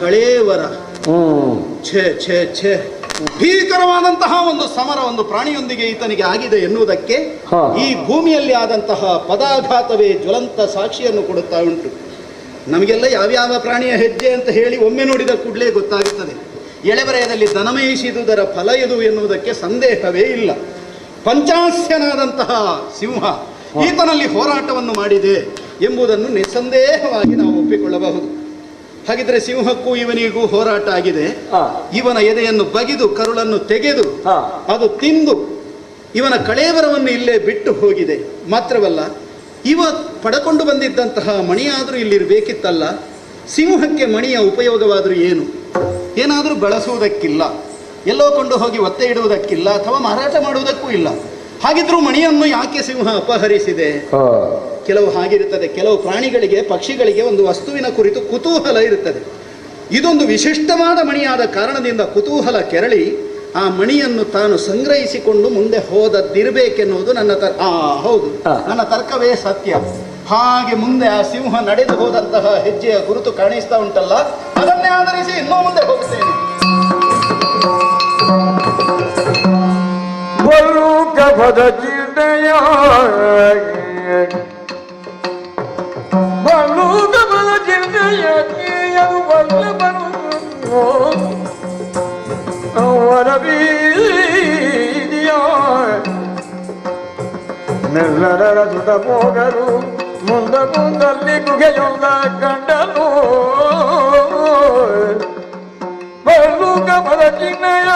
ಕಳೇವರ. ಛೇ ಛೇ ಛೇ, ಭೀಕರವಾದಂತಹ ಒಂದು ಸಮರ ಒಂದು ಪ್ರಾಣಿಯೊಂದಿಗೆ ಈತನಿಗೆ ಆಗಿದೆ ಎನ್ನುವುದಕ್ಕೆ ಈ ಭೂಮಿಯಲ್ಲಿ ಆದಂತಹ ಪದಾಘಾತವೇ ಜ್ವಲಂತ ಸಾಕ್ಷಿಯನ್ನು ಕೊಡುತ್ತಾ ಉಂಟು. ನಮಗೆಲ್ಲ ಯಾವ್ಯಾವ ಪ್ರಾಣಿಯ ಹೆಜ್ಜೆ ಅಂತ ಹೇಳಿ ಒಮ್ಮೆ ನೋಡಿದ ಕೂಡಲೇ ಗೊತ್ತಾಗುತ್ತದೆ. ಎಳೆಬರೆಯದಲ್ಲಿ ದನಮೇಯಿಸಿದುದರ ಫಲ ಎದು ಎನ್ನುವುದಕ್ಕೆ ಸಂದೇಹವೇ ಇಲ್ಲ. ಪಂಚಾಸ್ಯನಾದಂತಹ ಸಿಂಹ ಈತನಲ್ಲಿ ಹೋರಾಟವನ್ನು ಮಾಡಿದೆ ಎಂಬುದನ್ನು ನಿಸ್ಸಂದೇಹವಾಗಿ ನಾವು ಒಪ್ಪಿಕೊಳ್ಳಬಹುದು. ಹಾಗಿದ್ರೆ ಸಿಂಹಕ್ಕೂ ಇವನಿಗೂ ಹೋರಾಟ ಆಗಿದೆ. ಇವನ ಎದೆಯನ್ನು ಬಗಿದು ಕರುಳನ್ನು ತೆಗೆದು ಅದು ತಿಂದು ಇವನ ಕಳೇವರವನ್ನು ಇಲ್ಲೇ ಬಿಟ್ಟು ಹೋಗಿದೆ. ಮಾತ್ರವಲ್ಲ, ಇವ ಪಡಕೊಂಡು ಬಂದಿದ್ದಂತಹ ಮಣಿಯಾದರೂ ಇಲ್ಲಿರಬೇಕಿತ್ತಲ್ಲ. ಸಿಂಹಕ್ಕೆ ಮಣಿಯ ಉಪಯೋಗವಾದರೂ ಏನು? ಏನಾದರೂ ಬಳಸುವುದಕ್ಕಿಲ್ಲ, ಎಲ್ಲೋ ಕೊಂಡು ಹೋಗಿ ಒತ್ತೆ ಇಡುವುದಕ್ಕಿಲ್ಲ, ಅಥವಾ ಮಾರಾಟ ಮಾಡುವುದಕ್ಕೂ ಇಲ್ಲ. ಹಾಗಿದ್ರೂ ಮಣಿಯನ್ನು ಯಾಕೆ ಸಿಂಹ ಅಪಹರಿಸಿದೆ? ಕೆಲವು ಹಾಗಿರುತ್ತದೆ, ಕೆಲವು ಪ್ರಾಣಿಗಳಿಗೆ ಪಕ್ಷಿಗಳಿಗೆ ಒಂದು ವಸ್ತುವಿನ ಕುರಿತು ಕುತೂಹಲ ಇರುತ್ತದೆ. ಇದೊಂದು ವಿಶಿಷ್ಟವಾದ ಮಣಿಯಾದ ಕಾರಣದಿಂದ ಕುತೂಹಲ ಕೆರಳಿ ಆ ಮಣಿಯನ್ನು ತಾನು ಸಂಗ್ರಹಿಸಿಕೊಂಡು ಮುಂದೆ ಹೋದದ್ದಿರಬೇಕೆನ್ನುವುದು ಹೌದು, ನನ್ನ ತರ್ಕವೇ ಸತ್ಯ. ಹಾಗೆ ಮುಂದೆ ಆ ಸಿಂಹ ನಡೆದು ಹೋದಂತಹ ಹೆಜ್ಜೆಯ ಗುರುತು ಕಾಣಿಸ್ತಾ ಉಂಟಲ್ಲ, ಅದನ್ನೇ ಆಧರಿಸಿ ಇನ್ನೂ ಮುಂದೆ ಹೋಗುತ್ತೇನೆ. ಗಭದ ಚಿಹ್ನೆಯ ಗಭದ ಚಿಹ್ನೆಯ ಅವರ ಬೀದಿಯ ನೆಲ್ಲರ ಸುತ ಹೋಗರು ಮುಂದ ಮುಂದಲ್ಲಿ ಗುಗೆಯೊಂದ ಕಂಡನು ಬಲು ಗಭದ ಚಿಹ್ನೆಯ.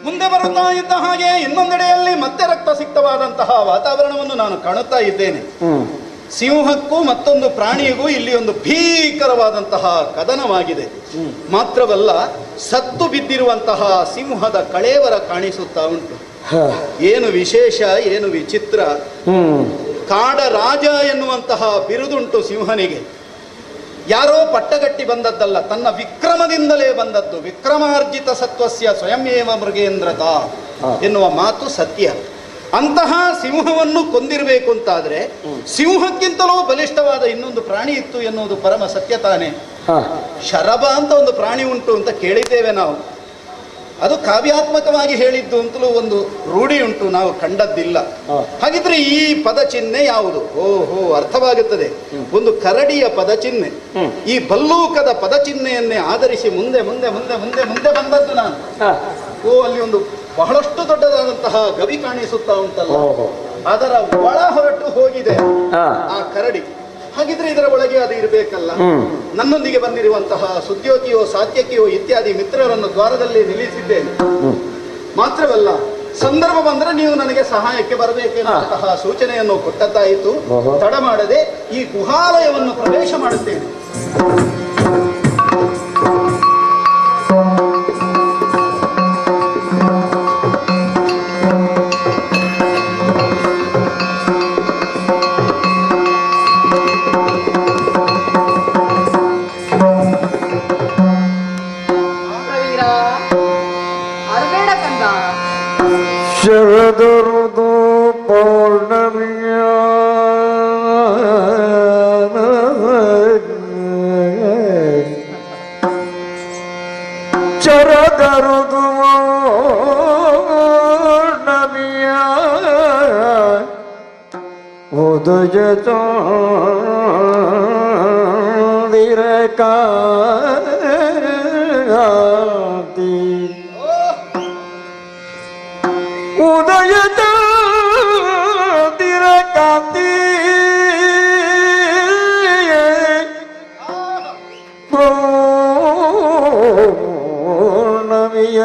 ಮುಂದೆ ಬರುತ್ತಾ ಇದ್ದ ಹಾಗೆ ಇನ್ನೊಂದೆಡೆಯಲ್ಲಿ ಮತ್ತೆ ರಕ್ತ ಸಿಕ್ತವಾದಂತಹ ವಾತಾವರಣವನ್ನು ನಾನು ಕಾಣುತ್ತಾ ಇದ್ದೇನೆ. ಸಿಂಹಕ್ಕೂ ಮತ್ತೊಂದು ಪ್ರಾಣಿಗೂ ಇಲ್ಲಿ ಒಂದು ಭೀಕರವಾದಂತಹ ಕದನವಾಗಿದೆ. ಮಾತ್ರವಲ್ಲ, ಸತ್ತು ಬಿದ್ದಿರುವಂತಹ ಸಿಂಹದ ಕಳೇವರ ಕಾಣಿಸುತ್ತಾ ಉಂಟು. ಏನು ವಿಶೇಷ, ಏನು ವಿಚಿತ್ರ. ಕಾಡ ರಾಜ ಎನ್ನುವಂತಹ ಬಿರುದುಂಟು ಸಿಂಹನಿಗೆ. ಯಾರೋ ಪಟ್ಟಗಟ್ಟಿ ಬಂದದ್ದಲ್ಲ, ತನ್ನ ವಿಕ್ರಮದಿಂದಲೇ ಬಂದದ್ದು. ವಿಕ್ರಮಾರ್ಜಿತ ಸತ್ವಸ್ಯ ಸ್ವಯಂಯೇವ ಮೃಗೇಂದ್ರತ ಎನ್ನುವ ಮಾತು ಸತ್ಯ. ಅಂತಹ ಸಿಂಹವನ್ನು ಕೊಂದಿರಬೇಕು ಅಂತಾದ್ರೆ ಸಿಂಹಕ್ಕಿಂತಲೂ ಬಲಿಷ್ಠವಾದ ಇನ್ನೊಂದು ಪ್ರಾಣಿ ಇತ್ತು ಎನ್ನುವುದು ಪರಮ ಸತ್ಯ ತಾನೆ. ಶರಭ ಅಂತ ಒಂದು ಪ್ರಾಣಿ ಉಂಟು ಅಂತ ಕೇಳಿದ್ದೇವೆ ನಾವು. ಅದು ಕಾವ್ಯಾತ್ಮಕವಾಗಿ ಹೇಳಿದ್ದು ಅಂತಲೂ ಒಂದು ರೂಢಿ ಉಂಟು, ನಾವು ಕಂಡದ್ದಿಲ್ಲ. ಹಾಗಿದ್ರೆ ಈ ಪದ ಚಿಹ್ನೆ ಯಾವುದು? ಓಹೋ, ಅರ್ಥವಾಗುತ್ತದೆ. ಒಂದು ಕರಡಿಯ ಪದ ಚಿಹ್ನೆ. ಈ ಭಲ್ಲೂಕದ ಪದ ಚಿಹ್ನೆಯನ್ನೇ ಆಧರಿಸಿ ಮುಂದೆ ಮುಂದೆ ಮುಂದೆ ಮುಂದೆ ಮುಂದೆ ಬಂದದ್ದು ನಾನು. ಅಲ್ಲಿ ಒಂದು ಬಹಳಷ್ಟು ದೊಡ್ಡದಾದಂತಹ ಗವಿ ಕಾಣಿಸುತ್ತಾ ಉಂಟಲ್ಲ, ಅದರ ಒಳ ಹೊರಟು ಹೋಗಿದೆ ಆ ಕರಡಿ. ಹಾಗಿದ್ರೆ ಇದರ ಒಳಗೆ ಅದು ಇರಬೇಕಲ್ಲ. ನನ್ನೊಂದಿಗೆ ಬಂದಿರುವಂತಹ ಸುದ್ಯೋತಿಯೋ ಸಾತ್ಯಕಿಯೋ ಇತ್ಯಾದಿ ಮಿತ್ರರನ್ನು ದ್ವಾರದಲ್ಲಿ ನಿಲ್ಲಿಸಿದ್ದೇನೆ. ಮಾತ್ರವಲ್ಲ, ಸಂದರ್ಭ ಬಂದ್ರೆ ನೀವು ನನಗೆ ಸಹಾಯಕ್ಕೆ ಬರಬೇಕೆನ್ನುವಂತಹ ಸೂಚನೆಯನ್ನು ಕೊಟ್ಟದ್ದಾಯಿತು. ತಡ ಮಾಡದೆ ಈ ಗುಹಾಲಯವನ್ನು ಪ್ರವೇಶ ಮಾಡುತ್ತೇನೆ. ಶರದರುದು ಪೌರ್ಣಮಿಯ ಶರದರುದು ಪೌರ್ಣಮಿಯ ಉದಯ ಚಂದಿರ ಕಾಂತಿ ಉದಯ ಚಂದಿರ ಕಾಂತಿ ಪೌರ್ಣಮಿಯ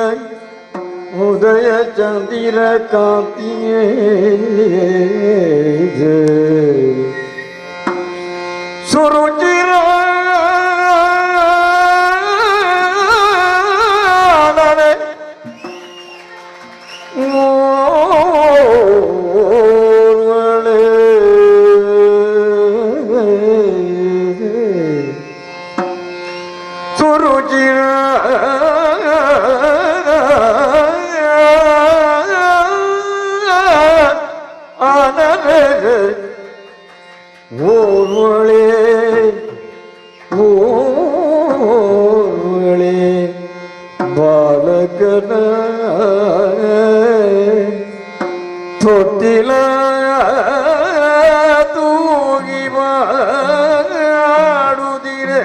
ಉದಯ ಚಂದಿರ ಕಾಂತಿಯೇ ಸುರುಚಿರ ಬಾಲಕನ ತೊಟ್ಟಿಲ ತೂಗಿ ಮಾಡುದಿರೆ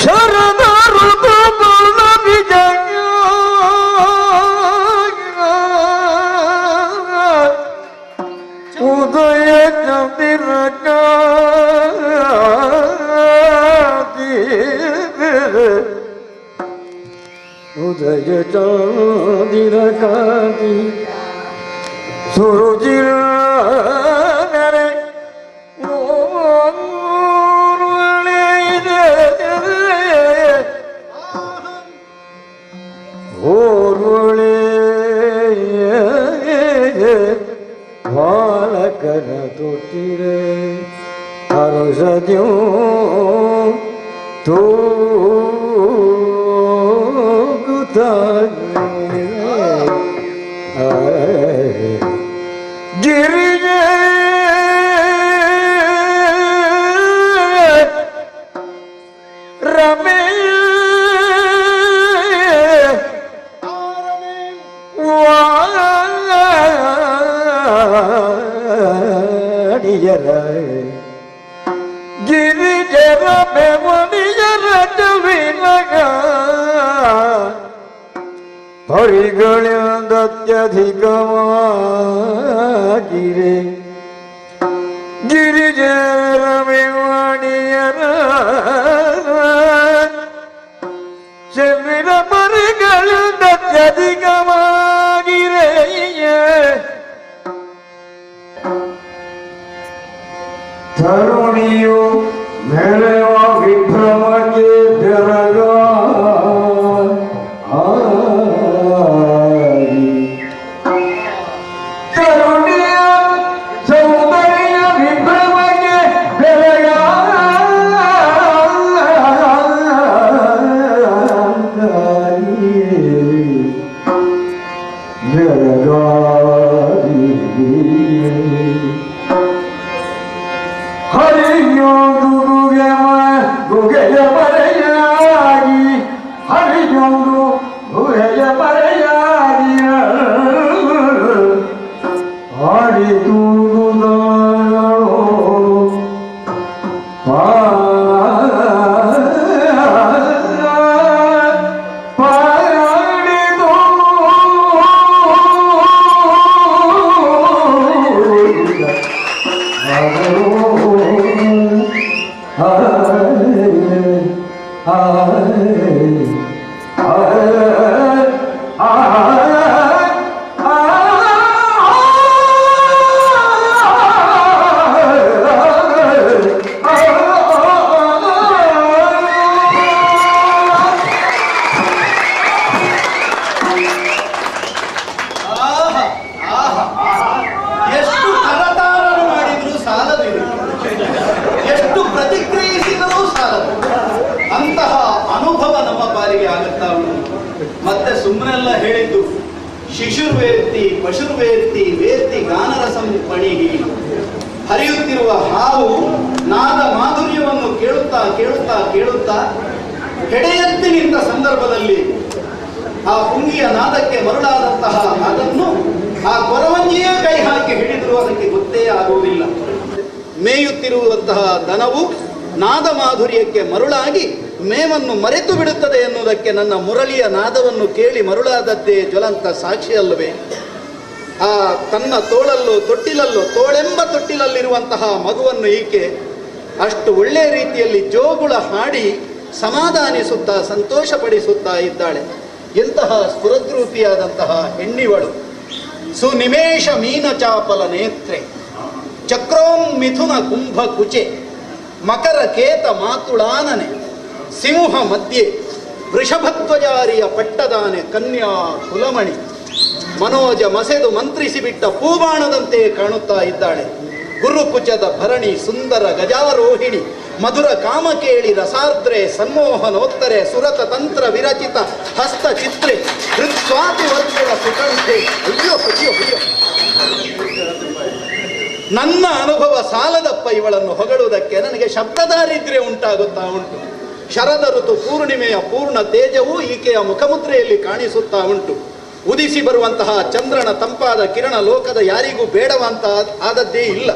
ಶರದ ಋತು ವಿಜಯ ಉದಯ ಚಂದಿರ ಕಾಂತಿ ಉದಯ ಚಂದಿರ ಕಾಂತಿ ಸುರುಚಿರ ಬಾಲಕನ ತೊಟ್ಟಿರೆ ಹರಸದ್ಯೋ ತೂಗುತ್ತ ಗಿರಿಜೆ ರಮೇ ಗಿರಿಜರ ಬೆವನಿಯರ ಜವಿನಗ ಪರಿಗಳಿಂದತ್ಯಧಿಕವಾಗಿರೆ ಗಿರಿಜರ ಬೆವನಿಯರ ಚೆವಿನ ಪರಿಗಳಿಂದತ್ಯಧಿಕವಾಗಿರೆ ತರುಣಿಯು ಮೆರೆವ ವಿಭ್ರಮಕ್ಕೆ ಬೆರಗ ತರುಣಿಯ ಎಷ್ಟು ಕರತಾರನು ಮಾಡಿದ್ರು ಸಾಲದಿಲ್ಲ, ಎಷ್ಟು ಪ್ರತಿಕ್ರಿಯಿಸಿದರೂ ಸಾಲದು. ಅಂತಹ ಅನುಭವ ನಮ್ಮ ಪಾಲಿಗೆ ಆಗುತ್ತಾ ಉಂಟು. ಮತ್ತೆ ಸುಮ್ಮನೆಲ್ಲ ಹೇಳಿದ್ದು ಶಿಶುರ್ವೇತ್ತಿ ಪಶುರ್ವೇತ್ತಿ ವೇತ್ತಿ ಗಾನರಸಂ ಪಣಿಹಿ. ಹರಿಯುತ್ತಿರುವ ಹಾವು ನಾದ ಮಾಧುರ್ಯವನ್ನು ಕೇಳುತ್ತಾ ಕೇಳುತ್ತಾ ಕೇಳುತ್ತಾ ಹೆಡೆಯೆತ್ತಿ ನಿಂತ ಸಂದರ್ಭದಲ್ಲಿ ಆ ಪುಂಗಿಯ ನಾದಕ್ಕೆ ಮರುಳಾದಂತಹ ಅದನ್ನು ಆ ಕೊರವಂಜಿಯೇ ಕೈ ಹಾಕಿ ಹಿಡಿದರೂ ಅದಕ್ಕೆ ಗೊತ್ತೇ ಆಗುವುದಿಲ್ಲ. ಮೇಯುತ್ತಿರುವಂತಹ ದನವು ನಾದ ಮಾಧುರ್ಯಕ್ಕೆ ಮರುಳಾಗಿ ಮೇವನ್ನು ಮರೆತು ಬಿಡುತ್ತದೆ ಎನ್ನುವುದಕ್ಕೆ ನನ್ನ ಮುರಳಿಯ ನಾದವನ್ನು ಕೇಳಿ ಮರುಳಾದದ್ದೇ ಜ್ವಲಂತ ಸಾಕ್ಷಿ ಅಲ್ಲವೇ? ಆ ತನ್ನ ತೋಳಲ್ಲೋ ತೊಟ್ಟಿಲಲ್ಲೋ, ತೋಳೆಂಬ ತೊಟ್ಟಿಲಲ್ಲಿರುವಂತಹ ಮಗುವನ್ನು ಈಕೆ ಅಷ್ಟು ಒಳ್ಳೆಯ ರೀತಿಯಲ್ಲಿ ಜೋಗುಳ ಹಾಡಿ ಸಮಾಧಾನಿಸುತ್ತಾ ಸಂತೋಷಪಡಿಸುತ್ತಾ ಇದ್ದಾಳೆ. ಎಂತಹ ಸ್ಫುರದ್ರೂಪಿಯಾದಂತಹ ಹೆಣ್ಣಿವಳು. ಸುನಿಮೇಷ ಮೀನ ಚಾಪಲ ನೇತ್ರೆ ಚಕ್ರೋಂ ಮಿಥುನ ಕುಂಭ ಕುಚೆ ಮಕರ ಕೇತ ಮಾತುಳಾನನೆ ಸಿಂಹ ಮಧ್ಯೆ ವೃಷಭಧ್ವಜಾರಿಯ ಪಟ್ಟದಾನೆ ಕನ್ಯಾ ಕುಲಮಣಿ. ಮನೋಜ ಮಸೆದು ಮಂತ್ರಿಸಿಬಿಟ್ಟ ಪೂಬಾಣದಂತೆ ಕಾಣುತ್ತಾ ಇದ್ದಾಳೆ. ಗುರುಕುಚದ ಭರಣಿ ಸುಂದರ ಗಜಾರೋಹಿಣಿ ಮಧುರ ಕಾಮಕೇಳಿ ರಸಾರ್ದ್ರೆ ಸನ್ಮೋಹನೋತ್ತರೆ ಸುರತ ತಂತ್ರ ವಿರಚಿತ ಹಸ್ತ ಚಿತ್ರೆ ಹೃತ್ಸ್ವಾತಿ ವರ್ಗದ ಸುಕಂಠೆ. ಅಯ್ಯೋ ಅಯ್ಯೋ ಅಯ್ಯೋ, ನನ್ನ ಅನುಭವ ಸಾಲದಪ್ಪ ಇವಳನ್ನು ಹೊಗಳುವುದಕ್ಕೆ. ನನಗೆ ಶಬ್ದದಾರಿದ್ರ್ಯ ಉಂಟಾಗುತ್ತಾ ಉಂಟು. ಶರದ ಋತು ಪೂರ್ಣಿಮೆಯ ಪೂರ್ಣ ತೇಜವೂ ಈಕೆಯ ಮುಖಮುದ್ರೆಯಲ್ಲಿ ಕಾಣಿಸುತ್ತಾ ಉಂಟು. ಉದಿಸಿ ಬರುವಂತಹ ಚಂದ್ರನ ತಂಪಾದ ಕಿರಣ ಲೋಕದ ಯಾರಿಗೂ ಬೇಡವಂತ ಆದದ್ದೇ ಇಲ್ಲ.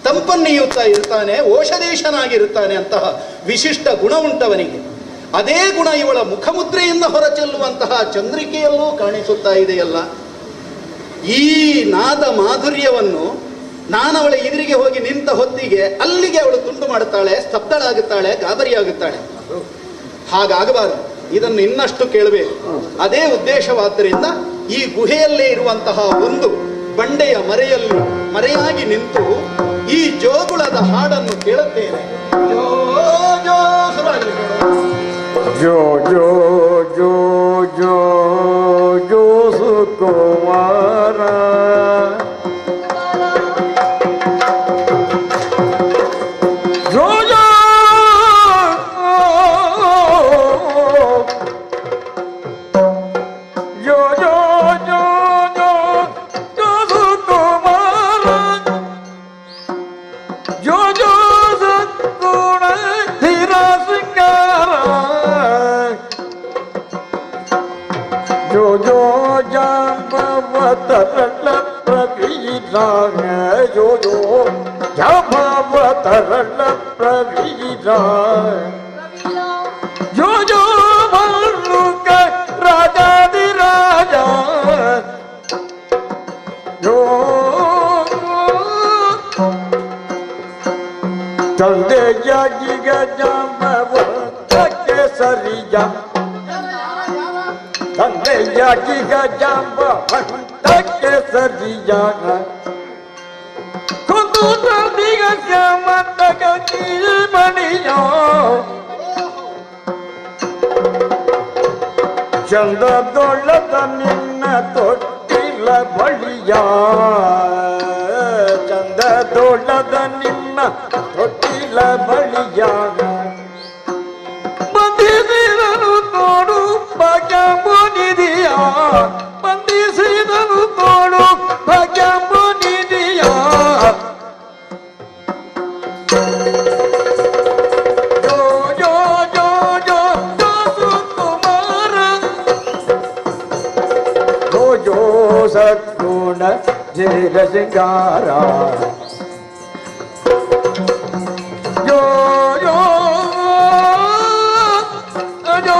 ತಂಪನ್ನೀಯುತ್ತಾ ಇರ್ತಾನೆ, ಓಷಧೇಶನಾಗಿರುತ್ತಾನೆ. ಅಂತಹ ವಿಶಿಷ್ಟ ಗುಣ ಉಂಟವನಿಗೆ. ಅದೇ ಗುಣ ಇವಳ ಮುಖಮುದ್ರೆಯಿಂದ ಹೊರಚೆಲ್ಲುವಂತಹ ಚಂದ್ರಿಕೆಯಲ್ಲೂ ಕಾಣಿಸುತ್ತಾ ಇದೆಯಲ್ಲ. ಈ ನಾದ ಮಾಧುರ್ಯವನ್ನು ನಾನವಳ ಎದುರಿಗೆ ಹೋಗಿ ನಿಂತ ಹೊತ್ತಿಗೆ ಅಲ್ಲಿಗೆ ಅವಳು ತುಂಡು ಮಾಡುತ್ತಾಳೆ, ಸ್ತಬ್ಧಳಾಗುತ್ತಾಳೆ, ಗಾಬರಿಯಾಗುತ್ತಾಳೆ. ಹಾಗಾಗಬಾರದು. ಇದನ್ನು ಇನ್ನಷ್ಟು ಕೇಳಬೇಕು. ಅದೇ ಉದ್ದೇಶವಾದ್ದರಿಂದ ಈ ಗುಹೆಯಲ್ಲೇ ಇರುವಂತಹ ಒಂದು ಬಂಡೆಯ ಮರೆಯಾಗಿ ನಿಂತು ಈ ಜೋಗುಳದ ಹಾಡನ್ನು ಕೇಳುತ್ತೇನೆ. ಜೋ ಜೋ ಜೋ ಜೋ ಜೋ ಜೋ ಜೋ ಸುಕುಮಾರ जो जो तरल प्रवीरा जो जो भल्लू के राजा दी राजा जो चल दे जागी गजा के सरिया चल दे जागी गजा के सरिया ಚಂದ ದೊಡ್ಡದ ನಿನ್ನ ತೊಟ್ಟಿಲ ಬಳಿಯ ಚಂದ ದೊಡ್ಡದ ನಿನ್ನ ತೊಟ್ಟಿಲ ಬಳಿಯ ಬಂಧಿಸಿದನು ನೋಡು ಭಾಗ್ಯಂಬುನಿದಿಯ ಬಂಧಿಸಿದನು ನೋಡು ಭಾಗ್ಯಂಬುನಿದಿಯ सद्गुण जेर सिंगारा जो जो जो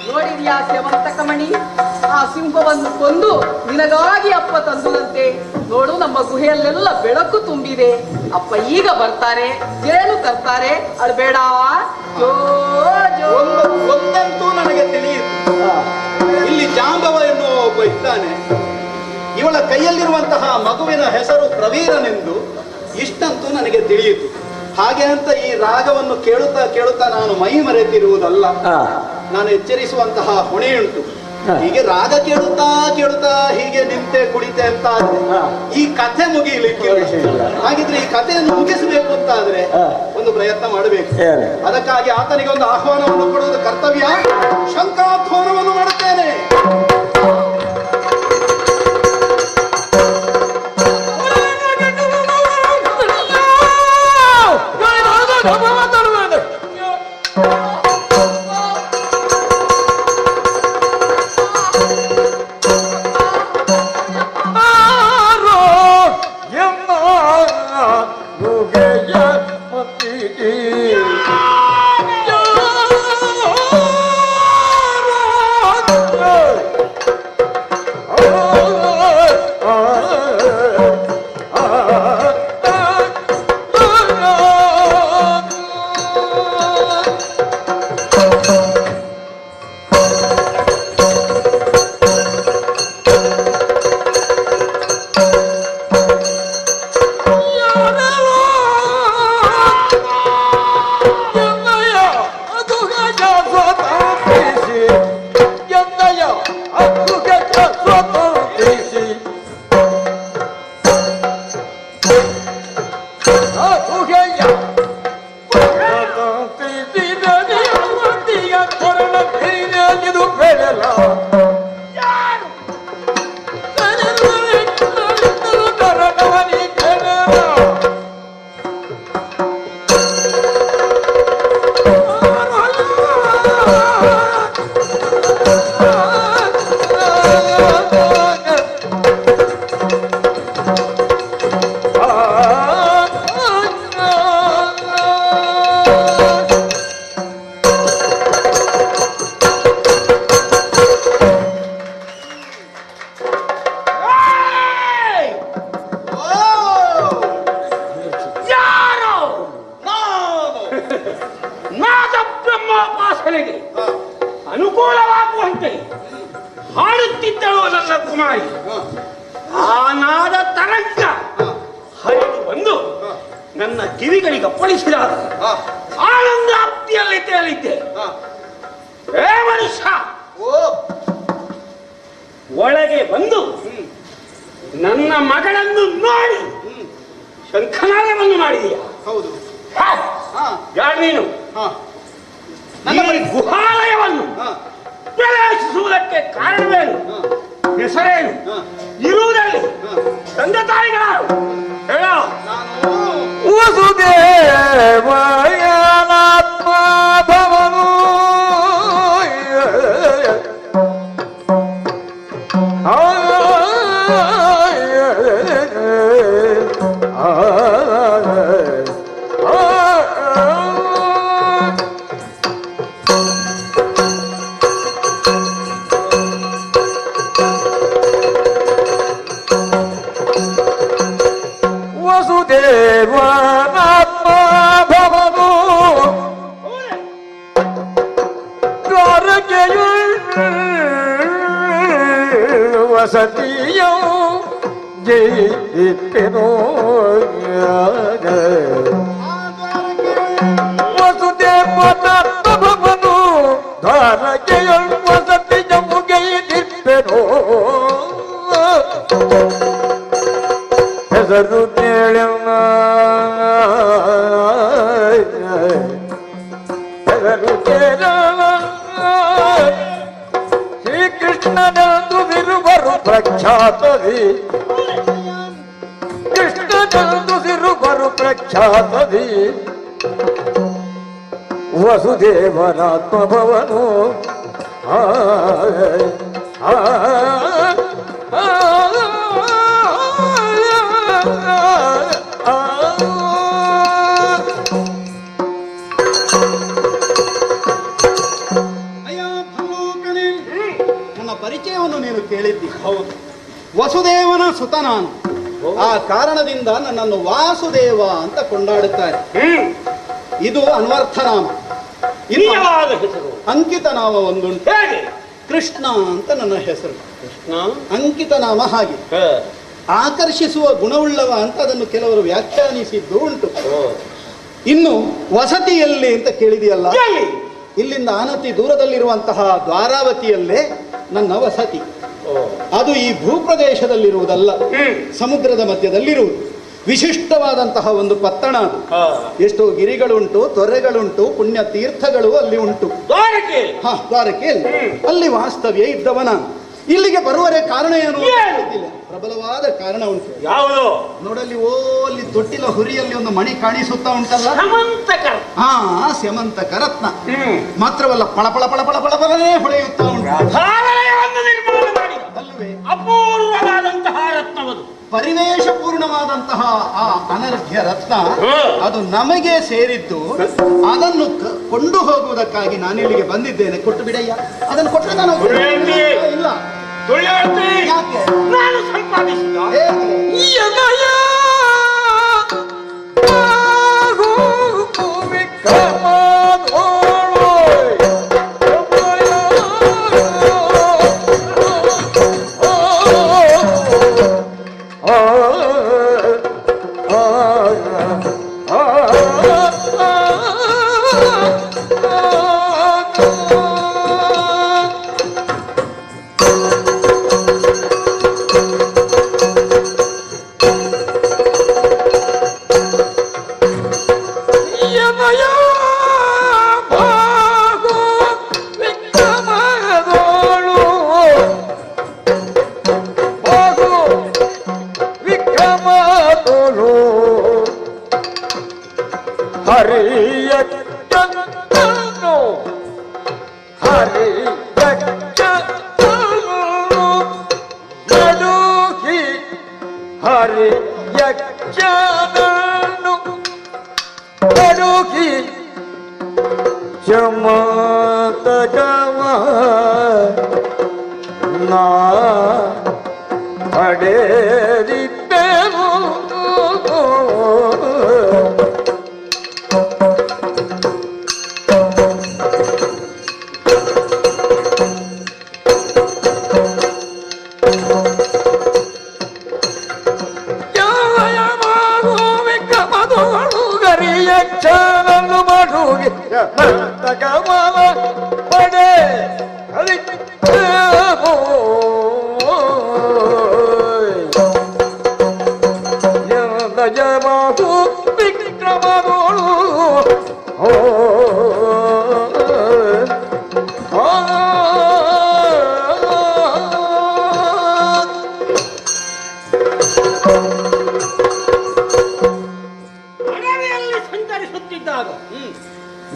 ನೋಡಿದ್ಯಾ ಸೇವಂತಕಮಣಿ? ಆ ಸಿಂಹವನ್ನು ಒಂದು ನಿನಗಾಗಿ ಅಪ್ಪ ತಂದುದಂತೆ. ನೋಡು, ನಮ್ಮ ಗುಹೆಯಲ್ಲೆಲ್ಲ ಬೆಳಕು ತುಂಬಿದೆ. ಅಪ್ಪ ಈಗ ಬರ್ತಾರೆ, ಜೇನು ತರ್ತಾರೆ. ಅಳ್ಬೇಡ. ಒಂದಂತೂ ನನಗೆ ತಿಳಿಯಿತು, ಇಲ್ಲಿ ಜಾಂಬವ ಎನ್ನುವ ಒಬ್ಬ ಇದ್ದಾನೆ. ಇವಳ ಕೈಯಲ್ಲಿರುವಂತಹ ಮಗುವಿನ ಹೆಸರು ಪ್ರವೀರನೆಂದು ಇಷ್ಟಂತೂ ನನಗೆ ತಿಳಿಯಿತು. ಹಾಗೆ ಅಂತ ಈ ರಾಗವನ್ನು ಕೇಳುತ್ತಾ ಕೇಳುತ್ತಾ ನಾನು ಮೈ ಮರೆತಿರುವುದಲ್ಲ. ನಾನು ಎಚ್ಚರಿಸುವಂತಹ ಹೊಣೆಯುಂಟು. ಹೀಗೆ ರಾಗ ಕೇಳುತ್ತಾ ಕೇಳುತ್ತಾ ಹೀಗೆ ನಿಂತೆ ಕುಳಿತೆ ಅಂತ ಆದ್ರೆ ಈ ಕಥೆ ಮುಗಿಲಿಕ್ಕೆ. ಹಾಗಿದ್ರೆ ಈ ಕಥೆಯನ್ನು ಮುಗಿಸಬೇಕು ಅಂತ ಆದ್ರೆ ಒಂದು ಪ್ರಯತ್ನ ಮಾಡಬೇಕು. ಅದಕ್ಕಾಗಿ ಆತನಿಗೆ ಒಂದು ಆಹ್ವಾನವನ್ನು ಕೊಡುವುದು ಕರ್ತವ್ಯ. ಶಂಖಾಧ್ವಾನವನ್ನು ಮಾಡುತ್ತೇನೆ. ಅನುಕೂಲವಾಗುವಂತೆ ಹಾಡುತ್ತಿದ್ದಳು ನನ್ನ ಕುಮಾರಿ. ಆ ನಾದ ತರಂಗ ಹರಿದು ಬಂದು ನನ್ನ ಕಿವಿಗಳಿಗೆ ಅಪ್ಪಳಿಸಿದಾಗ ಆನಂದ ಅಪ್ತಿಯಲ್ಲಿ ತೇಲಿದ್ದೆ. ಏ ಮನುಷ್ಯ, ಒಳಗೆ ಬಂದು ನನ್ನ ಮಗಳನ್ನು ನೋಡಿ ಶಂಖನಾದವನ್ನು ಮಾಡಿದೀಯ. ಹೌದು. ಯಾರು ನೀನು? ಗುಹಾಲಯವನ್ನು ಪ್ರವೇಶಿಸುವುದಕ್ಕೆ ಕಾರಣವೇನು? ಹೆಸರೇನು? ಇರುವುದಲ್ಲಿ ತಂದೆ ತಾಯಿಗಳಾರು ಹೇಳ. ವಸುದೇವಯಾನಾತ್ಮ ಭವನು ವಸುದೇವನಾತ್ಮ ಭವನು ದ್ವಾರಕೆಯು ವಸತಿಯು ಜಯಿಪ್ಪೆನೋ ವಸುದೇವನಾತ್ಮ ಭವನು ದ್ವಾರಕೆಯು ವಸತಿಯು ಜಯಿಪ್ಪೆನೋ ಹೆಸರು ಕೇಳಮ್ಮ ಹೆಸರು ಕೇಳಮ್ಮ ಶ್ರೀಕೃಷ್ಣನಂದು ಸಿರುವರು ಪ್ರಖ್ಯಾತದಿ ಕೃಷ್ಣನಂದು ಸಿರುವರು ಪ್ರಖ್ಯಾತದಿ ವಸುದೇವನಾತ್ಮ ಭವನು ನನ್ನ ಪರಿಚಯವನ್ನು ನೀನು ಕೇಳಿದ್ದಿ. ಹೌದು, ವಸುದೇವನ ಸುತ ನಾನು. ಆ ಕಾರಣದಿಂದ ನನ್ನನ್ನು ವಾಸುದೇವ ಅಂತ ಕೊಂಡಾಡುತ್ತಾರೆ. ಇದು ಅನ್ವರ್ಥನಾಮ. ಇನ್ನು ಅಂಕಿತ ನಾಮ ಒಂದುಂಟು. ಕೃಷ್ಣ ಅಂತ ನನ್ನ ಹೆಸರು. ಕೃಷ್ಣ ಅಂಕಿತ ನಾಮ. ಹಾಗೆ ಆಕರ್ಷಿಸುವ ಗುಣವುಳ್ಳವ ಅಂತ ಅದನ್ನು ಕೆಲವರು ವ್ಯಾಖ್ಯಾನಿಸಿದ್ದು ಉಂಟು. ಇನ್ನು ವಸತಿಯಲ್ಲಿ ಅಂತ ಕೇಳಿದೆಯಲ್ಲ, ಇಲ್ಲಿಂದ ಅನತಿ ದೂರದಲ್ಲಿರುವಂತಹ ದ್ವಾರಾವತಿಯಲ್ಲೇ ನನ್ನ ವಸತಿ. ಅದು ಈ ಭೂಪ್ರದೇಶದಲ್ಲಿರುವುದಲ್ಲ, ಸಮುದ್ರದ ಮಧ್ಯದಲ್ಲಿರುವುದು. ವಿಶಿಷ್ಟವಾದಂತಹ ಒಂದು ಪತ್ತಣ ಅದು. ಎಷ್ಟೋ ಗಿರಿಗಳುಂಟು, ತೊರೆಗಳುಂಟು, ಪುಣ್ಯ ತೀರ್ಥಗಳು ಅಲ್ಲಿ ಉಂಟು. ದ್ವಾರಕೆಯಲ್ಲಿ ಅಲ್ಲಿ ವಾಸ್ತವ್ಯ ಇದ್ದವನ. ಇಲ್ಲಿಗೆ ಬರುವರೆ ಕಾರಣ ಏನು? ಪ್ರಬಲವಾದ ಕಾರಣ ಉಂಟು. ಯಾವುದು? ನೋಡಲ್ಲಿ ಅಲ್ಲಿ ತೊಟ್ಟಿಲ ಹುರಿಯಲ್ಲಿ ಒಂದು ಮಣಿ ಕಾಣಿಸುತ್ತಾ ಉಂಟಲ್ಲ, ಸ್ಯಮಂತಕ ರತ್ನ. ಮಾತ್ರವಲ್ಲ, ಪಳಪಳ ಪಳಪಳ ಪಳಪಳನೇ ಹೊಳೆಯುತ್ತಾ ಉಂಟು. ಅಲ್ಲವೇ? ಅಪೂರ್ವವಾದಂತಹ ರತ್ನವದು. ಪರಿವೇಶ ಪೂರ್ಣವಾದಂತಹ ಆ ಅನರ್ಘ್ಯ ರತ್ನ ಅದು ನಮಗೆ ಸೇರಿದ್ದು. ಅದನ್ನು ಕೊಂಡು ಹೋಗುವುದಕ್ಕಾಗಿ ನಾನಿಲ್ಲಿಗೆ ಬಂದಿದ್ದೇನೆ. ಕೊಟ್ಟು ಬಿಡಯ್ಯ, ಅದನ್ನು ಕೊಟ್ಟರೆ ನಾನು ಇಲ್ಲ. ಯಾಕೆ? ನಾನು ಸಂಪಾದಿಸಿದ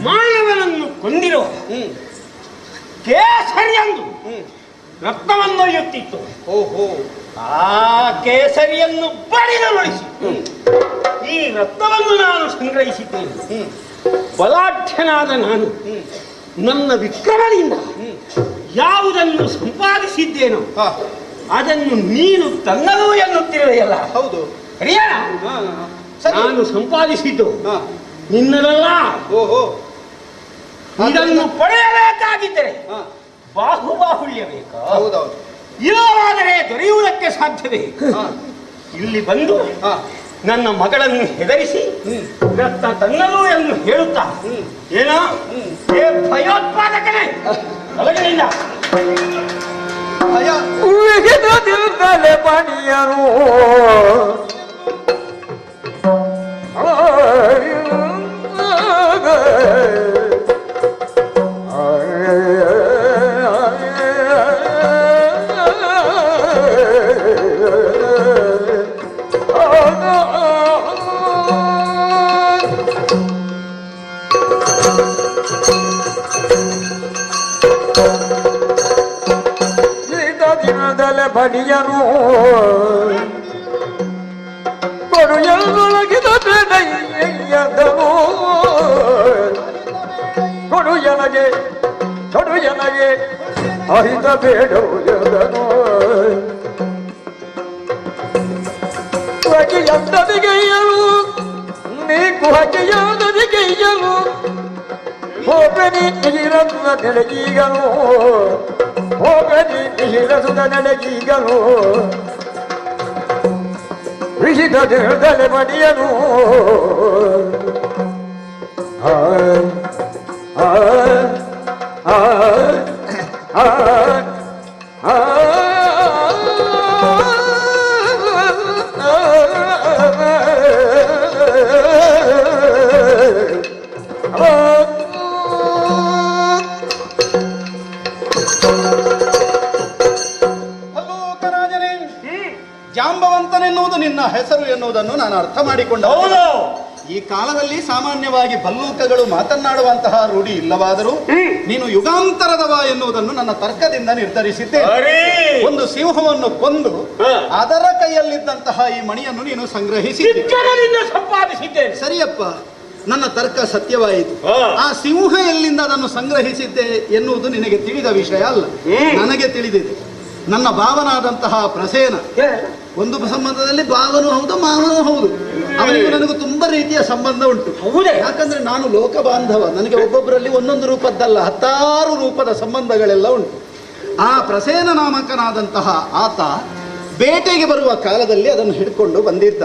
ಮಾನವನನ್ನು ಕೊಂದಿರುವ ಕೇಸರಿಯಂದು ರಕ್ತವನ್ನೊಯ್ಯುತ್ತಿತ್ತು. ಆ ಕೇಸರಿಯನ್ನು ಬಡಿದಗೊಳಿಸಿ ಈ ರಕ್ತವನ್ನು ನಾನು ಸಂಗ್ರಹಿಸಿದ್ದೇನೆ. ಬಲಾಢ್ಯನಾದ ನಾನು ನನ್ನ ವಿಕ್ರಮದಿಂದ ಯಾವುದನ್ನು ಸಂಪಾದಿಸಿದ್ದೇನೋ ಅದನ್ನು ನೀನು ತನ್ನದು ಎನ್ನುತ್ತಿರುವೆಯಲ್ಲ. ಹೌದು, ನಾನು ಸಂಪಾದಿಸಿದ್ದು ನಿನ್ನದಲ್ಲ. ಇದನ್ನು ಪಡೆಯಬೇಕಾಗಿದ್ದರೆ ಬಾಹುಲ್ಯ ಬೇಕಾ? ಇಲ್ಲವಾದರೆ ದೊರೆಯುವುದಕ್ಕೆ ಸಾಧ್ಯವೇ? ಇಲ್ಲಿ ಬಂದು ನನ್ನ ಮಗಳನ್ನು ಹೆದರಿಸಿ ರಕ್ತ ತನ್ನದು ಎಂದು ಹೇಳುತ್ತಾ ಏನೋ ಭಯೋತ್ಪಾದಕನೇ ಒಳಗಿನಿಂದ ಪಣಿಯರು ಬಡಿಯರು ಕೊಡುಯೊಳಗಿದ ಬೇಡಯ್ಯದನು ಕೊಡುಯನಗೆ ಅಹಿತ ಬೇಡವು ಎಂದದಿಗೆಯಲು ನೀ ಕುಹಕೆಯಾದದಿಗೆಯಲು ಹೋಗನಿ ಮಿಹಿರಸುದ ನೆಲಗೀಗಲು ಹೋಗನಿ ಮಿಹಿರಸುದ ನೆಲಗೀಗಲು ವಿಹಿತ ದೇಹದಲ್ಲಿ ಮಡಿಯನು ಆ ಆ ಆ ಆ ಆ ಜಾಂಬವಂತನೆನ್ನುವುದು ನಿನ್ನ ಹೆಸರು ಎನ್ನುವುದನ್ನು ನಾನು ಅರ್ಥ ಮಾಡಿಕೊಂಡ. ಈ ಕಾಲದಲ್ಲಿ ಸಾಮಾನ್ಯವಾಗಿ ಭಲ್ಲೂಕಗಳು ಮಾತನಾಡುವಂತಹ ರೂಢಿ ಇಲ್ಲವಾದರೂ ನೀನು ಯುಗಾಂತರದವ ಎನ್ನುವುದನ್ನು ನನ್ನ ತರ್ಕದಿಂದ ನಿರ್ಧರಿಸಿದ್ದೇನೆ. ಒಂದು ಸಿಂಹವನ್ನು ಕೊಂದು ಅದರ ಕೈಯಲ್ಲಿದ್ದಂತಹ ಈ ಮಣಿಯನ್ನು ನೀನು ಸಂಪಾದಿಸಿದ್ದೇನೆ. ಸರಿಯಪ್ಪ, ನನ್ನ ತರ್ಕ ಸತ್ಯವಾಯಿತು. ಆ ಸಿಂಹ ಎಲ್ಲಿಂದ ಅದನ್ನು ಸಂಗ್ರಹಿಸಿದ್ದೆ ಎನ್ನುವುದು ನಿನಗೆ ತಿಳಿದ ವಿಷಯ ಅಲ್ಲ, ನನಗೆ ತಿಳಿದಿದೆ. ನನ್ನ ಭಾವನಾದಂತಹ ಪ್ರಸೇನ ಒಂದು ಸಂಬಂಧದಲ್ಲಿ ಭಾವನೂ ಹೌದು ಮಾವನೂ ಹೌದು. ಅವನಿಗೂ ನನಗೂ ತುಂಬಾ ರೀತಿಯ ಸಂಬಂಧ ಉಂಟು. ಯಾಕಂದ್ರೆ ನಾನು ಲೋಕ ಬಾಂಧವ. ನನಗೆ ಒಬ್ಬೊಬ್ಬರಲ್ಲಿ ಒಂದೊಂದು ರೂಪದ್ದಲ್ಲ 10 ರೂಪದ ಸಂಬಂಧಗಳೆಲ್ಲ ಉಂಟು. ಆ ಪ್ರಸೇನ ನಾಮಕನಾದಂತಹ ಆತ ಬೇಟೆಗೆ ಬರುವ ಕಾಲದಲ್ಲಿ ಅದನ್ನು ಹಿಡ್ಕೊಂಡು ಬಂದಿದ್ದ.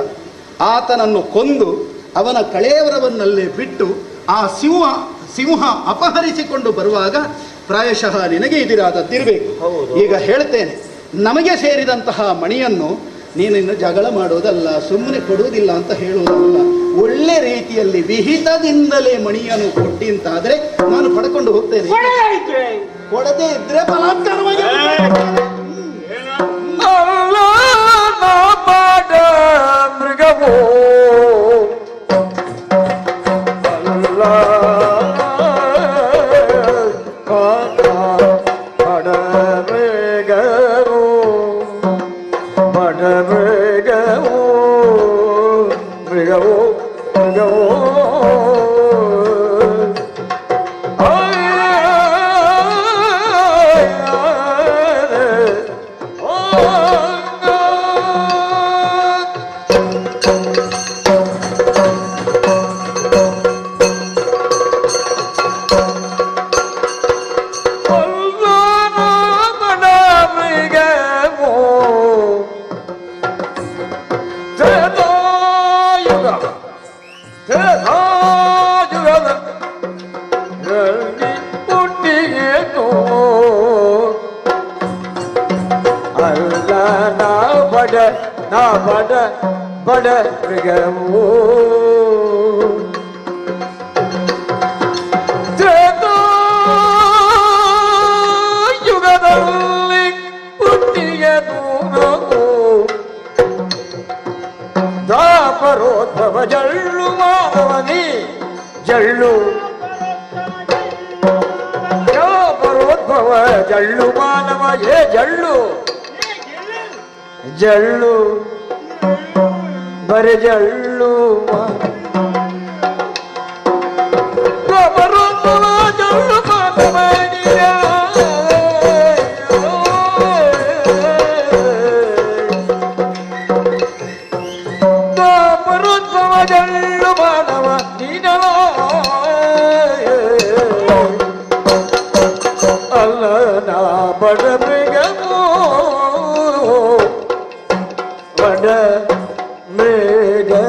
ಆತನನ್ನು ಕೊಂದು ಅವನ ಕಳೇವರವನ್ನಲ್ಲೇ ಬಿಟ್ಟು ಆ ಸಿಂಹ ಅಪಹರಿಸಿಕೊಂಡು ಬರುವಾಗ ಪ್ರಾಯಶಃ ನಿನಗೆ ಇದಿರಾದದ್ದಿರಬೇಕು. ಈಗ ಹೇಳ್ತೇನೆ, ನಮಗೆ ಸೇರಿದಂತಹ ಮಣಿಯನ್ನು ನೀನಿನ್ನು ಜಗಳ ಮಾಡೋದಲ್ಲ, ಸುಮ್ಮನೆ ಕೊಡುವುದಿಲ್ಲ ಅಂತ ಹೇಳುವುದಲ್ಲ. ಒಳ್ಳೆ ರೀತಿಯಲ್ಲಿ ವಿಹಿತದಿಂದಲೇ ಮಣಿಯನ್ನು ಕೊಟ್ಟಿ ಅಂತಾದ್ರೆ ನಾನು ಪಡ್ಕೊಂಡು ಹೋಗ್ತೇನೆ. ಕೊಡದೇ ಇದ್ರೆ ಬಲಾತ್ಕಾರವಾಗಿ ಮೃಗವೋ ಬಡ ಮೃಗವೋ ಯುಗದಲ್ಲಿ ಹುಟ್ಟಿಗೆ ದೂರವು ದಾಪರೋದ್ಭವ ಜಳ್ಳು ಮಾನವನಿ ಜಳ್ಳು ದಾಪರೋದ್ಭವ ಜಳ್ಳು ಮಾನವ ಏ ಜಳ್ಳು ಜಳ್ಳು ಬರೆ ಜಳ್ಳು ಬರೋದ್ಭವ ಜಳ್ಳು ಮಾನವನಿಯ ಬರೋದ್ಭವ ಜಳ್ಳು ಮಾನವ ನೀನವ ಅಲ್ಲ ನಾ ಬಡ ಮೃಗವೋ ಬಡ ಮೃಗವೋ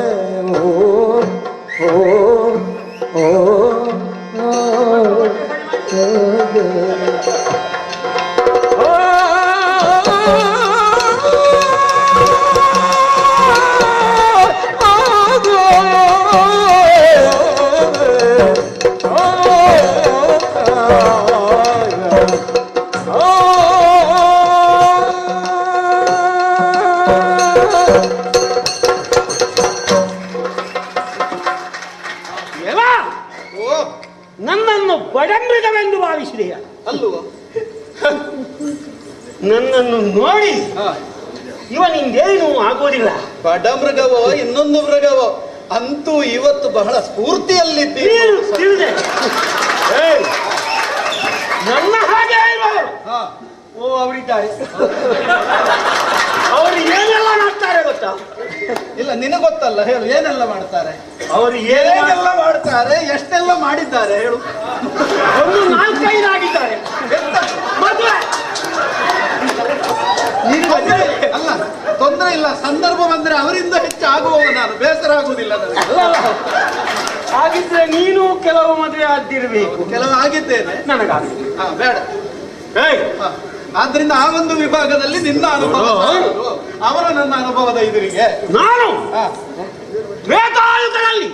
ನನ್ನನ್ನು ಬಡಮೃಗವೆಂದು ಭಾವಿಸಿದೆಯ ಅಲ್ಲವ? ನನ್ನನ್ನು ನೋಡಿ ಇವನಿಂದೇನು ಆಗೋದಿಲ್ಲ. ಬಡಮೃಗವೋ ಇನ್ನೊಂದು ಮೃಗವೋ ಅಂತೂ ಇವತ್ತು ಬಹಳ ಸ್ಫೂರ್ತಿಯಲ್ಲಿದ್ದೀರಿ. ನನ್ನ ಹಾಗೆ ಇರುವವರು ಅವರಿದ್ದಾರೆ. ಅವರು ಏನೆಲ್ಲ ಮಾಡ್ತಾರೆ ಗೊತ್ತಾ? ಇಲ್ಲ ನಿನಗೊತ್ತಲ್ಲ, ಹೇಳು ಏನೆಲ್ಲ ಮಾಡ್ತಾರೆ ಅವರು ಏನೆಲ್ಲ ಮಾಡ್ತಾರೆ, ಎಷ್ಟೆಲ್ಲ ಮಾಡಿದ್ದಾರೆ ಹೇಳು. ಒಂದು 4-5 ಆಗಿದ್ದಾರೆ. ಮದುವೆ ಅಲ್ಲ ತೊಂದರೆ ಇಲ್ಲ, ಸಂದರ್ಭ ಬಂದ್ರೆ ಅವರಿಂದ ಹೆಚ್ಚು ಆಗುವವ ನಾನು, ಬೇಸರ ಆಗುವುದಿಲ್ಲ ನನಗೆ. ಹಾಗಿದ್ರೆ ನೀನು ಕೆಲವು ಮದುವೆ ಆದಿರ್ಬೇಕು. ಕೆಲವು ಆಗಿದ್ದೇನೆ, ನನಗಾಗಿದೆ. ಬೇಡ. ಆದ್ರಿಂದ ಆ ಒಂದು ವಿಭಾಗದಲ್ಲಿ ನಿನ್ನ ಅನುಭವ, ಅವರ ನನ್ನ ಅನುಭವದ ಎದುರಿಗೆ ನಾನು ತ್ರೇತಾಯುಗದಲ್ಲಿ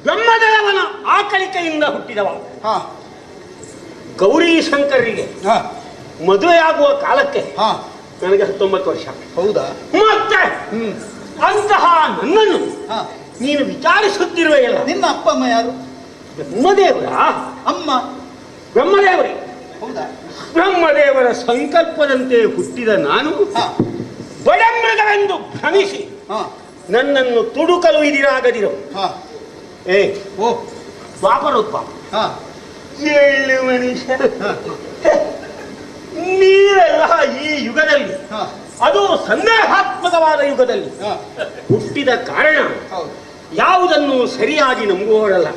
ಬ್ರಹ್ಮದೇವನ ಆಕಳಿಕೆಯಿಂದ ಹುಟ್ಟಿದವ. ಗೌರಿ ಶಂಕರಿಗೆ ಮದುವೆಯಾಗುವ ಕಾಲಕ್ಕೆ ನನಗೆ 19 ವರ್ಷ. ಹೌದಾ? ಮತ್ತೆ ಅಂತಹ ನನ್ನನ್ನು ನೀನು ವಿಚಾರಿಸುತ್ತಿರುವೆಯಲ್ಲ. ನಿನ್ನ ಅಪ್ಪ ಅಮ್ಮ ಯಾರು? ಬ್ರಹ್ಮದೇವರ ಅಮ್ಮ ಬ್ರಹ್ಮದೇವರೇ. ಹೌದಾ? ಬ್ರಹ್ಮದೇವರ ಸಂಕಲ್ಪದಂತೆ ಹುಟ್ಟಿದ ನಾನು ಬಡಮೃಗವೆಂದು ಭ್ರಮಿಸಿ ನನ್ನನ್ನು ತುಡುಕಲು ಇದಿರಾಗದಿರೋ ದ್ವಾಪರೋತ್ಪಾದ ಏಳು ಮನುಷ್ಯ ನೀವೆಲ್ಲ ಈ ಯುಗದಲ್ಲಿ, ಅದು ಸಂದೇಹಾತ್ಮಕವಾದ ಯುಗದಲ್ಲಿ ಹುಟ್ಟಿದ ಕಾರಣ ಯಾವುದನ್ನು ಸರಿಯಾಗಿ ನಂಬುವವರಲ್ಲ.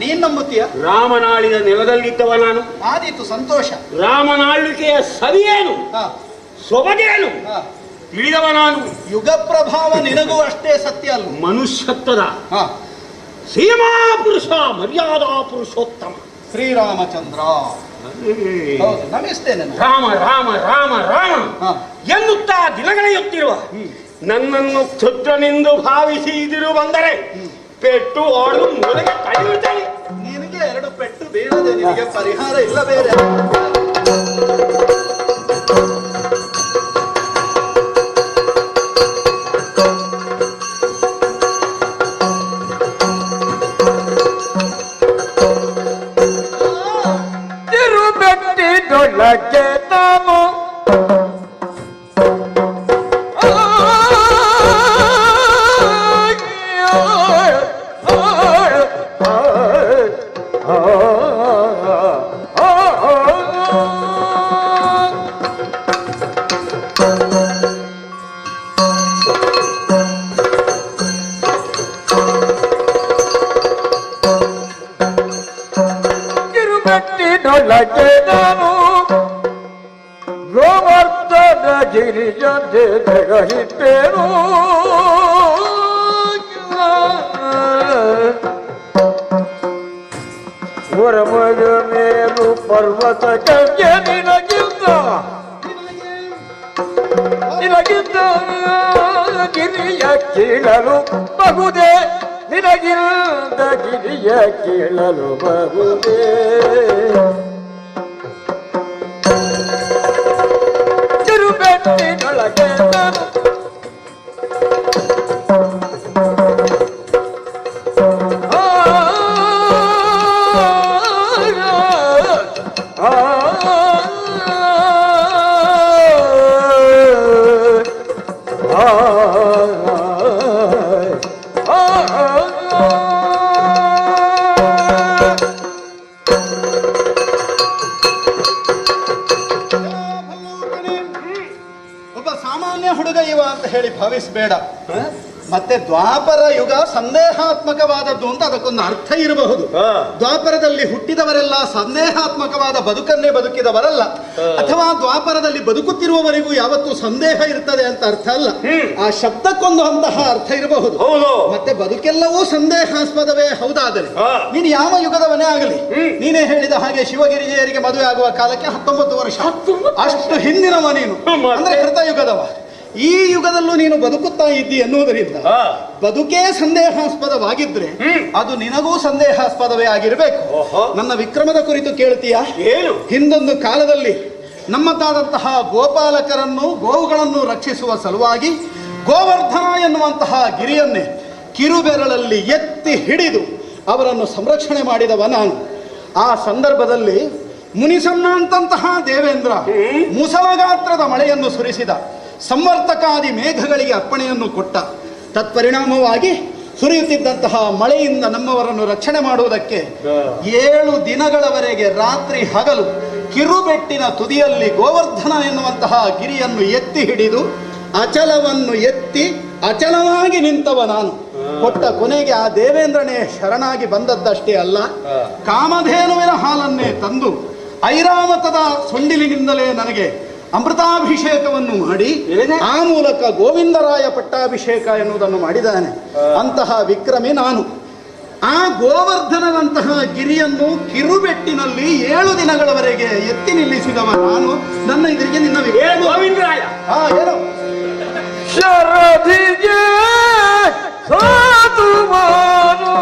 ನೀನ್ ನಂಬುತ್ತೀಯ? ರಾಮನಾಳಿದ ನೆಲದಲ್ಲಿದ್ದವ ನಾನು. ಆದೀತು, ಸಂತೋಷ. ರಾಮನಾಳ್ವಿಕೆಯ ಸವಿಯೇನು ಸೊಬಗೇನು ತಿಳಿದವ ನಾನು. ಯುಗ ಪ್ರಭಾವ ನಿನಗೂ ಅಷ್ಟೇ ಸತ್ಯ ಅಲ್ಲ. ಮನುಷ್ಯತ್ವದ ಸೀಮಾ ಪುರುಷ, ಮರ್ಯಾದಾ ಪುರುಷೋತ್ತಮ ಶ್ರೀರಾಮಚಂದ್ರ. ನಮಿಸ್ತೇನೆ. ರಾಮ ರಾಮ ರಾಮ ರಾಮ ಎನ್ನುತ್ತಾ ದಿನಗಳೆಯುತ್ತಿರುವ ನನ್ನನ್ನು ಕ್ಷುದ್ರನೆಂದು ಭಾವಿಸಿ ಇದಿರು ಬಂದರೆ ಪೆಟ್ಟು ಆಡು ಮೊದಲಿಗೆ ತಡೆಯುತ್ತೇನೆ. ನಿನಗೆ 2 ಪೆಟ್ಟು ಬೀಳದೆ ನಿನಗೆ ಪರಿಹಾರ ಇಲ್ಲ ಬೇರೆ. ತಿರುಬೆಟ್ಟಿನೊಳಗೆ ತಾನು ತಿರುಬೆಟ್ಟಿನೊಳಗೆ ನಾನು ಗೋವರ್ಧನ ಗಿರಿಜಂತೆ ತೆಗಹಿಟ್ಟೇನು. ಹೊರಮಗ ಮೇಲು ಪರ್ವತ ಕಗೆ ನಿನಗಿಂತ ಗಿರಿಯ ಕೀಳಲು ಬಹುದೇ, ನಿನಗಿಂದ ಗಿರಿಯ ಕೀಳಲು ಬಹುದೇ. ತಿರುಬೆಟ್ಟಿನೊಳಗೆ ನಾನು ಒಬ್ಬ ಸಾಮಾನ್ಯ ಹುಡುಗ ಇವ ಅಂತ ಹೇಳಿ ಭಾವಿಸಬೇಡ. ಮತ್ತೆ ದ್ವಾಪರ ಯುಗ ಸಂದೇಹಾತ್ಮಕವಾದದ್ದು ಅಂತ ಅದಕ್ಕೊಂದು ಅರ್ಥ ಇರಬಹುದು. ದ್ವಾಪರದಲ್ಲಿ ಹುಟ್ಟಿದವರೆಲ್ಲ ಸಂದೇಹಾತ್ಮಕವಾದ ಬದುಕನ್ನೇ ಬದುಕಿದವರಲ್ಲ, ಅಥವಾ ದ್ವಾಪರದಲ್ಲಿ ಬದುಕುತ್ತಿರುವವರಿಗೂ ಯಾವತ್ತೂ ಸಂದೇಹ ಇರ್ತದೆ ಅಂತ ಅರ್ಥ ಅಲ್ಲ. ಆ ಶಬ್ದಕ್ಕೊಂದು ಅಂತಹ ಅರ್ಥ ಇರಬಹುದು. ಮತ್ತೆ ಬದುಕೆಲ್ಲವೂ ಸಂದೇಹಾಸ್ಪದವೇ ಹೌದಾದರೆ ನೀನು ಯಾವ ಯುಗದವನೇ ಆಗಲಿ, ನೀನೇ ಹೇಳಿದ ಹಾಗೆ ಶಿವಗಿರಿಜೆಯರಿಗೆ ಮದುವೆ ಆಗುವ ಕಾಲಕ್ಕೆ 19 ವರ್ಷ, ಅಷ್ಟು ಹಿಂದಿನವ ನೀನು, ಅಂದ್ರೆ ಕೃತಯುಗದವ. ಈ ಯುಗದಲ್ಲೂ ನೀನು ಬದುಕುತ್ತಾ ಇದ್ದಿ ಎನ್ನುವುದರಿಂದ ಬದುಕೇ ಸಂದೇಹಾಸ್ಪದವಾಗಿದ್ರೆ ಅದು ನಿನಗೂ ಸಂದೇಹಾಸ್ಪದವೇ ಆಗಿರಬೇಕು. ನನ್ನ ವಿಕ್ರಮದ ಕುರಿತು ಕೇಳ್ತೀಯಾ? ಹಿಂದೊಂದು ಕಾಲದಲ್ಲಿ ನಮ್ಮದಾದಂತಹ ಗೋಪಾಲಕರನ್ನು, ಗೋವುಗಳನ್ನು ರಕ್ಷಿಸುವ ಸಲುವಾಗಿ ಗೋವರ್ಧನ ಎನ್ನುವಂತಹ ಗಿರಿಯನ್ನೇ ಕಿರುಬೆರಳಲ್ಲಿ ಎತ್ತಿ ಹಿಡಿದು ಅವರನ್ನು ಸಂರಕ್ಷಣೆ ಮಾಡಿದವ ನಾನು. ಆ ಸಂದರ್ಭದಲ್ಲಿ ಮುನಿಸನ್ನಂತಹ ದೇವೇಂದ್ರ ಮುಸಲಗಾತ್ರದ ಮಳೆಯನ್ನು ಸುರಿಸಿದ, ಸಂವರ್ತಕಾದಿ ಮೇಘಗಳಿಗೆ ಅಪ್ಪಣೆಯನ್ನು ಕೊಟ್ಟ. ತತ್ಪರಿಣಾಮವಾಗಿ ಸುರಿಯುತ್ತಿದ್ದಂತಹ ಮಳೆಯಿಂದ ನಮ್ಮವರನ್ನು ರಕ್ಷಣೆ ಮಾಡುವುದಕ್ಕೆ 7 ದಿನಗಳವರೆಗೆ ರಾತ್ರಿ ಹಗಲು ಕಿರುಬೆಟ್ಟಿನ ತುದಿಯಲ್ಲಿ ಗೋವರ್ಧನ ಎನ್ನುವಂತಹ ಗಿರಿಯನ್ನು ಎತ್ತಿ ಹಿಡಿದು ಅಚಲವನ್ನು ಎತ್ತಿ ಅಚಲವಾಗಿ ನಿಂತವ ನಾನು. ಕೊಟ್ಟ ಕೊನೆಗೆ ಆ ದೇವೇಂದ್ರನೇ ಶರಣಾಗಿ ಬಂದದ್ದಷ್ಟೇ ಅಲ್ಲ, ಕಾಮಧೇನುವಿನ ಹಾಲನ್ನೇ ತಂದು ಐರಾವತದ ಸೊಂಡಿಲಿನಿಂದಲೇ ನನಗೆ ಅಮೃತಾಭಿಷೇಕವನ್ನು ಮಾಡಿ ಆ ಮೂಲಕ ಗೋವಿಂದರಾಯ ಪಟ್ಟಾಭಿಷೇಕ ಎನ್ನುವುದನ್ನು ಮಾಡಿದ್ದಾನೆ. ಅಂತಹ ವಿಕ್ರಮಿ ನಾನು. ಆ ಗೋವರ್ಧನದಂತಹ ಗಿರಿಯನ್ನು ಕಿರುಬೆಟ್ಟಿನಲ್ಲಿ 7 ದಿನಗಳವರೆಗೆ ಎತ್ತಿ ನಿಲ್ಲಿಸಿದವ ನಾನು. ನನ್ನ ಎದುರಿಗೆ ನಿನ್ನ ಗೋವಿಂದರಾಯ ಏನು ಶರದಿಗೆ ಸಾಧುವಾನು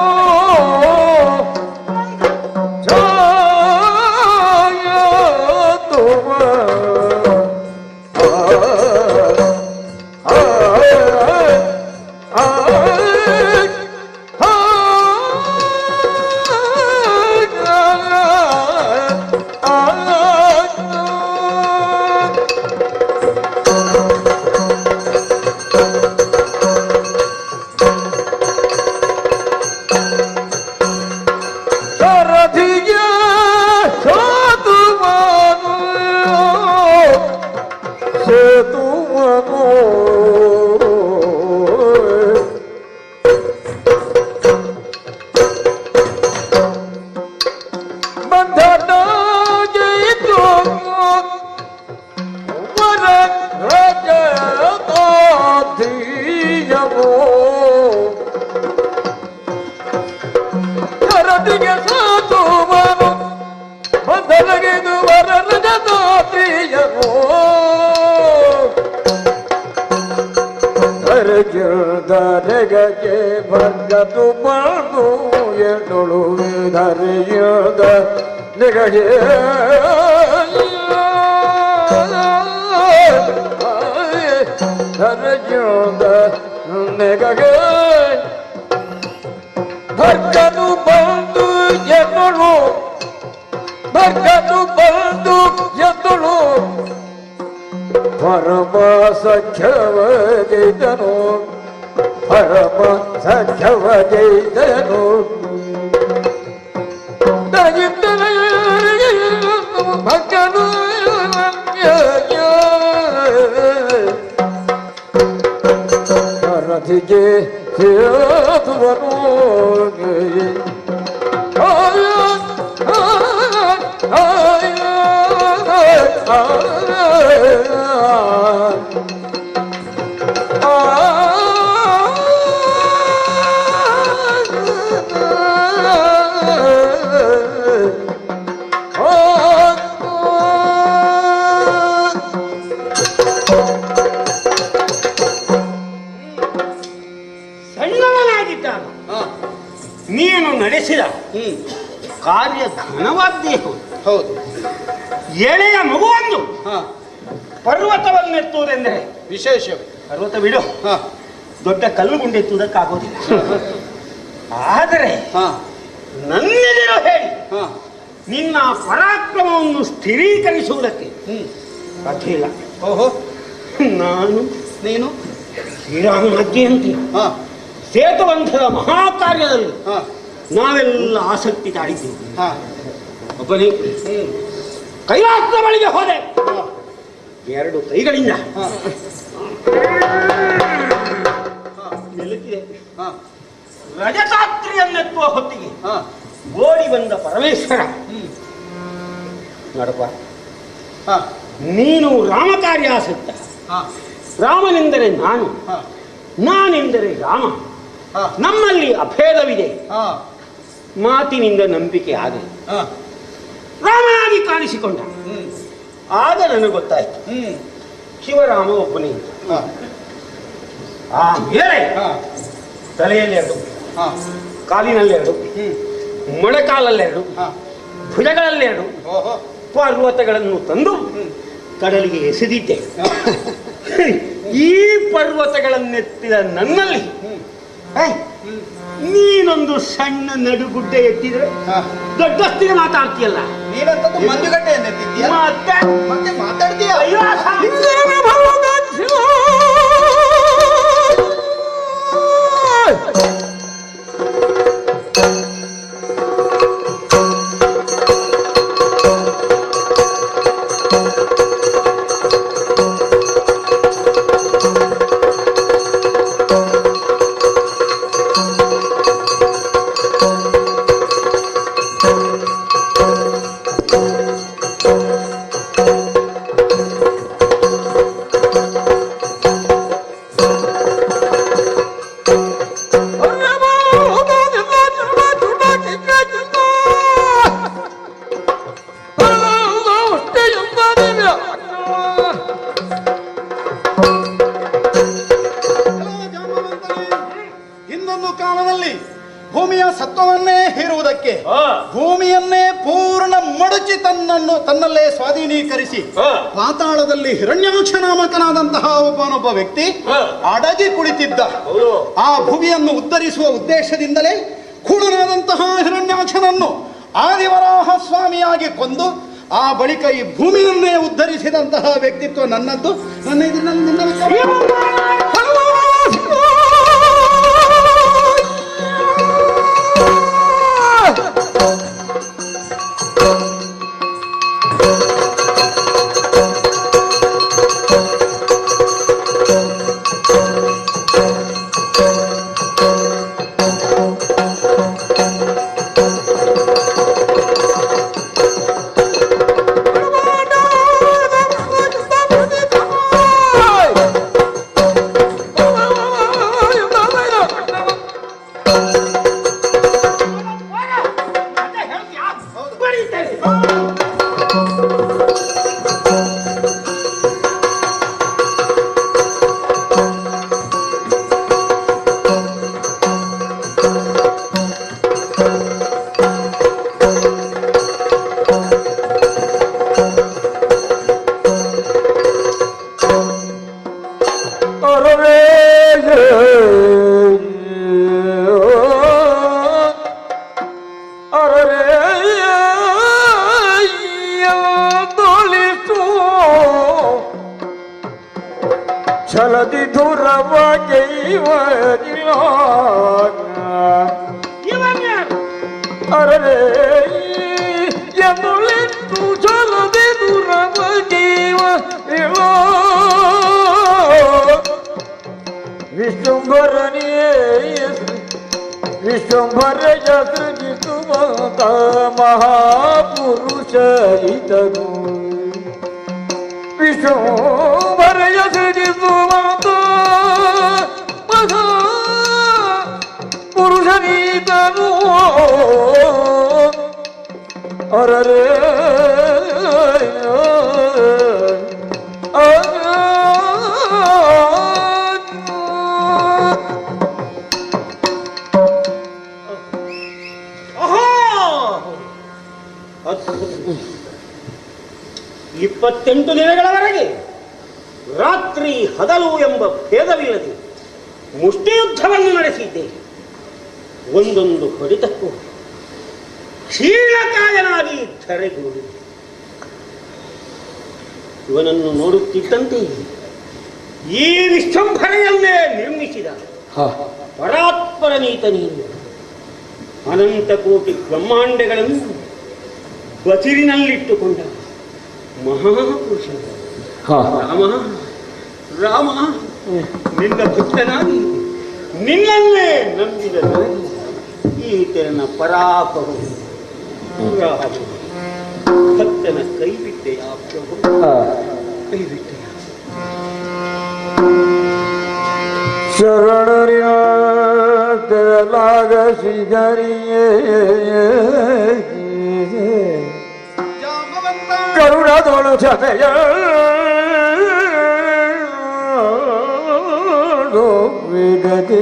ಧರೆಗೆ ಭರ್ಗತು ಬಾಳು ಎನ್ನೊಳು ಧರೆಯದ ನೆಗಗೆ ಧರೆಯದ ನೆಗಗೆ ಭರ್ಗತು ಬಂದು ಎನ್ನೊಳು ಭರ್ಗತು ಬಂದು ಎನ್ನೊಳು ಪರಮ ಸಖ್ಯವಗೈದನು ಪರಮ ಸಖ್ಯವಗೈದನು ಭಕ್ತನು ರಥಿಗೆ ಸೇತುವನು ಸಣ್ಣವನಾಗಿದ್ದಾನ ನೀನು ನಡೆಸಿದ ಕಾರ್ಯ ಘನವಾದ್ದೇ ಹೌದು. ಎಳೆಯ ಮಗುವೊಂದು ಪರ್ವತವನ್ನೆತ್ತುವುದೆಂದರೆ ವಿಶೇಷವೇ. ಪರ್ವತ ಬಿಡು, ದೊಡ್ಡ ಕಲ್ಲು ಗುಂಡೆತ್ತುವುದಕ್ಕಾಗೋದಿಲ್ಲ. ಆದರೆ ನನ್ನೆದಿರು ಹೇಳಿ ನಿನ್ನ ಪರಾಕ್ರಮವನ್ನು ಸ್ಥಿರೀಕರಿಸುವುದಕ್ಕೆ ಸಾಧ್ಯ ಇಲ್ಲ. ಓಹೋ, ನಾನು ನೀನು ಶ್ರೀರಾಮನಜ್ಜೆಯಂತೆ ಸೇತುಬಂಧದ ಮಹಾಕಾರ್ಯದಲ್ಲಿ ನಾವೆಲ್ಲ ಆಸಕ್ತಿ ತಾಳಿದ್ದೇವೆ. ಒಬ್ಬನೇ ಕೈಲಾಸದ ಬಳಿಗೆ ಹೋದೆ. 2 ಕೈಗಳಿಂದ ನಿಲ್ಲುತ್ತಿದೆ. ರಜತಾತ್ರಿಯನ್ನೆತ್ತುವ ಹೊತ್ತಿಗೆ ಓಡಿ ಬಂದ ಪರಮೇಶ್ವರ, ನೋಡಪ್ಪ, ನೀನು ರಾಮಕಾರ್ಯಾಸಕ್ತ, ರಾಮನೆಂದರೆ ನಾನು, ನಾನೆಂದರೆ ರಾಮ, ನಮ್ಮಲ್ಲಿ ಅಭೇದವಿದೆ, ಮಾತಿನಿಂದ ನಂಬಿಕೆ ಆಗಲಿ. ರಾಮನಾಗಿ ಕಾಣಿಸಿಕೊಂಡ. ಆಗ ನನಗೆ ಗೊತ್ತಾಯ್ತು ಶಿವರಾಮ ಒಬ್ಬನೇ. ಆ ಮೇಲೆ ತಲೆಯಲ್ಲಿ 2, ಕಾಲಿನಲ್ಲಿ 2, ಮೊಣಕಾಲಲ್ಲಿ 2, ಭುಜಗಳಲ್ಲಿ 2 ಪರ್ವತಗಳನ್ನು ತಂದು ಕಡಲಿಗೆ ಎಸೆದಿದ್ದೆ. ಈ ಪರ್ವತಗಳನ್ನೆತ್ತಿದ ನನ್ನಲ್ಲಿ ನೀನೊಂದು ಸಣ್ಣ ನಡುಗುಡ್ಡೆ ಎತ್ತಿದ್ರೆ ದೊಡ್ಡಸ್ತಿಗೆ ಮಾತಾಡ್ತೀಯಲ್ಲ. ನೀನಂತದ್ದು ಮಂಜುಗಡ್ಡೆಯನ್ನೆತ್ತಿದ್ಯಾ? ಮತ್ತೆ ಮಾತಾಡ್ತೀಯ? ಭೂಮಿಯ ಸತ್ವವನ್ನೇ ಹೀರುವುದಕ್ಕೆ ಭೂಮಿಯನ್ನೇ ಪೂರ್ಣ ಮಡಚಿ ತನ್ನಲ್ಲೇ ಸ್ವಾಧೀನೀಕರಿಸಿ ಪಾತಾಳದಲ್ಲಿ ಹಿರಣ್ಯಾಕ್ಷ ನಾಮಕನಾದಂತಹ ಒಬ್ಬನೊಬ್ಬ ವ್ಯಕ್ತಿ ಅಡಗಿ ಕುಳಿತಿದ್ದ. ಆ ಭೂಮಿಯನ್ನು ಉದ್ಧರಿಸುವ ಉದ್ದೇಶದಿಂದಲೇ ಖೂಳನಾದಂತಹ ಹಿರಣ್ಯಾಕ್ಷನನ್ನು ಆದಿವರಾಹ ಸ್ವಾಮಿಯಾಗಿ ಕೊಂದು ಆ ಬಳಿಕ ಈ ಭೂಮಿಯನ್ನೇ ಉದ್ಧರಿಸಿದಂತಹ ವ್ಯಕ್ತಿತ್ವ ನನ್ನದ್ದು. ನನ್ನ ಇದರಲ್ಲಿ ಛಲದಿ ಧುರವಾಗಿ ಅರೇ ಎನ್ನುಳಿತು ಛಲದಿ ಧುರವಾಗಿ ವಿಶ್ವಂಭರನಿಯೇ ವಿಶ್ವಂಭರಯ ಸೃಜಿಸುವಂತ ಮಹಾಪುರುಷ ಇತನು. ವಿಶ್ವಂಭರಯ ಸೃಜಿಸುವಂತ ಮಹಾಪುರುಷನೀತನು. ಅರರೇ ಇಪ್ಪತ್ತೆಂಟು ದಿನಗಳವರೆಗೆ ರಾತ್ರಿ ಹಗಲು ಎಂಬ ಭೇದವಿಲ್ಲದೆ ಮುಷ್ಟಿಯುದ್ಧವನ್ನು ನಡೆಸಿದ್ದೇನೆ. ಒಂದೊಂದು ಹೊಡೆತಕ್ಕೂ ಕ್ಷೀಣಕಾಯನಾಗಿ ಧರೆಗುರುಳಿದೆ. ಇವನನ್ನು ನೋಡುತ್ತಿದ್ದಂತೆ ಈ ವಿಶ್ವಂಭರೆಯನ್ನೇ ನಿರ್ಮಿಸಿದ ಪರಾತ್ಪರ ನೀತ ನೀನು ಅನಂತ ಕೋಟಿ ಬ್ರಹ್ಮಾಂಡಗಳನ್ನು ಬಸಿರಿನಲ್ಲಿಟ್ಟುಕೊಂಡ ಮಹಾಪುರುಷ ರಾಮ. ರಾಮ ನಿನ್ನ ಭಕ್ತನಾಗಿ ನಿನ್ನನ್ನೇ ನಂಬಿದ ಈತನ ಪರಾಪರು ಭಕ್ತನ ಕೈ ಬಿಟ್ಟೆಯ ಪ್ರಭು, ಕೈ ಬಿಟ್ಟೆಯ. ಶರಣರ್ಯಾಗ ಶ್ರೀಗರಿಯೇ ಕರುಣದೊಳು ಕ್ಷಮೆಯ ವೇಗತೆ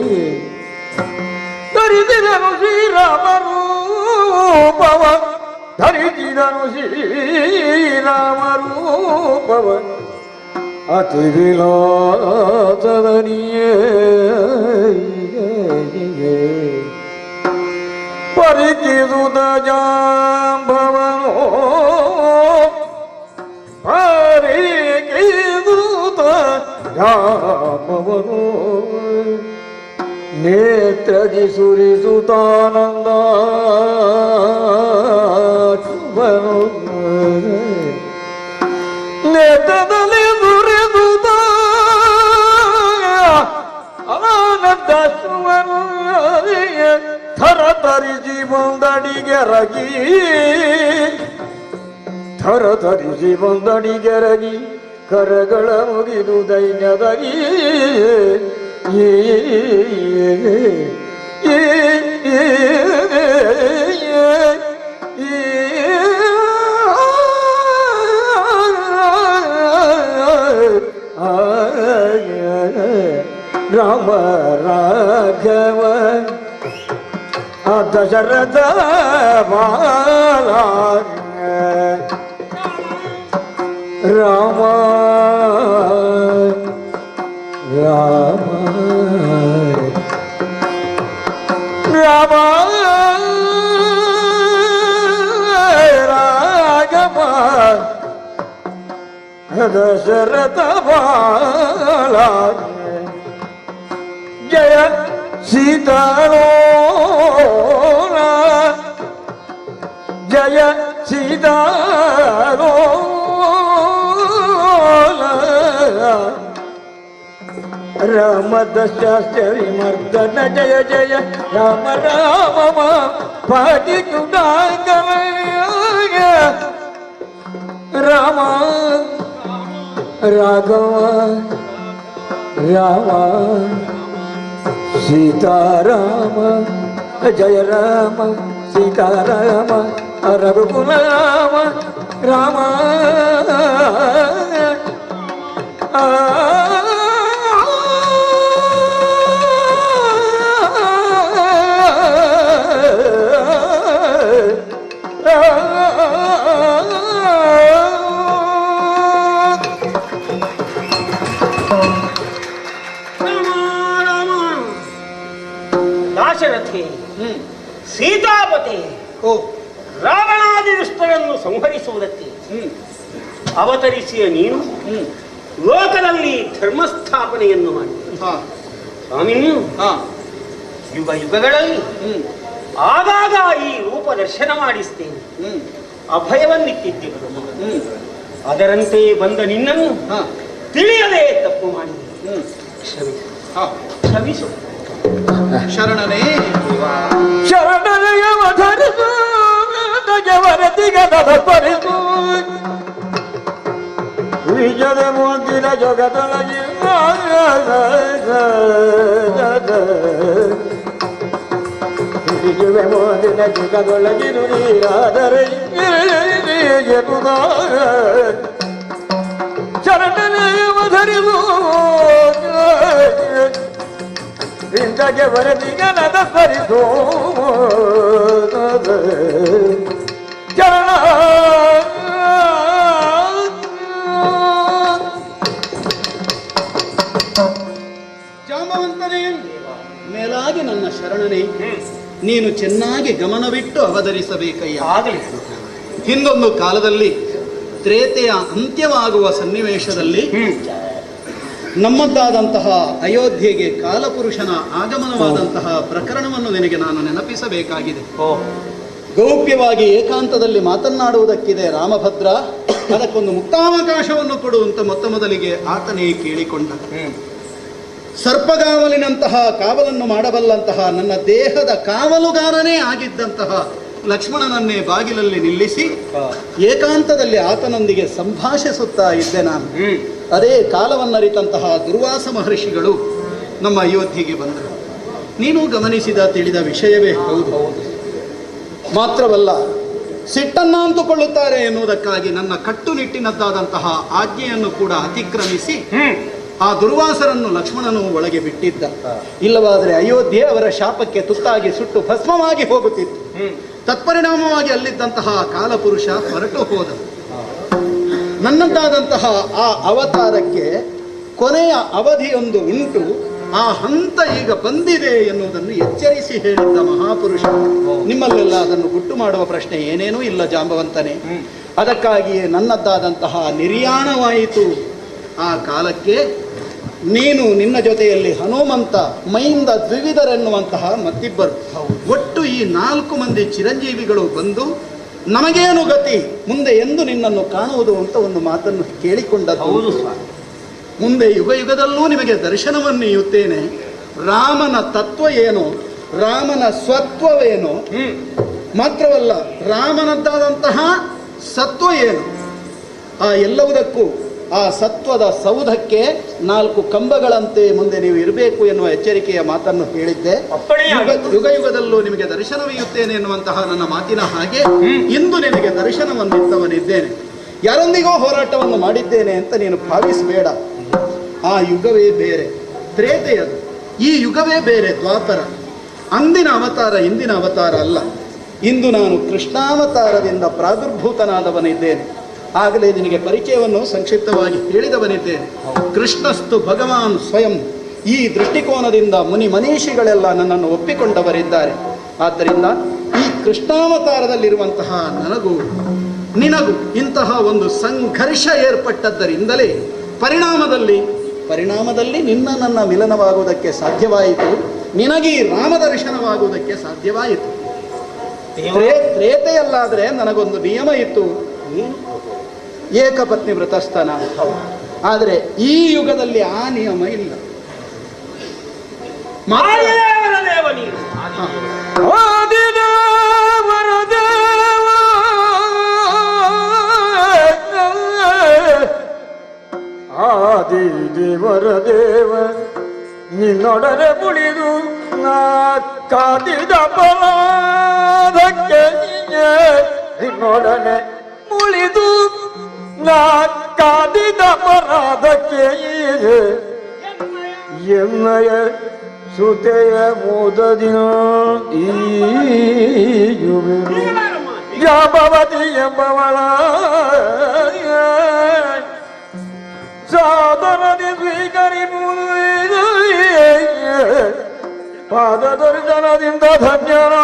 ಧರಿಸಿದನು ಶ್ರೀರಾಮರೂಪವ ಧರಿಸಿದನು ಶ್ರೀರಾಮರೂಪವ ಅತಿ ವಿಲಾಸದನಿಯೇ ಪರಿಕಿಸುತ್ತ ಜಾಂಬವನೋ ಪರಿಕಿಸುತ್ತ ಜಾಂಬವನೋ ನೇತ್ರದಿ ಸುರಿಸುತ್ತಾನಂದ ಶುಭನು ನೇತ್ರದಲ್ಲಿ ಸುರಿಸುತ್ತ ಆನಂದ ಶುಭನು ಥರ ತರಿಸಿ ಬಂದಡಿಗೆರಗಿ ಥರ ತರಿಸಿ ಬಂದಡಿಗೆರಗಿ ಕರಗಳ ಮುಗಿದು ದೈನ್ಯದಗಿ ರಾಮ ರಾಘವ ದಶರಥ ಬಾಲ ರಾಮ ರಾಮ ರಾಮ ರಾಘವ ದಶರಥ ಬಾಲ ಜಯ ಸೀತಾರೋಣ ಜಯ ಸೀತಾರೋಣ ರಾಮ ದಶಾಸ್ತ್ರ ವಿಮರ್ದನ ಜಯ ಜಯ ರಾಮ ರಾಮ ಪಾಟಿ ಕುಡಾಂಗಲಯ ರಾಮ ರಾಘವ ರಾಮ ಸೀತಾರಾಮ ಜಯ ರಾಮ ಸೀತಾರಾಮ ರಘುಕುಲ ರಾಮ ರಾಮ ದಾಶರಥಿ ಸೀತಾಪತಿ ರಾವಣಾದಿ ದುಷ್ಟರನ್ನು ಸಂಹರಿಸುವುದಕ್ಕೆ ಅವತರಿಸಿಯ ನೀನು ಲೋಕದಲ್ಲಿ ಧರ್ಮಸ್ಥಾಪನೆಯನ್ನು ಮಾಡಿ ಸ್ವಾಮಿ ಯುಗ ಯುಗಗಳಲ್ಲಿ ಆಗಾಗ ಈ ರೂಪ ದರ್ಶನ ಮಾಡಿಸ್ತೇನೆ ಅಭಯವನ್ನಿಟ್ಟಿದ್ದೆ ಅದರಂತೆ ಬಂದ ನಿನ್ನನ್ನು ತಿಳಿಯದೆ ತಪ್ಪು ಮಾಡಿದೆ ಕ್ಷಮಿಸು ಶರಣನೇ ಶರಣನೆಯವ ಧರಿಸು ವರದಿಗರಿಸು ವಿಜಯ ಮುಂದಿನ ಜಗದೊಳಗಿ ವಿಜಯ ಮುಂದಿನ ಜಗದೊಳಗಿರು ನೀರಾದರೆ ಶರಣನೆಯವ ಧರಿಸು ಇಂದಗೆ ವರದಿಗನದ ಸ್ಮರಿಸೋ ಚರಣ ಜಾಂಬವಂತನೇ ಮೇಲಾಗಿ ನನ್ನ ಶರಣನೇ ನೀನು ಚೆನ್ನಾಗಿ ಗಮನವಿಟ್ಟು ಅವತರಿಸಬೇಕಯ್ಯ. ಹಿಂದೊಂದು ಕಾಲದಲ್ಲಿ ತ್ರೇತೆಯ ಅಂತ್ಯವಾಗುವ ಸನ್ನಿವೇಶದಲ್ಲಿ ನಮ್ಮದ್ದಾದಂತಹ ಅಯೋಧ್ಯೆಗೆ ಕಾಲಪುರುಷನ ಆಗಮನವಾದಂತಹ ಪ್ರಕರಣವನ್ನು ನಿನಗೆ ನಾನು ನೆನಪಿಸಬೇಕಾಗಿದೆ. ಗೌಪ್ಯವಾಗಿ ಏಕಾಂತದಲ್ಲಿ ಮಾತನಾಡುವುದಕ್ಕಿದೆ ರಾಮಭದ್ರ, ಅದಕ್ಕೊಂದು ಮುಕ್ತಾವಕಾಶವನ್ನು ಕೊಡುವಂತ ಮೊತ್ತ ಮೊದಲಿಗೆ ಆತನೇ ಕೇಳಿಕೊಂಡ. ಸರ್ಪಗಾವಲಿನಂತಹ ಕಾವಲನ್ನು ಮಾಡಬಲ್ಲಂತಹ ನನ್ನ ದೇಹದ ಕಾವಲುಗಾರನೇ ಆಗಿದ್ದಂತಹ ಲಕ್ಷ್ಮಣನನ್ನೇ ಬಾಗಿಲಲ್ಲಿ ನಿಲ್ಲಿಸಿ ಏಕಾಂತದಲ್ಲಿ ಆತನೊಂದಿಗೆ ಸಂಭಾಷಿಸುತ್ತಾ ಇದ್ದೆ ನಾನು. ಅದೇ ಕಾಲವನ್ನರಿತಂತಹ ದುರ್ವಾಸ ಮಹರ್ಷಿಗಳು ನಮ್ಮ ಅಯೋಧ್ಯೆಗೆ ಬಂದರು. ನೀನು ಗಮನಿಸಿದ ತಿಳಿದ ವಿಷಯವೇ ಹೌದು. ಮಾತ್ರವಲ್ಲ, ಸಿಟ್ಟನ್ನಂತುಕೊಳ್ಳುತ್ತಾರೆ ಎನ್ನುವುದಕ್ಕಾಗಿ ನನ್ನ ಕಟ್ಟುನಿಟ್ಟಿನದ್ದಾದಂತಹ ಆಜ್ಞೆಯನ್ನು ಕೂಡ ಅತಿಕ್ರಮಿಸಿ ಆ ದುರ್ವಾಸರನ್ನು ಲಕ್ಷ್ಮಣನು ಒಳಗೆ ಬಿಟ್ಟಿದ್ದ. ಇಲ್ಲವಾದರೆ ಅಯೋಧ್ಯೆ ಅವರ ಶಾಪಕ್ಕೆ ತುತ್ತಾಗಿ ಸುಟ್ಟು ಭಸ್ಮವಾಗಿ ಹೋಗುತ್ತಿತ್ತು. ತತ್ಪರಿಣಾಮವಾಗಿ ಅಲ್ಲಿದ್ದಂತಹ ಕಾಲಪುರುಷ ಹೊರಟು ಹೋದ. ನನ್ನದ್ದಾದಂತಹ ಆ ಅವತಾರಕ್ಕೆ ಕೊನೆಯ ಅವಧಿಯೊಂದು ಉಂಟು, ಆ ಹಂತ ಈಗ ಬಂದಿದೆ ಎನ್ನುವುದನ್ನು ಎಚ್ಚರಿಸಿ ಹೇಳಿದ್ದ ಮಹಾಪುರುಷ. ನಿಮ್ಮಲ್ಲೆಲ್ಲ ಅದನ್ನು ಗುಟ್ಟು ಮಾಡುವ ಪ್ರಶ್ನೆ ಏನೇನೂ ಇಲ್ಲ ಜಾಂಬವಂತನೇ. ಅದಕ್ಕಾಗಿಯೇ ನನ್ನದ್ದಾದಂತಹ ನಿರ್ಯಾಣವಾಯಿತು. ಆ ಕಾಲಕ್ಕೆ ನೀನು ನಿನ್ನ ಜೊತೆಯಲ್ಲಿ ಹನುಮಂತ, ಮೈಂದ, ದ್ವಿವಿಧರೆನ್ನುವಂತಹ ಮತ್ತಿಬ್ಬರು, ಒಟ್ಟು ಈ 4 ಮಂದಿ ಚಿರಂಜೀವಿಗಳು ಬಂದು ನಮಗೇನು ಗತಿ ಮುಂದೆ ಎಂದು ನಿನ್ನನ್ನು ಕಾಣುವುದು ಅಂತ ಒಂದು ಮಾತನ್ನು ಕೇಳಿಕೊಂಡದ್ದು. ಮುಂದೆ ಯುಗ ಯುಗದಲ್ಲೂ ನಿಮಗೆ ದರ್ಶನವನ್ನು ನೀಯುತ್ತೇನೆ. ರಾಮನ ತತ್ವ ಏನು, ರಾಮನ ಸ್ವತ್ವವೇನು, ಮಾತ್ರವಲ್ಲ ರಾಮನದ್ದಾದಂತಹ ಸತ್ವ ಏನು, ಆ ಎಲ್ಲವುದಕ್ಕೂ ಆ ಸತ್ವದ ಸೌಧಕ್ಕೆ 4 ಕಂಬಗಳಂತೆ ಮುಂದೆ ನೀವು ಇರಬೇಕು ಎನ್ನುವ ಎಚ್ಚರಿಕೆಯ ಮಾತನ್ನು ಹೇಳಿದ್ದೆ. ಯುಗ ಯುಗದಲ್ಲೂ ನಿಮಗೆ ದರ್ಶನವೀಯುತ್ತೇನೆ ಎನ್ನುವಂತಹ ನನ್ನ ಮಾತಿನ ಹಾಗೆ ಇಂದು ನಿನಗೆ ದರ್ಶನವನ್ನಿತ್ತವನಿದ್ದೇನೆ. ಯಾರೊಂದಿಗೋ ಹೋರಾಟವನ್ನು ಮಾಡಿದ್ದೇನೆ ಅಂತ ನೀನು ಭಾವಿಸಬೇಡ. ಆ ಯುಗವೇ ಬೇರೆ, ತ್ರೇತೆಯದು. ಈ ಯುಗವೇ ಬೇರೆ, ದ್ವಾಪರ. ಅಂದಿನ ಅವತಾರ ಇಂದಿನ ಅವತಾರ ಅಲ್ಲ. ಇಂದು ನಾನು ಕೃಷ್ಣಾವತಾರದಿಂದ ಪ್ರಾದುರ್ಭೂತನಾದವನಿದ್ದೇನೆ. ಆಗಲೇ ನಿನಗೆ ಪರಿಚಯವನ್ನು ಸಂಕ್ಷಿಪ್ತವಾಗಿ ಹೇಳಿದವನಿದ್ದೇನೆ. ಕೃಷ್ಣಸ್ತು ಭಗವಾನ್ ಸ್ವಯಂ. ಈ ದೃಷ್ಟಿಕೋನದಿಂದ ಮುನಿ ಮನೀಷಿಗಳೆಲ್ಲ ನನ್ನನ್ನು ಒಪ್ಪಿಕೊಂಡವರಿದ್ದಾರೆ. ಆದ್ದರಿಂದ ಈ ಕೃಷ್ಣಾವತಾರದಲ್ಲಿರುವಂತಹ ನನಗೂ ನಿನಗೂ ಇಂತಹ ಒಂದು ಸಂಘರ್ಷ ಏರ್ಪಟ್ಟದ್ದರಿಂದಲೇ ಪರಿಣಾಮದಲ್ಲಿ ನಿನ್ನ ನನ್ನ ಮಿಲನವಾಗುವುದಕ್ಕೆ ಸಾಧ್ಯವಾಯಿತು. ನಿನಗೆ ರಾಮದರ್ಶನವಾಗುವುದಕ್ಕೆ ಸಾಧ್ಯವಾಯಿತು. ತ್ರೇತೆಯಲ್ಲಾದರೆ ನನಗೊಂದು ನಿಯಮ ಇತ್ತು, ಏಕಪತ್ನಿ ವ್ರತಸ್ಥನ. ಆದರೆ ಈ ಯುಗದಲ್ಲಿ ಆ ನಿಯಮ ಇಲ್ಲ. ಆದಿದೇವರ ದೇವ ನಿನ್ನೊಡನೆ ಮುಳಿದು ನಾ ಕಾದಿದ ಪರಾಧಕ್ಕೆ ನಿನ್ನೊಡನೆ ಮುಳಿದು ನಾ ಕಾದಿದ ಪರಾಧಕ್ಕೆ ಎನ್ನಯ ಸುತೆಯ ಮೋದದಿನ ಈ ಜಾಂಬವತಿ ಎಂಬವಳ ಸಾದರದಿ ಸ್ವೀಕರಿಸುವುದು ಪಾದ ದರ್ಶನದಿಂದ ಧನ್ಯನಾದೆನು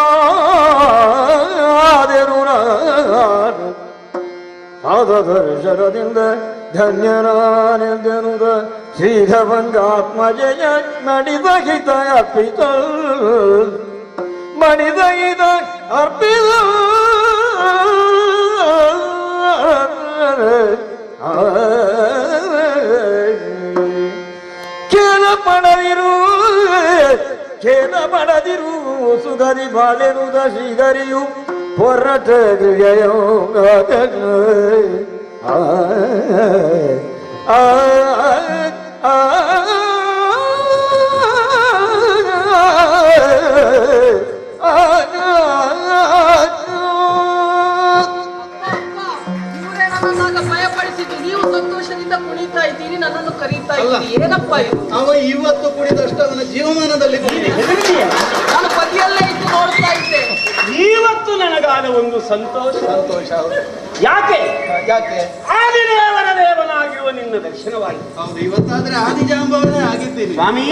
ನಾನು. ಪಾದ ದರ್ಶನದಿಂದ ಧನ್ಯನಾನೆಂದೆನುದ ಶ್ರೀಧವಂಗಾತ್ಮಜಯ ಮಣಿದಹಿತ ಅರ್ಪಿತ ಮಣಿದಹಿತ ಅರ್ಪಿತ ಖೇದ ಪಡದಿರು ಸುಗರಿ ಬಾಳೆನುದ ಶ್ರೀಗರಿಯು ಹೊರಟ ಗೃಹಯೋ ಭಯಪಡಿಸಿದ್ದು ನೀವು ಸಂತೋಷದಿಂದ ಕುಣಿತಾ ಇದ್ದೀರಿ, ನನ್ನನ್ನು ಕರೀತಾ ಇದ್ದೀರಿ. ಏನಪ್ಪ ಇದು? ಅವ ಇವತ್ತು ಕುಡಿದಷ್ಟು ಅವನ ಜೀವಮಾನದಲ್ಲಿ ನಾನು ಬದಿಯಲ್ಲೇ ಇದ್ದು ನೋಡ್ತಾ ಇದ್ದೆ. ಇವತ್ತು ನನಗಾದ ಒಂದು ಸಂತೋಷ. ಯಾಕೆ ಆದಿದೇವರ ದೇವನಾಗಿರುವ ನಿನ್ನ ದರ್ಶನವಾಯಿತು. ಹೌದು, ಇವತ್ತಾದ್ರೆ ಆದಿಜಾಂಬವನೇ ಆಗಿದ್ದೀನಿ ಸ್ವಾಮಿ.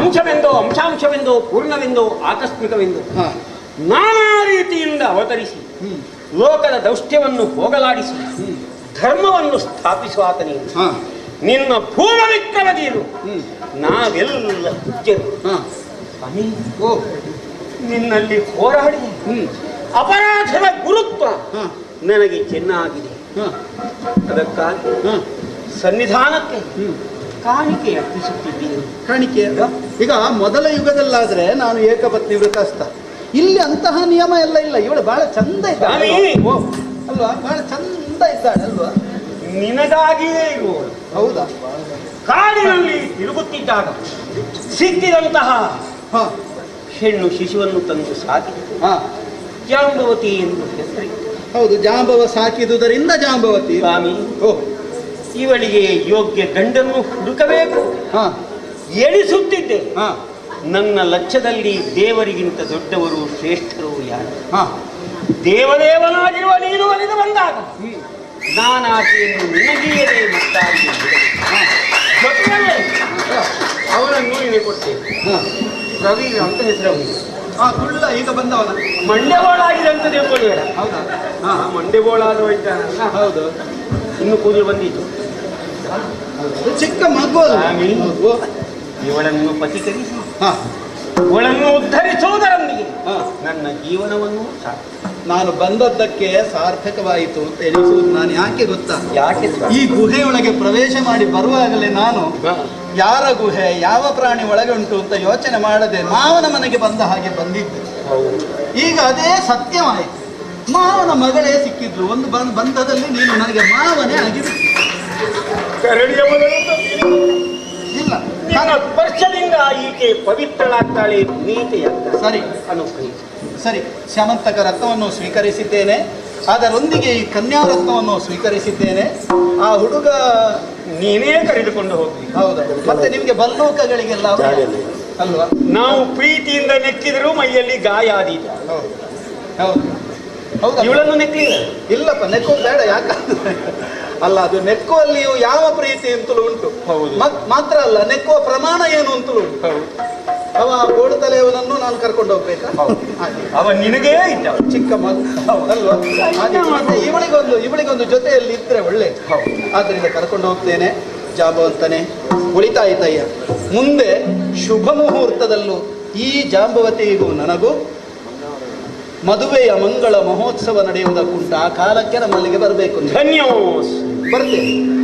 ಅಂಶವೆಂದೋ ಅಂಶಾಂಶವೆಂದೋ ಪೂರ್ಣವೆಂದೋ ಆಕಸ್ಮಿಕವೆಂದೋ ನಾನಾ ರೀತಿಯಿಂದ ಅವತರಿಸಿ ಲೋಕದ ದೌಷ್ಟ್ಯವನ್ನು ಹೋಗಲಾಡಿಸಿ ಧರ್ಮವನ್ನು ಸ್ಥಾಪಿಸುವ ಆತನೇ ನಿನ್ನ ಪೂರ್ವ ವಿಕ್ರಮದೀರು ನಾವೆಲ್ಲ ಪೂಜ್ಯರು. ಸ್ವಾಮಿ, ನಿನ್ನಲ್ಲಿ ಹೋರಾಡಿ ಅಪರಾಧದ ಗುರುತ್ವ ನನಗೆ ಚೆನ್ನಾಗಿದೆ. ಅದಕ್ಕಾಗಿ ಸನ್ನಿಧಾನಕ್ಕೆ ಕಾಣಿಕೆ ಅರ್ಪಿಸುತ್ತಿದ್ದೀನಿ. ಕಾಣಿಕೆ ಈಗ ಮೊದಲ ಯುಗದಲ್ಲಾದ್ರೆ ನಾನು ಏಕಪತ್ನಿ ವ್ರತಸ್ಥ. ಇಲ್ಲಿ ಅಂತಹ ನಿಯಮ ಎಲ್ಲ ಇಲ್ಲ. ಇವಳು ಬಹಳ ಚಂದ ಇದ್ದಾಳೆ ಅಲ್ವಾ? ಬಹಳ ಚಂದ ಇದ್ದಾಳೆ ಅಲ್ವಾ? ನಿನಗಾಗಿಯೇ ಇರುವಳು. ಹೌದಾ? ಕಾಡಿನಲ್ಲಿ ತಿರುಗುತ್ತಿದ್ದಾಗ ಸಿಕ್ಕಿದಂತಹ ಹೆಣ್ಣು ಶಿಶುವನ್ನು ತಂದು ಸಾಕಿ ಜಾಂಬವತಿ ಎಂದು ಹೆಸರಿತ್ತು. ಹೌದು, ಜಾಂಬವ ಸಾಕಿದುದರಿಂದ ಜಾಂಬವತಿ. ಸ್ವಾಮಿ, ಇವಳಿಗೆ ಯೋಗ್ಯ ಗಂಡನ್ನು ಹುಡುಕಬೇಕು. ಎಣಿಸುತ್ತಿದ್ದೆ. ನನ್ನ ಲಕ್ಷ್ಯದಲ್ಲಿ ದೇವರಿಗಿಂತ ದೊಡ್ಡವರು ಶ್ರೇಷ್ಠರು ಯಾರು? ದೇವದೇವನಾಗಿರುವ ನೀನು ಒಲಿದು ಬಂದಾಗ ನಾನಾಕೆಯನ್ನು ನಿನಗೀಯದೆ ಮತ್ತಾಗಿ ಜೊತೆಯಲ್ಲೇ ಅವಳನ್ನು ನಿನಗೆ ಕೊಡ್ತೇನೆ. ರವಿ ಅಂತ ಹೆಸರು. ಈಗ ಬಂದವನ ಮಂಡ್ಯಬೋಳಾಗಿದೆ ಅಂತ ತಿಳ್ಕೊಳ್ಳಿಬೇಡ. ಹೌದಾ? ಮಂಡ್ಯಬೋಳಾದವ ಇದ್ದಾನಲ್ಲ. ಹೌದು, ಇನ್ನು ಕೂದಲು ಬಂದಿತ್ತು. ಚಿಕ್ಕ ಮಗು. ಇವಳನ್ನು ಪತಿಕರಿಸಿ ಅವಳನ್ನು ಉದ್ಧರಿಸುವುದರೊಂದಿಗೆ ನನ್ನ ಜೀವನವನ್ನು ನಾನು ಬಂದದ್ದಕ್ಕೆ ಸಾರ್ಥಕವಾಯಿತು ಅಂತ ಎನಿಸುವುದು ನಾನು ಯಾಕೆ ಗೊತ್ತಾ? ಯಾಕೆ? ಈ ಗುಹೆಯೊಳಗೆ ಪ್ರವೇಶ ಮಾಡಿ ಬರುವಾಗಲೇ ನಾನು ಯಾರ ಗುಹೆ, ಯಾವ ಪ್ರಾಣಿ ಒಳಗೆ ಉಂಟು ಅಂತ ಯೋಚನೆ ಮಾಡದೆ ಮಾವನ ಮನೆಗೆ ಬಂದ ಹಾಗೆ ಬಂದಿದ್ದೆ. ಈಗ ಅದೇ ಸತ್ಯವಾಯಿತು. ಮಾವನ ಮಗಳೇ ಸಿಕ್ಕಿದ್ರು. ಒಂದು ಬಂಧದಲ್ಲಿ ನೀನು ನನಗೆ ಮಾವನೇ ಆಗಿದ್ದು. ಇಲ್ಲ, ಸ್ಪರ್ಶದಿಂದ ಈಕೆ ಪವಿತ್ರಳಾಗ್ತಾಳೆ, ನೀತೆಯಾಗ್ತಾಳೆ. ಸರಿ, ಅನುಗ್ರಹಿಸಿ. ಸರಿ, ಸ್ಯಮಂತಕ ರತ್ನವನ್ನು ಸ್ವೀಕರಿಸಿದ್ದೇನೆ. ಅದರೊಂದಿಗೆ ಈ ಕನ್ಯಾ ರತ್ನವನ್ನು ಸ್ವೀಕರಿಸಿದ್ದೇನೆ. ಆ ಹುಡುಗ ನೀನೇ ಕರೆದುಕೊಂಡು ಹೋಗ್ಲಿ. ಹೌದಾ? ಮತ್ತೆ ನಿಮ್ಗೆ ಬಲ್ಲೋಕಗಳಿಗೆಲ್ಲ ಅಲ್ವಾ? ನಾವು ಪ್ರೀತಿಯಿಂದ ನೆಕ್ಕಿದ್ರು ಮೈಯಲ್ಲಿ ಗಾಯ ಆದೀತು. ಹೌದು ಹೌದಾ? ಇವಳನ್ನು ನೆಕ್ಕಿಲ್ಲ? ಇಲ್ಲಪ್ಪ, ನೆಕ್ಕೋದು ಬೇಡ. ಯಾಕಂದ್ರೆ ಅಲ್ಲ, ಅದು ನೆಕ್ಕುವಲ್ಲಿಯೂ ಯಾವ ಪ್ರೀತಿ ಅಂತಲೂ ಉಂಟು. ಹೌದು. ಮಾತ್ರ ಅಲ್ಲ, ನೆಕ್ಕುವ ಪ್ರಮಾಣ ಏನು ಅಂತಲೂ ಉಂಟು. ಅವ ಗೋಡು ತಲೆಯವನನ್ನು ನಾನು ಕರ್ಕೊಂಡು ಹೋಗ್ಬೇಕಾ? ಅವ ನಿನಗೇ ಇದ್ದ ಚಿಕ್ಕ ಮಗು ಅಲ್ವಾ? ಇವಳಿಗೊಂದು ಜೊತೆಯಲ್ಲಿ ಇದ್ರೆ ಒಳ್ಳೆ. ಆದ್ರಿಂದ ಕರ್ಕೊಂಡು ಹೋಗ್ತೇನೆ. ಜಾಂಬವಂತನೇ, ಉಳಿತಾಯ್ತಯ್ಯ. ಮುಂದೆ ಶುಭ ಮುಹೂರ್ತದಲ್ಲೂ ಈ ಜಾಂಬವತಿಗೂ ನನಗೂ ಮದುವೆಯ ಮಂಗಳ ಮಹೋತ್ಸವ ನಡೆಯುವುದಕ್ಕುಂಟು. ಆ ಕಾಲಕ್ಕೆ ನಮ್ಮಲ್ಲಿಗೆ ಬರಬೇಕು. ಧನ್ಯೋಸ್.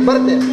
ಬರ್ತೇನೆ.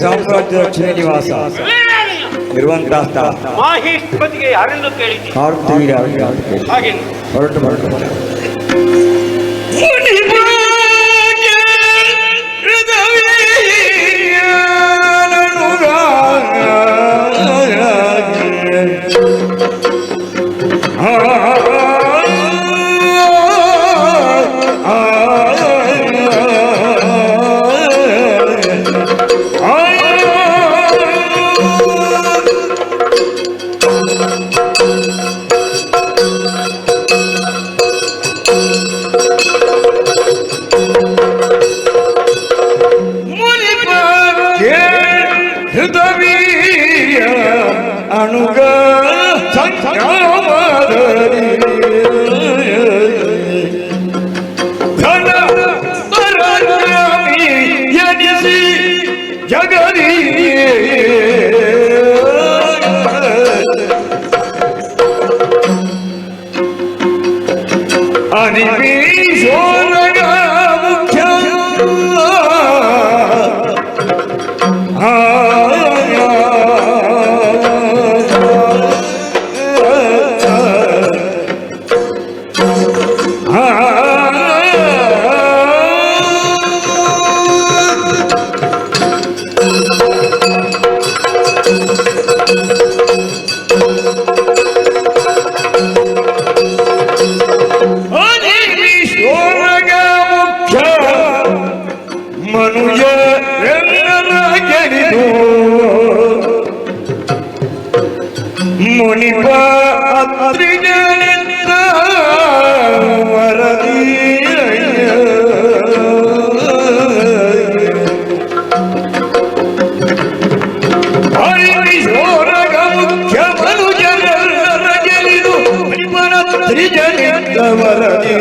ಸಾಮ್ರಾಜ್ಯದ ಶ್ರೀನಿವಾಸ ಇರುವಂತಹ ಮಾಹಿಷ್ಪತಿಗೆ ಯಾರೆಂದು ಕೇಳಿದ್ದೆ? ಹಾಗೆ ಹೊರಟು ಅನುಗ ಸಂಗಮದಲ್ಲಿ ಈಶ್ವರಗ ಮುಖ್ಯ ಮುನಿಪ ಅತ್ರಿಗಳಿಂದ ವರದಿ ಹರಿಶೋರಗ ಮುಖ್ಯ ಮನುಜರ ಗೆಲಿದು ಮುನಿಪನ ತ್ರಿಜನಿಂದ ವರದಿ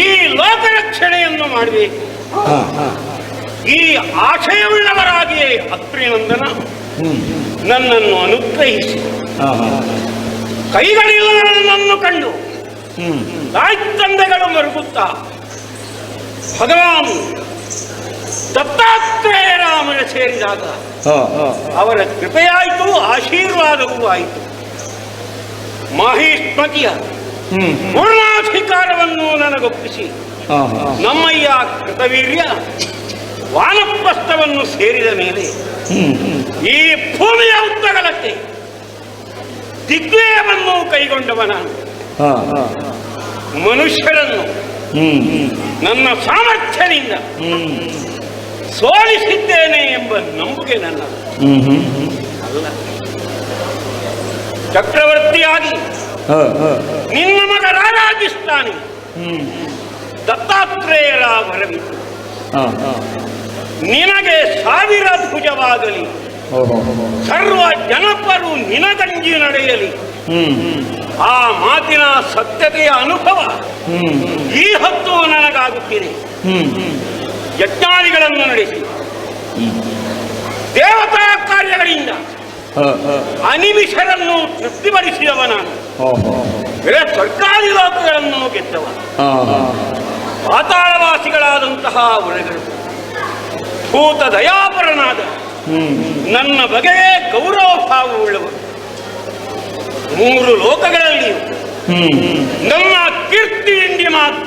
ಈ ಲೋಕ ರಕ್ಷಣೆಯನ್ನು ಮಾಡಬೇಕು. ಈ ಆಶಯವುಳ್ಳವರಾಗಿ ಅತ್ರಿನಂದನ ನನ್ನನ್ನು ಅನುಗ್ರಹಿಸಿ ಕೈಗಳಿಲ್ಲದನ್ನು ಕಂಡು ತಾಯ್ತಂದೆಗಳು ಮರುಗುತ್ತಾ ಭಗವಾನ್ ದತ್ತಾತ್ರೇಯ ರಾಮನ ಸೇರಿದಾಗ ಅವರ ಕೃಪೆಯಾಯಿತು, ಆಶೀರ್ವಾದವೂ ಆಯಿತು. ಮಾಹಿಷ್ಮತಿಯ ಪೂರ್ಣಾಧಿಕಾರವನ್ನು ನನಗೊಪ್ಪಿಸಿ ನಮ್ಮಯ್ಯ ಕೃತವೀರ್ಯ ವಾನಪ್ರಸ್ಥವನ್ನು ಸೇರಿದ ಮೇಲೆ ಈ ಭೂಮಿಯ ಉದ್ದಗಲಕ್ಕೆ ದಿಗ್ವಿಜಯವನ್ನು ಕೈಗೊಂಡವನ ಮನುಷ್ಯರನ್ನು ನನ್ನ ಸಾಮರ್ಥ್ಯದಿಂದ ಸೋಲಿಸಿದ್ದೇನೆ ಎಂಬ ನಂಬಿಕೆ ನನ್ನ ಅಲ್ಲ. ಚಕ್ರವರ್ತಿಯಾಗಿ ನಿನ್ನ ಮಗ ರಾರಾಜಿಸ್ತಾನೆ ದತ್ತಾತ್ರೇಯರ ವರವಿತ್ತು. ನಿನಗೆ 1000 ಭುಜವಾಗಲಿ, ಸರ್ವ ಜನಪರು ನಿನಗಂಜಿ ನಡೆಯಲಿ. ಆ ಮಾತಿನ ಸತ್ಯತೆಯ ಅನುಭವ ಈ ಹೊತ್ತು ನನಗಾಗುತ್ತಿದೆ. ಯಜ್ಞಾದಿಗಳನ್ನು ನಡೆಸಿ ದೇವತಾ ಕಾರ್ಯಗಳಿಂದ ಅನಿಮಿಷರನ್ನು ತೃಪ್ತಿಪಡಿಸಿದವ ನಾನು. ಸರ್ಕಾರಿ ಲೋಕಗಳನ್ನು ಗೆದ್ದವ. ಪಾತಾಳವಾಸಿಗಳಾದಂತಹ ಒಳಗಳು ಭೂತ ದಯಾಪರನಾದ ನನ್ನ ಬಗೆಯೇ ಗೌರವ ಭಾವವುಳ್ಳವರು. 3 ಲೋಕಗಳಲ್ಲಿಯೂ ನನ್ನ ಕೀರ್ತಿಯಿಂದ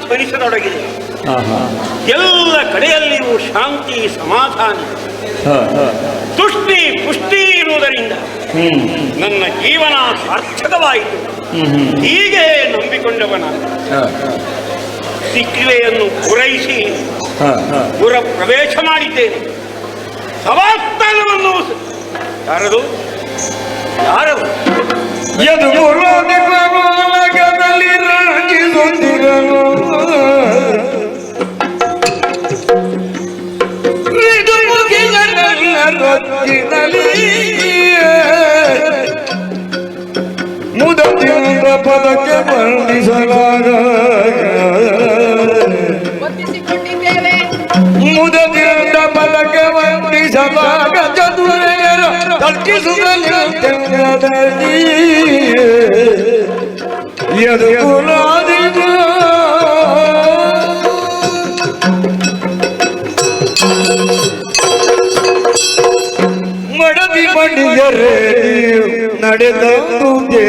ಧ್ವನಿಸತೊಡಗಿದೆ. ಎಲ್ಲ ಕಡೆಯಲ್ಲಿಯೂ ಶಾಂತಿ ಸಮಾಧಾನ ತುಷ್ಟಿ ಪುಷ್ಟಿ ಇರುವುದರಿಂದ ನನ್ನ ಜೀವನ ಸಾರ್ಥಕವಾಯಿತು. ಹೀಗೆ ನಂಬಿಕೊಂಡವನ ದಿಕ್ಕಿಲೆಯನ್ನು ಪೂರೈಸಿ ಪುರ ಪ್ರವೇಶ ಮಾಡಿದ್ದೇನೆ. ಸವಾಸ್ಥಾನವನ್ನು ಯಾರದು ಯಾರದು ಯದುಗುರುಗದಲ್ಲಿ ರಾಜಿಸುತ್ತಿರಲು ಮುದದಿಂದ ಪದಕ್ಕೆ ಬಂಧಿಸಲಾಗ ಮುದದಿಂದ ಪದಕ್ಕೆ ಬಂಧಿಸಲಾಗ ಚತುರೆಯರ ತರ್ಕಿಸುತ್ತಲೇ ಯದುಗುಲಾದಿಗ ಮಡದಿ ಬಡಿಯರೆ ನಡೆದಂತೆ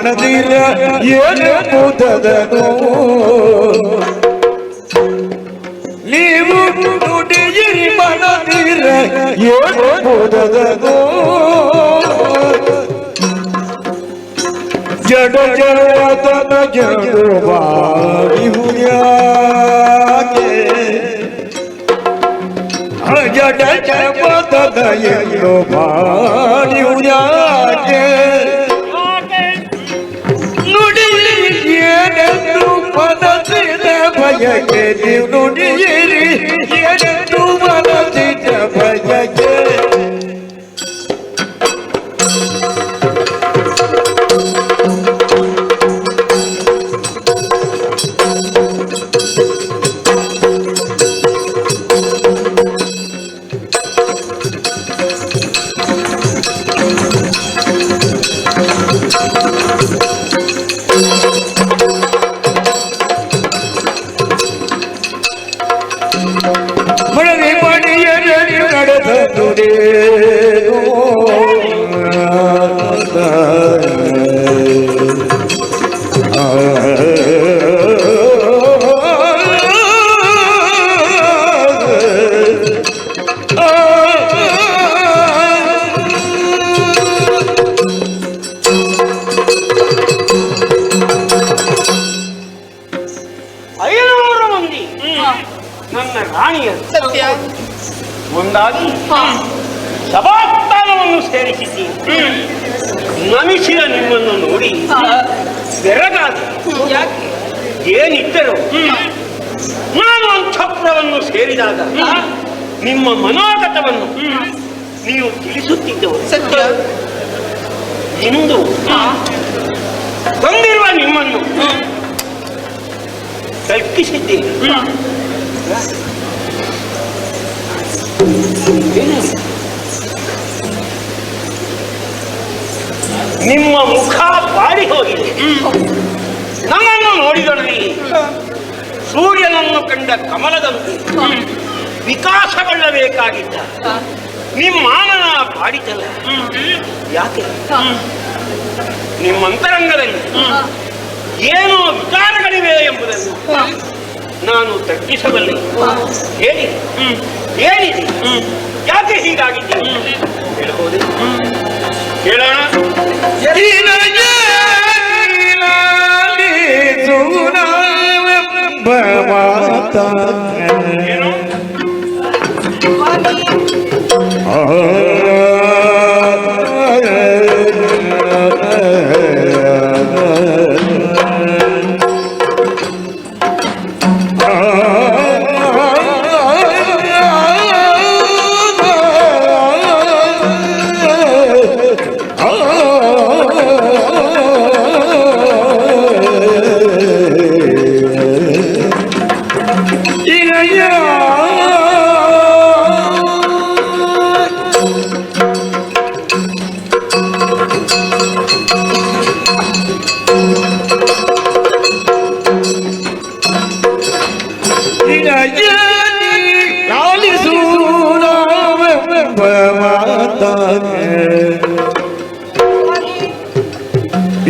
ಮನದಿರ ಏನೆಂಬುದನು ನೀವು ನುಡಿಯಿರಿ ಮನದಿರ ಏನೆಂಬುದನು ಜಡ ಜಡತನ ಜಡುವಾಡಿಹುಯಾಗೆ ಜಡ ಜಡತನ ಎಂದು ಮಾಡಿಹುಯಾಗೆ ನುಡಿ ಏನೆಂದು ಮನಸ್ಸಿನ ಭಯಕ್ಕೆ ನೀವು ನುಡಿಯಿರಿ ಏನೆಂದು ಮನಸ್ಸಿನ ಭಯಕ್ಕೆ ಒಂದಾಗಿ ಸಭಾಸ್ಥಾನವನ್ನು ಸೇರಿಸಿದ್ದೀನಿ. ನಮಿಸಿದ ನಿಮ್ಮನ್ನು ನೋಡಿ ಬೆರಗಾದ ಏನಿದ್ದರೂ ನಾನು ಅಂತಃಪುರವನ್ನು ಸೇರಿದಾಗ ನಿಮ್ಮ ಮನೋಗತವನ್ನು ನೀವು ತಿಳಿಸುತ್ತಿದ್ದವರು ಸತ್ಯ. ಇಂದು ಬಂದಿರುವ ನಿಮ್ಮನ್ನು ಕಲ್ಪಿಸಿದ್ದೀನಿ. ನಿಮ್ಮ ಮುಖ ಬಾಡಿ ಹೋಗಿದೆ. ನನ್ನನ್ನು ನೋಡಿದೊಡನೆ ಸೂರ್ಯನನ್ನು ಕಂಡ ಕಮಲದಂತೆ ವಿಕಾಸಗೊಳ್ಳಬೇಕಾಗಿದ್ದ ನಿಮ್ಮಾನನ ಬಾಡಿತಲ್ಲ. ಯಾಕೆ ನಿಮ್ಮ ಅಂತರಂಗದಲ್ಲಿ ಏನೋ ವಿಚಾರಗಳಿವೆ ಎಂಬುದನ್ನು ನಾನು ತಗ್ಗಿಸಬಲ್ಲೆ. ಹೇಳಿ ಏನಿದೆ, ಯಾಕೆ ಹೀಗಾಗಿದ್ದೀನಿ ಹೇಳ್ಬೋದೇ? ಹೇಳೋಣ.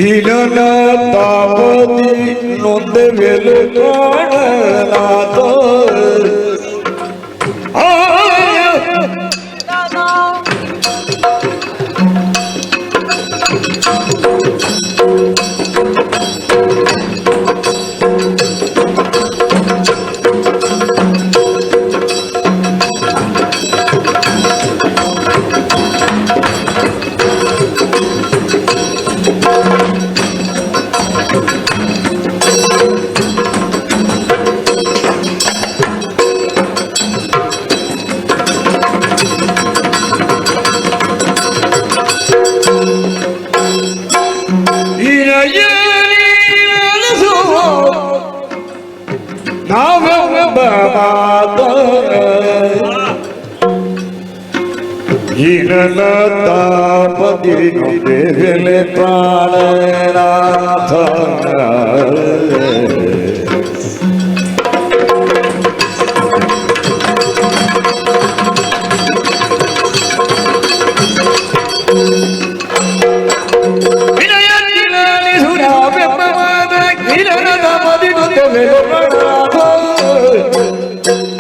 ಇಲನ ತಾಪತಿ ನೊಂದ ವೆಲು ಕಾಣಲಾತ ಇರಲ ತಾಪದಿ ಬೆಲೆ ಪ್ರಾಣನಾಥ ವಿನಯ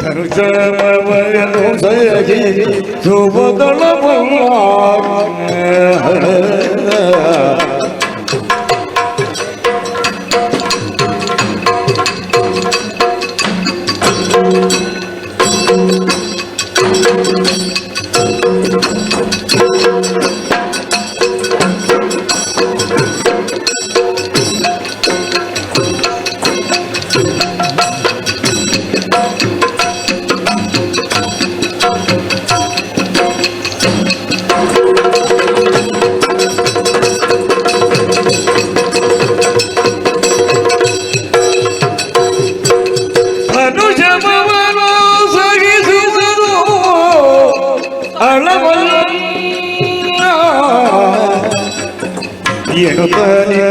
ಧನುಷಮಯನು ಸಯಜಿ ಸುಭದಳ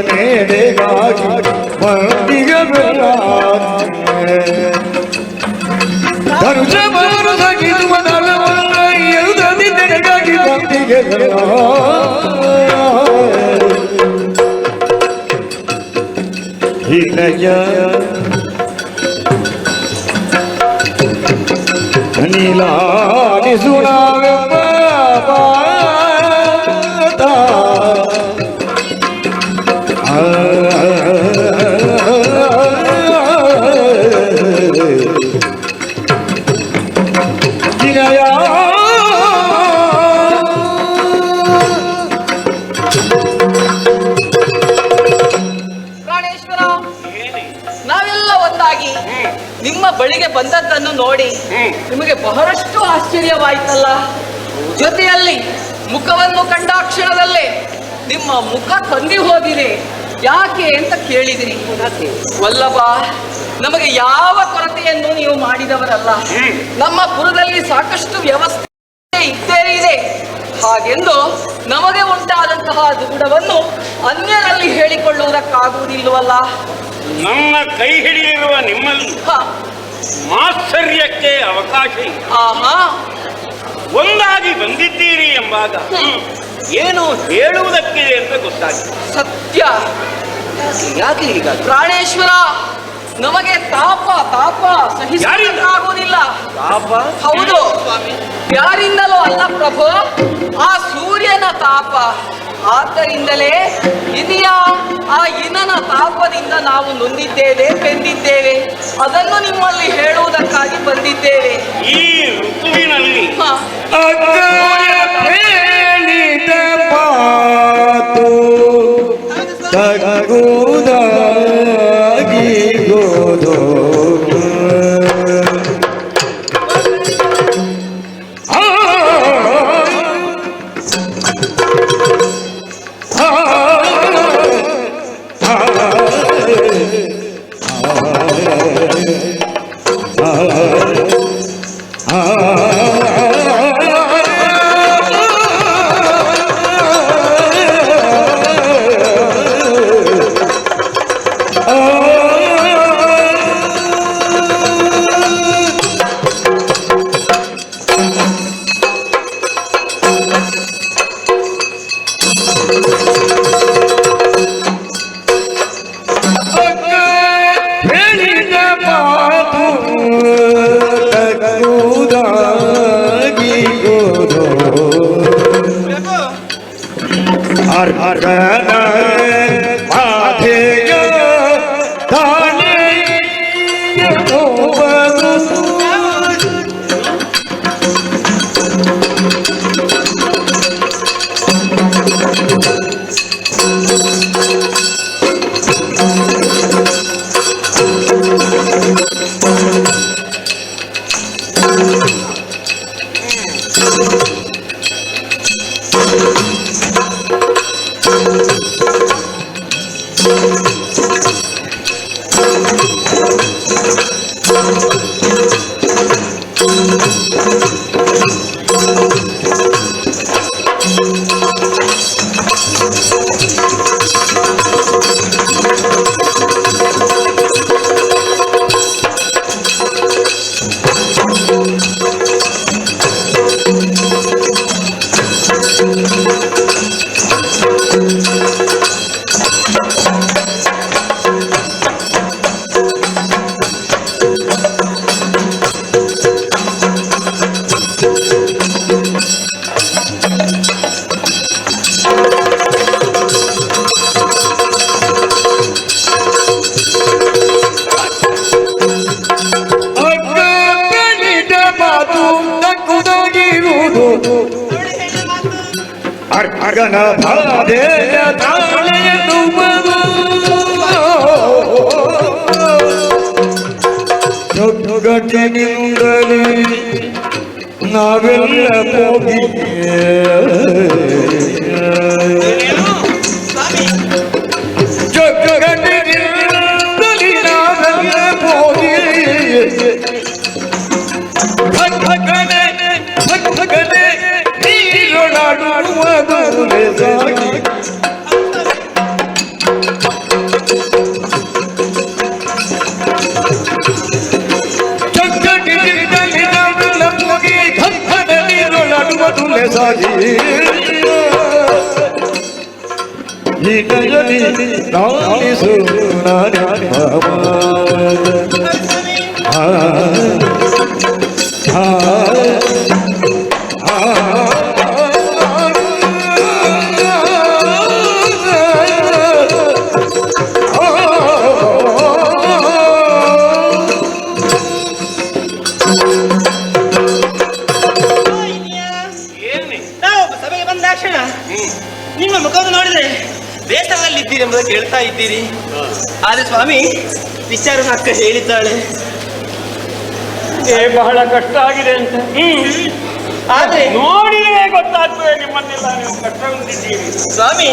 ಮೇಡೆಗಾಗಿ ಮಂದಿಗಲ್ಲ ಧನುಷ ಮಾರು ಸಾಗಿಸುವ ನಲವಲ್ಲ ಎರುದಲ್ಲಿ ನೆನಗಾಗಿ ಮಂದಿಗೆಲ್ಲ ಹೀನಯ್ಯ ನೀಲಾಡಿಸುಣವೆಂಬ ಪ್ರಾಣೇಶ್ವರ, ನಾವೆಲ್ಲ ಒಂದಾಗಿ ನಿಮ್ಮ ಬಳಿಗೆ ಬಂದದ್ದನ್ನು ನೋಡಿ ನಿಮಗೆ ಬಹಳಷ್ಟು ಆಶ್ಚರ್ಯವಾಯ್ತಲ್ಲ. ಜೊತೆಯಲ್ಲಿ ಮುಖವನ್ನು ಕಂಡ ಕ್ಷಣದಲ್ಲೇ ನಿಮ್ಮ ಮುಖ ಕಂದಿ ಹೋದಿದೆ. ಯಾಕೆ ಅಂತ ಕೇಳಿದಿರಿ. ವಲ್ಲಭ, ನಮಗೆ ಯಾವ ಕೊರತೆಯನ್ನು ನೀವು ಮಾಡಿದವರಲ್ಲ. ನಮ್ಮ ಪುರದಲ್ಲಿ ಸಾಕಷ್ಟು ವ್ಯವಸ್ಥೆ ಇದ್ದೇ ಇದೆ. ಹಾಗೆಂದು ನಮಗೆ ಉಂಟಾದಂತಹ ದುಗುಡವನ್ನು ಅನ್ಯರಲ್ಲಿ ಹೇಳಿಕೊಳ್ಳುವುದಕ್ಕಾಗುವುದಿಲ್ಲವಲ್ಲ. ನನ್ನ ಕೈ ಹಿಡಿದಿರುವ ನಿಮ್ಮಲ್ಲಿ ಮಾತ್ಸರ್ಯಕ್ಕೆ ಅವಕಾಶ ಇಲ್ಲ. ಆಹಾ, ಒಂದಾಗಿ ಬಂದಿದ್ದೀರಿ ಎಂಬಾಗ ಏನು ಹೇಳುವುದಕ್ಕಿದೆ ಅಂತ ಗೊತ್ತಾಗಿದೆ. ಸತ್ಯ. ಯಾಕೆ ಈಗ ಪ್ರಾಣೇಶ್ವರ, ನಮಗೆ ತಾಪ ಸಹಿಸಲಾಗುವುದಿಲ್ಲ. ಹೌದು ಸ್ವಾಮಿ, ಯಾರಿಂದಲೂ ಅಲ್ಲ ಪ್ರಭು, ಆ ಸೂರ್ಯನ ತಾಪ. ಆದ್ದರಿಂದಲೇ ಆ ಇನನ ತಾಪದಿಂದ ನಾವು ನೊಂದಿದ್ದೇವೆ, ಬೆಂದಿದ್ದೇವೆ. ಅದನ್ನು ನಿಮ್ಮಲ್ಲಿ ಹೇಳುವುದಕ್ಕಾಗಿ ಬಂದಿದ್ದೇವೆ. ಈ ಋತುವಿನಲ್ಲಿ ಹೇಳಿದ ಮಾತು ತಗುವುದಾಗಿ ಗೋದು ಅಗನ ಬಾಧೆಯ ತಾಳೆಯನ್ನುವುದು ಜೊಗ್ಗಟ್ಟಿನಿಂದಲೇ ನಾವೆಲ್ಲ ಹೋಗಿ ಜೊಗ್ಗಟ್ಟಿನಿಂದಲೇ ನಾವೆಲ್ಲ ಹೋಗಿ ಭಗನೆ ಭಗನೆ ನೀರೊಳಾಡುವುದು ಲೇಸಾಗಿ ಜೊಗ್ಗಟ್ಟಿನಿಂದಲೇ ನಾವೆಲ್ಲ ಹೋಗಿ ಭಗನೆ ನೀರೊಳಾಡುವುದು ಲೇಸಾಗಿ ಈ ನಯನಿ ನಾಲಿಸು ನಾವು ಸಭೆಗೆ ಬಂದಾಕ್ಷಣ ನಿಮ್ಮ ಮುಖವನ್ನು ನೋಡಿದ್ರೆ ಬೇಸರದಲ್ಲಿ ಇದ್ದೀರಿ ಎಂಬುದನ್ನು ಕೇಳ್ತಾ ಇದ್ದೀರಿ. ಆದ್ರೆ ಸ್ವಾಮಿ ವಿಚಾರನ ಅಕ್ಕ ಹೇಳಿದ್ದಾಳೆ ಬಹಳ ಕಷ್ಟ ಆಗಿದೆ ಅಂತ. ಆದ್ರೆ ನೋಡಿಯೇ ಗೊತ್ತಾಗ್ತದೆ ನಿಮ್ಮನ್ನೆಲ್ಲ ನೀವು ಕಷ್ಟ ಹೊಂದಿದ್ದೀರಿ. ಸ್ವಾಮಿ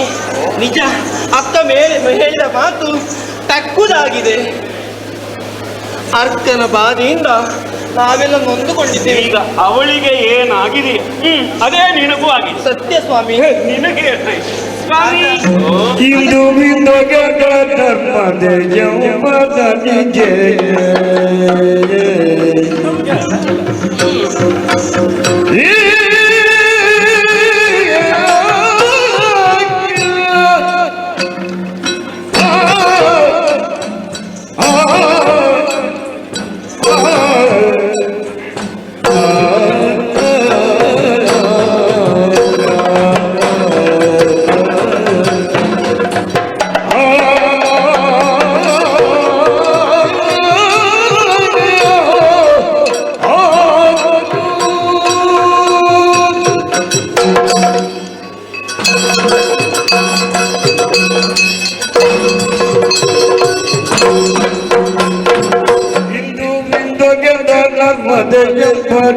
ನಿಜ, ಅಕ್ಕ ಹೇಳಿದ ಮಾತು ತಕ್ಕುದಾಗಿದೆ. ಅರ್ಕನ ಬಾಧೆಯಿಂದ ನಾವೆಲ್ಲ ನೊಂದುಕೊಂಡಿದ್ದೇವೆ. ಈಗ ಅವಳಿಗೆ ಏನಾಗಿದೆ ಅದೇ ನಿನಗೂ ಆಗಿದೆ. ಸತ್ಯ ಸ್ವಾಮಿ. ನಿನಗೆ ಏನಾಯ್ತು ಸ್ವಾಮಿ? ಇಂದು ಧರ್ಮದ ಯೌವನ ನಿಜೆ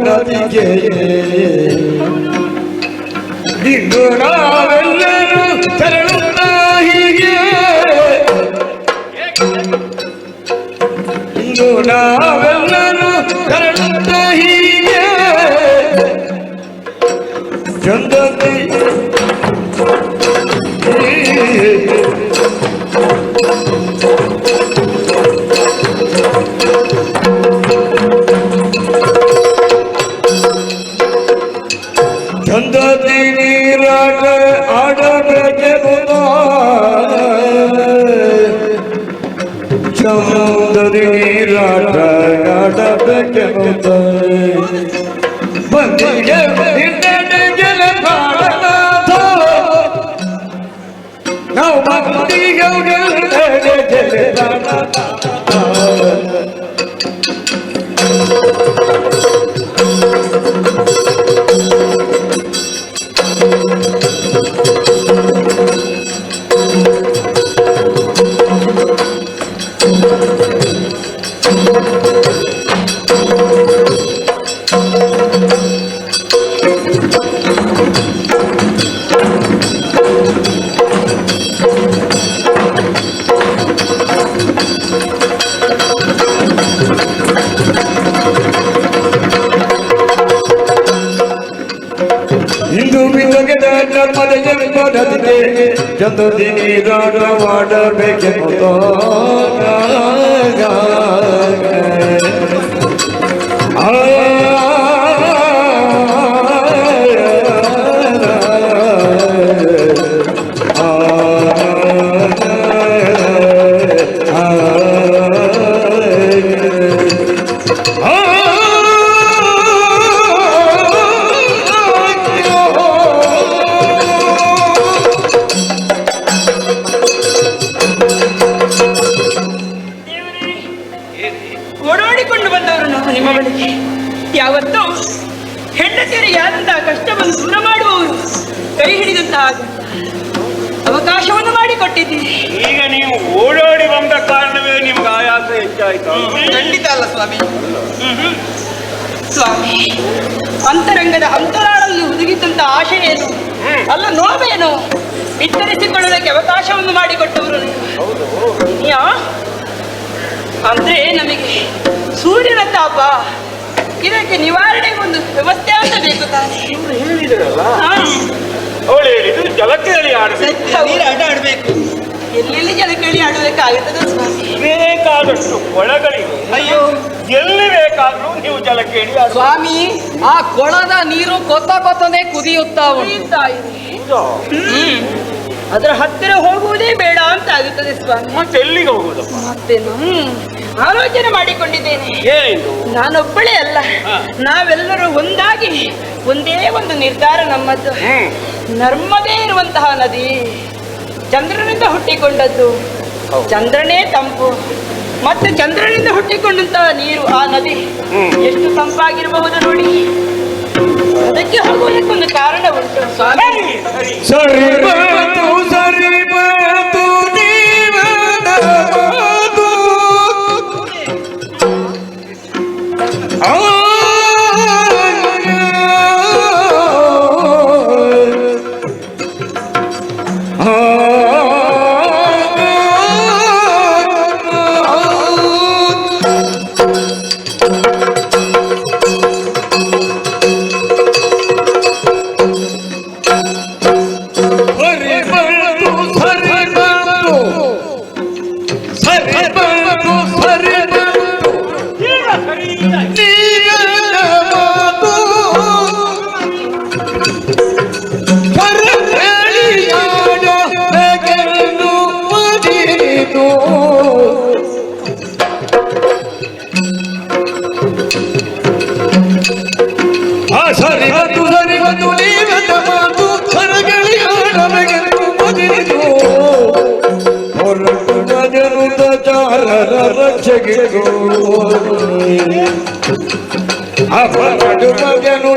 ನದಿಗೆ ಇಂದು ನಾವೆಲ್ಲರೂ ತೆರಳುತ್ತ ಹೀಗೆ ಇಂದು ನಾವೆಲ್ಲರೂ ತೆರಳುತ್ತ ಹೀಗೆ ಚಂದದಿ ಚಂದದಿ ನೀರಾಟ ಆಡಬೇಕೆಂಬುದ ಚಂದದಿ ನೀರಾಟ ಆಡಬೇಕೆಂಬುದ ಬಂದಿಗೆ ನಿನ್ನೆಗೆಲ ಕಾಣನಾಥ ನಾವು ಮಂದಿಗೆ ಇಂದು ಬಿದ್ದಗೆದ ನರ್ಮದ ಜನ್ಮದಕ್ಕೆ ಚಂದದಿ ನೀರಾಟವಾಡಬೇಕೆಂಬುದ ಓಡಾಡಿಕೊಂಡು ಬಂದವರು ನಾವು ನಿಮ್ಮ ಬಳಿಗೆ. ಯಾವತ್ತೂ ಹೆಂಡತಿಯರಿಗೆ ಆದಂತಹ ಕಷ್ಟವನ್ನು ದೂರ ಮಾಡುವವರು, ಕೈ ಹಿಡಿದಂತಹ ಅವಕಾಶವನ್ನು ಮಾಡಿಕೊಟ್ಟಿದ್ದೀರಿ. ಈಗ ನೀವು ಓಡೋಡಿ ಬಂದ ಕಾರಣವೇ ನಿಮ್ಗೆ ಆಯಾಸ ಹೆಚ್ಚಾಯ್ತು. ಖಂಡಿತ ಅಲ್ಲ ಸ್ವಾಮಿ. ಸ್ವಾಮಿ, ಅಂತರಂಗದ ಅಂತರಾಳಲ್ಲಿ ಹುದುಗಿದ್ದಂತ ಆಶೆ ಏನು, ಅಲ್ಲ ನೋವೇನು ವಿಸ್ತರಿಸಿಕೊಳ್ಳೋದಕ್ಕೆ ಅವಕಾಶವನ್ನು ಮಾಡಿಕೊಟ್ಟವರು ಯಾ ಅಂದ್ರೆ ನಮಗೆ ಸೂರ್ಯನ ತಾಪ, ಇದಕ್ಕೆ ನಿವಾರಣೆಗೆ ಒಂದು ವ್ಯವಸ್ಥೆ ಅಂತ ಬೇಕು ತಾನೆ. ಇವ್ರು ಹೇಳಿದ್ರಲ್ಲ, ಅವಳು ಹೇಳಿದ್ರು ಜಲಕ್ಕೆಳಿ ಆಡಬೇಕು, ನೀರು ಆಟ ಆಡ್ಬೇಕು. ಎಲ್ಲೆಲ್ಲಿ ಜಲಕ್ಕೆಳಿ ಆಡಬೇಕಾಗುತ್ತದೆ ಸ್ವಾಮಿ? ಬೇಕಾದಷ್ಟು ಕೊಳಗಳಿವೆ. ಅಯ್ಯೋ, ಎಲ್ಲಿ ಬೇಕಾದ್ರೂ ನೀವು ಜಲಕ್ಕೆಳಿ ಆಡ. ಸ್ವಾಮಿ, ಆ ಕೊಳದ ನೀರು ಕೊತ್ತನೆ ಕುದಿಯುತ್ತಾ ಕುದಿಯುತ್ತಾ ಇದೆ. ಅದರ ಹತ್ತಿರ ಹೋಗುವುದೇ ಬೇಡ ಅಂತ ಆಗುತ್ತದೆ ಸ್ವಾಮಿ. ಮತ್ತೆ ಎಲ್ಲಿಗೆ ಹೋಗುದು? ಮತ್ತೇನು ಆಲೋಚನೆ ಮಾಡಿಕೊಂಡಿದ್ದೇನೆ. ಏನು? ನಾನೊಬ್ಬಳೇ ಅಲ್ಲ, ನಾವೆಲ್ಲರೂ ಒಂದಾಗಿ ಒಂದೇ ಒಂದು ನಿರ್ಧಾರ ನಮ್ಮದು. ನರ್ಮದೇ ಇರುವಂತಹ ನದಿ ಚಂದ್ರನಿಂದ ಹುಟ್ಟಿಕೊಂಡದ್ದು, ಚಂದ್ರನೇ ತಂಪು, ಮತ್ತೆ ಚಂದ್ರನಿಂದ ಹುಟ್ಟಿಕೊಂಡಂತಹ ನೀರು ಆ ನದಿ ಎಷ್ಟು ತಂಪಾಗಿರಬಹುದು ನೋಡಿ. ಅದಕ್ಕೆ ಹೋಗುವುದಕ್ಕೊಂದು ಕಾರಣ ಉಂಟು ಸ್ವಾಮಿ. ಸರಿ ಬಂತು ಸರಿ ಬಂತು ಜೀವನ ಮಾತು. ಅಪರಡು ಮಗನು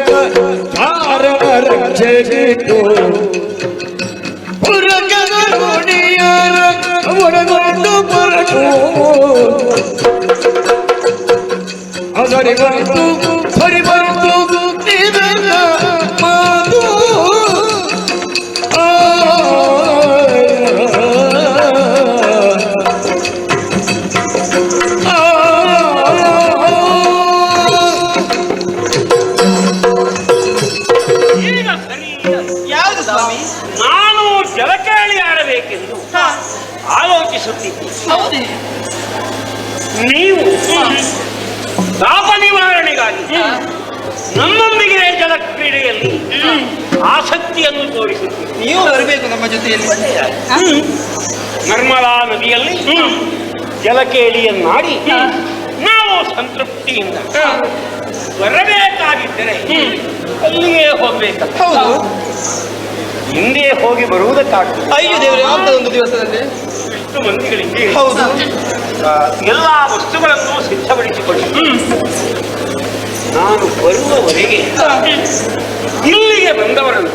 ಚಾರಣ ರಕ್ಷೆಗಿಟ್ಟು ಪುರಕದ ನುಡಿಯಾರ ಒಳಗೊಂಡು ಬರಕು ಸರಿ ಬಂತು ಸರಿ ಬಂತು ನಿನ್ನ ಮಾತು. ಯಾವುದು ಸ್ವಾಮಿ? ನಾನು ಜಲಕೇಳಿ ಆಡಬೇಕೆಂದು ಆಲೋಚಿಸುತ್ತಿದ್ದೆ. ನೀವು ತಾಪ ನಿವಾರಣೆಗಾಗಿ ನಮ್ಮೊಂದಿಗೆ ಜಲಕ್ರೀಡೆಯಲ್ಲಿ ಆಸಕ್ತಿಯನ್ನು ತೋರಿಸುತ್ತೀರಿ. ನೀವು ಬರಬೇಕು ನಮ್ಮ ಜೊತೆಯಲ್ಲಿ. ನರ್ಮದಾ ನದಿಯಲ್ಲಿ ಜಲಕೇಳಿಯನ್ನಾಡಿ ನಾವು ಸಂತೃಪ್ತಿಯಿಂದ ಬರಬೇಕಾಗಿದ್ದರೆ ಅಲ್ಲಿಗೆ ಹೋಗ್ಬೇಕಂತ. ಹಿಂದೆ ಹೋಗಿ ಬರುವುದಕ್ಕಾಗ್ತದೆ. ಅಯ್ಯೋ ದೇವರೇ, ಒಂದು ದಿವಸದಲ್ಲಿ ಇಷ್ಟು ಮಂದಿಗಳಿಗೆ ಹೌದು ಎಲ್ಲ ವಸ್ತುಗಳನ್ನು ಸಿದ್ಧಪಡಿಸಿಕೊಳ್ಳಿ. ನಾನು ಬರುವವರೆಗೆ ಇಲ್ಲಿಗೆ ಬಂದವರನ್ನು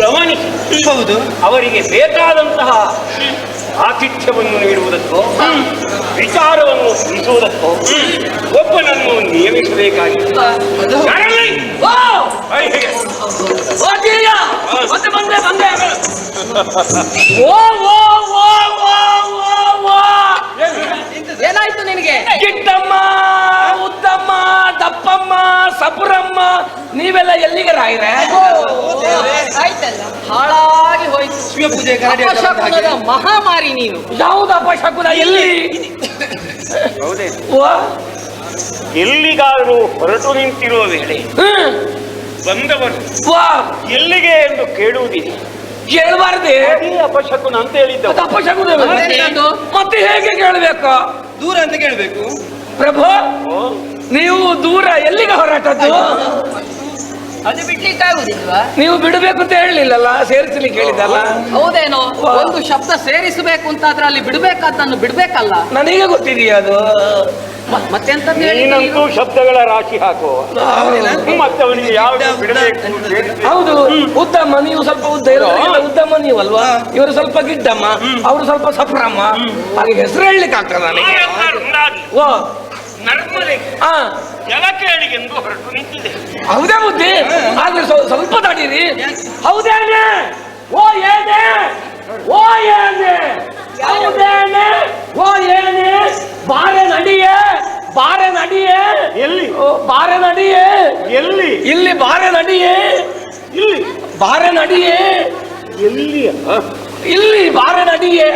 ಗಮನಿಸಿ ಹೌದು ಅವರಿಗೆ ಬೇಕಾದಂತಹ ಆತಿಥ್ಯವನ್ನು ನೀಡುವುದಕ್ಕೋ ವಿಚಾರವನ್ನು ತಿಳಿಸುವುದಕ್ಕೋ ಒಬ್ಬನನ್ನು ನೇಮಿಸಬೇಕಾಗಿದೆ. ಏನಾಯ್ತು ನಿನಗೆ? ಗಿಟ್ಟಮ್ಮ, ಉದ್ದಮ್ಮ, ದಪ್ಪಮ್ಮ, ಸಪುರಮ್ಮ, ನೀವೆಲ್ಲ ಎಲ್ಲಿಗೆ ರಾಯ್ರೆ? ಆಯ್ತಲ್ಲ, ಹಾಳಾಗಿ ಹೋಯ್ತು. ಅಪಶಕುನದ ಮಹಾಮಾರಿ ನೀನು. ಯಾವುದು ಅಪಶಕುನ? ಎಲ್ಲಿ? ಹೌದೇ, ಎಲ್ಲಿಗಾದರೂ ಹೊರಟು ನಿಂತಿರುವ ವೇಳೆ ಬಂದವರು ಎಲ್ಲಿಗೆ ಎಂದು ಕೇಳುವುದಿದೆ. ಕೇಳಬಾರ್ದೆ, ಅಪಶಕುನ ಅಂತ ಹೇಳಿದ್ದ. ಅಪಶಕುನ ಮತ್ತೆ ಹೇಗೆ ಕೇಳಬೇಕು? ದೂರ ಅಂತ ಕೇಳಬೇಕು. ಪ್ರಭು, ನೀವು ದೂರ ಎಲ್ಲಿಗೆ ಹೊರಟದ್ದು? ಅದು ಬಿಡ್ಲಿಕ್ಕಾಗುದಿಲ್ವಾ? ನೀವು ಬಿಡಬೇಕು ಅಂತ ಹೇಳಲಿಲ್ಲಲ್ಲ, ಸೇರಿಸಲಿಕ್ಕೆ ಹೇಳಿದ್ದಲ್ಲ. ಹೌದೇನೋ, ಒಂದು ಶಬ್ದ ಸೇರಿಸಬೇಕು ಅಂತಾದ್ರೆ ಅಲ್ಲಿ ಬಿಡ್ಬೇಕಾದ್ದನ್ನು ಬಿಡ್ಬೇಕಲ್ಲ. ನನಗೆ ಗೊತ್ತಿದೆಯಾ ಅದು? ಮತ್ತೆಂತದ್ದು ನೀನಂತೂ ಶಬ್ದಗಳ ರಾಶಿ ಹಾಕುವ, ಮತ್ತೆ ಅವನಿಗೆ ಯಾವ್ದು ಬಿಡಬೇಕು. ಹೌದು, ಉದ್ದಮ್ಮ, ನೀವು ಸ್ವಲ್ಪ ಉದ್ದ ಇರೋದ್ರಿಂದ ಉದ್ದಮ್ಮ ನೀವಲ್ವಾ, ಇವರು ಸ್ವಲ್ಪ ಗಿಡ್ಡಮ್ಮ, ಅವರು ಸ್ವಲ್ಪ ಸಫರಮ್ಮ, ಹಾಗೆ ಹೆಸರು ಹೇಳಲಿಕ್ಕೆ ಆಗ್ತದೆ ನನಗೆ. ಓ ಜಲಕೇಳಿಗೆಂದು ಹೊರಟು ನಿಂತಿದೆ. ಹೌದೇ ಬುದ್ಧಿ, ಆದ್ರೆ ಸ್ವಲ್ಪ ತಡೀರಿ. ಹೌದೇನೆ? ಓ ಏನೇ, ಓ ಏನೇ, ಹೌದೇನೆ, ಓ ಏನೇ, ಬಾರೆ ನಡಿಯೇ, ಬಾರೆ ನಡಿಯೇ. ಎಲ್ಲಿ? ಬಾರೆ ನಡಿಯೇ. ಎಲ್ಲಿ? ಇಲ್ಲಿ ಬಾರೆ ನಡಿಯೇ. ಇಲ್ಲಿ ಬಾರೆ ನಡಿಯೇ. ಎಲ್ಲಿ? ಇಲ್ಲಿ ಬಾರೆ ನಡಿಯೇ.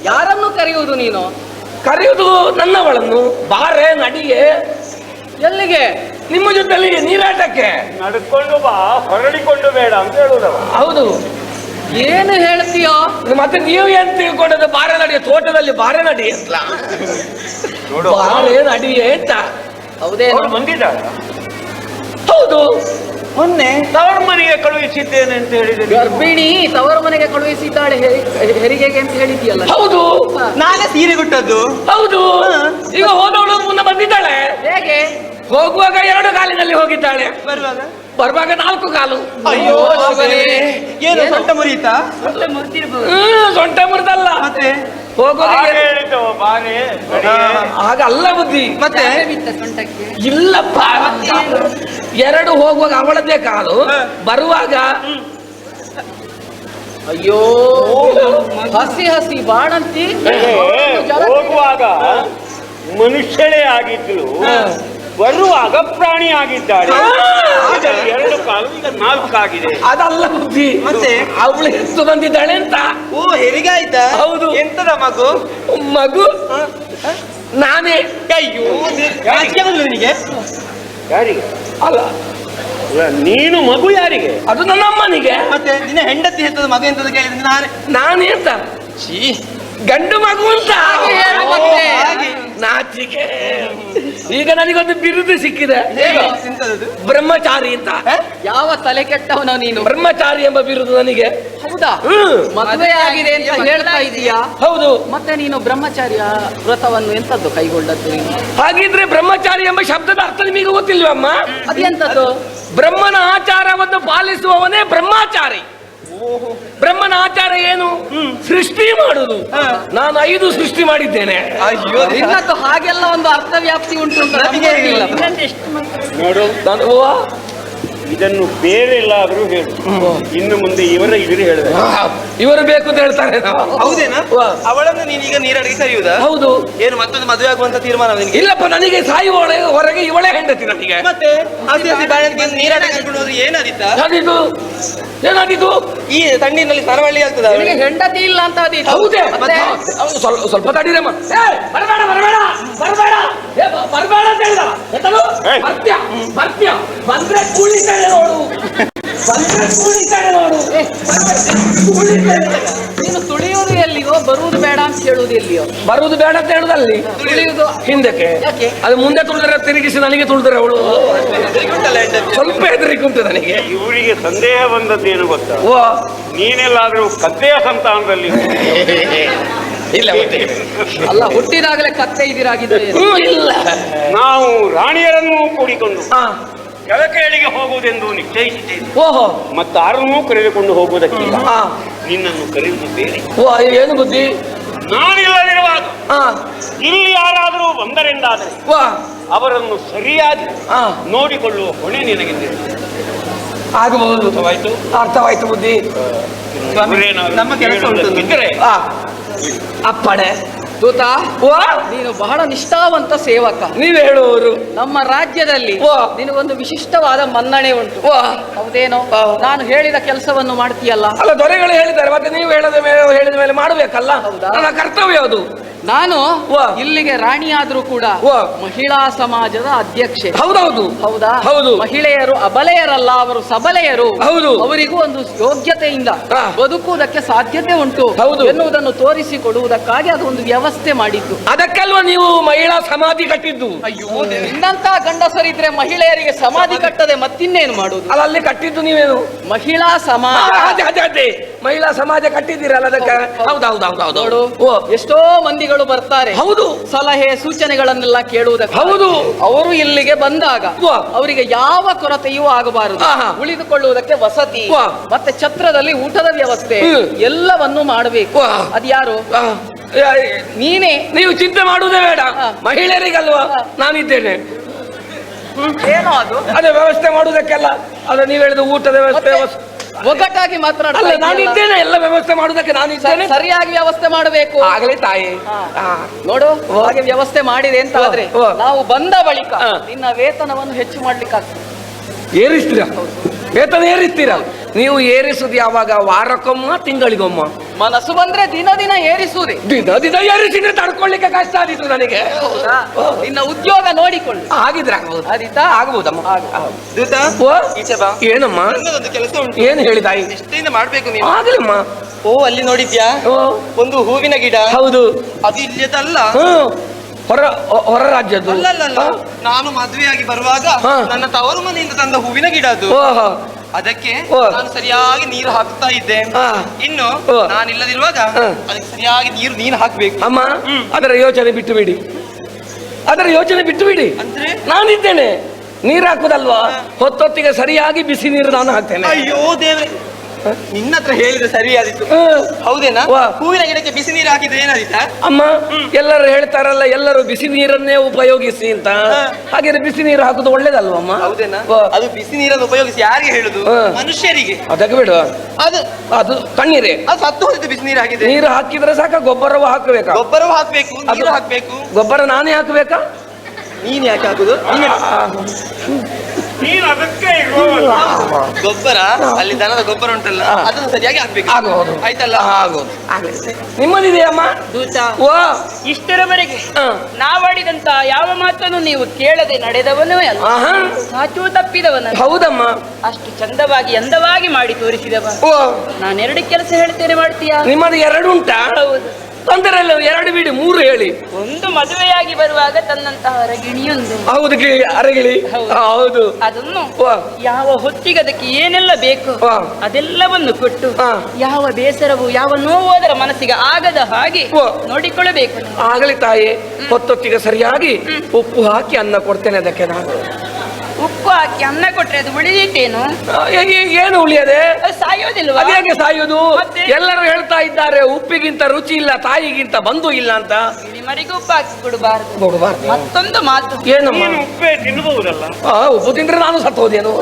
ಯಾರನ್ನು ಕರೆಯುವುದು ನೀನು? ಕರೆಯುವುದು ನನ್ನವಳನ್ನು. ಬಾರೆ ನಡಿಯೇ. ಎಲ್ಲಿಗೆ? ನಿಮ್ಮ ಜೊತೆಲಿ ನೀರಾಟಕ್ಕೆ. ನಡ್ಕೊಂಡು ಬಾ, ಹೊರಡಿಕೊಂಡು ಬೇಡ ಅಂತ ಹೇಳುದವ. ಹೌದು. ಏನು ಹೇಳ್ತೀಯೋ? ಮತ್ತೆ ನೀವು ಏನ್ ತಿಳ್ಕೊಂಡದ್ದು? ಬಾರೆ ನಡಿಯೇ, ತೋಟದಲ್ಲಿ ಬಾರೆ ನಡಿ ಅಂತ. ಬಾರೆ ನಡಿಯೇ ಅಂತ. ಹೌದೇನು? ಬಂದಿದ್ದಾಳ? ಹೌದು, ಮೊನ್ನೆ ತವರ ಮನೆಗೆ ಕಳುಹಿಸಿದ್ದೇನೆ ಅಂತ ಹೇಳಿದೆ. ಗರ್ಭಿಣಿ ತವರ ಮನೆಗೆ ಕಳುಹಿಸಿದ್ದಾಳೆ ಹೆರಿಗೆಗೆ ಅಂತ ಹೇಳಿದ್ಯಲ್ಲ. ಹೌದು, ನಾನೇ ಸೀರೆ ಕೊಟ್ಟದ್ದು. ಹೌದು. ಈಗ ಹೋದವಳು ಮುನ್ನ ಬಂದಿದ್ದಾಳೆ. ಹೇಗೆ? ಹೋಗುವಾಗ 2 ಕಾಲಿನಲ್ಲಿ ಹೋಗಿದ್ದಾಳೆ, ಬರುವಾಗ 4 ಕಾಲು. ಅಯ್ಯೋ ಏನು ಸೊಂಟ ಮುರಿಯಿತಾ? ಸೊಂಟ ಮುರಿದಲ್ಲ, ಮತ್ತೆ ಹೋಗುವಾಗ ಬಾರೆ ಹಾಗಲ್ಲ ಬುದ್ಧಿ. ಮತ್ತೆ ಇಲ್ಲಪ್ಪ, 2 ಹೋಗುವಾಗ ಅವಳದ್ದೇ ಕಾಲು, ಬರುವಾಗ ಅಯ್ಯೋ ಹಸಿ ಹಸಿ ಬಾಣಂತಿ. ಹೋಗುವಾಗ ಮನುಷ್ಯಳೇ ಆಗಿದ್ಲು, ಬರುವಾಗ ಪ್ರಾಣಿ ಆಗಿದ್ದಾಳೆ. 2 ಕಾಲು, ಈಗ 4 ಆಗಿದೆ. ಅದಲ್ಲ ಬುದ್ಧಿ, ಮತ್ತೆ ಅವಳು ಎಷ್ಟು ಬಂದಿದ್ದಾಳೆ ಅಂತ. ಓ ಹೆರಿಗೆ ಆಯ್ತಾ? ಹೌದು. ಎಂತದ ಮಗು? ಮಗು ನಾನೇ. ಅಯ್ಯೋ ನಾಚಿಕೆ ಬಂದ್ಲು ನಿನಗೆ? ಯಾರಿಗೆ? ಅಲ್ಲ, ನೀನು ಮಗು ಯಾರಿಗೆ? ಅದು ನನ್ನ ಅಮ್ಮನಿಗೆ. ಮತ್ತೆ ನಿನ್ನ ಹೆಂಡತಿ ಹೆತ್ತದ ಮಗು ಎಂತದ ಕೇಳಿದ್ರೆ ನಾನೇ ಅಂತ. ಛೀ, ಗಂಡು ಮಗು ಅಂತ ನಾಚಿಕೆ. ಈಗ ನನಗೊಂದು ಬಿರುದು ಸಿಕ್ಕಿದೆ, ಬ್ರಹ್ಮಚಾರಿ ಅಂತ. ಯಾವ ತಲೆ ಕೆಟ್ಟವನ ನೀನು? ಬ್ರಹ್ಮಚಾರಿ ಎಂಬ ಬಿರುದು ನನಗೆ. ಹೌದಾ? ಮದುವೆ ಆಗಿದೆ ಅಂತ ಹೇಳ್ತಾ ಇದೀಯಾ? ಹೌದು. ಮತ್ತೆ ನೀನು ಬ್ರಹ್ಮಚಾರ್ಯ ವ್ರತವನ್ನು ಎಂತದ್ದು ಕೈಗೊಂಡದ್ದು ನೀನು? ಹಾಗಿದ್ರೆ ಬ್ರಹ್ಮಚಾರಿ ಎಂಬ ಶಬ್ದದ ಅರ್ಥ ನಿಮಗೆ ಗೊತ್ತಿಲ್ವಮ್ಮ? ಅದೆಂತದ್ದು? ಬ್ರಹ್ಮನ ಆಚಾರವನ್ನು ಪಾಲಿಸುವವನೇ ಬ್ರಹ್ಮಚಾರಿ. ಬ್ರಹ್ಮನ ಆಚಾರ ಏನು? ಸೃಷ್ಟಿ ಮಾಡುದು. ನಾನು 5 ಸೃಷ್ಟಿ ಮಾಡಿದ್ದೇನೆ. ಅಯ್ಯೋ, ನಿನ್ನದ್ದು ಹಾಗೆಲ್ಲ ಒಂದು ಅರ್ಥವ್ಯಾಪ್ತಿ ಉಂಟು ಅಂತ ನಮಗೆ ಹೇಳಿಲ್ಲ. ನೋಡು, ನಾನು ಇದನ್ನು ಬೇರೆ ಎಲ್ಲಾದ್ರೂ ಹೇಳು, ಇನ್ನು ಮುಂದೆ ಇವರ ಇವರು ಹೇಳಿದೆ. ಇವರು ಬೇಕು ಅಂತ ಹೇಳ್ತಾರೆ. ಹೌದೇನಾ? ಅವಳನ್ನು ನೀನೀಗ ನೀರಡಿಗೆ ಕರೆಯುವುದಾ? ಹೌದು. ಏನು ಮತ್ತೊಂದು ಮದುವೆ ಆಗುವಂತ ತೀರ್ಮಾನ ನಿನಗೆ? ಇಲ್ಲಪ್ಪ, ನನಗೆ ಸಾಯುವಳ ಹೊರಗೆ ಇವಳೇ ಹೆಂಡತಿ ನನಗೆ. ಮತ್ತೆ ಹಸಿ ಹಸಿ ಬಾಳೆಹಣ್ಣಿಗೆ ನೀರಡಿಗೆ ಕರ್ಕೊಂಡು ಹೋದ್ರೆ ಏನಾದಿತ್ತ? ಏನಾದಿತ್ತು? ಏನಾದಿತ್ತು? ಈ ತಣ್ಣೀರಿನಲ್ಲಿ ಸರವಳ್ಳಿ ಆಗ್ತದ? ನಿನಗೆ ಹೆಂಡತಿ ಇಲ್ಲ ಅಂತ ಆದೀತು. ಹೌದೇ? ಸ್ವಲ್ಪ ತಡೀರಮ್ಮ. ಬರಬೇಡ ಬರಬೇಡ ಬರಬೇಡ ಬರಬೇಡ ಅಂತ ಹೇಳಿದ. ಬರ್ತ್ಯ ಬರ್ತ್ಯ ಬಂದ್ರೆ ಕೂಳಿತಾಳೆ ನೋಡು, ಬಂದ್ರೆ ಕೂಳಿತಾಳೆ ನೋಡು. ನೀನು ತುಳಿಯುವುದು ಎಲ್ಲಿಯೋ, ಬರುವುದು ಬೇಡ ಅಂತ ಹೇಳುವುದು ಎಲ್ಲಿಯೋ? ಬರುವುದು ಬೇಡ ಅಂತ ಹೇಳುದಲ್ಲಿ ತುಳಿಯುವುದು ಹಿಂದಕ್ಕೆ. ಅದು ಮುಂದೆ ತುಳಿದ್ರೆ ತಿರುಗಿಸಿ ನನಗೆ ತುಳಿದ್ರೆ ಅವಳು ಸ್ವಲ್ಪ ಹೆದರಿಕೆ ಉಂಟು ನನಗೆ. ಇವರಿಗೆ ಸಂದೇಹ ಬಂದದ್ದೇನು ಗೊತ್ತಾ? ಓ, ನೀನೆಲ್ಲಾದ್ರೂ ಕತ್ತೆಯ ಸಂತಾನದಲ್ಲಿ? ಇಲ್ಲ, ಅಲ್ಲ, ಹುಟ್ಟಿದಾಗಲೇ ಕತ್ತೆ ಇದಿರಾಗಿದ್ರೆ ಇಲ್ಲ. ನಾವು ರಾಣಿಯರನ್ನು ಕೂಡಿಕೊಂಡು ಜಲಕೇಳಿಗೆ ಹೋಗುವುದೆಂದು ನಿಶ್ಚಯಿಸಿದ್ದೇವೆ. ಓಹೋ, ಮತ್ತಾರನ್ನೂ ಕರೆದುಕೊಂಡು ಹೋಗುವುದಕ್ಕಿಲ್ಲ, ನಿನ್ನನ್ನು ಕರೆಯುವುದು ಬೇರೆ. ಓ, ಏನು ಬುದ್ಧಿ? ನಾನಿಲ್ಲದಿರುವಾಗ ಇಲ್ಲಿ ಯಾರಾದರೂ ಬಂದರೆಂದಾದರೆ ಅವರನ್ನು ಸರಿಯಾಗಿ ನೋಡಿಕೊಳ್ಳುವ ಹೊಣೆ ನಿನಗೆ ಆಗಬಹುದು. ಅರ್ಥವಾಯ್ತು ಬುದ್ಧಿ. ನಮ್ಮ ಕೆಲಸ ಉಂಟು. ಅಪ್ಪಣೆ. ದೂತ, ನೀನು ಬಹಳ ನಿಷ್ಠಾವಂತ ಸೇವಕ. ನೀವೇ ಹೇಳುವವರು. ನಮ್ಮ ರಾಜ್ಯದಲ್ಲಿ ನಿನಗೊಂದು ವಿಶಿಷ್ಟವಾದ ಮನ್ನಣೆ ಉಂಟು. ಹೌದೇನೋ? ನಾನು ಹೇಳಿದ ಕೆಲಸವನ್ನು ಮಾಡ್ತೀಯಲ್ಲ? ಅಲ್ಲ, ದೊರೆಗಳು ಹೇಳಿದ್ದಾರೆ, ಮತ್ತೆ ನೀವು ಹೇಳಿದ ಮೇಲೆ ಮಾಡಬೇಕಲ್ಲ. ನನ್ನ ಕರ್ತವ್ಯ ಅದು. ನಾನು ಇಲ್ಲಿಗೆ ರಾಣಿಯಾದ್ರೂ ಕೂಡ ಮಹಿಳಾ ಸಮಾಜದ ಅಧ್ಯಕ್ಷೆ. ಹೌದೌದು. ಹೌದಾ? ಹೌದು. ಮಹಿಳೆಯರು ಅಬಲೆಯರಲ್ಲ, ಅವರು ಸಬಲೆಯರು. ಹೌದು. ಅವರಿಗೂ ಒಂದು ಯೋಗ್ಯತೆಯಿಂದ ಬದುಕುವುದಕ್ಕೆ ಸಾಧ್ಯತೆ ಉಂಟು ಹೌದು ಎನ್ನುವುದನ್ನು ತೋರಿಸಿಕೊಡುವುದಕ್ಕಾಗಿ ಅದು ಒಂದು ವ್ಯವಸ್ಥೆ ಮಾಡಿದ್ದು. ಅದಕ್ಕಲ್ವ ನೀವು ಮಹಿಳಾ ಸಮಾಧಿ ಕಟ್ಟಿದ್ದು? ಅಯ್ಯೋ, ಇನ್ನಂತ ಗಂಡಸರಿದ್ರೆ ಮಹಿಳೆಯರಿಗೆ ಸಮಾಧಿ ಕಟ್ಟದೆ ಮತ್ತಿನ್ನೇನು ಮಾಡುದು? ಅಲ್ಲಿ ಕಟ್ಟಿದ್ದು ನೀವೇನು? ಮಹಿಳಾ ಸಮಾಜ. ಅದೇ ಮಹಿಳಾ ಸಮಾಜ ಕಟ್ಟಿದ್ದೀರಲ್ಲ ಅದಕ್ಕೆ. ಹೌದೌದೌದೌದು. ನೋಡು, ಎಷ್ಟೋ ಮಂದಿಗಳು ಬರ್ತಾರೆ. ಹೌದು. ಸಲಹೆ ಸೂಚನೆಗಳನ್ನೆಲ್ಲ ಕೇಳುವುದಕ್ಕೆ. ಹೌದು. ಅವರು ಇಲ್ಲಿಗೆ ಬಂದಾಗ ಅವರಿಗೆ ಯಾವ ಕೊರತೆಯೂ ಆಗಬಾರದು. ಉಳಿದುಕೊಳ್ಳುವುದಕ್ಕೆ ವಸತಿ ಮತ್ತೆ ಛತ್ರದಲ್ಲಿ ಊಟದ ವ್ಯವಸ್ಥೆ ಎಲ್ಲವನ್ನು ಮಾಡಬೇಕು. ಅದ್ಯಾರು? ನೀನೇ. ನೀವು ಚಿಂತೆ ಮಾಡುವುದೇ ಬೇಡ, ಮಹಿಳೆಯರಿಗಲ್ವಾ ನಾನಿದ್ದೇನೆ. ಏನೋ ಅದು ಅದೇ ವ್ಯವಸ್ಥೆ ಮಾಡುವುದಕ್ಕೆಲ್ಲ ಅದು ನೀವು ಹೇಳಿದ ಊಟದ ವ್ಯವಸ್ಥೆ ಒಗ್ಗಟ್ಟಾಗಿ ಮಾತನಾಡ. ನಾನಿದ್ದೇನೆ, ಎಲ್ಲ ವ್ಯವಸ್ಥೆ ಮಾಡುವುದಕ್ಕೆ ನಾನಿದ್ದೇನೆ. ಸರಿಯಾಗಿ ವ್ಯವಸ್ಥೆ ಮಾಡಬೇಕು. ಆಗಲೇ ತಾಯಿ. ನೋಡು, ಹಾಗೆ ವ್ಯವಸ್ಥೆ ಮಾಡಿದೆ ಅಂತ ಆದ್ರೆ ನಾವು ಬಂದ ಬಳಿಕ ನಿನ್ನ ವೇತನವನ್ನು ಹೆಚ್ಚು ಮಾಡ್ಲಿಕ್ಕಾಗ್ತದೆ. ಏರಿಸ್ತೀರಾ? ವೇತನ ಏರಿಸ್ತೀರಾ? ನೀವು ಏರಿಸುದು ಯಾವಾಗ? ವಾರಕ್ಕೊಮ್ಮ, ತಿಂಗಳಿಗೊಮ್ಮ? ಮನಸ್ಸು ಬಂದ್ರೆ ದಿನ ದಿನ ಏರಿಸುವುದೇ. ದಿನ ಏರಿಸಿದ್ರೆ ತಡ್ಕೊಳ್ಳಿಕ್ಕೆ ಕಷ್ಟ ಆದಿತ್ತು ನನಗೆ. ನಿನ್ನ ಉದ್ಯೋಗ ನೋಡಿಕೊಳ್ಳಿ. ಆಗಿದ್ರೆ ಆದಿತ್ತಾ? ಆಗ್ಬೋದಮ್ಮ. ಈಚೆ ಬಾ. ಏನಮ್ಮ? ಒಂದು ಕೆಲಸ ಉಂಟು. ಏನು ಹೇಳಿದಾಯಿ? ನಿಷ್ಠೆಯಿಂದ ಮಾಡ್ಬೇಕು ನೀನು. ಆಗಲಮ್ಮ. ಓ, ಅಲ್ಲಿ ನೋಡಿದ್ಯಾ ಒಂದು ಹೂವಿನ ಗಿಡ? ಹೌದು. ಅದು ಇಲ್ಲದಲ್ಲ, ಹೊರ ರಾಜ್ಯದ್ದು. ಅಲ್ಲಲ್ಲ, ನಾನು ಮದುವೆಯಾಗಿ ಬರುವಾಗ ನನ್ನ ತವರು ಮನೆಯಿಂದ ತಂದ ಹೂವಿನ ಗಿಡ ಅದು. ಅದಕ್ಕೆ ನಾನು ಸರಿಯಾಗಿ ನೀರು ಹಾಕ್ತಾ ಇದ್ದೆ. ಇನ್ನು ನಾನಿಲ್ಲದಿರುವಾಗ ಅದಕ್ಕೆ ಸರಿಯಾಗಿ ನೀನು ಹಾಕ್ಬೇಕು. ಅಮ್ಮ, ಅದರ ಯೋಚನೆ ಬಿಟ್ಟು ಬಿಡಿ, ಅದರ ಯೋಚನೆ ಬಿಟ್ಟು ಬಿಡಿ. ಅಂದ್ರೆ ನಾನಿದ್ದೇನೆ, ನೀರು ಹಾಕುದಲ್ವಾ, ಹೊತ್ತೊತ್ತಿಗೆ ಸರಿಯಾಗಿ ಬಿಸಿ ನೀರು ನಾನು ಹಾಕ್ತೇನೆ. ಅಯ್ಯೋ ದೇವ್ರೆ, ನಿನ್ನ ಹತ್ರ ಹೇಳಿದ್ರೆ ಸರಿಯಾದಿತ್ತು. ಹೌದೇನಾ? ಹೂವಿನ ಗಿಡಕ್ಕೆ ಬಿಸಿ ನೀರು ಹಾಕಿದ್ರೆ ಏನಾದಿತ್ತ? ಅಮ್ಮ, ಎಲ್ಲರೂ ಹೇಳ್ತಾರಲ್ಲ, ಎಲ್ಲರೂ ಬಿಸಿ ನೀರನ್ನೇ ಉಪಯೋಗಿಸಿ ಅಂತ. ಹಾಗೆ ಬಿಸಿ ನೀರು ಹಾಕುದು ಒಳ್ಳೇದಲ್ವಮ್ಮ? ಹೌದೇನಾ? ಅದು ಬಿಸಿ ನೀರನ್ನು ಉಪಯೋಗಿಸಿ ಯಾರಿಗೆ ಹೇಳುದು? ಮನುಷ್ಯರಿಗೆ. ಅದಕ್ಕೆ ಬಿಡು, ಅದು ತಣ್ಣೀರೇ. ಅದು ಸತ್ತು ಹೋದಿತ್ತು ಬಿಸಿ ನೀರು ಹಾಕಿದ್ರೆ. ನೀರು ಹಾಕಿದ್ರೆ ಸಾಕ? ಗೊಬ್ಬರವೂ ಹಾಕಬೇಕಾ? ಗೊಬ್ಬರವೂ ಹಾಕ್ಬೇಕು, ನೀರು ಹಾಕ್ಬೇಕು. ಗೊಬ್ಬರ ನಾನೇ ಹಾಕಬೇಕಾ? ನೀನ್ ಯಾಕೆ ಹಾಕುದು? ನೀನು ಅದಕ್ಕೆ ಗೊಬ್ಬರ ಅಲ್ಲಿ ದನದ ಗೊಬ್ಬರ ಉಂಟಲ್ಲ, ಅದನ್ನು ಸರಿಯಾಗಿ ಹಾಕ್ಬೇಕು. ಆಯ್ತಲ್ಲ? ನಿಮ್ಮದಿದೆಯಮ್ಮ ದೂತ? ಇಷ್ಟರವರೆಗೆ ನಾವಾಡಿದಂತ ಯಾವ ಮಾತನ್ನು ನೀವು ಕೇಳದೆ ನಡೆದವನೂ ಅಲ್ಲ, ಸಾಚು ತಪ್ಪಿದವನ. ಹೌದಮ್ಮ. ಅಷ್ಟು ಚಂದವಾಗಿ ಅಂದವಾಗಿ ಮಾಡಿ ತೋರಿಸಿದವ. ನಾನೆರಡು ಕೆಲಸ ಹೇಳ್ತೇನೆ, ಮಾಡ್ತೀಯಾ? ನಿಮ್ಮದು ಎರಡು ಉಂಟಾ? ತೊಂದರೆ ಇಲ್ಲ, ಎರಡು ಬಿಡಿ, ಮೂರು ಹೇಳಿ. ಒಂದು, ಮದುವೆಯಾಗಿ ಬರುವಾಗ ತನ್ನಂತಹ ಅರಗಿಣಿಯೊಂದು. ಹೌದು, ಅರಗಿಳಿ. ಹೌದು. ಅದನ್ನು ಯಾವ ಹೊತ್ತಿಗೆ ಅದಕ್ಕೆ ಏನೆಲ್ಲ ಬೇಕು ಅದೆಲ್ಲವನ್ನು ಕೊಟ್ಟು ಯಾವ ಬೇಸರವು ಯಾವ ನೋವು ಅದರ ಮನಸ್ಸಿಗೆ ಆಗದ ಹಾಗೆ ನೋಡಿಕೊಳ್ಳಬೇಕು. ಆಗಲಿ ತಾಯಿ, ಹೊತ್ತೊತ್ತಿಗೆ ಸರಿಯಾಗಿ ಉಪ್ಪು ಹಾಕಿ ಅನ್ನ ಕೊಡ್ತೇನೆ ಅದಕ್ಕೆ ನಾನು. ಉಪ್ಪು ಹಾಕಿ ಅನ್ನ ಕೊಟ್ರೆ ಅದು ಉಳಿದೀತೇನು? ಏನು ಉಳಿಯದೆ? ಸಾಯೋದಿಲ್ವ? ಅದೇಗೆ ಸಾಯುವುದು? ಎಲ್ಲರೂ ಹೇಳ್ತಾ ಇದ್ದಾರೆ ಉಪ್ಪಿಗಿಂತ ರುಚಿ ಇಲ್ಲ, ತಾಯಿಗಿಂತ ಬಂಧು ಇಲ್ಲ ಅಂತ. ಮರಿಗೂ ಉಪ್ಪು ಹಾಕಿ ಕೊಡಬಾರದು. ಮತ್ತೊಂದು ಮಾತು, ಏನಮ್ಮ? ಉಪ್ಪೇ ತಿನ್ನಬಹುದಲ್ಲ? ಉಪ್ಪು ತಿಂದ್ರೆ ನಾನು ಸತ್ತೋದೇನು?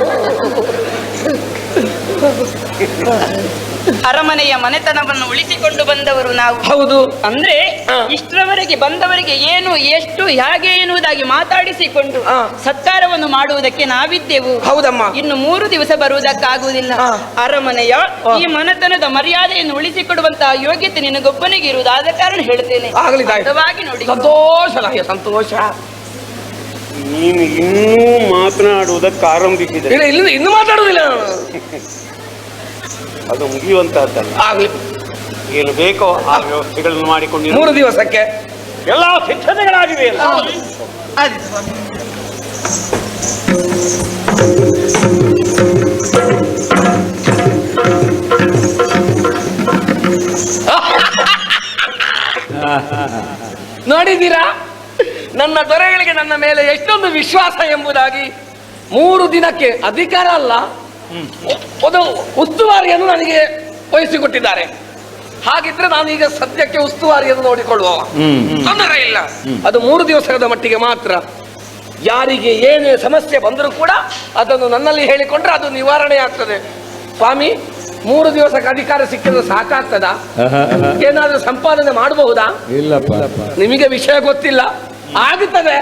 ಅರಮನೆಯ ಮನೆತನವನ್ನು ಉಳಿಸಿಕೊಂಡು ಬಂದವರು ನಾವು. ಹೌದು. ಅಂದ್ರೆ ಇಷ್ಟರವರೆಗೆ ಬಂದವರಿಗೆ ಏನು ಎಷ್ಟು ಹೇಗೆ ಎನ್ನುವುದಾಗಿ ಮಾತಾಡಿಸಿಕೊಂಡು ಸತ್ಕಾರವನ್ನು ಮಾಡುವುದಕ್ಕೆ ನಾವಿದ್ದೆವು. ಹೌದಮ್ಮ. ಇನ್ನು 3 ದಿವಸ ಬರುವುದಕ್ಕಾಗುವುದಿಲ್ಲ. ಅರಮನೆಯ ಈ ಮನೆತನದ ಮರ್ಯಾದೆಯನ್ನು ಉಳಿಸಿಕೊಡುವಂತಹ ಯೋಗ್ಯತೆ ನಿನಗೊಬ್ಬನಿಗೆ ಇರುವುದು. ಆದ ಕಾರಣ ಹೇಳ್ತೇನೆ, ನೋಡಿ. ಸಂತೋಷ, ಸಂತೋಷ. ನೀನು ಇನ್ನೂ ಮಾತನಾಡುವುದಕ್ಕೆ ಆರಂಭಿಸಿದೆ. ಇನ್ನು ಮಾತಾಡುವುದಿಲ್ಲ, ಅದು ಮುಗಿಯುವಂತಹದ್ದಲ್ಲ. ಆಗ್ಲಿ, ಏನು ಬೇಕೋ ಆ ವ್ಯವಸ್ಥೆಗಳನ್ನು ಮಾಡಿಕೊಂಡು 3 ದಿವಸಕ್ಕೆ ಎಲ್ಲ ಸಿದ್ಧತೆಗಳಾಗಿವೆ. ನೋಡಿದ್ದೀರಾ ನನ್ನ ದೊರೆಗಳಿಗೆ ನನ್ನ ಮೇಲೆ ಎಷ್ಟೊಂದು ವಿಶ್ವಾಸ ಎಂಬುದಾಗಿ. 3 ದಿನಕ್ಕೆ ಅಧಿಕಾರ ಅಲ್ಲ, ಒಂದು ಉಸ್ತುವಾರಿಯನ್ನು ನನಗೆ ವಹಿಸಿಕೊಟ್ಟಿದ್ದಾರೆ. ಹಾಗಿದ್ರೆ ನಾನು ಈಗ ಸದ್ಯಕ್ಕೆ ಉಸ್ತುವಾರಿಯನ್ನು ನೋಡಿಕೊಳ್ಳುವ, ತೊಂದರೆ ಇಲ್ಲ. ಅದು 3 ದಿವಸದ ಮಟ್ಟಿಗೆ ಮಾತ್ರ. ಯಾರಿಗೆ ಏನೇ ಸಮಸ್ಯೆ ಬಂದರೂ ಕೂಡ ಅದನ್ನು ನನ್ನಲ್ಲಿ ಹೇಳಿಕೊಂಡ್ರೆ ಅದು ನಿವಾರಣೆ ಆಗ್ತದೆ. ಸ್ವಾಮಿ, 3 ದಿವಸಕ್ಕೆ ಅಧಿಕಾರ ಸಿಕ್ಕಿದ್ರೆ ಸಾಕಾಗ್ತದ? ಏನಾದ್ರೂ ಸಂಪಾದನೆ ಮಾಡಬಹುದಾ? ಇಲ್ಲಪ್ಪ, ನಿಮಗೆ ವಿಷಯ ಗೊತ್ತಿಲ್ಲ. ಆಗುತ್ತದೆ.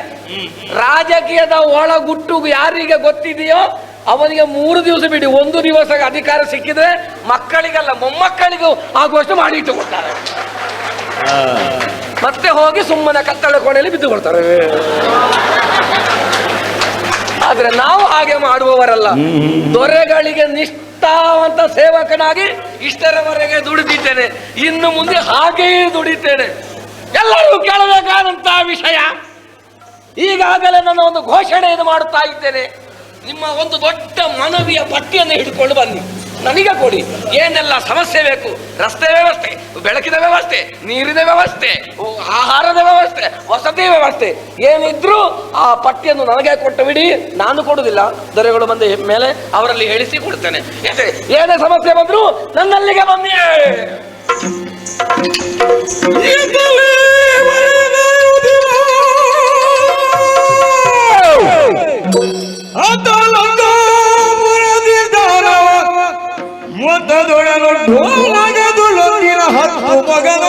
ರಾಜಕೀಯದ ಒಳಗುಟ್ಟು ಯಾರಿಗೆ ಗೊತ್ತಿದೆಯೋ ಅವನಿಗೆ 3 ದಿವಸ ಬಿಡಿ, 1 ದಿವಸಕ್ಕೆ ಅಧಿಕಾರ ಸಿಕ್ಕಿದ್ರೆ ಮಕ್ಕಳಿಗಲ್ಲ ಮೊಮ್ಮಕ್ಕಳಿಗೂ ಆಗುವಷ್ಟು ಮಾಡಿ ಇಟ್ಟುಕೊಡ್ತಾರೆ. ಮತ್ತೆ ಹೋಗಿ ಸುಮ್ಮನೆ ಕತ್ತಳೆ ಕೋಣೆಯಲ್ಲಿ ಬಿದ್ದುಕೊಳ್ತಾರೆ. ಆದ್ರೆ ನಾವು ಹಾಗೆ ಮಾಡುವವರಲ್ಲ. ದೊರೆಗಳಿಗೆ ನಿಷ್ಠಾವಂತ ಸೇವಕನಾಗಿ ಇಷ್ಟರವರೆಗೆ ದುಡಿದಿದ್ದೇನೆ, ಇನ್ನು ಮುಂದೆ ಹಾಗೆಯೇ ದುಡಿತೇನೆ. ಎಲ್ಲರೂ ಕೇಳಬೇಕಾದಂತ ವಿಷಯ. ಈಗಾಗಲೇ ನನ್ನ ಒಂದು ಘೋಷಣೆಯನ್ನು ಮಾಡುತ್ತಾ ಇದ್ದೇನೆ. ನಿಮ್ಮ ಒಂದು ದೊಡ್ಡ ಮನವಿಯ ಪಟ್ಟಿಯನ್ನು ಹಿಡ್ಕೊಂಡು ಬನ್ನಿ, ನನಗೆ ಕೊಡಿ. ಏನೆಲ್ಲ ಸಮಸ್ಯೆ ಬೇಕು, ರಸ್ತೆ ವ್ಯವಸ್ಥೆ, ಬೆಳಕಿನ ವ್ಯವಸ್ಥೆ, ನೀರಿನ ವ್ಯವಸ್ಥೆ, ಆಹಾರದ ವ್ಯವಸ್ಥೆ, ವಸತಿ ವ್ಯವಸ್ಥೆ ಏನಿದ್ರು ಆ ಪಟ್ಟಿಯನ್ನು ನನಗೆ ಕೊಟ್ಟು ಬಿಡಿ. ನಾನು ಕೊಡುವುದಿಲ್ಲ, ದೊರೆಗಳು ಬಂದ ಮೇಲೆ ಅವರಲ್ಲಿ ಹೇಳಿಸಿ ಕೊಡ್ತೇನೆ. ಏನೇ ಸಮಸ್ಯೆ ಬಂದ್ರು ನನ್ನಲ್ಲಿಗೆ ಬನ್ನಿ. ಮೊತ್ತದೊಳಲು ಢೋಲಗದುಳುತ್ತಿರ ಹತ್ತು ಮಗನ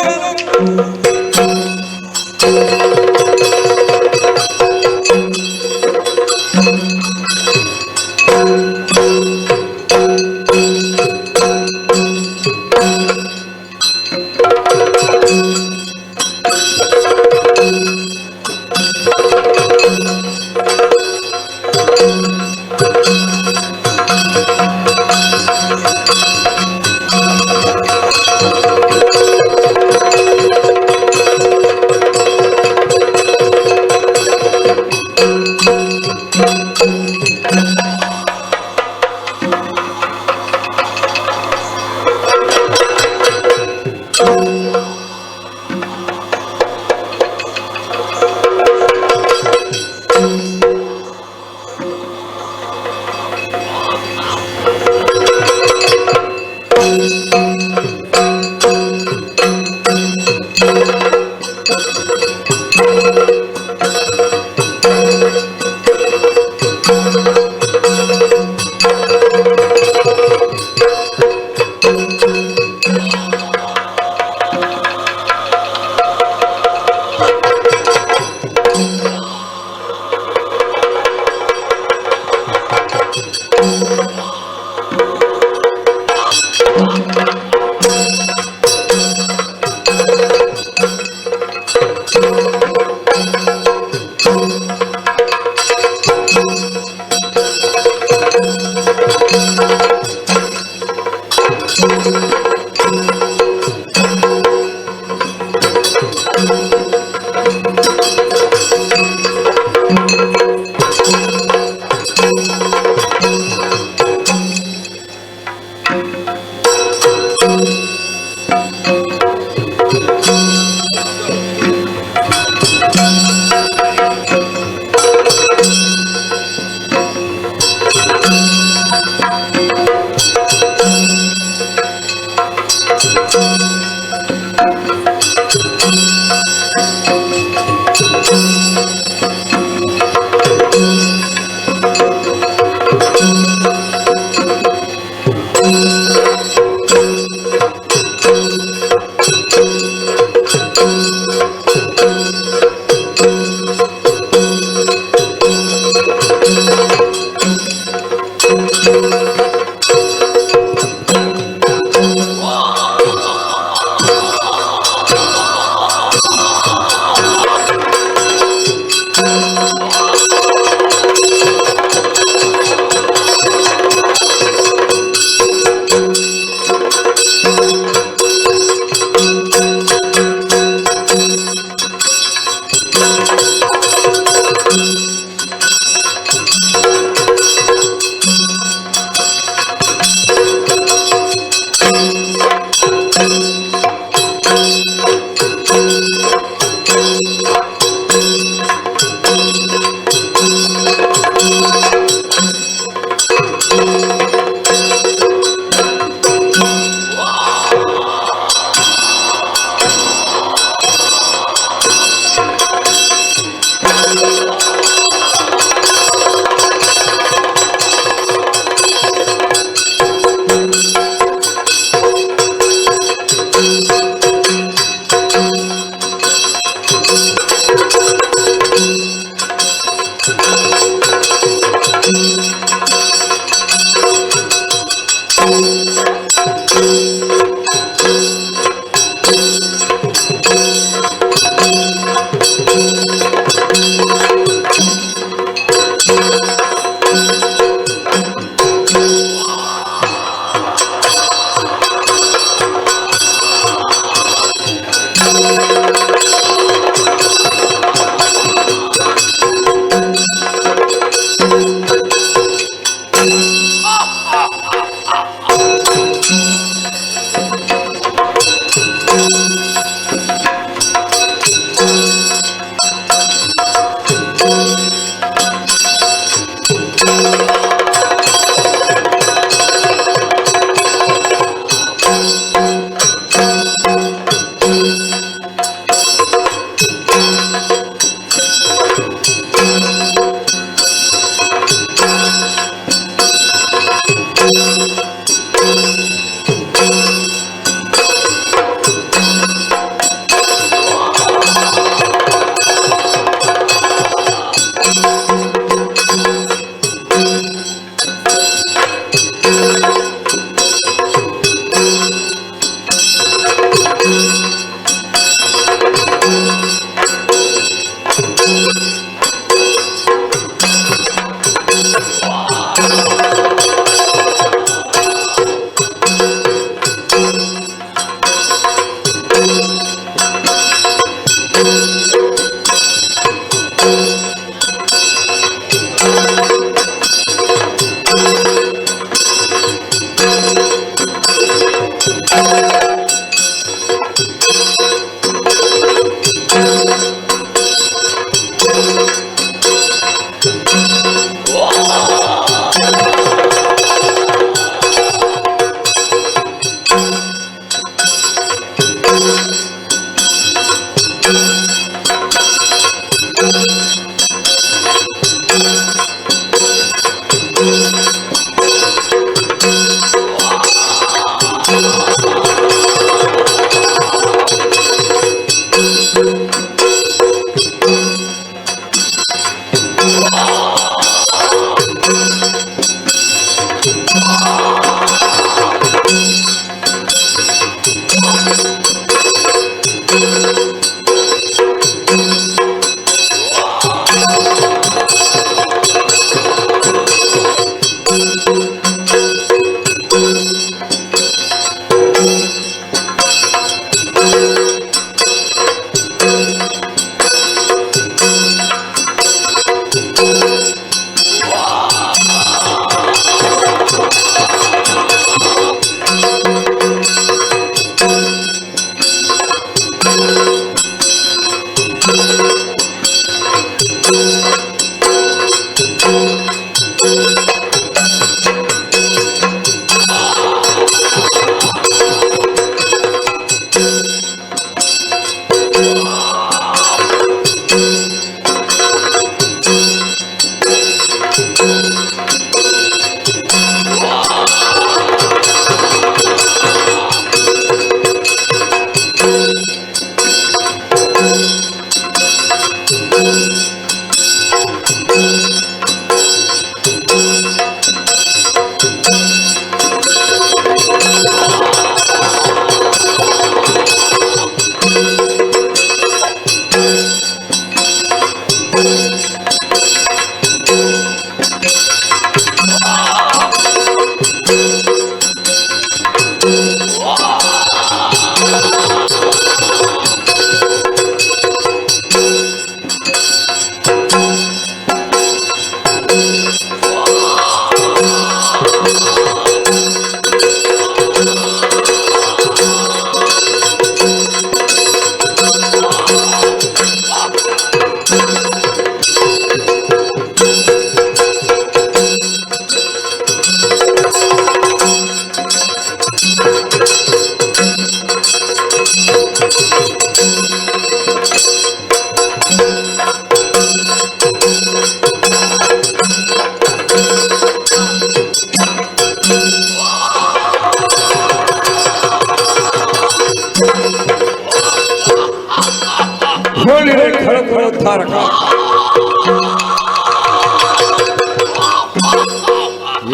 ಲಂಕೋದ್ಧಾರಕ.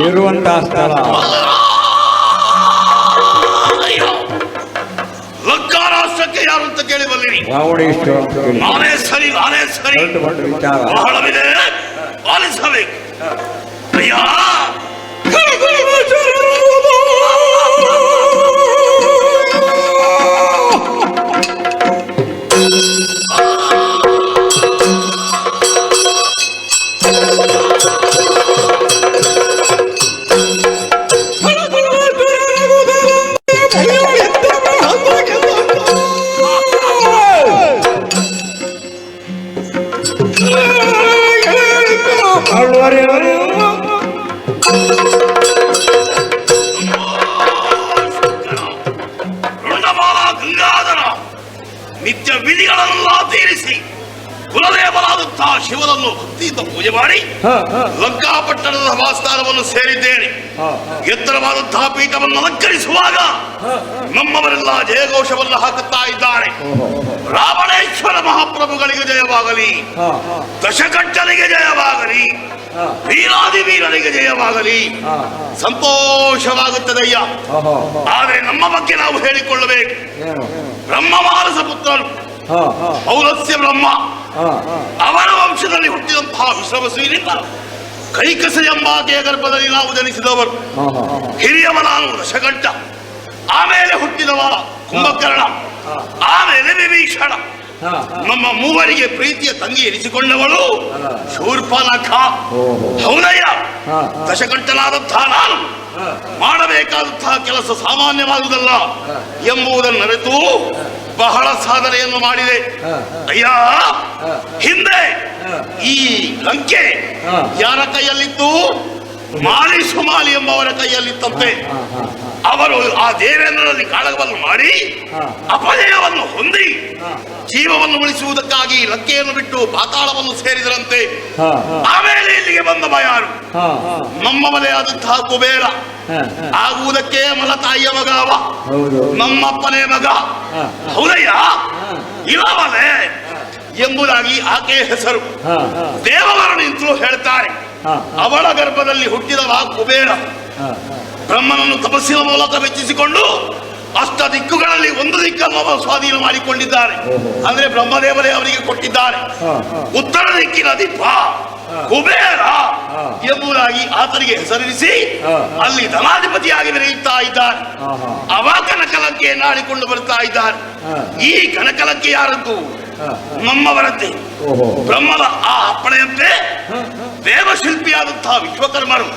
ಇರುವಂತಹ ಸ್ಥಳ ಲಂಕಾರಾಷ್ಟ್ರಕ್ಕೆ ಯಾರು ಅಂತ ಕೇಳಿ ಬಂದಿರಿ. ರಾವಣೇಶ್ವರ ಅಂತ ಕೇಳಿ ನಾನೇ ಸರಿ ವಿಚಾರ ಬಹಳವಿದೆ, ಪಾಲಿಸಬೇಕು. ಅಯ್ಯ ನಿತ್ಯ ವಿಧಿಗಳನ್ನೆಲ್ಲ ತೀರಿಸಿ ಕುಲದೇವರಾದಂತಹ ಶಿವನನ್ನು ಭಕ್ತಿಯಿಂದ ಪೂಜೆ ಮಾಡಿ ಲಂಕಾಪಟ್ಟಣದ ಸಭಾಸ್ಥಾನವನ್ನು ಸೇರಿದ್ದೇನೆ. ಎತ್ತರವಾದಂತಹ ಪೀಠವನ್ನು ಅಲಂಕರಿಸುವಾಗ ನಮ್ಮವರೆಲ್ಲ ಜಯಘೋಷವನ್ನು ಹಾಕುತ್ತಾ ಇದ್ದಾರೆ. ರಾವಣೇಶ್ವರ ಮಹಾಪ್ರಭುಗಳಿಗೆ ಜಯವಾಗಲಿ, ದಶಕಂಠನಿಗೆ ಜಯವಾಗಲಿ, ವೀರಾದಿ ವೀರನಿಗೆ ಜಯವಾಗಲಿ. ಸಂತೋಷವಾಗುತ್ತದಯ್ಯ. ಆದರೆ ನಮ್ಮ ಬಗ್ಗೆ ನಾವು ಹೇಳಿಕೊಳ್ಳಬೇಕು. ಬ್ರಹ್ಮ ಮಾನಸ ಪುತ್ರರು, ಪೌಲಸ್ಯ ಬ್ರಹ್ಮ, ಅವರ ವಂಶದಲ್ಲಿ ಹುಟ್ಟಿದಂತಹ ವಿಶ್ರವಸುವಿನಿಂದ ಕೈಕಸ ಎಂಬಾಕೆಯ ಗರ್ಭದಲ್ಲಿ ನಾವು ಜನಿಸಿದವರು. ಹಿರಿಯವ ನಾನು ದಶಕಂಠ, ಆಮೇಲೆ ಹುಟ್ಟಿದವ ಕುಂಭಕರ್ಣ, ಆಮೇಲೆ ವಿಭೀಷಣ. ನಮ್ಮ ಮೂವರಿಗೆ ಪ್ರೀತಿಯ ತಂಗಿ ಎನಿಸಿಕೊಂಡವಳು ಶೂರ್ಪನಖ. ಹೌದಯ್ಯ, ದಶಕಂಠನಾದಂತಹ ನಾನು ಮಾಡಬೇಕಾದಂತಹ ಕೆಲಸ ಸಾಮಾನ್ಯವಾದುದಲ್ಲ ಎಂಬುದನ್ನು ಅರಿತು ಬಹಳ ಸಾಧನೆಯನ್ನು ಮಾಡಿದೆ. ಅಯ್ಯ, ಹಿಂದೆ ಈ ಲಂಕೆ ಯಾರ ಕೈಯಲ್ಲಿತ್ತು? ಮಾಲಿ ಸುಮಾಲಿ ಎಂಬವರ ಕೈಯಲ್ಲಿತ್ತಂತೆ. ಅವರು ಆ ದೇವೇಂದ್ರನಲ್ಲಿ ಕಾಳಗವನ್ನು ಮಾಡಿ ಅಪಜಯವನ್ನು ಹೊಂದಿ ಜೀವವನ್ನು ಉಳಿಸುವುದಕ್ಕಾಗಿ ಲಂಕೆಯನ್ನು ಬಿಟ್ಟು ಪಾತಾಳವನ್ನು ಸೇರಿದರಂತೆ. ಆಮೇಲೆ ಇಲ್ಲಿಗೆ ಬಂದವ ಯಾರು? ನಮ್ಮವನೇ ಆದಂತಹ ಕುಬೇರ. ಆಗುವುದಕ್ಕೆ ಮಲತಾಯಿಯ ಮಗ ಅವ, ನಮ್ಮಪ್ಪನೇ ಮಗ. ಹೌದಯ್ಯ, ಇಲ್ಲವನೇ ಎಂಬುದಾಗಿ ಆಕೆಯ ಹೆಸರು. ದೇವವರನು ಅಂತಲೂ ಹೇಳ್ತಾರೆ. ಅವಳ ಗರ್ಭದಲ್ಲಿ ಹುಟ್ಟಿದವ ಕುಬೇರ. ಬ್ರಹ್ಮನನ್ನು ತಪಸ್ಸಿನ ಮೂಲಕ ಮೆಚ್ಚಿಸಿಕೊಂಡು ಅಷ್ಟ ದಿಕ್ಕುಗಳಲ್ಲಿ ಒಂದು ದಿಕ್ಕನ್ನು ಅವರು ಸ್ವಾಧೀನ ಮಾಡಿಕೊಂಡಿದ್ದಾರೆ. ಅಂದ್ರೆ ಬ್ರಹ್ಮದೇವರೇ ಅವರಿಗೆ ಕೊಟ್ಟಿದ್ದಾರೆ. ಉತ್ತರ ದಿಕ್ಕಿನ ದಿಪ್ಪ ಕುಬೇರ ಎಂಬುದಾಗಿ ಆತನಿಗೆ ಹೆಸರಿಸಿ ಅಲ್ಲಿ ಧನಾಧಿಪತಿಯಾಗಿ ಮೆರೆಯುತ್ತಾ ಇದ್ದಾರೆ. ಅವ ಕನಕಲಂಕೆಯನ್ನು ಆಡಿಕೊಂಡು ಬರ್ತಾ ಇದ್ದಾರೆ. ಈ ಕನಕಲಂಕೆ ಯಾರದ್ದು? ನಮ್ಮವರಂತೆ. ಬ್ರಹ್ಮದ ಆ ಅಪ್ಪಣೆಯಂತೆ ದೇವಶಿಲ್ಪಿಯಾದಂತಹ ವಿಶ್ವಕರ್ಮರು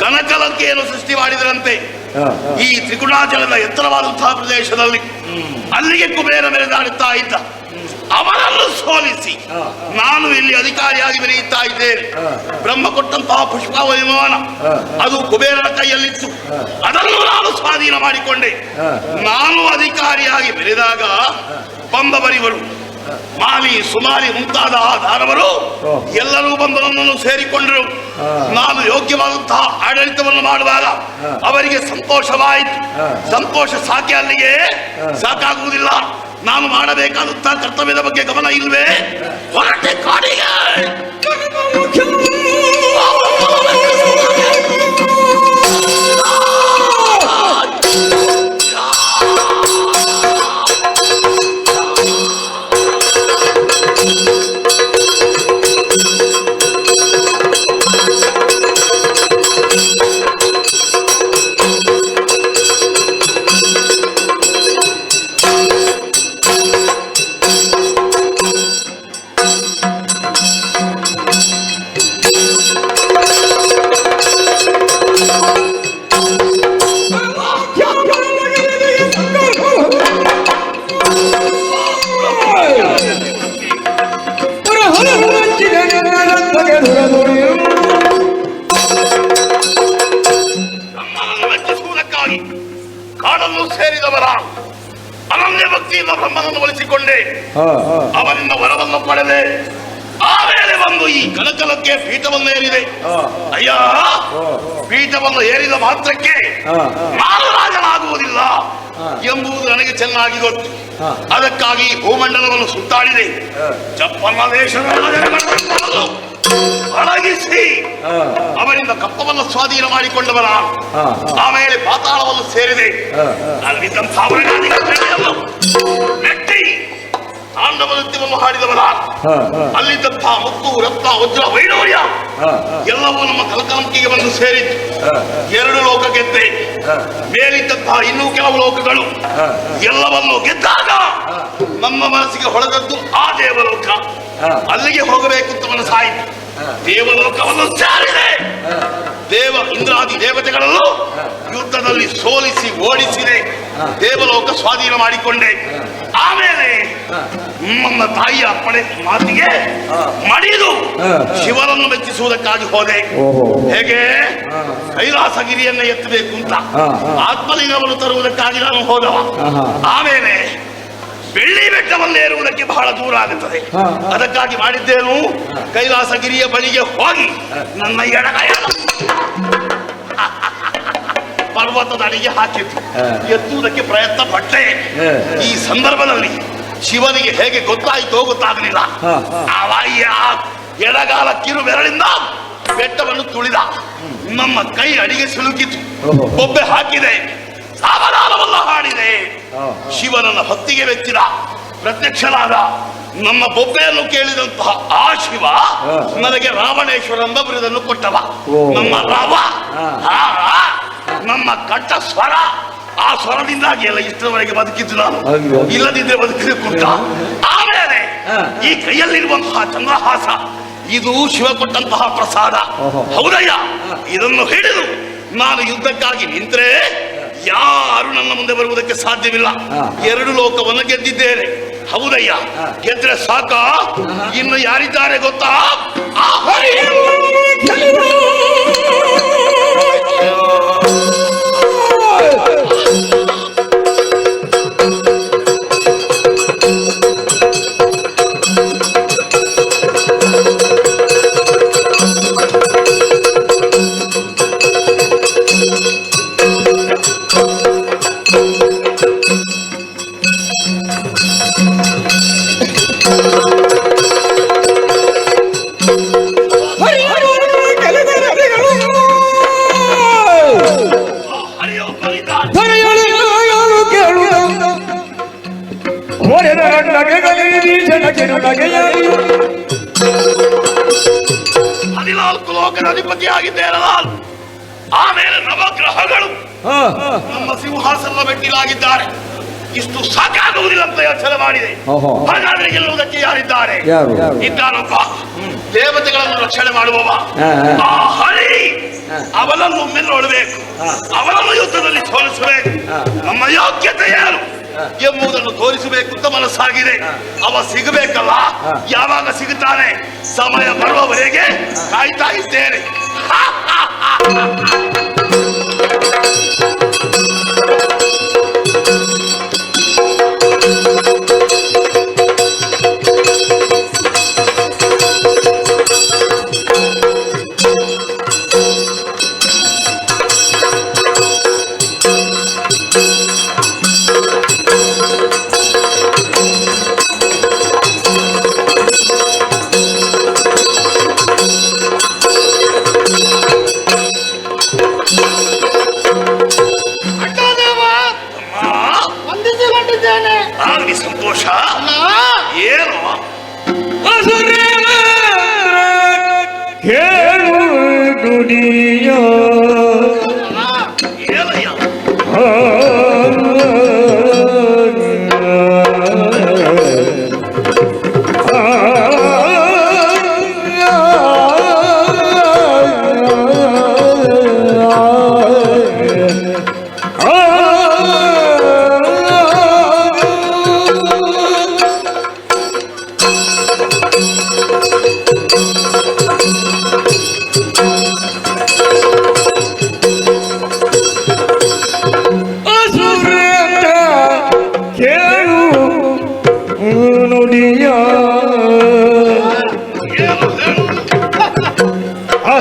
ಕನಕಲಂಕೆಯನ್ನು ಸೃಷ್ಟಿ ಮಾಡಿದರಂತೆ. ಈ ತ್ರಿಗುಣಾಚಲದ ಎತ್ತರವಾದಂತಹ ಪ್ರದೇಶದಲ್ಲಿ ಅಲ್ಲಿಗೆ ಕುಬೇರ ಮೆರೆದಾಡುತ್ತಾ ಇದ್ದ. ಅವರನ್ನು ಸೋಲಿಸಿ ನಾನು ಇಲ್ಲಿ ಅಧಿಕಾರಿಯಾಗಿ ಮೆರೆಯುತ್ತಾ ಇದ್ದೇನೆ. ಬ್ರಹ್ಮ ಕೊಟ್ಟಂತಹ ಪುಷ್ಪ ವಿಮಾನ ಅದು ಕುಬೇರನ ಕೈಯಲ್ಲಿತ್ತು. ಅದನ್ನು ನಾನು ಸ್ವಾಧೀನ ಮಾಡಿಕೊಂಡೆ. ನಾನು ಅಧಿಕಾರಿಯಾಗಿ ಮೆರೆದಾಗ ಬಂದವರಿವರು ಮಾಲಿ ಸುಮಾಲಿ ಮುಂತಾದ ದಾನವರು ಎಲ್ಲರೂ ಬಂದು ನನ್ನನ್ನು ಸೇರಿಕೊಂಡರು. ನಾನು ಯೋಗ್ಯವಾದಂತಹ ಆಡಳಿತವನ್ನು ಮಾಡುವಾಗ ಅವರಿಗೆ ಸಂತೋಷವಾಯಿತು. ಸಂತೋಷ ಸಾಕೆ ಅಲ್ಲಿಗೆ ಸಾಕಾಗುವುದಿಲ್ಲ. ನಾನು ಮಾಡಬೇಕಾದಂತಹ ಕರ್ತವ್ಯದ ಬಗ್ಗೆ ಗಮನ ಇಲ್ವೇ? ಹೊರಟೆ ಕಾಡಿಗೆ. ಕಾಡನ್ನು ಸೇರಿದವರ ಅನನ್ಯ ಭಕ್ತಿಯಿಂದ ಬ್ರಹ್ಮನನ್ನು ಒಲಿಸಿಕೊಂಡೆ. ಅವನಿಂದ ವರವನ್ನು ಪಡೆದೆ. ಆಮೇಲೆ ಬಂದು ಈ ಕನಕಲಕ್ಕೆ ಪೀಠವನ್ನು ಏರಿದೆ. ಅಯ್ಯ, ಪೀಠವನ್ನು ಏರಿದ ಮಾತ್ರಕ್ಕೆ ನಾನು ರಾಜನಾಗುವುದಿಲ್ಲ ಎಂಬುದು ನನಗೆ ಚೆನ್ನಾಗಿ ಗೊತ್ತು. ಅದಕ್ಕಾಗಿ ಭೂಮಂಡಲವನ್ನು ಸುತ್ತಾಡಿದೆ. ಚಪ್ಪಲ ದೇಶದ ರಾಜರುಗಳನ್ನು ಅಡಗಿಸಿ ಅವರಿಂದ ಕಪ್ಪವನ್ನು ಸ್ವಾಧೀನ ಮಾಡಿಕೊಂಡವರ, ಆಮೇಲೆ ಪಾತಾಳವನ್ನು ಸೇರಿದೆ. ಅಲ್ಲಿದ್ದಂತಹ ವ್ಯಕ್ತಿ ತಾಂಡವ ನೃತ್ಯವನ್ನು ಹಾಡಿದವರ, ಅಲ್ಲಿದ್ದಂತಹ ಮುತ್ತು ರತ್ನ ವಜ್ರ ವೈಡೂರ್ಯ ಎಲ್ಲವೂ ನಮ್ಮ ಕಲಕಲಂಕಿಗೆ ಬಂದು ಸೇರಿತು. 2 ಲೋಕ ಗೆದ್ದೆ. ಮೇಲಿದ್ದಂತಹ ಇನ್ನೂ ಕೆಲವು ಲೋಕಗಳು ಎಲ್ಲವನ್ನು ಗೆದ್ದಾಗ ನಮ್ಮ ಮನಸ್ಸಿಗೆ ಹೊಳೆದದ್ದು ಆ ದೇವಲೋಕ. ಅಲ್ಲಿಗೆ ಹೋಗಬೇಕು ಅಂತ ಮನಸ್ಸಾಯಿತು. ದೇವಲೋಕವನ್ನು ಸೇರಿದೆ. ಇಂದ್ರಾದಿ ದೇವತೆಗಳಲ್ಲೂ ಯುದ್ಧದಲ್ಲಿ ಸೋಲಿಸಿ ಓಡಿಸಿದೆ. ದೇವಲೋಕ ಸ್ವಾಧೀನ ಮಾಡಿಕೊಂಡೆ. ಆಮೇಲೆ ನನ್ನ ತಾಯಿಯ ಅಪ್ಪಣೆ ಮಾತಿಗೆ ಮಡಿದು ಶಿವನನ್ನು ಮೆಚ್ಚಿಸುವುದಕ್ಕಾಗಿ ಹೋದೆ. ಹೇಗೆ ಕೈಲಾಸಗಿರಿಯನ್ನ ಎತ್ತಬೇಕು ಅಂತ ಆತ್ಮಲಿಂಗವನ್ನು ತರುವುದಕ್ಕಾಗಿ ನಾನು ಹೋದವ. ಆಮೇಲೆ ಬೆಳ್ಳಿ ಬೆಟ್ಟವನ್ನು ಏರುವುದಕ್ಕೆ ಬಹಳ ದೂರ ಆಗುತ್ತದೆ. ಅದಕ್ಕಾಗಿ ಮಾಡಿದ್ದೇನು, ಕೈಲಾಸಗಿರಿಯ ಬಳಿಗೆ ಹೋಗಿ ನನ್ನ ಎಡಗೈ ಪರ್ವತದ ಅಡಿಗೆ ಹಾಕಿತ್ತು. ಎತ್ತುವುದಕ್ಕೆ ಪ್ರಯತ್ನ ಪಟ್ಟೆ. ಈ ಸಂದರ್ಭದಲ್ಲಿ ಶಿವನಿಗೆ ಹೇಗೆ ಗೊತ್ತಾಯಿತೋ ಗೊತ್ತಾಗಲಿಲ್ಲ. ಅವಾಯ್ಯ ಎಡಗಾಲ ಕಿರು ಬೆರಳಿಂದ ಬೆಟ್ಟವನ್ನು ತುಳಿದ. ನಮ್ಮ ಕೈ ಅಡಿಗೆ ಸಿಲುಕಿತು. ಬೊಬ್ಬೆ ಹಾಕಿದೆ. ಸಾವಧಾನವಲ್ಲ ಹಾಡಿದೆ. ಶಿವನನ್ನ ಹೊತ್ತಿಗೆ ಮೆಚ್ಚಿದ. ಪ್ರತ್ಯಕ್ಷನಾದ. ನಮ್ಮ ಬೊಬ್ಬೆಯನ್ನು ಕೇಳಿದಂತಹ ಆ ಶಿವ ನನಗೆ ರಾವಣೇಶ್ವರ ಎಂಬ ಬಿರುದನ್ನು ಕೊಟ್ಟವ. ನಮ್ಮ ರಾವ, ನಮ್ಮ ಕಂಠ ಸ್ವರ, ಆ ಸ್ವರದಿಂದಾಗಿ ಎಲ್ಲ ಇಷ್ಟರವರೆಗೆ ಬದುಕಿದ್ದು ನಾನು. ಇಲ್ಲದಿದ್ದರೆ ಬದುಕಲಿಕ್ಕುಂಟ. ಆಮೇಲೆ ಈ ಕೈಯಲ್ಲಿರುವಂತಹ ಚಂದ್ರಹಾಸ, ಇದು ಶಿವ ಕೊಟ್ಟಂತಹ ಪ್ರಸಾದ. ಹೌದಯ್ಯ, ಇದನ್ನು ಹಿಡಿದು ನಾನು ಯುದ್ಧಕ್ಕಾಗಿ ನಿಂತರೆ ಯಾರು ನನ್ನ ಮುಂದೆ ಬರುವುದಕ್ಕೆ ಸಾಧ್ಯವಿಲ್ಲ. 2 ಲೋಕವನ್ನು ಗೆದ್ದಿದ್ದೇನೆ. ಹೌದಯ್ಯ, ಗೆದ್ರೆ ಸಾಕ. ಇನ್ನು ಯಾರಿದ್ದಾರೆ ಗೊತ್ತಾ? ಹದಿನಾಲ್ಕು ಲೋಕದ ಅಧಿಪತಿಯಾಗಿದ್ದೇನೆ ನಾನು. ಆಮೇಲೆ ನವಗ್ರಹಗಳು ನಮ್ಮ ಸಿಂಹಾಸನ ಮೆಟ್ಟಿಲಾಗಿದ್ದಾರೆ. ಇಷ್ಟು ಸಾಕಾಗುವುದಿಲ್ಲ ಅಂತ ಯೋಚನೆ ಮಾಡಿದೆ. ಹಾಗಾದ್ರೆ ಗೆಲ್ಲುವುದಕ್ಕೆ ಯಾರಿದ್ದಾರೆ? ಇದ್ದಾನಪ್ಪ, ದೇವತೆಗಳನ್ನು ರಕ್ಷಣೆ ಮಾಡುವವ ಆ ಹರಿ. ಅವನನ್ನು ಒಮ್ಮೆ ನೋಡಬೇಕು. ಅವನನ್ನು ಯುದ್ಧದಲ್ಲಿ ಸೋಲಿಸಬೇಕು. ನಮ್ಮ ಯೋಗ್ಯತೆ ಏನು ಎಂಬುದನ್ನು ತೋರಿಸಬೇಕು ಅಂತ ಮನಸ್ಸಾಗಿದೆ. ಅವ ಸಿಗಬೇಕಲ್ಲ. ಯಾವಾಗ ಸಿಗುತ್ತಾನೆ? ಸಮಯ ಬರುವವರೆಗೆ ಕಾಯ್ತಾ ಇದ್ದೇನೆ. ಸಂತೋಷ ಏನು? ಹೇಳು ದುಡಿಯ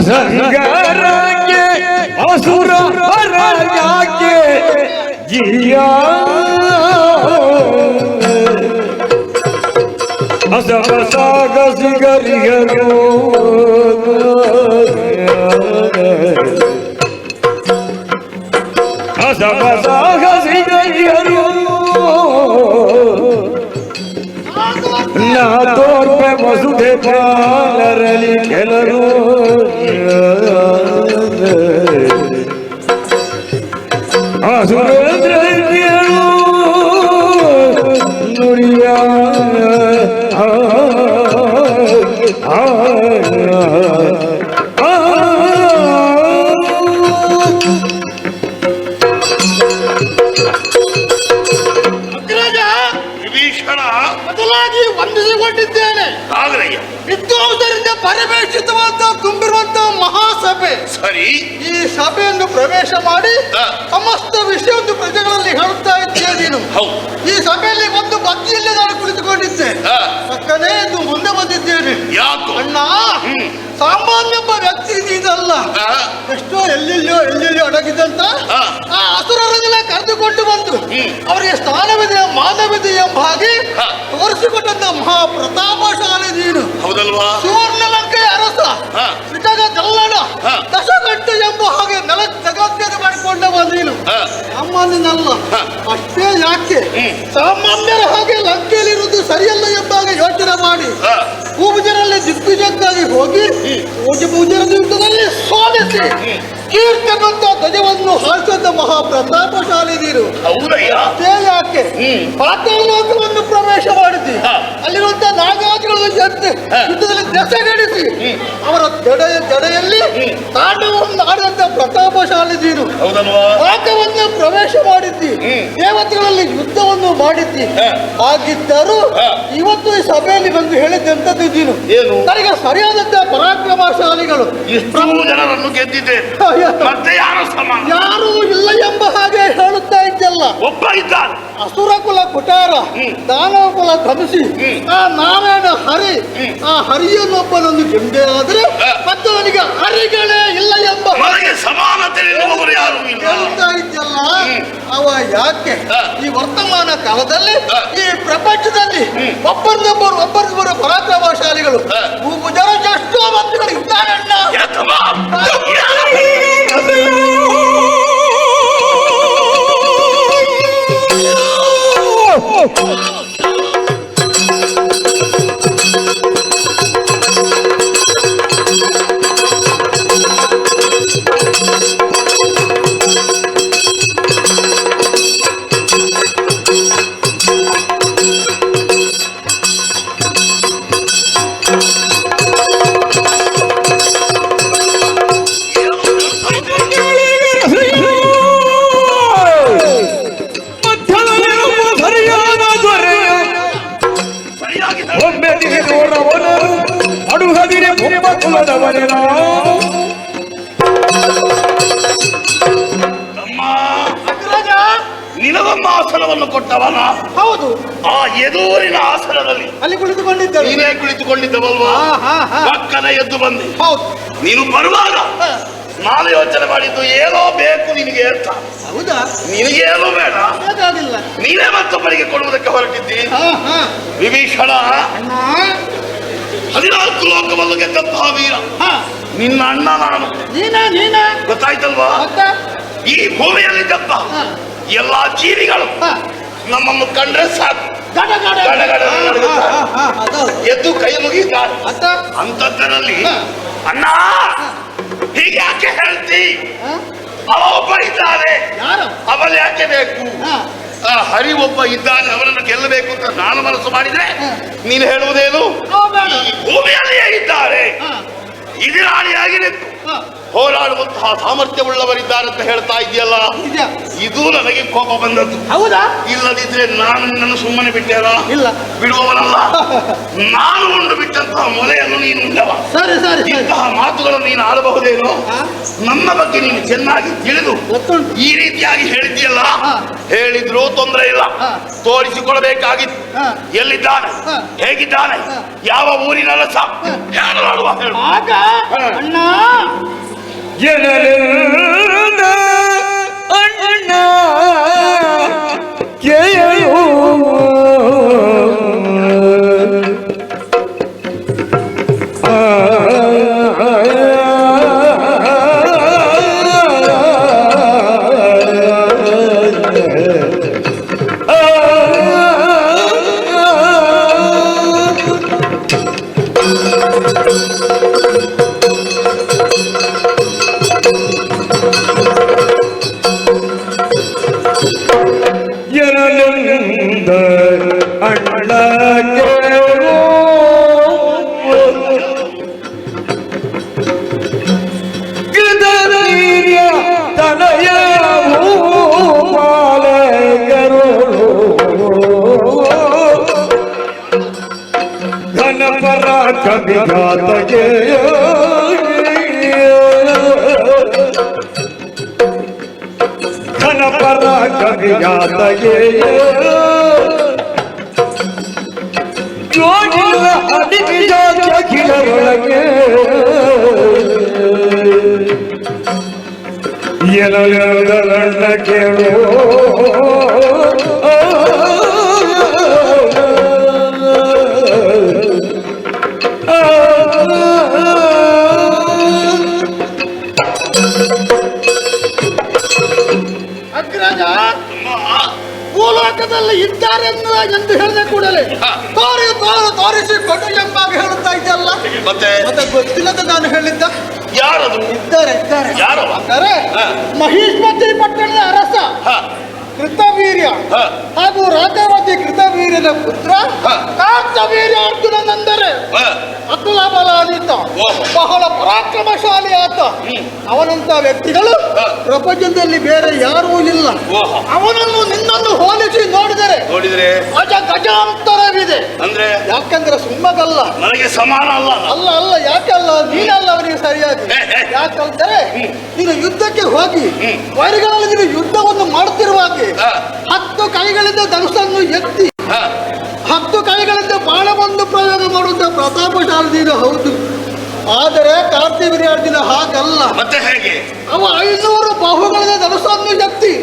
ಅಸಂಗರಕ್ಕೆ ಅಸುರ ಯಾಕೆ ಜಿಯ ಅಸಮಸಾಗಸಿಗರಿಯರು ಅಸಮಸಾಗಸಿಗರಿಯರು ನಾ ತೋರ್ಪೆ ವಸುಧೆ ಪಾಲರಲಿ ಕೆಲರು ಸುರೇಂದ್ರ ನುಡಿಯ ವಿಭೀಷಣ ಬದಲಾಗಿ ವಂದಿಸಿಕೊಂಡಿದ್ದೇನೆ. ಆಗಲಯ್ಯ, ವಿದ್ವಾಂಸರಿಂದ ಪರಿವೇಷಿತವಾದ ತುಂಬಿರುವಂತ ಮಹಾಸಭೆ. ಸರಿ, ಈ ಸಭೆಯನ್ನು ಪ್ರವೇಶ ಮಾಡಿ ಸಮಸ್ತ ವಿಷಯವನ್ನು ಪ್ರಜೆಗಳಲ್ಲಿ ಹೇಳುತ್ತಾ ಇದ್ದೇನೆ. ನೀನು ಈ ಸಭೆಯಲ್ಲಿ ಒಂದು ಬದಿಯಲ್ಲೇ ನಾನು ಕುಳಿತುಕೊಂಡಿದ್ದೆ. ಪಕ್ಕನೇ ಎಂದು ಮುಂದೆ ಬಂದಿದ್ದೇನೆ. ಯಾಕೆ ಅಣ್ಣ, ಸಾಮಾನ್ಯ ಒಬ್ಬ ವ್ಯಕ್ತಿ ನೀನಲ್ಲ. ಎಷ್ಟೋ ಎಲ್ಲೆಲ್ಲೋ ಅಡಗಿದಂತ ಆ ಅಸುರರನ್ನೆಲ್ಲ ಕರೆದುಕೊಂಡು ಬಂದು ಅವರಿಗೆ ಸ್ಥಾನವಿದೆ, ಮಾನವಿದೆ ಎಂಬ ಹಾಗೆ ತೋರಿಸಿಕೊಟ್ಟಂತ ಮಹಾಪ್ರತಾಪಶಾಲಿ ನೀನು. ಹೌದಲ್ವಾ? ಸುವರ್ಣಲಂಕೆಯ ಅರಸ ವಿಟಗ ಜಲ್ಲಣ ದಶಗಟ್ಟು ಎಂಬ ಹಾಗೆ ನೆಲ ಜಗತ್ಯದ ಮಾಡಿಕೊಂಡವ ನೀನು. ಸಾಮಾನ್ಯನಲ್ಲ. ಅಷ್ಟೇ ಯಾಕೆ, ಸಾಮಾನ್ಯರ ಹಾಗೆ ಲಂಕೆಯಲ್ಲಿರುವುದು ಸರಿಯಲ್ಲ ಎಂಬ ಹಾಗೆ ಯೋಚನೆ ಮಾಡಿ ಪೂಜರಲ್ಲಿ ದಿಗ್ವಿಜಯಕ್ಕಾಗಿ ಹೋಗಿ ಪೂಜರ ಯುದ್ಧದಲ್ಲಿ ಸೋಲಿಸಿ ಕೀರ್ತನಂತ ಧ್ವಜವನ್ನು ಹಾರಿಸಿದ ಮಹಾಪ್ರತಾಪಶಾಲಿ ನೀರು. ಅಷ್ಟೇ ಯಾಕೆ, ಪಾತಾಳಲೋಕವನ್ನು ಪ್ರವೇಶ ಮಾಡಿಸಿ ಅಲ್ಲಿರುವಂತ ನಾಗಾದಿಗಳು ಯುದ್ಧದಲ್ಲಿ ದೆಸೆಗಡಿಸಿ ಅವರ ಜಡೆಯಲ್ಲಿ ತಾಂಡವವನ್ನು ಆಡಿದಂತ ಪ್ರತಾಪಶಾಲಿ ನೀರು. ಲೋಕವನ್ನು ಪ್ರವೇಶ ಮಾಡಿದ್ದಿ, ದೇವತೆಗಳಲ್ಲಿ ಯುದ್ಧವನ್ನು ಮಾಡಿದ್ದಿ. ಹಾಗಿದ್ದರೂ ಇವತ್ತು ಈ ಸಭೆಯಲ್ಲಿ ಬಂದು ಹೇಳಿದ್ದಂಥದ್ದು ನೀನು ನನಗೆ ಸರಿಯಾದಂತ ಪರಾಕ್ರಮಶಾಲಿಗಳು ಇಷ್ಟು ಜನರನ್ನು ಗೆದ್ದಿದ್ದೆ, ಮತ್ತೆ ಯಾರು ಸಮಾನ? ಯಾರೂ ಇಲ್ಲ ಎಂಬ ಹಾಗೆ ಹೇಳುತ್ತಾ ಇದ್ದಲ್ಲ. ಒಬ್ಬ ಇದ್ದಾನೆ, ಅಸುರ ಕುಲ ಕುಟಾರ, ದಾನವ ಕುಲ ಧಮಿಸಿ ಆ ನಾರಾಯಣ ಹರಿ. ಆ ಹರಿಯನ್ನೊಬ್ಬನನ್ನು ಗೆಂಡೆ ಆದ್ರೆ ಮತ್ತೆ ಅವನಿಗೆ ಹರಿಗಳೇ ಇಲ್ಲ ಎಂಬ ಸಮಾನತೆ ಯಾರು ಹೇಳ್ತಾ ಇದ್ದಲ್ಲ. ಅವ ಯಾಕೆ ಈ ವರ್ತಮಾನ ಕಾಲದಲ್ಲಿ ಈ ಪ್ರಪಂಚದಲ್ಲಿ ಒಬ್ಬರಿಗೊಬ್ಬರು ಪರಾಕ್ರಮಶಾಲಿಗಳು ಎಷ್ಟೋ ಮಂದಿಗಳು ಇದ್ದಾರೆ ಅಣ್ಣ. ಅಡುಗದಿರೆ ಕುಲದವರೆಲ್ಲ ನಿನಗೊಂದು ಆಸನವನ್ನು ಕೊಟ್ಟವನ? ಹೌದು. ಆ ಎದುರಿನ ಆಸನದಲ್ಲಿ ಅಲ್ಲಿ ಕುಳಿತುಕೊಂಡಿದ್ದ ನೀನೇ ಕುಳಿತುಕೊಂಡಿದ್ದವಲ್ವಾ? ಪಕ್ಕನ ಎದ್ದು ಬಂದೆ. ಹೌದು. ನೀನು ಬರುವಾಗ ನಾನು ಯೋಚನೆ ಮಾಡಿದ್ದು ಏನೋ ಬೇಕು ನಿನಗೆ ಅಂತ. ಹೌದಾ? ನಿನಗೇನೂ ಬೇಡ, ನೀನೇ ಮತ್ತೊಬ್ಬರಿಗೆ ಕೊಡುವುದಕ್ಕೆ ಹೊರಟಿದ್ದಿ. ವಿಭೀಷಣ 14 ಲೋಕವನ್ನು ಗೆದ್ದಂತಹ ವೀರ ನಿನ್ನ ಅಣ್ಣ ನಾನು. ಗೊತ್ತಾಯ್ತಲ್ವಾ? ಈ ಭೂಮಿಯಲ್ಲಿದ್ದಂತ ಎಲ್ಲಾ ಜೀವಿಗಳು ನಮ್ಮನ್ನು ಕಂಡ್ರೆ ಸಾಕು ಎದ್ದು ಕೈ ಮುಗಿದ್ದಾರೆ. ಅಂತದ್ದರಲ್ಲಿ ಅಣ್ಣ ಹೀಗೆ ಯಾಕೆ ಹೇಳ್ತಿ? ಅವ ಒಬ್ಬ ಇದ್ದಾನೆ, ಅವಳು ಯಾಕೆ ಬೇಕು? ಹರಿ ಒಬ್ಬ ಇದ್ದಾನೆ, ಅವನನ್ನು ಗೆಲ್ಲಬೇಕು ಅಂತ ನಾನು ಮನಸ್ಸು ಮಾಡಿದ್ರೆ ನೀನು ಹೇಳುವುದೇನು? ಈ ಭೂಮಿಯಲ್ಲಿಯೇ ಇದ್ದಾರೆ, ಇದಿರಾಣಿಯಾಗಿ ನಿಂತು ಹೋರಾಡುವಂತಹ ಸಾಮರ್ಥ್ಯವುಳ್ಳವರಿದ್ದಾರೆ ಅಂತ ಹೇಳ್ತಾ ಇದೆಯಲ್ಲ, ಇದು ನನಗೆ ಕೋಪ ಬಂದದ್ದು. ಹೌದಾ? ಇಲ್ಲದಿದ್ರೆ ನಾನು ನಿನ್ನನ್ನು ಸುಮ್ಮನೆ ಬಿಟ್ಟೇರ? ಇಲ್ಲ, ಬಿಡುವವನಲ್ಲ. ನಾನು ಉಂಡು ಬಿಟ್ಟಂತಹ ಮೊಲೆಯನ್ನು ನೀನು ಉಂಡವ. ಸರಿ ಸರಿ. ಇಂತಹ ಮಾತುಗಳನ್ನು ನೀನು ಆಡಬಹುದೇನೋ? ನನ್ನ ಬಗ್ಗೆ ನೀನು ಚೆನ್ನಾಗಿ ತಿಳಿದು ಈ ರೀತಿಯಾಗಿ ಹೇಳಿದ್ಯಲ್ಲ, ಹೇಳಿದ್ರೂ ತೊಂದರೆ ಇಲ್ಲ. ತೋರಿಸಿಕೊಡಬೇಕಾಗಿತ್ತು. ಎಲ್ಲಿದ್ದಾನೆ, ಹೇಗಿದ್ದಾನೆ, ಯಾವ ಊರಿನ ರಸ ಹೇಳಲಾಡುವ ಹೇಳು. ಅಣ್ಣ ಜನರಿಂದ ಅಣ್ಣ ಕೇಳು ಜನರಿಂದ ಅಣ್ಣ ಕೇಳು ಗಿರಿಯ ತನಯ ಪಾಲಕರು ಘನಪರ ಕವಿಗಾತಗೆ ಘನಪರ ಕವಿಗಾತಗೆ ಜೋಗಿಲ ಅಡಿಬಿಜಾಗಿಲೊಳಗೆ ಎನಗಣ್ಣ ಕೇಳು ಅಗ್ರಜ ಭೂಲೋಕದಲ್ಲಿ ಇದ್ದಾರೆ ಎಂದು ಹೇಳಿದ ಕೂಡಲೇ ತೋರಿಸಿಕೊಂಡು ಎಂಬಾಗಿ ಹೇಳುತ್ತಾ ಇದೆಯಲ್ಲ, ಮತ್ತೆ ಗೊತ್ತಿಲ್ಲದ ನಾನು ಹೇಳಿದ್ದ. ಯಾರದು? ಇದ್ದಾರೆ. ಯಾರು? ಮಹಿಷ್ಮತಿ ಪಟ್ಟಣದ ಅರಸ ಕೃತವೀರ್ಯ ಹಾಗೂ ರಾಜಾವತಿ ಕೃತವೀರ್ಯನ ಪುತ್ರ ಕಾರ್ತವೀರ್ಯ ಅರ್ಜುನನೆಂದರೆ ಅತುಲ ಬಲಾದೀತ, ಬಹಳ ಪರಾಕ್ರಮಶಾಲಿ ಆತ. ಅವನಂತ ವ್ಯಕ್ತಿಗಳು ಪ್ರಪಂಚದಲ್ಲಿ ಬೇರೆ ಯಾರೂ ಇಲ್ಲ. ಅವನನ್ನು ನಿನ್ನನ್ನು ಹೋಲಿಸಿ ನೋಡಿದರೆ ಗಜಾಂತರವಿದೆ. ಅಂದ್ರೆ ಯಾಕಂದ್ರೆ ಸುಮ್ಮಗಲ್ಲ, ನನಗೆ ಸಮಾನ ಅಲ್ಲ. ಅಲ್ಲ ಯಾಕಲ್ಲ, ನೀನಲ್ಲ ಅವನಿಗೆ ಸರಿಯಾಗಿ. ಯಾಕಂದ್ರೆ ನೀನು ಯುದ್ಧಕ್ಕೆ ಹೋಗಿ ವೈರಿಗಳಲ್ಲಿ ನೀನು ಯುದ್ಧವನ್ನು ಮಾಡುತ್ತಿರುವಾಗ 10 ಕೈಗಳಿಂದ ಧನುಷನ್ನು ಎತ್ತಿ 10 ಕೈಗಳಿಂದ ಬಾಣವನ್ನು ಪ್ರಯೋಗ ಮಾಡುವಂತ ಪ್ರತಾಪಶಾಲಿ ಹೌದು. ಆದರೆ ಕಾರ್ತಿವೀರ್ಯಾರ್ಜುನ ಹಾಗಲ್ಲ. ಮತ್ತೆ ಹೇಗೆ? ಅವ 500 ಬಾಹುಗಳಿಂದ ಧನುಷನ್ನು ಎತ್ತಿ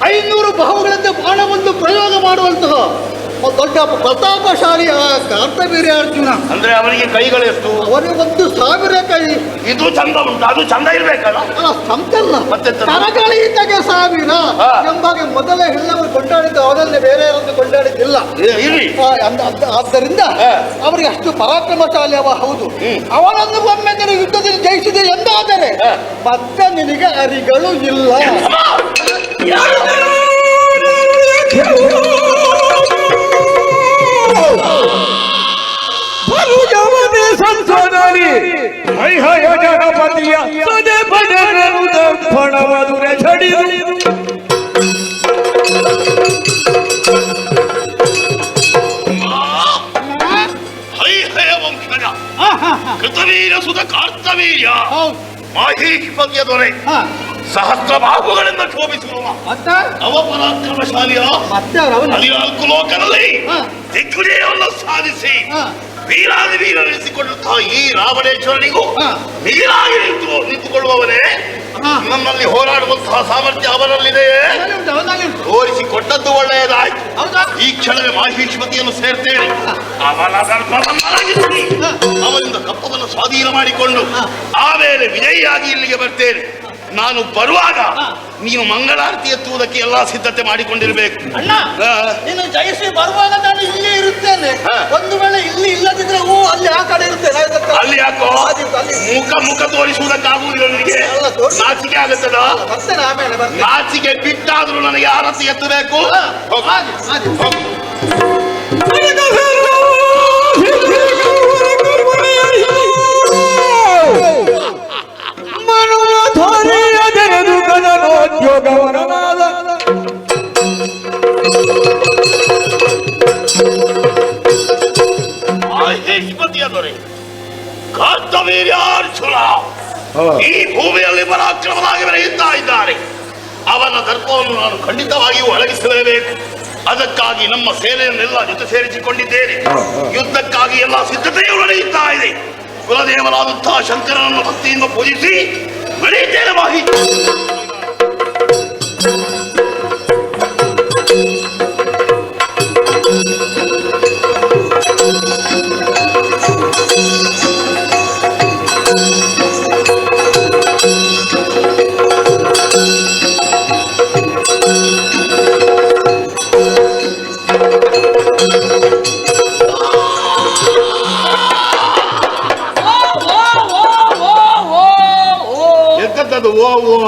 500 ಬಾಹುಗಳಿಂದ ಬಾಣವನ್ನು ಪ್ರಯೋಗ ಮಾಡುವಂತಹ ದೊಡ್ಡ ಪ್ರತಾಪಶಾಲಿ ಕಾರ್ತಿವೀರ್ಯಾರ್ಜುನ. ಅಂದ್ರೆ ಅವನಿಗೆ ಕೈಗಳು ಎಷ್ಟು? ಅವನಿಗೆ 1000 ಕೈ. ಇದು ಚಂದ ಉಂಟು, ಅದು ಚಂದ ಇರ್ಬೇಕಲ್ಲ. ಸಂತಲ್ಲ, ಕರಗಳಿದ್ದಗೆ 1000 ಎಂಬಾಗೆ ಮೊದಲೇ ಎಲ್ಲವರು ಕೊಂಡಾಡಿದ್ದು, ಅವನನ್ನೇ ಬೇರೆ ಯಾರನ್ನು ಕೊಂಡಾಡಿದ್ದಿಲ್ಲ. ಆದ್ದರಿಂದ ಅವರಿಗೆ ಅಷ್ಟು ಪರಾಕ್ರಮಶಾಲಿ ಅವ ಹೌದು. ಅವನನ್ನು ಒಮ್ಮೆ ನೀನು ಯುದ್ಧದಲ್ಲಿ ಜಯಿಸಿದೆ ಎಂದಾದರೆ ಮತ್ತೆ ನಿನಗೆ ಅರಿಗಳು ಇಲ್ಲ. ಸಂಸದರಿ ಹೈ ಜಗಪತಿಯ ಸದೆ ಪಣವದುರೆ ಛಡಿದು ಹೈ ವಂಶಜ ಕೃತವೀರ ಸುತ ಕಾರ್ತವೀರ್ಯ ಮಾಹೀಪತಿಯ ದೊರೆ ಸಹಸ್ರ ಬಾಹುಗಳಿಂದ ಶೋಭಿಸುವ ಅವಪರಾಕ್ರಮಶಾಲಿಯ 14 ಲೋಕದಲ್ಲಿ ದಿಗ್ವಿಜಯವನ್ನು ಸಾಧಿಸಿ ವೀರಾದಿ ವೀರರಿಸಿಕೊಳ್ಳುತ್ತಾ ಈ ರಾವಣೇಶ್ವರನಿಗೂ ಮಿಗಿಲಾಗಿ ನಿಂತುಕೊಳ್ಳುವವನೇ. ನಮ್ಮಲ್ಲಿ ಹೋರಾಡುವಂತಹ ಸಾಮರ್ಥ್ಯ ಅವರಲ್ಲಿದೆಯೇ? ತೋರಿಸಿಕೊಟ್ಟದ್ದು ಒಳ್ಳೆಯದಾಯ್ತು. ಈ ಕ್ಷಣವೇ ಮಾಹೀಶ್ವತಿಯನ್ನು ಸೇರ್ತೇನೆ. ಅವನ ಗರ್ಭವನ್ನಾಗಿಸಿ ಅವನಿಂದ ಕಪ್ಪವನ್ನು ಸ್ವಾಧೀನ ಮಾಡಿಕೊಂಡು ಆಮೇಲೆ ವಿಜಯಿಯಾಗಿ ಇಲ್ಲಿಗೆ ಬರ್ತೇನೆ. ನಾನು ಬರುವಾಗ ನೀವು ಮಂಗಳಾರತಿ ಎತ್ತುವುದಕ್ಕೆ ಎಲ್ಲಾ ಸಿದ್ಧತೆ ಮಾಡಿಕೊಂಡಿರ್ಬೇಕು. ಅಣ್ಣ, ನೀನು ಜಯಿಸಿ ಬರುವಾಗ ನಾನು ಇಲ್ಲೇ ಇರುತ್ತೇನೆ. ಒಂದು ವೇಳೆ ಇಲ್ಲಿ ಇಲ್ಲದಿದ್ರೆ ಅಲ್ಲಿ ಆ ಕಡೆ ಇರ್ತೇನೆ. ಅಲ್ಲಿ ಯಾಕೋ ಮುಖ ತೋರಿಸುವುದಕ್ಕಾಗುವುದಿಲ್ಲ ನಿನಗೆ? ನಾಚಿಕೆ ಆಗುತ್ತದ? ನಾಚಿಕೆ ಬಿಟ್ಟಾದ್ರೂ ನನಗೆ ಆರತಿ ಎತ್ತಬೇಕು. ಮನುವ ಕಾರ್ತವೀರ್ಯಾರ್ಜುನ ಈ ಭೂಮಿಯಲ್ಲಿ ಪರಾಕ್ರಮವಾಗಿ ಮೆರೆಯುತ್ತಾ ಇದ್ದಾರೆ. ಅವನ ದರ್ಪವನ್ನು ನಾನು ಖಂಡಿತವಾಗಿಯೂ ಅಡಗಿಸಲೇಬೇಕು. ಅದಕ್ಕಾಗಿ ನಮ್ಮ ಸೇನೆಯನ್ನೆಲ್ಲ ಜೊತೆ ಸೇರಿಸಿಕೊಂಡಿದ್ದೇನೆ. ಯುದ್ಧಕ್ಕಾಗಿ ಎಲ್ಲ ಸಿದ್ಧತೆಯೂ ನಡೆಯುತ್ತಾ ಇದೆ. ಕುಲದೇವರಾದಂತಹ ಶಂಕರನನ್ನು ಭಕ್ತಿಯಿಂದ ಪೂಜಿಸಿ ನಡೆಯುತ್ತೇನೆ ಮಾಹಿತಿ.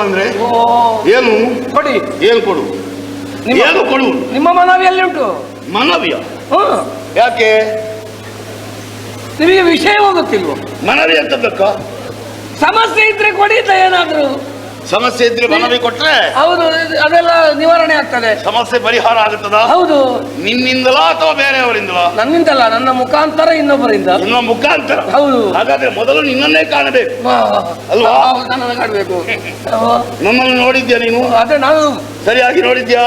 ಅಂದ್ರೆ ಏನು ಕೊಡಿ, ಏನು ಕೊಡು, ಏನು ಕೊಡು. ನಿಮ್ಮ ಮನವಿ ಎಲ್ಲಿ ಉಂಟು? ಮನವಿಯ ಯಾಕೆ ನಿಮಗೆ ವಿಷಯ ಹೋಗುತ್ತಿಲ್ವ? ಮನವಿ ಅಂತದಕ್ಕ ಸಮಸ್ಯೆ ಇದ್ರೆ ಕೊಡಿ. ಏನಾದ್ರು ಸಮಸ್ಯೆ ಇದ್ರೆ ಮನವಿ ಕೊಟ್ರೆ ಹೌದು, ಅದೆಲ್ಲ ನಿವಾರಣೆ ಆಗ್ತದೆ. ಸಮಸ್ಯೆ ಪರಿಹಾರ ಆಗುತ್ತದ? ಹೌದು. ನಿನ್ನಿಂದಲಾ ಅಥವಾ ಬೇರೆಯವರಿಂದಲಾ? ನನ್ನಿಂದಲ್ಲ, ನನ್ನ ಮುಖಾಂತರ ಇನ್ನೊಬ್ಬರಿಂದ. ನಿಮ್ಮ ಮುಖಾಂತರ? ಹೌದು. ಹಾಗಾದ್ರೆ ಮೊದಲು ನಿನ್ನನ್ನೇ ಕಾಣಬೇಕು ಅಲ್ವಾ? ನನ್ನನ್ನು ಕಾಣಬೇಕು. ನಮ್ಮನ್ನು ನೋಡಿದ್ಯಾ ನೀನು? ಅದೇ ನಾನು ಸರಿಯಾಗಿ ನೋಡಿದ್ಯಾ?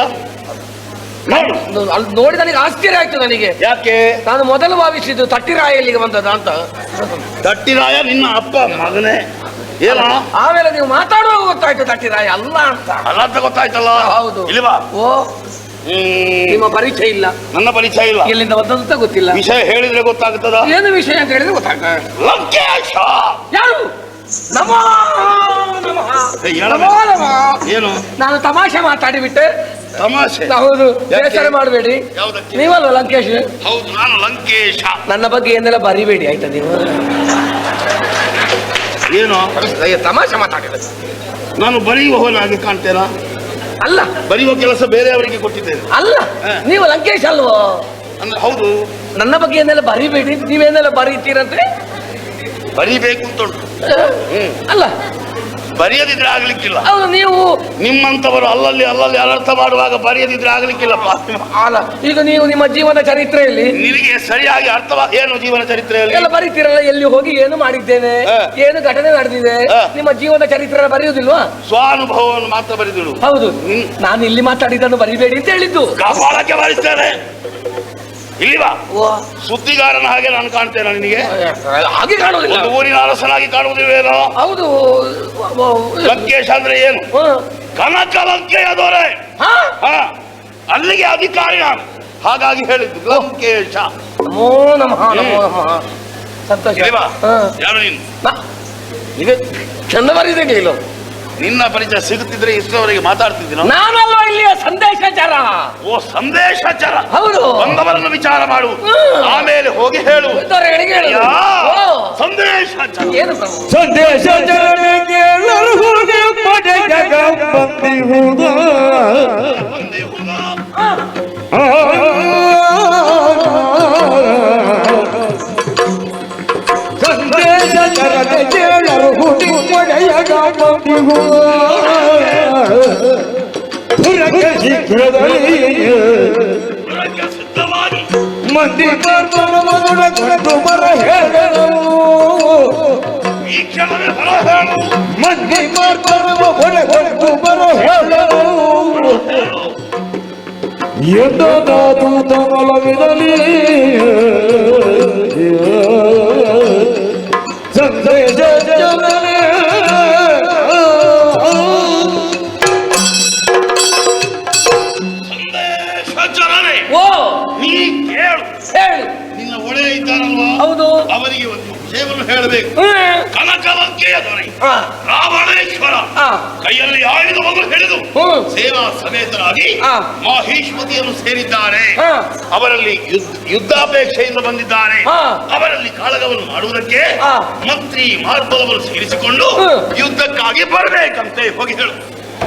ಅಲ್ಲಿ ನೋಡಿ ನನಗೆ ಆಶ್ಚರ್ಯ ಆಯ್ತು. ನನಗೆ ಯಾಕೆ? ನಾನು ಮೊದಲು ಭಾವಿಸಿದ್ದು ತಟ್ಟಿರಾಯ ಇಲ್ಲಿಗೆ ಬಂದದ ಅಂತ. ತಟ್ಟಿರಾಯ ನಿನ್ನ ಅಪ್ಪ ಮಗನೇ ಏನ? ಆಮೇಲೆ ನೀವು ಮಾತಾಡುವಾಗ ಗೊತ್ತಾಯ್ತು ತಟ್ಟಿರಾಯ ಅಲ್ಲ ಅಂತ. ಅಲ್ಲ ಅಂತ ಗೊತ್ತಾಯ್ತಲ್ಲ? ಹೌದು. ಇಲ್ವಾ? ಓ, ನಿಮ್ಮ ಪರಿಚಯ ಇಲ್ಲ. ನನ್ನ ಪರಿಚಯ ಇಲ್ಲ. ಎಲ್ಲಿಂದ ಬಂದದಂತ ಗೊತ್ತಿಲ್ಲ. ವಿಷಯ ಹೇಳಿದ್ರೆ ಗೊತ್ತಾಗ್ತದ? ಏನು ವಿಷಯ ಅಂತ ಹೇಳಿದ್ರೆ ಗೊತ್ತಾಗ್ತದೆ. ಲಂಕೇಶ ಯಾರು? ನಮೋ ನಮಃ. ನಮೋ ನಮಃ. ಏನು? ನಾನು ತಮಾಷೆ ಮಾತಾಡಿಬಿಟ್ಟೆ. ತಮಾಷೆ? ಹೌದು, ಬೇಸರ ಮಾಡಬೇಡಿ. ನೀವಲ್ವ ಲಂಕೇಶ್? ಹೌದು, ನಾನು ಲಂಕೇಶ. ನನ್ನ ಬಗ್ಗೆ ಏನೆಲ್ಲ ಬರಿಬೇಡಿ ಆಯ್ತಾ ನೀವು. ಏನು ತಮಾಷೆ ಮಾತಾಡಿದ? ನಾನು ಬರೆಯುವವನಾಗಿ ಕಾಣ್ತೇನಾ? ಅಲ್ಲ, ಬರೆಯುವ ಕೆಲಸ ಬೇರೆಯವರಿಗೆ ಕೊಟ್ಟಿದ್ದೇನೆ. ಅಲ್ಲ, ನೀವು ಲಂಕೇಶ್ ಅಲ್ವೋ? ಅಂದ್ರೆ ಹೌದು. ನನ್ನ ಬಗ್ಗೆ ಏನೆಲ್ಲ ಬರಿಬೇಡಿ. ನೀವೇನೆಲ್ಲ ಬರೀತೀರಂತೆ? ಬರೀಬೇಕು ಅಂತ ಉಂಟು. ಅಲ್ಲ, ಬರೆಯದಿದ್ರೆ ಆಗ್ಲಿಕ್ಕಿಲ್ಲ. ಹೌದು. ನೀವು ನಿಮ್ಮಂತವರು ಅಲ್ಲಲ್ಲಿ ಅನರ್ಥ ಮಾಡುವಾಗ ಬರೆಯದಿದ್ರೆ ಆಗ್ಲಿಕ್ಕಿಲ್ಲಪ್ಪ. ಅಲ್ಲ, ಈಗ ನೀವು ನಿಮ್ಮ ಜೀವನ ಚರಿತ್ರೆಯಲ್ಲಿ ನಿನಗೆ ಸರಿಯಾಗಿ ಅರ್ಥವಾಗಿ ಏನು ಜೀವನ ಚರಿತ್ರೆಯಲ್ಲಿ ಎಲ್ಲ ಬರೀತೀರಲ್ಲ, ಎಲ್ಲಿ ಹೋಗಿ ಏನು ಮಾಡಿದ್ದೇನೆ, ಏನು ಘಟನೆ ನಡೆದಿದೆ, ನಿಮ್ಮ ಜೀವನ ಚರಿತ್ರೆ ಬರೆಯುವುದಿಲ್ವಾ? ಸ್ವಾನುಭವವನ್ನು ಮಾತ್ರ ಬರೆದಿಡು. ಹೌದು. ನಾನು ಇಲ್ಲಿ ಮಾತಾಡಿದ್ದನ್ನು ಬರಿಬೇಡಿ ಅಂತ ಹೇಳಿದ್ದು. ಕಾಪಾಡಕ್ಕೆ ಬರೆಸ್ತೇನೆ. ಇಲ್ಲಿವಾ ಸುದ್ದಿಗಾರನ ಹಾಗೆ ನಾನು ಕಾಣ್ತೇನೆ ನಿನಗೆ? ಹಾಗೆ ಕಾಣುವುದಿಲ್ಲ. ಊರಿನ ಅರಸನಾಗಿ ಕಾಣುವುದಿಲ್ವೇನೋ? ಹೌದು. ಲಂಕೇಶ ಅಂದ್ರೆ ಏನು? ಕನಕ ಲಂಕೆಯ ದೊರೆ. ಅಲ್ಲಿಗೆ ಅಧಿಕಾರಿ ನಾನು, ಹಾಗಾಗಿ ಹೇಳಿದ್ದು ಲಂಕೇಶ. ನಮೋ ನಮಃ. ನಮೋ ನಮಃ. ಸಂತೋಷ. ಯಾರು ನೀನು? ಈಗ ಚಂದ ಬರೀದೇನೆ ಇಲ್ಲ. ನಿನ್ನ ಪರಿಚಯ ಸಿಗುತ್ತಿದ್ರೆ ಇಷ್ಟರವರೆಗೆ ಮಾತಾಡ್ತಿದ್ದೀನ? ನಾನಲ್ವ ಇಲ್ಲಿಯ ಸಂದೇಶಚಾರ. ಓ, ಸಂದೇಶಚಾರ. ಹೌದು. ಬಂದವರನ್ನು ವಿಚಾರ ಮಾಡು, ಆಮೇಲೆ ಹೋಗಿ ಹೇಳು. ಸಂದೇಶಚಾರ. ಏನು ಸಂದೇಶಚಾರ ಕೇಳಲು ಹೋಗಿ ಪಡೆ ಜಗ ಬಂದಿಹುದ. ಸಂದೇಶಚಾರ ಕೇಳಲು ಹೋಗಿ ಪಡೆಯಗ ಬಂದಿಹುದ. ಪುರಕ್ಕೆ ಶೀಘ್ರದಲ್ಲಿ ಮಂದಿ ಬರ್ಬರ ಮಗುಡ ಕೊಟ್ಟು ಬರ ಹೇಳಲು. ಮಂದಿ ಬರ್ಬರ ಮಗುಡ ಕೊಟ್ಟು ಬರ ಹೇಳಲು. ಎಂದಾದು ತಮಲವಿರಲಿ ಸಂದೇಶ ಜನನೇ. ಓ, ನೀ ಕೇಳು. ಹೇಳು. ನಿನ್ನ ಒಳ್ಳೆಯ ಇದ್ದಾರಲ್ವಾ? ಹೌದು. ಅವರಿಗೆ ಒಂದು ವಿಷಯವನ್ನು ಹೇಳಬೇಕು. ಕನಕ ಲಂಕೆಯ ದೊರೆ ರಾವಣೇಶ್ವರ ಕೈಯಲ್ಲಿ ಆಯುಧವನ್ನು ಹಿಡಿದು ಸೇನಾ ಸಮೇತರಾಗಿ ಮಾಹೇಶ್ವತಿಯನ್ನು ಸೇರಿದ್ದಾರೆ. ಅವರಲ್ಲಿ ಯುದ್ಧಾಪೇಕ್ಷೆಯಿಂದ ಬಂದಿದ್ದಾರೆ. ಅವರಲ್ಲಿ ಕಾಳಗವನ್ನು ಮಾಡುವುದಕ್ಕೆ ಮಂತ್ರಿ ಮಾರ್ಬಲವನ್ನು ಸೇರಿಸಿಕೊಂಡು ಯುದ್ಧಕ್ಕಾಗಿ ಬರಬೇಕಂತೆ. ಹೋಗಿ ಹೇಳು.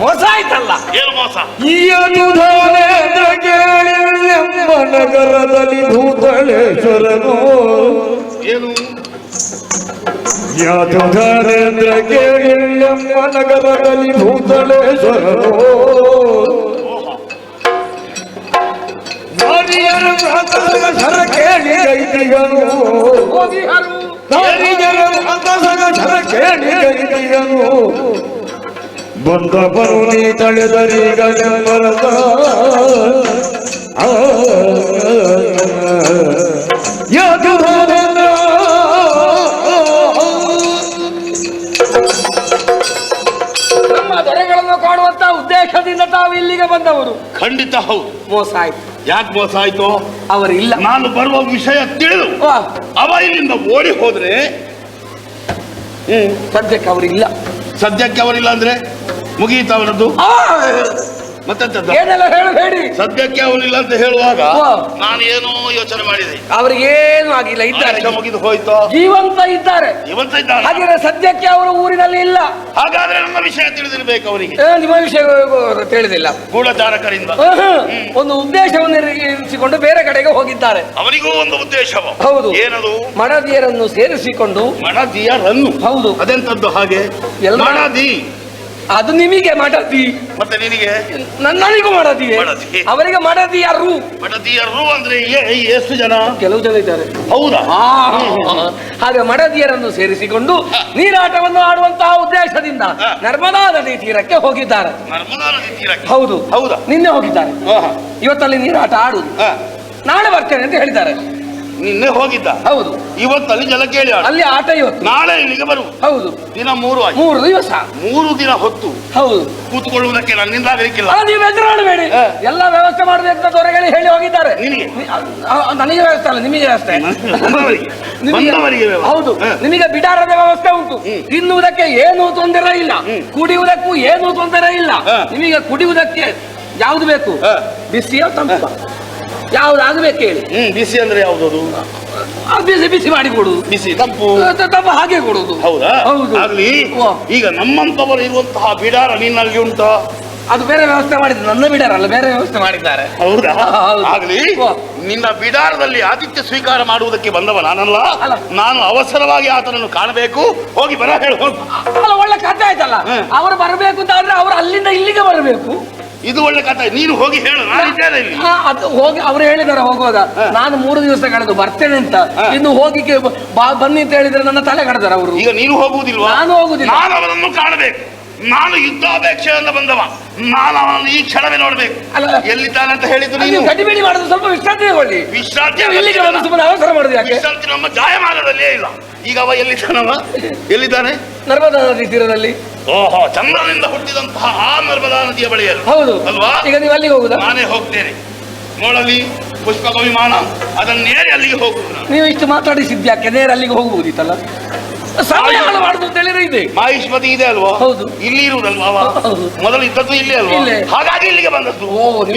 ಮೋಸ ಆಯ್ತಲ್ಲ? ಏನು ಮೋಸ? ಎಂಬ ನಗರದಲ್ಲಿ ಭೂತಳೇಶ್ವರನು. ಏನು? ಯಾದುಧರೇಂದ್ರ ಕೇಳಿಯಮ್ಮ ನಗರದಲ್ಲಿ ಭೂತಳೇಶ್ವರನು. ನಾರಿಯರ ಸರ ಕೇಳಿ ಗೈದಿಗನು. ನಾರಿಯರ ಬಂದ ಬರುಣಿ ತಳೆದರೀಗ ನೆಮ್ಮರದ ಯಾಕೆ ನಮ್ಮ ದೊರೆಗಳನ್ನು ಕಾಣುವಂತ ಉದ್ದೇಶದಿಂದ ತಾವು ಇಲ್ಲಿಗೆ ಬಂದವರು. ಖಂಡಿತ ಹೌದು. ಮೋಸ ಆಯ್ತು. ಯಾಕೆ ಮೋಸ ಆಯ್ತು? ಅವರಿಲ್ಲ. ನಾನು ಬರುವ ವಿಷಯ ತಿಳಿದು ಅವ ಇಲ್ಲಿಂದ ಓಡಿ ಹೋದ್ರೆ ಸದ್ಯಕ್ಕೆ ಅವರಿಲ್ಲ. ಸದ್ಯಕ್ಕೆ ಅವರಿಲ್ಲ ಅಂದ್ರೆ ಮುಗಿಯಿತ ಅವರದ್ದು ಮತ್ತೆಂತದ್ದು ಏನೆಲ್ಲ ಹೇಳಬೇಡಿ. ಸದ್ಯಕ್ಕೆ ಅವರಿಲ್ಲ ಅಂತ ಹೇಳುವಾಗ ನಾನು ಏನೋ ಯೋಚನೆ ಮಾಡಿದೆ. ಅವರಿಗೇನು ಆಗಿಲ್ಲ, ಇದ್ದಾರೆ, ಮುಗಿದು ಹೋಯ್ತು, ಜೀವಂತ ಇದ್ದಾರೆ. ಜೀವಂತ ಇದ್ದಾರೆ. ಹಾಗಾದ್ರೆ ಸದ್ಯಕ್ಕೆ ಅವರು ಊರಿನಲ್ಲಿ ಇಲ್ಲ. ಹಾಗಾದ್ರೆ ನನ್ನ ವಿಷಯ ತಿಳಿದಿರ್ಬೇಕು ಅವರಿಗೆ. ನಿಮ್ಮ ವಿಷಯ ತಿಳಿದಿಲ್ಲ. ಗೂಢಚಾರಕರಿಂದ ಒಂದು ಉದ್ದೇಶವನ್ನು ಇರಿಸಿಕೊಂಡು ಬೇರೆ ಕಡೆಗೆ ಹೋಗಿದ್ದಾರೆ. ಅವರಿಗೂ ಒಂದು ಉದ್ದೇಶವು. ಹೌದು. ಏನದು? ಮಡದಿಯರನ್ನು ಸೇರಿಸಿಕೊಂಡು. ಮಡದಿಯರನ್ನು? ಹೌದು. ಅದೆಂತದ್ದು ಹಾಗೆ? ಮಡದಿ ಅದು ನಿಮಗೆ ಮಡದಿ, ಮತ್ತೆ ನಿನಗೆ? ನನಗೂ ಮಡದಿ. ಅವರಿಗೆ ಮಡದಿಯರು. ಮಡದಿಯರು ಅಂದ್ರೆ ಎಷ್ಟು ಜನ? ಕೆಲವು ಜನ ಇದ್ದಾರೆ. ಹೌದಾ? ಹಾಗೆ ಮಡದಿಯರನ್ನು ಸೇರಿಸಿಕೊಂಡು ನೀರಾಟವನ್ನು ಆಡುವಂತಹ ಉದ್ದೇಶದಿಂದ ನರ್ಮದಾ ನದಿ ತೀರಕ್ಕೆ ಹೋಗಿದ್ದಾರೆ. ನರ್ಮದಾ ನದಿ ತೀರಕ್ಕೆ? ಹೌದು. ಹೌದಾ? ನಿನ್ನೆ ಹೋಗಿದ್ದಾರೆ. ಇವತ್ತಲ್ಲಿ ನೀರಾಟ ಆಡುದು. ನಾಳೆ ಬರ್ತೇನೆ ಅಂತ ಹೇಳಿದ್ದಾರೆ. ನಿನ್ನೆ ಹೋಗಿದ್ದ? ಹೌದು. ಇವತ್ತಲ್ಲಿ ಜಲ ಕೇಳಿ ಅಲ್ಲಿ ಆಟ ಇವತ್ತು. ನಾಳೆ ಇಲ್ಲಿಗೆ ಬರು. ಹೌದು. ದಿನ 3 ಆಯ್ತು. 3 ದಿವಸ. 3 ದಿನ ಹೊತ್ತು. ಹೌದು. ಕೂತ್ಕೊಳ್ಳುವುದಕ್ಕೆ ನನ್ನಿಂದ ಆಗಲಿಕ್ಕಿಲ್ಲ. ನೀವು ಎದುರಾಡಬೇಡಿ. ಎಲ್ಲ ವ್ಯವಸ್ಥೆ ಮಾಡಬೇಕು ದೊರೆಗಳು ಹೇಳಿ ಹೋಗಿದ್ದಾರೆ. ನಿನಗೆ? ನನಗೆ ವ್ಯವಸ್ಥೆ ಅಲ್ಲ, ನಿಮಗೆ ವ್ಯವಸ್ಥೆ. ಹೌದು. ನಿಮಗೆ ಬಿಡಾರದ ವ್ಯವಸ್ಥೆ ಉಂಟು. ತಿನ್ನುವುದಕ್ಕೆ ಏನೂ ತೊಂದರೆ ಇಲ್ಲ, ಕುಡಿಯುವುದಕ್ಕೂ ಏನೂ ತೊಂದರೆ ಇಲ್ಲ. ನಿಮಗೆ ಕುಡಿಯುವುದಕ್ಕೆ ಯಾವ್ದು ಬೇಕು? ಬಿಸಿಯೋ ತಂಪ ಯಾವ್ದಾಗಬೇಕು ಹೇಳಿ. ಬಿಸಿ ಅಂದ್ರೆ ಯಾವ್ದು? ಬಿಸಿ ಬಿಸಿ ಮಾಡಿ ಕೊಡುದು. ಬಿಸಿ ತಂಪು ತಂಪು ಹಾಗೆ ಕೊಡುದು. ಹೌದಾ? ಹೌದು. ಆಗ್ಲಿ. ಈಗ ನಮ್ಮಂತವರು ಇರುವಂತಹ ಬಿಡಾರ ನಿನ್ನಲ್ಲಿ ಉಂಟು? ಅದು ಬೇರೆ ವ್ಯವಸ್ಥೆ ಮಾಡಿದ್ರು, ನನ್ನ ಬಿಡಾರಲ್ಲ, ಬೇರೆ ವ್ಯವಸ್ಥೆ ಮಾಡಿದ್ದಾರೆ. ಹೌದಾ? ಆಗ್ಲಿ. ನಿನ್ನ ಬಿಡಾರದಲ್ಲಿ ಆತಿಥ್ಯ ಸ್ವೀಕಾರ ಮಾಡುವುದಕ್ಕೆ ಬಂದವ ನಾನಲ್ಲ. ನಾನು ಅವಸರವಾಗಿ ಆತನನ್ನು ಕಾಣಬೇಕು. ಹೋಗಿ ಬರ ಹೇಳು. ಅಲ್ಲ, ಒಳ್ಳೆ ಕಥೆ ಆಯ್ತಲ್ಲ. ಅವರು ಬರಬೇಕು ಅಂತ ಆದ್ರೆ ಅವರು ಅಲ್ಲಿಂದ ಇಲ್ಲಿಗೆ ಬರಬೇಕು. ಇದು ಒಳ್ಳೆ ಕಥೆ. ನೀನು ಹೋಗಿ ಹೇಳು, ನಾನಿದ್ದೇನೆ ಇಲ್ಲಿ. ಅದು ಹೋಗಿ ಅವರು ಹೇಳಿದಾರೆ ಹೋಗುವಾಗ. ನಾನು 3 ದಿವಸ ಕಳೆದು ಬರ್ತೇನೆ ಅಂತ. ಇನ್ನು ಹೋಗಿ ಬನ್ನಿ ಅಂತ ಹೇಳಿದ್ರೆ ನನ್ನ ತಲೆ ಕಡ್ದಾರೆ ಅವರು. ಈಗ ನೀನು ಹೋಗುವುದಿಲ್ವಾ? ನಾನು ಹೋಗುದಿಲ್ಲ. ನಾನು ಅವರನ್ನು ಕಾಣಬೇಕು. ನಾನು ಯುದ್ಧಾಪೇಕ್ಷೆಯಿಂದ ಬಂದವ. ನಾನು ಅವನನ್ನು ಈ ಕ್ಷಣವೇ ನೋಡ್ಬೇಕು. ಎಲ್ಲಿದ್ದಾನೆ ಅಂತ ಹೇಳಿದ್ರು ನೀನು. ಗಡಿಬಿಡಿ ಮಾಡಿದ್ರೆ ಸ್ವಲ್ಪ ವಿಶ್ರಾಂತಿ ತಗೊಳ್ಳಿ. ವಿಶ್ರಾಂತಿ ಸುಮ್ಮನೆ ಅವಸರ ಮಾಡುದು ಯಾಕೆ? ವಿಶ್ರಾಂತಿ ನಮ್ಮ ಜಾಯಮಾನದಲ್ಲೇ ಇಲ್ಲ. ಈಗ ಅವ ಎಲ್ಲಿದ್ದಾನವ? ಎಲ್ಲಿದ್ದಾನೆ? ನರ್ಮದಾ ನದಿ ತೀರದಲ್ಲಿ. ಓಹೋ, ಚಂದ್ರನಿಂದ ಹುಟ್ಟಿದಂತಹ ಆ ನರ್ಮದಾ ನದಿಯ ಬಳಿಯಲ್ಲಿ. ಹೌದು ಅಲ್ವಾ? ಈಗ ನೀವು ಅಲ್ಲಿಗೆ ಹೋಗುದಾ? ನಾನೇ ಹೋಗ್ತೇನೆ. ನೋಡಲಿ ಪುಷ್ಪಕ ವಿಮಾನ ಅದನ್ನೇರಿ ಅಲ್ಲಿಗೆ ಹೋಗುದು. ನೀವು ಇಷ್ಟು ಮಾತಾಡಿಸಿದ್ಯಾಕೆ? ನೇರ ಅಲ್ಲಿಗೆ ಹೋಗ್ಬೋದಿತ್ತಲ್ಲ. ಸಮಯ ಹಾಳು ಮಾಡುದು ಅಂತ ಹೇಳಿದ್ರೆ ಇದೆ. ಮಾಹಿಷ್ಮತಿ ಇದೆ ಅಲ್ವಾ? ಹೌದು. ಇಲ್ಲಿ ಇರುವುದಲ್ವಾ? ಮೊದಲು ಇದ್ದದ್ದು ಇಲ್ಲಿ ಅಲ್ವಾ? ಹಾಗಾಗಿ ಇಲ್ಲಿಗೆ ಬಂದದ್ದು.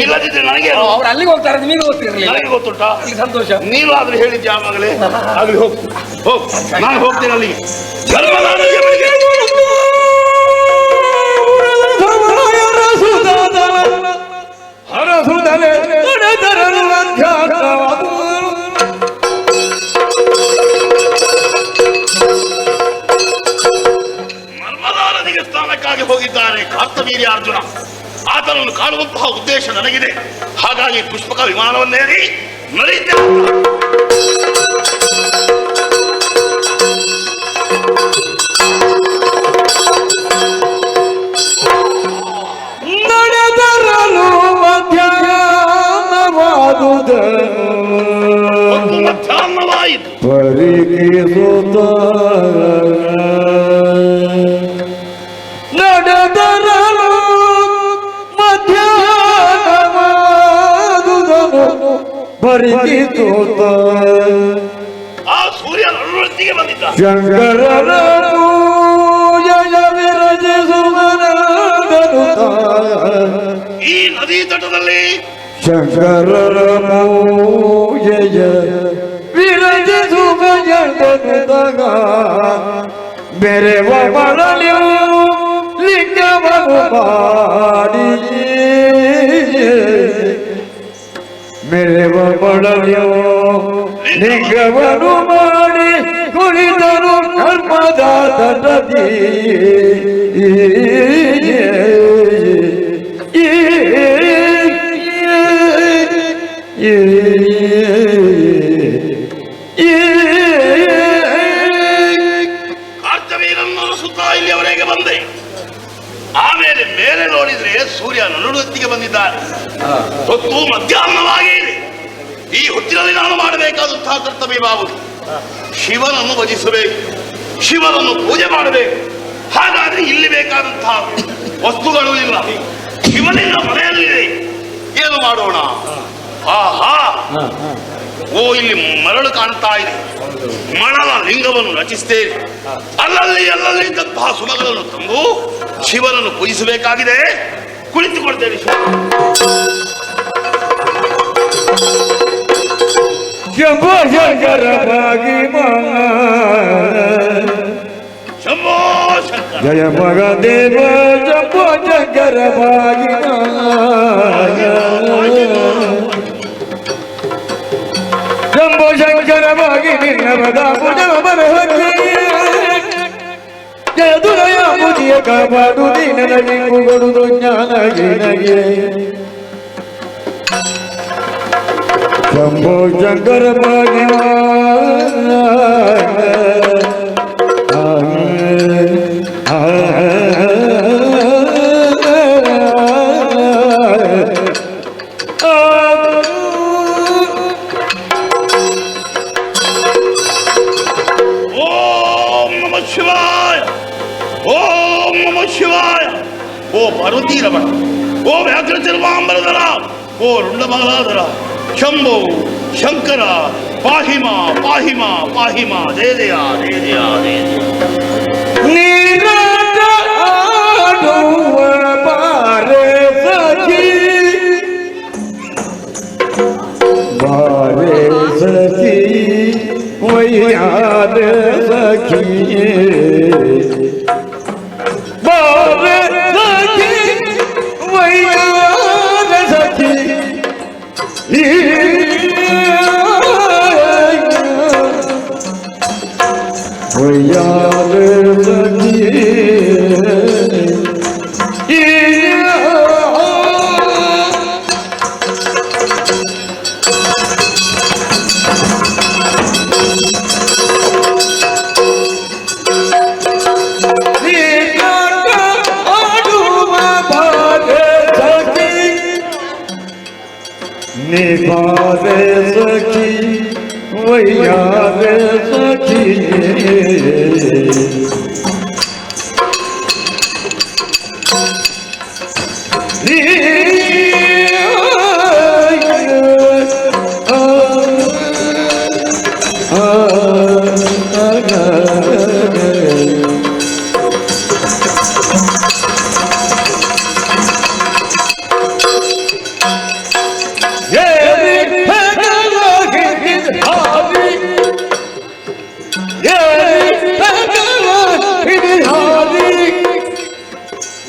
ಇಲ್ಲದಿದ್ರೆ ನನಗೆ ಅವ್ರು ಅಲ್ಲಿಗೆ ಹೋಗ್ತಾರೆ, ನಿಮಗೆ ಗೊತ್ತಿರಲಿಲ್ಲ. ನನಗೆ ಗೊತ್ತುಂಟಾ? ಸಂತೋಷ. ನೀನು ಆದ್ರೆ ಹೇಳಿದ್ದೆ ಆವಾಗಲೇ. ಆಗ್ಲಿ ಹೋಗ್ ಹೋಗ್, ನಾನು ಹೋಗ್ತೇನೆ ಅಲ್ಲಿಗೆ. ನರ್ಮದಾ ನದಿಯ ಬಳಿಗೆ. ಹರಸುತ್ತಲೇ ನಡೆದರಲು ಅಧ್ಯಾತ್ಮವಾದು. ನರ್ಮದಾ ನದಿಗೆ ಸ್ನಾನಕ್ಕಾಗಿ ಹೋಗಿದ್ದಾರೆ ಕಾರ್ತವೀರ್ಯ ಅರ್ಜುನ. ಆತನನ್ನು ಕಾಣುವಂತಹ ಉದ್ದೇಶ ನನಗಿದೆ. ಹಾಗಾಗಿ ಪುಷ್ಪಕ ವಿಮಾನವನ್ನೇರಿ ನಡೆಯುತ್ತೇನೆ. ನಡೆದರಲು ಮಧ್ಯಾಹ್ನವಾಯಿತು. ಪರಿಗಿಸುತ್ತ ನಡೆದರಲು ಮಧ್ಯಾಹ್ನವಾದುದನು ಪರಿಗಿಸುತ್ತ ಆ ಸೂರ್ಯ ನಡುವಳಿಗೆ ಬಂದಿದ್ದ. ಶಂಕರನ ಪೂಜೆಯ ವಿರಜಿಸುವನದನು ಈ ನದಿ ತಟದಲ್ಲಿ ಶಂಕರನ ಪೂಜೆಯ ವಿರಜಿಸುವನದನುದಾಗ ಬೆರೆವ ಮರಳಿಯು ಲಿಂಗವನ್ನು ಮಾಡಿ ಮೆರೆವ ಮರಳಿಯು ಲಿಂಗವನ್ನು ಮಾಡಿ ಕುಳಿತರು ಕರ್ಮದ ತಟದಿ. ಕಾರ್ತವೀರನ್ನು ಸುತ್ತಾ ಇಲ್ಲಿಯವರೆಗೆ ಬಂದೆ. ಆಮೇಲೆ ಮೇಲೆ ನೋಡಿದ್ರೆ ಸೂರ್ಯ ನಡುವತ್ತಿಗೆ ಬಂದಿದ್ದಾನೆ. ಹೊತ್ತು ಮಧ್ಯಾಹ್ನವಾಗಿ ಇದೆ. ಈ ಹೊತ್ತಿನಲ್ಲಿ ನಾನು ಮಾಡಬೇಕಾದಂತಹ ಕರ್ತವ್ಯ ಯಾವುದು? ಶಿವನನ್ನು ಭಜಿಸಬೇಕು, ಶಿವನನ್ನು ಪೂಜೆ ಮಾಡಬೇಕು. ಹಾಗಾದ್ರೆ ಇಲ್ಲಿ ಬೇಕಾದಂತಹ ವಸ್ತುಗಳು ಇಲ್ಲ, ಶಿವನಿಂದ ಮನೆಯಲ್ಲಿದೆ. ಏನು ಮಾಡೋಣ? ಆಹಾ, ಓ ಇಲ್ಲಿ ಮರಳು ಕಾಣ್ತಾ ಇದೆ. ಮರಳ ಲಿಂಗವನ್ನು ರಚಿಸ್ತೇನೆ. ಅಲ್ಲಲ್ಲಿ ಇದ್ದಂತಹ ಸುಮಗಳನ್ನು ತಂದು ಶಿವನನ್ನು ಪೂಜಿಸಬೇಕಾಗಿದೆ. ಕುಳಿತುಕೊಳ್ತೇನೆ. ಶಂಭೋ ಶಂಕರ ಶಂಭೋ ಶಂಕರ ಜಯ ಮಗದೇವ ಶಂಭೋ ಶಂಕರ ಶಂಭೋ ಶಂಕರ ಭಾಗಿ ನಿನ್ನವದ ಪುಜವ ಬರಹಕ್ಕೆ ಜಯ ದುರಯ ಮುದಿಯ ಕಾಪಾಡು ದೀನನ ಜಿಂಗು ಕೊಡುದು ಜ್ಞಾನ ಗಿನಗೆ ಶಂಭೋ ಶಂಕರ ಓ ಪಾರ್ವತೀರಮಣ, ಓ ವ್ಯಾಘ್ರ ಚರ್ಮಾಂಬರಧರ, ಓ ರುಂಡಮಾಲಾಧರ, ಶಂಭೋ ಶಂಕರ ಪಾಹಿಮ ಪಾಹಿಮ ಪಾಹಿಮ ದೇದಯ ದೇದಯ ದೇದಯ. ನೀರಾಡುವ ಬಾರೆ ಸಖಿ ಬಾರೆ ಸಖಿ ವೈಯಾದ ಸಖಿಯೇ ಬಾರೆ ಸಖಿ ವೈಯಾದ ಸಖಿ ವೈಯಾದ ಸಖಿ निभावे सखी वैयावे सखी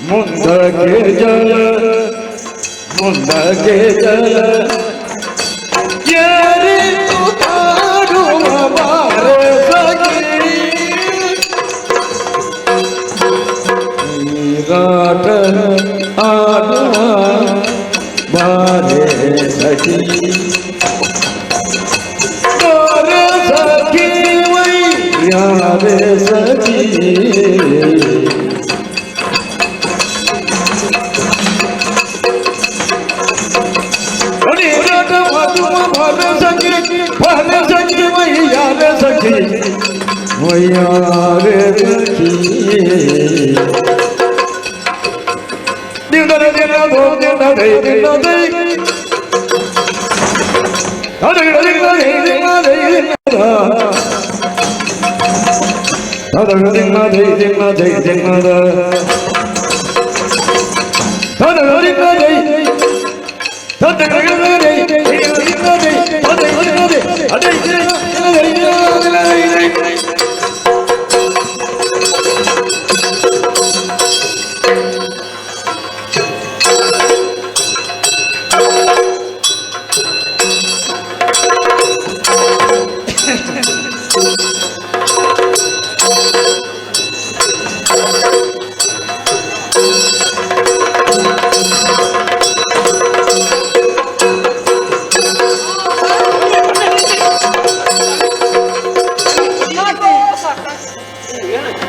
ಮುಂದಕ್ಕೆ ಜಲ ಮುಂದಕ್ಕೆ ಜಲ ಯಾರಿಗೂ ಕಾಡುವ ಬಾರೆ ಸಖಿ ನೀರಾಟ ಆಡುವ ಬಾರೆ ಸಖಿ ಬಾರೆ ಸಖಿ ವೈಯಾರೆ ಸಖಿ वैयारे सखी दिन दिन दो दिन दे दिन दे अरे दिन दे दिन दे अरे दिन दे दिन दे दिन दे अरे दिन दे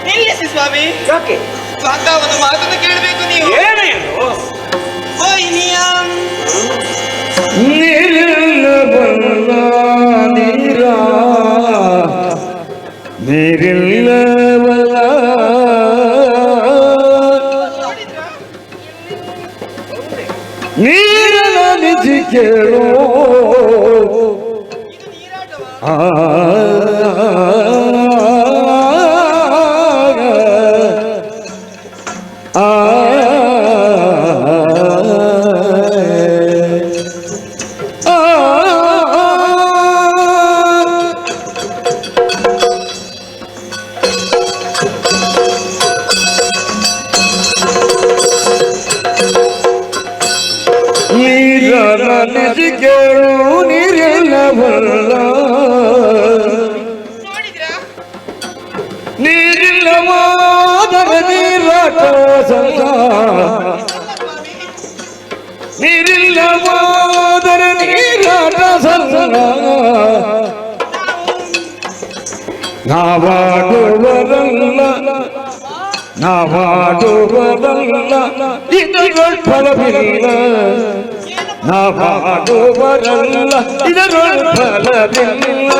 ನಿಲ್ಲಿಸಿ ಸ್ವಾಮಿ. ಯಾಕೆ ಕಾಕ ಒಂದು ಮಾತನ್ನು ಕೇಳಬೇಕು ನೀವು. ಏನೇನು ವೈನಿಯಾ ನೀರಿಲ್ಲವಲ್ಲ ನೀರ ನೀರಿಲ್ಲವಲ್ಲ ನೀರನ ನಿಜ ಕೇಳೋ ನೀರಿಲ್ಲವಲ್ಲ ನೀರಿಲ್ಲವಾದರೆ ನೀರಾಟ ಸಲ್ಲ ನೀರಿಲ್ಲವಾದರೆ ನೀರಾಟ ಸಲ್ಲ ನಾವಾಡುವರಲ್ಲ ನಾವಾಡುವರಲ್ಲ ಇದರ ಫಲವಿಲ್ಲ ನಾವಾಡುವರಲ್ಲ ಇದರ ಫಲವಿಲ್ಲ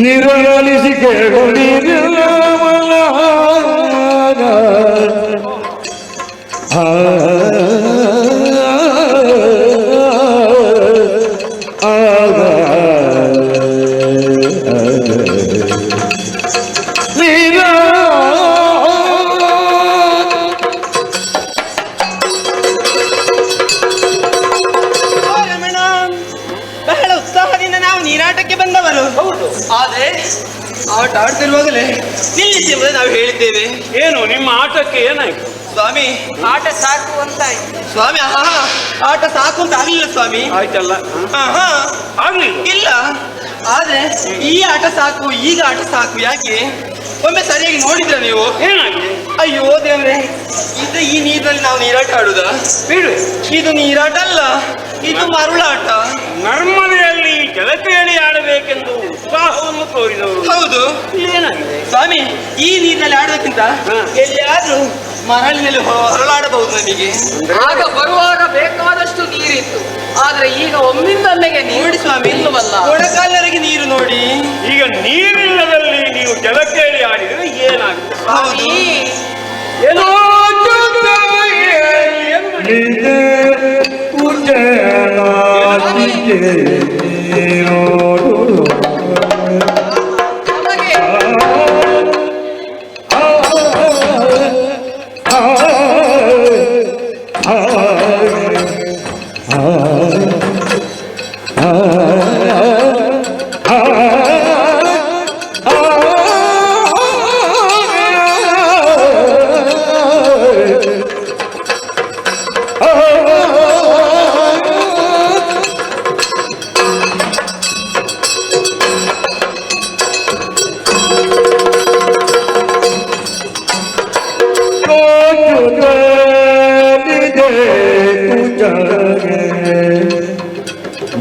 ನಿರಳಿಸಿ ಕೇಳು ನೀರಿಲ್ಲವಲ್ಲ ಬಹಳ ಉತ್ಸಾಹದಿಂದ ನಾವು ನೀರಾಟಕ್ಕೆ ಬಂದವರು. ಹೌದು, ಆದ್ರೆ ಆಟ ಆಡ್ತಿರುವಾಗಲೇ ನಿಲ್ಲಿಸಿ ಎಂಬುದು ನಾವು ಹೇಳಿದ್ದೇವೆ. ಏನು ನಿಮ್ಮ ಆಟಕ್ಕೆ ಏನಾಯ್ತು ಸ್ವಾಮಿ? ಆಟ ಸಾಕು ಅಂತ ಸ್ವಾಮಿ. ಆಟ ಸಾಕು ಅಂತ ಆಗ್ಲಿಲ್ಲ ಸ್ವಾಮಿ. ಆಯ್ತಲ್ಲ ಆಗ್ಲಿಲ್ಲ? ಇಲ್ಲ, ಆದ್ರೆ ಈ ಆಟ ಸಾಕು, ಈಗ ಆಟ ಸಾಕು. ಯಾಕೆ ಒಮ್ಮೆ ಸರಿಯಾಗಿ ನೋಡಿದ್ರ ನೀವು? ಏನಾಗಿದೆ? ಅಯ್ಯೋ ದೇವ್ರೆ, ಇದು ಈ ನೀರಿನಲ್ಲಿ ನಾವು ನೀರಾಟ ಆಡುದ? ಬಿಡು, ಇದು ನೀರಾಟ ಅಲ್ಲ, ಇದು ಮರುಳಾಟ. ನರ್ಮದೆಯಲ್ಲಿ ಜಲಕ್ರೀಡೆ ಆಡಬೇಕೆಂದು ಉತ್ಸಾಹವನ್ನು ತೋರಿದವರು. ಹೌದು. ಏನಾಗಿದೆ ಸ್ವಾಮಿ? ಈ ನೀರಿನಲ್ಲಿ ಆಡೋದಕ್ಕಿಂತ ಎಲ್ಲಿಯಾದ್ರೂ ಮರಳಿನಲ್ಲಿ ಹೊರಳಾಡಬಹುದು ನಮಗೆ. ಆಗ ಬರುವಾಗ ಬೇಕಾದಷ್ಟು ನೀರಿತ್ತು, ಆದ್ರೆ ಈಗ ಒಮ್ಮಿಂದೊಮ್ಮೆಗೆ ನೋಡಿ ಸ್ವಾಮಿ, ಕೊಡಕಾಲರಿಗೆ ನೀರು ನೋಡಿ. ಈಗ ನೀರಿಲ್ಲದಲ್ಲಿ ನೀವು ಜಲಕ್ರೀಡೆ ಆಡಿದ್ರೆ ಏನಾಗುತ್ತೆ? ಹೌದು.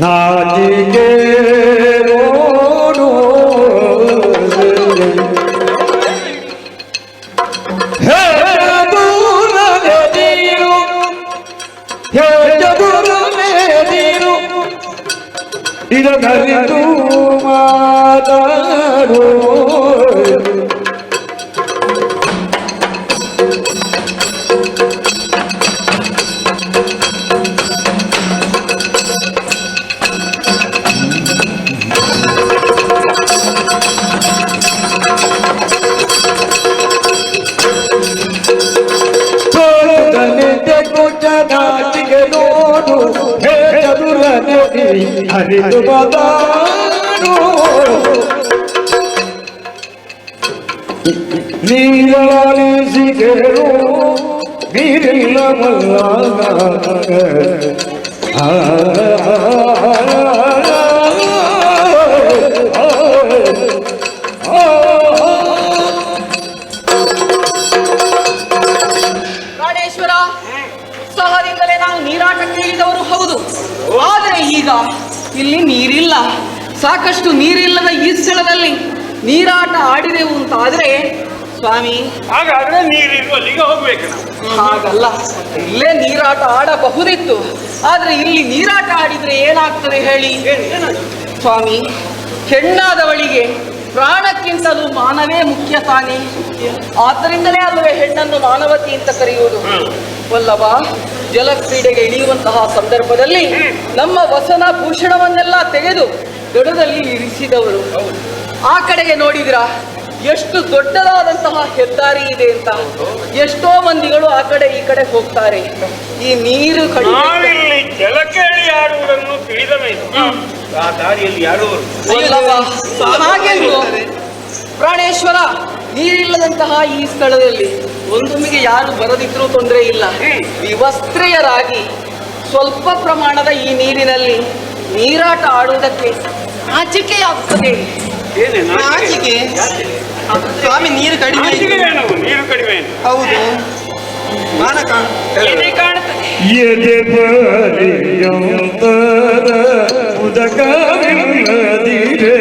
ನಾಚಿಕೆ ರೋಡು ಚದುರನೆ ನೀರು ಇದನ್ನರಿತು ಮಾತಾಡು. ನಾಚಿಕೆ ನೋಡು ಹೇ ಚದುರನೆ ಹರಿದು ಬದಾಡು. ನೀರಾಳಿಸಿ ಕೇಳು ನೀರಿಲ್ಲ ಮಲ್ಲ ಈಗ ಇಲ್ಲಿ ನೀರಿಲ್ಲ, ಸಾಕಷ್ಟು ನೀರಿಲ್ಲದ ಈ ಸ್ಥಳದಲ್ಲಿ ನೀರಾಟ ಆಡಿದೆವು ಅಂತಾದ್ರೆ ಸ್ವಾಮಿ, ಹಾಗಾದ್ರೆ ನೀರಿರುವಲ್ಲಿಗೆ ಹೋಗ್ಬೇಕು ನಾವು. ಹಾಗಲ್ಲ, ಇಲ್ಲೇ ನೀರಾಟ ಆಡಬಹುದಿತ್ತು. ಆದ್ರೆ ಇಲ್ಲಿ ನೀರಾಟ ಆಡಿದ್ರೆ ಏನಾಗ್ತದೆ ಹೇಳಿ ಸ್ವಾಮಿ? ಹೆಣ್ಣಾದವಳಿಗೆ ಪ್ರಾಣಕ್ಕಿಂತಲೂ ಮಾನವೇ ಮುಖ್ಯ ತಾನೇ. ಆದ್ದರಿಂದಲೇ ಅಲ್ಲವೇ ಹೆಣ್ಣನ್ನು ಮಾನವತಿ ಅಂತ ಕರೆಯುವುದು ವಲ್ಲಭ. ಜಲಕ್ರೀಡೆಗೆ ಇಳಿಯುವಂತಹ ಸಂದರ್ಭದಲ್ಲಿ ನಮ್ಮ ವಸನ ಭೂಷಣವನ್ನೆಲ್ಲ ತೆಗೆದು ದಡದಲ್ಲಿ ಇರಿಸಿದವರು. ಆ ಕಡೆಗೆ ನೋಡಿದ್ರ ಎಷ್ಟು ದೊಡ್ಡದಾದಂತಹ ಹೆದ್ದಾರಿ ಇದೆ ಅಂತ. ಎಷ್ಟೋ ಮಂದಿಗಳು ಆ ಕಡೆ ಈ ಕಡೆ ಹೋಗ್ತಾರೆ. ಈ ನೀರು ನಾವಿಲ್ಲಿ ಜಲಕೇಳಿ ಆಡುವುದನ್ನು ತಿಳಿದ ಮೇಲೆ ಆ ದಾರಿಯಲ್ಲಿ ಆಡುವರು ಪ್ರಾಣೇಶ್ವರ, ನೀರಿಲ್ಲದಂತಹ ಈ ಸ್ಥಳದಲ್ಲಿ ಒಂದೊಮ್ಮಿಗೆ ಯಾರು ಬರದಿದ್ರೂ ತೊಂದರೆ ಇಲ್ಲ. ವಿವಸ್ತ್ರೆಯರಾಗಿ ಸ್ವಲ್ಪ ಪ್ರಮಾಣದ ಈ ನೀರಿನಲ್ಲಿ ನೀರಾಟ ಆಡುವುದಕ್ಕೆ ನಾಚಿಕೆಯಾಗುತ್ತದೆ. ನಾಚಿಕೆ? ಸ್ವಾಮಿ, ನೀರು ಕಡಿಮೆ. ನೀರು ಕಡಿಮೆ. ಹೌದು, ಮಾನಕ ಎದೆ ಕಾಣುತ್ತದೆ. ಎದೆ ಪರ್ಯಂತರ ಉದಕವಿಲ್ಲದಿರೆ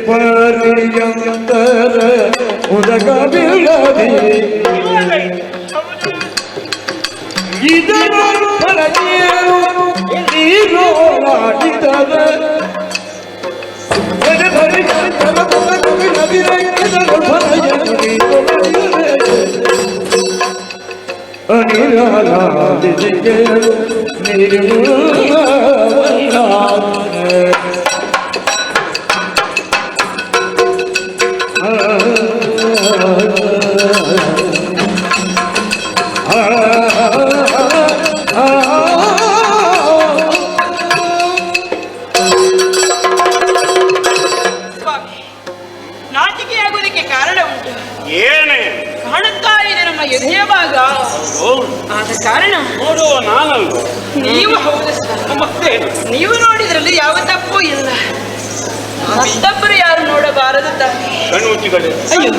ಪರ್ಯಂತರ ಉದಕವಿಲ್ಲದಿ ಇದರ ಫಲಕೇನು ನೀರು ನಾಟಿದದ ನಾಚಿಕೆಯಾಗುವುದಕ್ಕೆ ಕಾರಣ ಉಂಟು. ಏನೇ ಕಾಣುತ್ತಾ ಇದೆ ನಮ್ಮ ಎದೆಯ ಭಾಗ. ಆದ ಕಾರಣ ನೋಡುವ ನಾನಲ್ವ? ನೀವು ಹೌದು ಸರ್. ಮತ್ತೆ ನೀವು ನೋಡಿದ್ರಲ್ಲಿ ಯಾವ ತಪ್ಪು ಇಲ್ಲ. ಮತ್ತೊಬ್ಬರು ಯಾರು ನೋಡಬಾರದು ತಾನೆ. ಕಣ್ಣು ಮುಚ್ಚಿಕೊಳ್ಳಿ. ಅಯ್ಯೋ,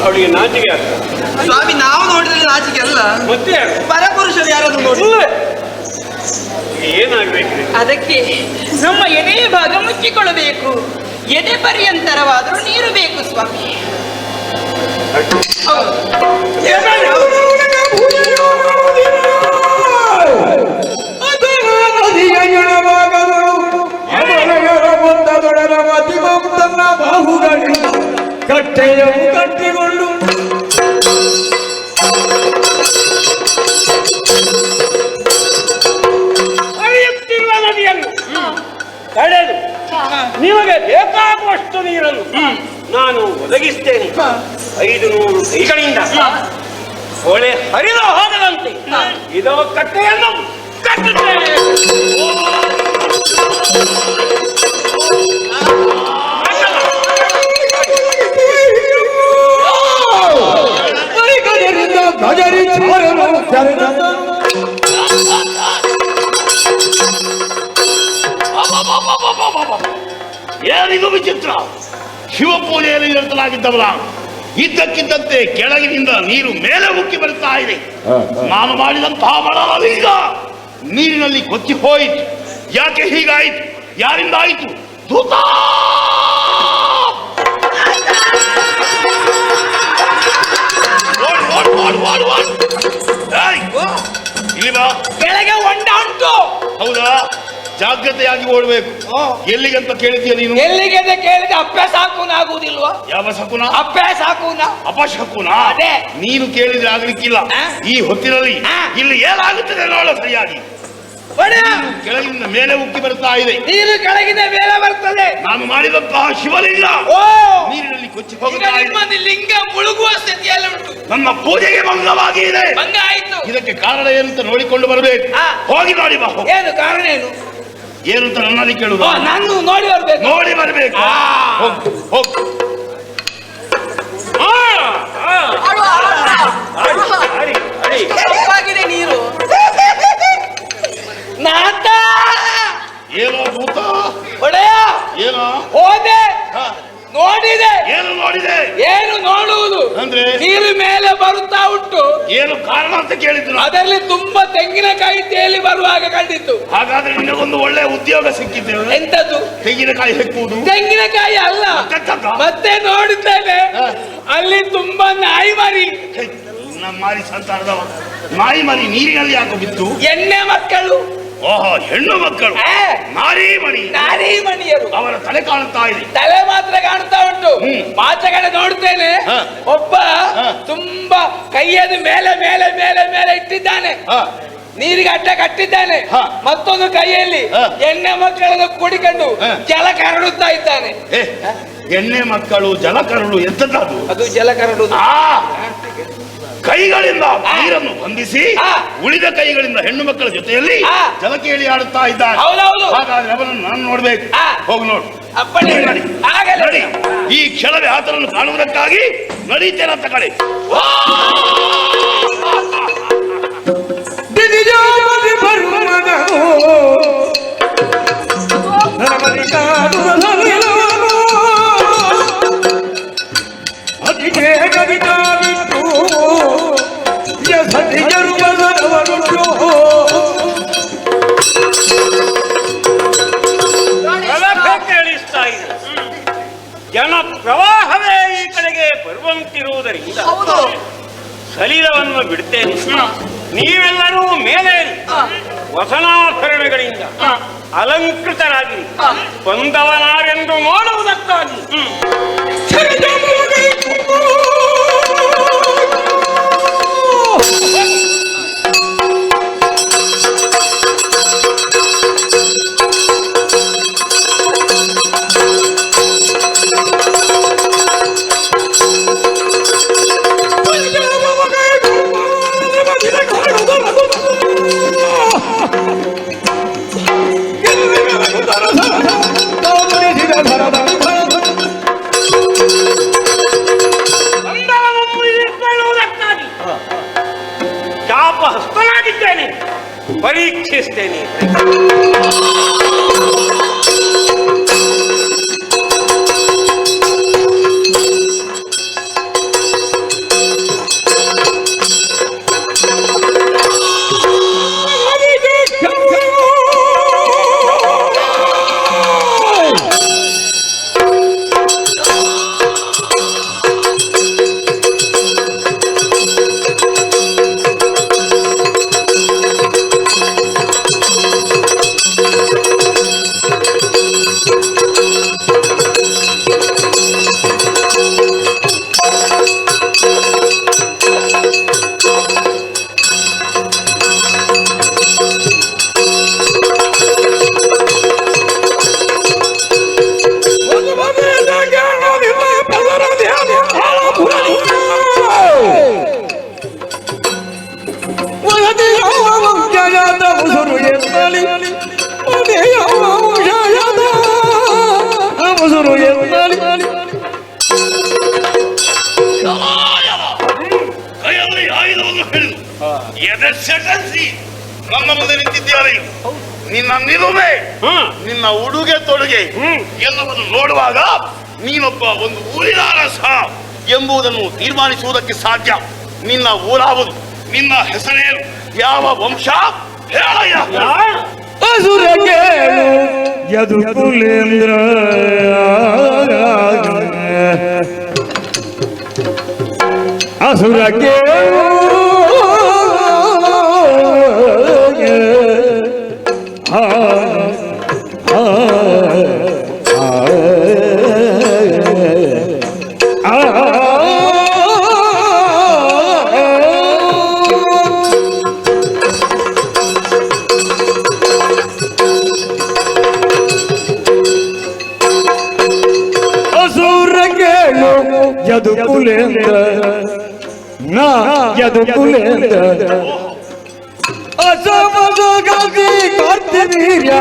ಅವಳಿಗೆ ನಾಚಿಕೆ ಆಗ್ತದೆ. ಸ್ವಾಮಿ, ನಾವು ನೋಡಿದ್ರೆ ನಾಚಿಕೆ ಅಲ್ಲ, ಮತ್ತೆ ಪರಪುರುಷರು ಯಾರಾದ್ರೂ ನೋಡಿ ಏನಾಗ್ಬೇಕು? ಅದಕ್ಕೆ ನಮ್ಮ ಎದೆಯ ಭಾಗ ಮುಚ್ಚಿಕೊಳ್ಳಬೇಕು. ಎದೆ ಪರ್ಯಂತರವಾದರೂ ನೀರು ಬೇಕು ಸ್ವಾಮಿ. ಬಾಹುಗಳು ಕಟ್ಟೆಯ ಕಟ್ಟಿಕೊಂಡು ಹರಿಯುತ್ತಿರುವ ನದಿಯನ್ನು ತಡೆದು ನಿಮಗೆ ಬೇಕಾಗುವಷ್ಟು ನೀರನ್ನು ನಾನು ಒದಗಿಸ್ತೇನೆ. 500 ಕೈಗಳಿಂದ ಹೊಳೆ ಹರಿದು ಹೋಗದಂತೆ ಇದೋ ಕಟ್ಟೆಯನ್ನು ಕಟ್ಟುತ್ತೇನೆ. ಗಜರಿ ಏನಿದು ವಿಚಿತ್ರ! ಶಿವಪೂಜೆಯಲ್ಲಿ ನಿರತನಾಗಿದ್ದವಲ್ಲ, ಇದ್ದಕ್ಕಿದ್ದಂತೆ ಕೆಳಗಿನಿಂದ ನೀರು ಮೇಲೆ ಉಕ್ಕಿ ಬರುತ್ತಾ ಇದೆ. ನಾನು ಮಾಡಿದಂತಹ ಮನೋಲಿಂಗ ನೀರಿನಲ್ಲಿ ಕೊಚ್ಚಿ ಹೋಯಿತು. ಯಾಕೆ ಹೀಗಾಯಿತು? ಯಾರಿಂದ ಆಯಿತು? ದೂತ! ಇಲ್ಲಿ ಬಾ. ಕೆಳಗೆ ಹೊಂಡ ಉಂಟು. ಹೌದಾ? ಜಾಗ್ರತೆಯಾಗಿ ಓಡಬೇಕು. ಎಲ್ಲಿಗಂತ ಕೇಳಿದ್ಯಾ ನೀನು? ಎಲ್ಲಿಗೆ ಅಂತ ಕೇಳಿದ್ರೆ ಅಪ್ಪೆ ಸಾಕೂನ ಆಗುವುದಿಲ್ವಾ? ಯಾವ ಶಕುನ? ಅಪ್ಪೆ ಸಾಕೂನ. ಅಪಶಕುನ? ಅದೇ. ನೀನು ಕೇಳಿದ್ರೆ ಆಗ್ಲಿಕ್ಕಿಲ್ಲ. ಈ ಹೊತ್ತಿನಲ್ಲಿ ಇಲ್ಲಿ ಏನಾಗುತ್ತದೆ ನೋಡ ಸರಿಯಾಗಿ. ಕೆಳಗಿಂದ ಮೇಲೆ ಉಕ್ಕಿ ಬರ್ತಾ ಇದೆ. ನೀರು ಕೆಳಗಿನ ಮೇಲೆ ಬರ್ತದೆ. ನಾನು ಮಾಡಿದಂತಹ ಶಿವಲಿಂಗ ನೀರಿನಲ್ಲಿ ಕೊಚ್ಚಿ ಹೋಗುತ್ತಾ ಇದೆ. ಲಿಂಗ ಮುಳುಗುವ ಸ್ಥಿತಿಯಲ್ಲಿ ಉಂಟು. ನನ್ನ ಪೂಜೆಗೆ ಭಂಗವಾಗಿದೆ. ಭಂಗ ಆಯ್ತು. ಇದಕ್ಕೆ ಕಾರಣ ಏನಂತ ನೋಡಿಕೊಂಡು ಬರಬೇಕು. ಹೋಗಿ ನೋಡಿ ಬಾ. ಏನು ಕಾರಣ? ಏನು ಅಂತ ನನ್ನಲ್ಲಿ ಕೇಳುದು? ನಾನು ನೋಡಿ ಬರ್ಬೇಕು. ನೋಡಿ ಬರಬೇಕು. ಹೋಗು. ಏನಂದ್ರೆ ನೀರು ಮೇಲೆ ಬರುತ್ತಾ ಉಂಟು. ಏನು ಕಾರಣ ಅಂತ ಕೇಳಿದ್ರು. ಅದರಲ್ಲಿ ತುಂಬಾ ತೆಂಗಿನಕಾಯಿ ತೇಲಿ ಬರುವಾಗ ಕಂಡಿತ್ತು. ಹಾಗಾದ್ರೆ ನಿನಗೊಂದು ಒಳ್ಳೆ ಉದ್ಯೋಗ ಸಿಕ್ಕಿದ್ದೇವೆ. ಎಂತದ್ದು? ತೆಂಗಿನಕಾಯಿ ಹೆಕ್ಕುವುದು. ತೆಂಗಿನಕಾಯಿ ಅಲ್ಲ, ಮತ್ತೆ ನೋಡುತ್ತೇನೆ ಅಲ್ಲಿ ತುಂಬಾ ನಾಯಿ ಮರಿ. ಮಾರಿ ಸಂತಾನದವ ನಾಯಿ ಮರಿ ನೀರಿನಲ್ಲಿ ಯಾಕೆ ಬಿತ್ತು? ಎಣ್ಣೆ ಮಕ್ಕಳು. ಓಹೋ, ಹೆಣ್ಣು ಮಕ್ಕಳು ನಾರೀಮಣಿಯರು. ಅವರ ತಲೆ ಕಾಣುತ್ತಾ ಇದೆ. ತಲೆ ಮಾತ್ರ ಕಾಣುತ್ತಾ ಉಂಟು. ಮಾಚಗಡೆ ನೋಡ್ತೇನೆ, ಒಬ್ಬ ತುಂಬಾ ಕೈಯನ್ನು ಮೇಲೆ ಮೇಲೆ ಮೇಲೆ ಮೇಲೆ ಇಟ್ಟಿದ್ದಾನೆ, ನೀರಿಗೆ ಅಡ್ಡ ಕಟ್ಟಿದ್ದಾನೆ, ಮತ್ತೊಂದು ಕೈಯಲ್ಲಿ ಎಣ್ಣೆ ಮಕ್ಕಳನ್ನು ಕೂಡಿಕೊಂಡು ಜಲ ಕರಡುತ್ತಾ ಇದ್ದಾನೆ. ಎಣ್ಣೆ ಮಕ್ಕಳು ಜಲಕರಳು ಎಂತದ್ದು? ಅದು ಜಲಕರಡು. ಕೈಗಳಿಂದ ನೀರನ್ನು ಬಂಧಿಸಿ ಉಳಿದ ಕೈಗಳಿಂದ ಹೆಣ್ಣು ಮಕ್ಕಳ ಜೊತೆಯಲ್ಲಿ ಜಲಕೇಳಿ ಆಡುತ್ತಾ ಇದ್ದಾನೆ. ಹಾಗಾದ್ರೆ ಅವನನ್ನು ನಾನು ನೋಡ್ಬೇಕು. ಹೋಗಿ ನೋಡು. ನಡಿ. ಈ ಕ್ಷಣವೇ ಆತನನ್ನು ಕಾಣುವುದಕ್ಕಾಗಿ ನಡೀತೇನೆ ಅಂತ ಕಡೆ. ಜನ ಪ್ರವಾಹವೇ ಈ ಕಡೆಗೆ ಬರುವಂತಿರುವುದರಿಂದ ಸಲೀಲವನ್ನು ಬಿಡುತ್ತೇನೆ. ನೀವೆಲ್ಲರೂ ಮೇಲೆ ವಸನಾಭರಣಗಳಿಂದ ಅಲಂಕೃತರಾಗಿ ಬಂದವನಾರೆಂದು ನೋಡುವುದಕ್ಕಾಗಿ ಚಾಪಹಸ್ತನಾಗಿದ್ದೇನೆ, ಪರೀಕ್ಷಿಸ್ತೇನೆ. ಕೈಯಲ್ಲಿ ಆಯುಧವನ್ನು ಹಿಡಿದು ಎದೆ ಸೆಟಸಿ ನನ್ನ ಮುಂದೆ ನಿಂತಿದ್ದೀರಿ. ನಿನ್ನ ನಿಲುಮೆ, ನಿನ್ನ ಉಡುಗೆ ತೊಡುಗೆ ಎಲ್ಲವನ್ನು ನೋಡುವಾಗ ನೀನೊಬ್ಬ ಒಂದು ಊರಿನ ಅರಸ ಎಂಬುದನ್ನು ತೀರ್ಮಾನಿಸುವುದಕ್ಕೆ ಸಾಧ್ಯ. ನಿನ್ನ ಊರಾವುದು, ನಿನ್ನ ಹೆಸರೇನು, ಯಾವ ವಂಶ ಹೇಳಯ್ಯ. ಅಸುರ ಕೇಳು ಯದುಕುಲೇಂದ್ರ, ಅಸುರ ಕೇಳು ಯದುಕುಲೇಂದ್ರ ನಾ ಯದುಕುಲೇಂದ್ರ ಅಸಮಗತಿ ಕಾರ್ತಿವೀರ್ಯ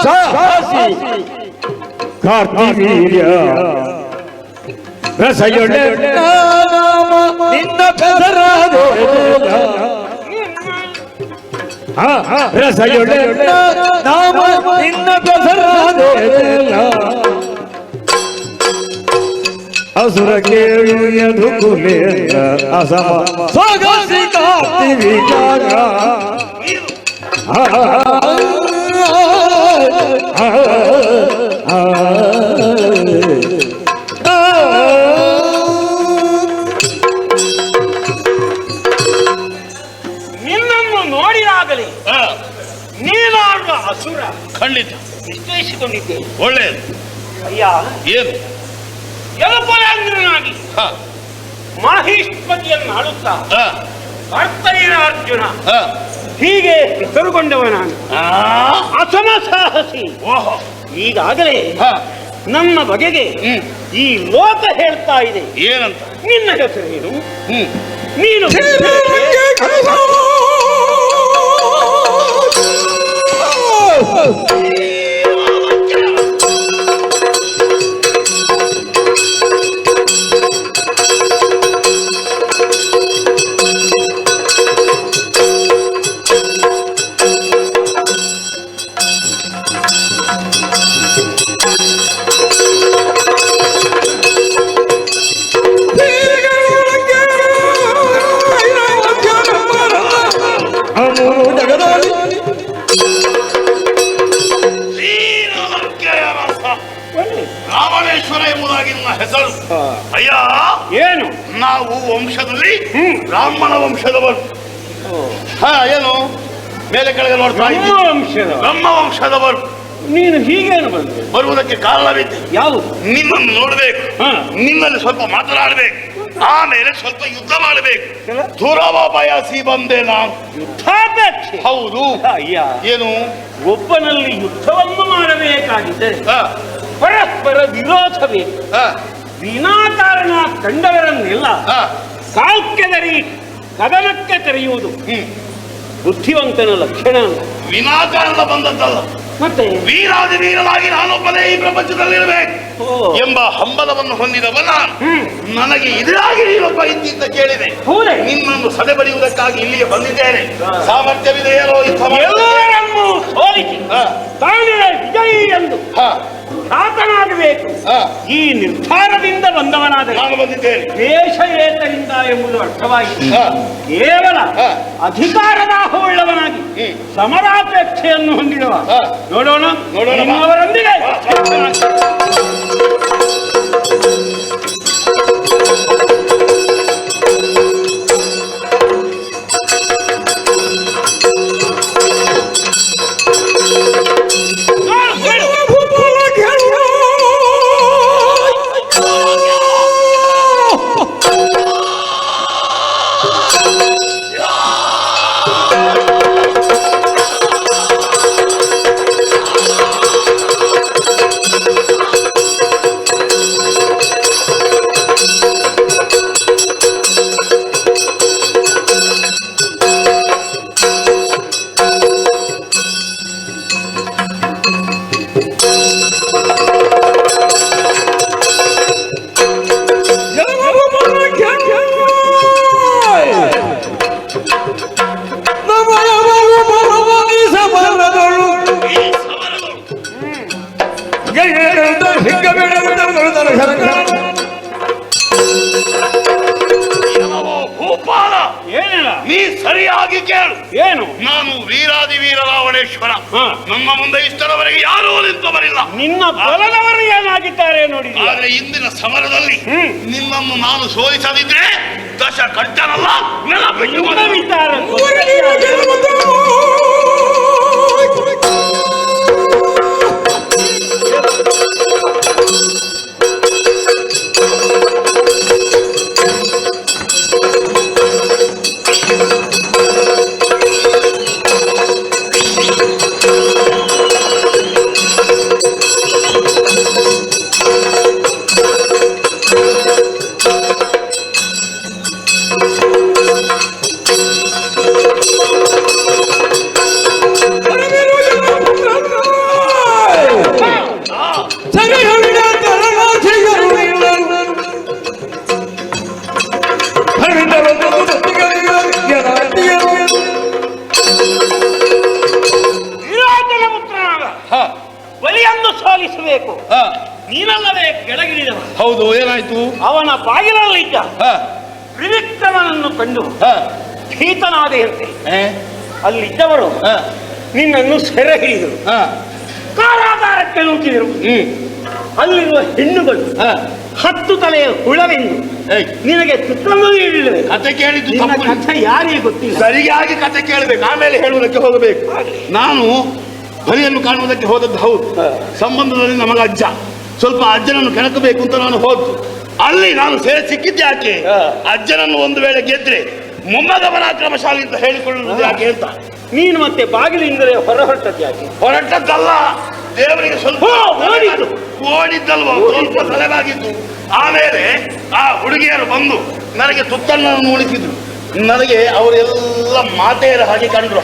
ಸಾಹಸಿ ಕಾರ್ತಿವೀರ್ಯ ರಸಯೊಡೆ ನಿನ್ನ ಬೆದರಾದೆ ರಸಯೊಡೆ ನಾಮ ನಿನ್ನ ಬೆದರಾದೆ ಅಸುರ ಕೇಳು ಎದು ಕುಲೇಂದ್ರ ಅಸಮ ಸೊಗಸಿ ಕಾತಿ ವಿಚಾರ ನಿನ್ನನ್ನು ನೋಡಿದಾಗಲೇ ನೀನಾಡುವ ಅಸುರ ಖಂಡಿತ ನಿಶ್ಚಯಿಸಿಕೊಂಡಿದ್ದೇನೆ. ಒಳ್ಳೆಯದು. ಅಯ್ಯ ಏನು ಜಲಪರಾಂಗನಾಗಿ ಮಾಹಿಷ್ಪತಿಯನ್ನು ಆಳುತ್ತಾ ಭರ್ತೈನ ಅರ್ಜುನ ಹೀಗೆ ಹೆಸರುಗೊಂಡವ ನಾನು ಅಸಮ ಸಾಹಸಿ. ಈಗಾಗಲೇ ನನ್ನ ಬಗೆಗೆ ಈ ಲೋಕ ಹೇಳ್ತಾ ಇದೆ. ಏನಂತ? ನಿನ್ನ ಹೆಸರೇನು? ನೀನು ರಾವಣೇಶ್ವರ ಎಂಬುದಾಗಿ ನನ್ನ ಹೆಸರು. ಅಯ್ಯ ಏನು? ನಾವು ವಂಶದಲ್ಲಿ ಬ್ರಾಹ್ಮಣ ವಂಶದವರು. ಏನು ಮೇಲೆ ಕೆಳಗೆ ನೋಡ್ತಾ ಬ್ರಹ್ಮ ವಂಶದವರು. ನೀನು ಹೀಗೇನು ಬಂದೆ? ಬರುವುದಕ್ಕೆ ಕಾರಣವಿದೆ. ಯಾವುದು? ನಿನ್ನನ್ನು ನೋಡ್ಬೇಕು, ನಿನ್ನಲ್ಲಿ ಸ್ವಲ್ಪ ಮಾತನಾಡಬೇಕು, ಆಮೇಲೆ ಸ್ವಲ್ಪ ಯುದ್ಧ ಮಾಡಬೇಕು. ದುರವ ಬಯಸಿ ಬಂದೆ ನಾನು. ಯುದ್ಧಾಪೇಕ್ಷೆ? ಹೌದು. ಅಯ್ಯ ಏನು? ಒಬ್ಬನಲ್ಲಿ ಯುದ್ಧವನ್ನು ಮಾಡಬೇಕಾಗಿದ್ದರೆ ಪರಸ್ಪರ ವಿರೋಧವೇ. ವಿನಾಕಾರಣ ಕಂಡವರನ್ನೆಲ್ಲ ಕಾಲ್ಕೆದರಿ ಕದನಕ್ಕೆ ಕರೆಯುವುದು ಬುದ್ಧಿವಂತನ ಲಕ್ಷಣ. ವಿನಾಕಾರಣ ಬಂದದ್ದಲ್ಲ, ಮತ್ತೆ ವೀರಾದಿ ವೀರನಾಗಿ ನಾನೊಬ್ಬನೇ ಈ ಪ್ರಪಂಚದಲ್ಲಿರಬೇಕು ಎಂಬ ಹಂಬಲವನ್ನು ಹೊಂದಿದವ ನಾನು. ನನಗೆ ಇದಾಗಿ ನೀನೊಬ್ಬ ಇದ್ದಿದ್ದ ಕೇಳಿದೆ. ನಿನ್ನನ್ನು ಸದೆಬಡಿಯುವುದಕ್ಕಾಗಿ ಇಲ್ಲಿಗೆ ಬಂದಿದ್ದೇನೆ. ಸಾಮರ್ಥ್ಯವಿದೆಯೋ ಎಲ್ಲರನ್ನೂ ಸೋಲಿಸಿ ತಾನೇ ವಿಜಯಿ ಎಂದು ಖ್ಯಾತನಾಗಬೇಕು. ಈ ನಿರ್ಧಾರದಿಂದ ಬಂದವನಾದರೆ ನಾನು ಬಂದಿದ್ದೇನೆ. ದೇಶ ಏತರಿಂದ ಎಂಬುದು ಅರ್ಥವಾಯಿತು. ಕೇವಲ ಅಧಿಕಾರದಾಹವುಳ್ಳವನಾಗಿ ಸಮರಾಪೇಕ್ಷೆಯನ್ನು ಹೊಂದಿದವ. ನೋಡೋಣ ನಿಮ್ಮವರೊಂದಿಗೆ ನೀ ಸರಿಯಾಗಿ ಕೇಳು. ಏನು? ನಾನು ವೀರಾದಿ ವೀರ ರಾವಣೇಶ್ವರ. ನಮ್ಮ ಮುಂದೆ ಇಷ್ಟರವರೆಗೆ ಯಾರೂ ನಿಂತವರಿಲ್ಲ. ನಿನ್ನ ಬಲದವರು ಏನಾಗಿದ್ದಾರೆ ನೋಡಿ. ಆದ್ರೆ ಇಂದಿನ ಸಮರದಲ್ಲಿ ನಿನ್ನನ್ನು ನಾನು ಸೋಲಿಸದಿದ್ರೆ ದಶ ಕಂಠನಲ್ಲ ನೆನಪಿಟ್ಟು ಬಲಿಯನ್ನು ಸೋಲಿಸಬೇಕು. ನೀನಲ್ಲವೇ ಕೆಳಗಿಳಿದವ. ಹೌದು, ಏನಾಯ್ತು? ಅವನ ಬಾಗಿಲಲ್ಲಿದ್ದ ತ್ರಿವಿಕ್ರಮನನ್ನು ಕಂಡು ಭೀತನಾದೆಯಂತೆ ಅಲ್ಲಿದ್ದವರು ನಿನ್ನನ್ನು ಸೆರೆ ಹಿಡಿದರು, ಕಾರಾಗಾರಕ್ಕೆ ನೂಕಿದರು. ಅಲ್ಲಿರುವ ಹೆಣ್ಣುಗಳು 10 ತಲೆಯ ಹುಳವೆಂದು ನಿನಗೆ ತುತ್ತನ್ನು ನೀಡಿಲ್ಲವೆ. ಕತೆ ಕೇಳಿದ್ದು ಕಥೆ ಯಾರಿಗೆ ಗೊತ್ತಿಲ್ಲ. ಸರಿಯಾಗಿ ಕತೆ ಕೇಳಬೇಕು, ಆಮೇಲೆ ಹೇಳುವುದಕ್ಕೆ ಹೋಗಬೇಕು. ನಾನು ಬಲಿಯನ್ನು ಕಾಣುವುದಕ್ಕೆ ಹೋದದ್ದು ಹೌದು. ಸಂಬಂಧದಲ್ಲಿ ನಮಗೆ ಅಜ್ಜ, ಸ್ವಲ್ಪ ಅಜ್ಜನನ್ನು ಕೆಣಕಬೇಕು ಅಂತ ನಾನು ಹೋದ್ದು. ಅಲ್ಲಿ ನಾನು ಸೇರಿ ಸಿಕ್ಕಿದ್ದೆ ಯಾಕೆ? ಅಜ್ಜನನ್ನು ಒಂದು ವೇಳೆ ಗೆದ್ರೆ ಮೊಮ್ಮಗ ಪರಾಕ್ರಮಶಾಲಿ ಅಂತ ಹೇಳಿಕೊಳ್ಳುವುದು ಯಾಕೆ ಅಂತ. ನೀನು ಮತ್ತೆ ಬಾಗಿಲಿಂದಲೇ ಹೊರಟದ್ದು ಯಾಕೆ? ಹೊರಟದ್ದಲ್ಲ, ದೇವರಿಗೆ ಸ್ವಲ್ಪ ಓಡಿದ್ದಲ್ವ, ಸ್ವಲ್ಪ ತಲೆಬಾಗಿದ್ದು. ಆಮೇಲೆ ಆ ಹುಡುಗಿಯರು ಬಂದು ನನಗೆ ತುತ್ತನ್ನು ಉಳಿಸಿದ್ರು. ನನಗೆ ಅವರೆಲ್ಲ ಮಾತೆಯರ ಹಾಗೆ ಕಂಡ್ರು.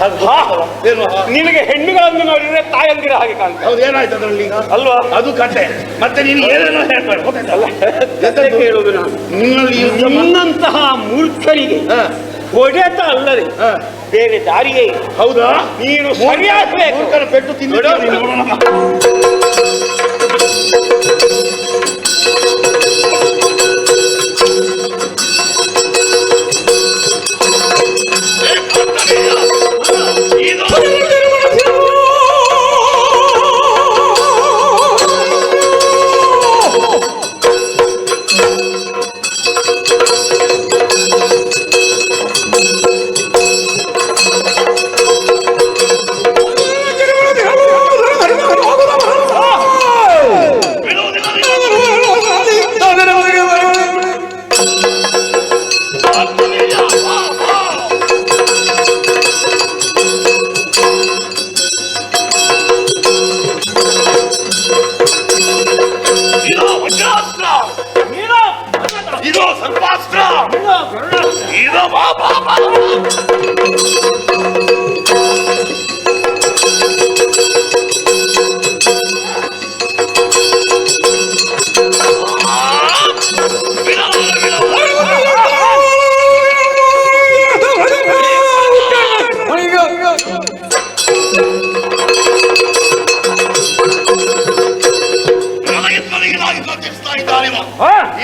ಏನು ನಿನಗೆ ಹೆಣ್ಣುಗಳನ್ನು ನೋಡಿದ್ರೆ ತಾಯಂದಿರ ಹಾಗೆ ಕಾಣ್ತಾರೆ. ಹೌದು, ಏನಾಯ್ತು ಅದರಲ್ಲಿ ಅಲ್ವಾ? ಅದು ಕತೆ. ಮತ್ತೆ ನೀನು ಏನೇನೋ ಹೇಳ್ಬೇಡ ಹೇಳುವುದು ನಾನು. ನಿನ್ನಂತಹ ಮೂರ್ಖರಿಗೆ ಹೊಡೆತ ಅಲ್ಲದೆ ಬೇರೆ ದಾರಿಯೇ. ಹೌದಾ? ನೀನು ಸರಿಯಾಗಬೇಕು. ಪೆಟ್ಟು ತಿನ್ನೋಣ.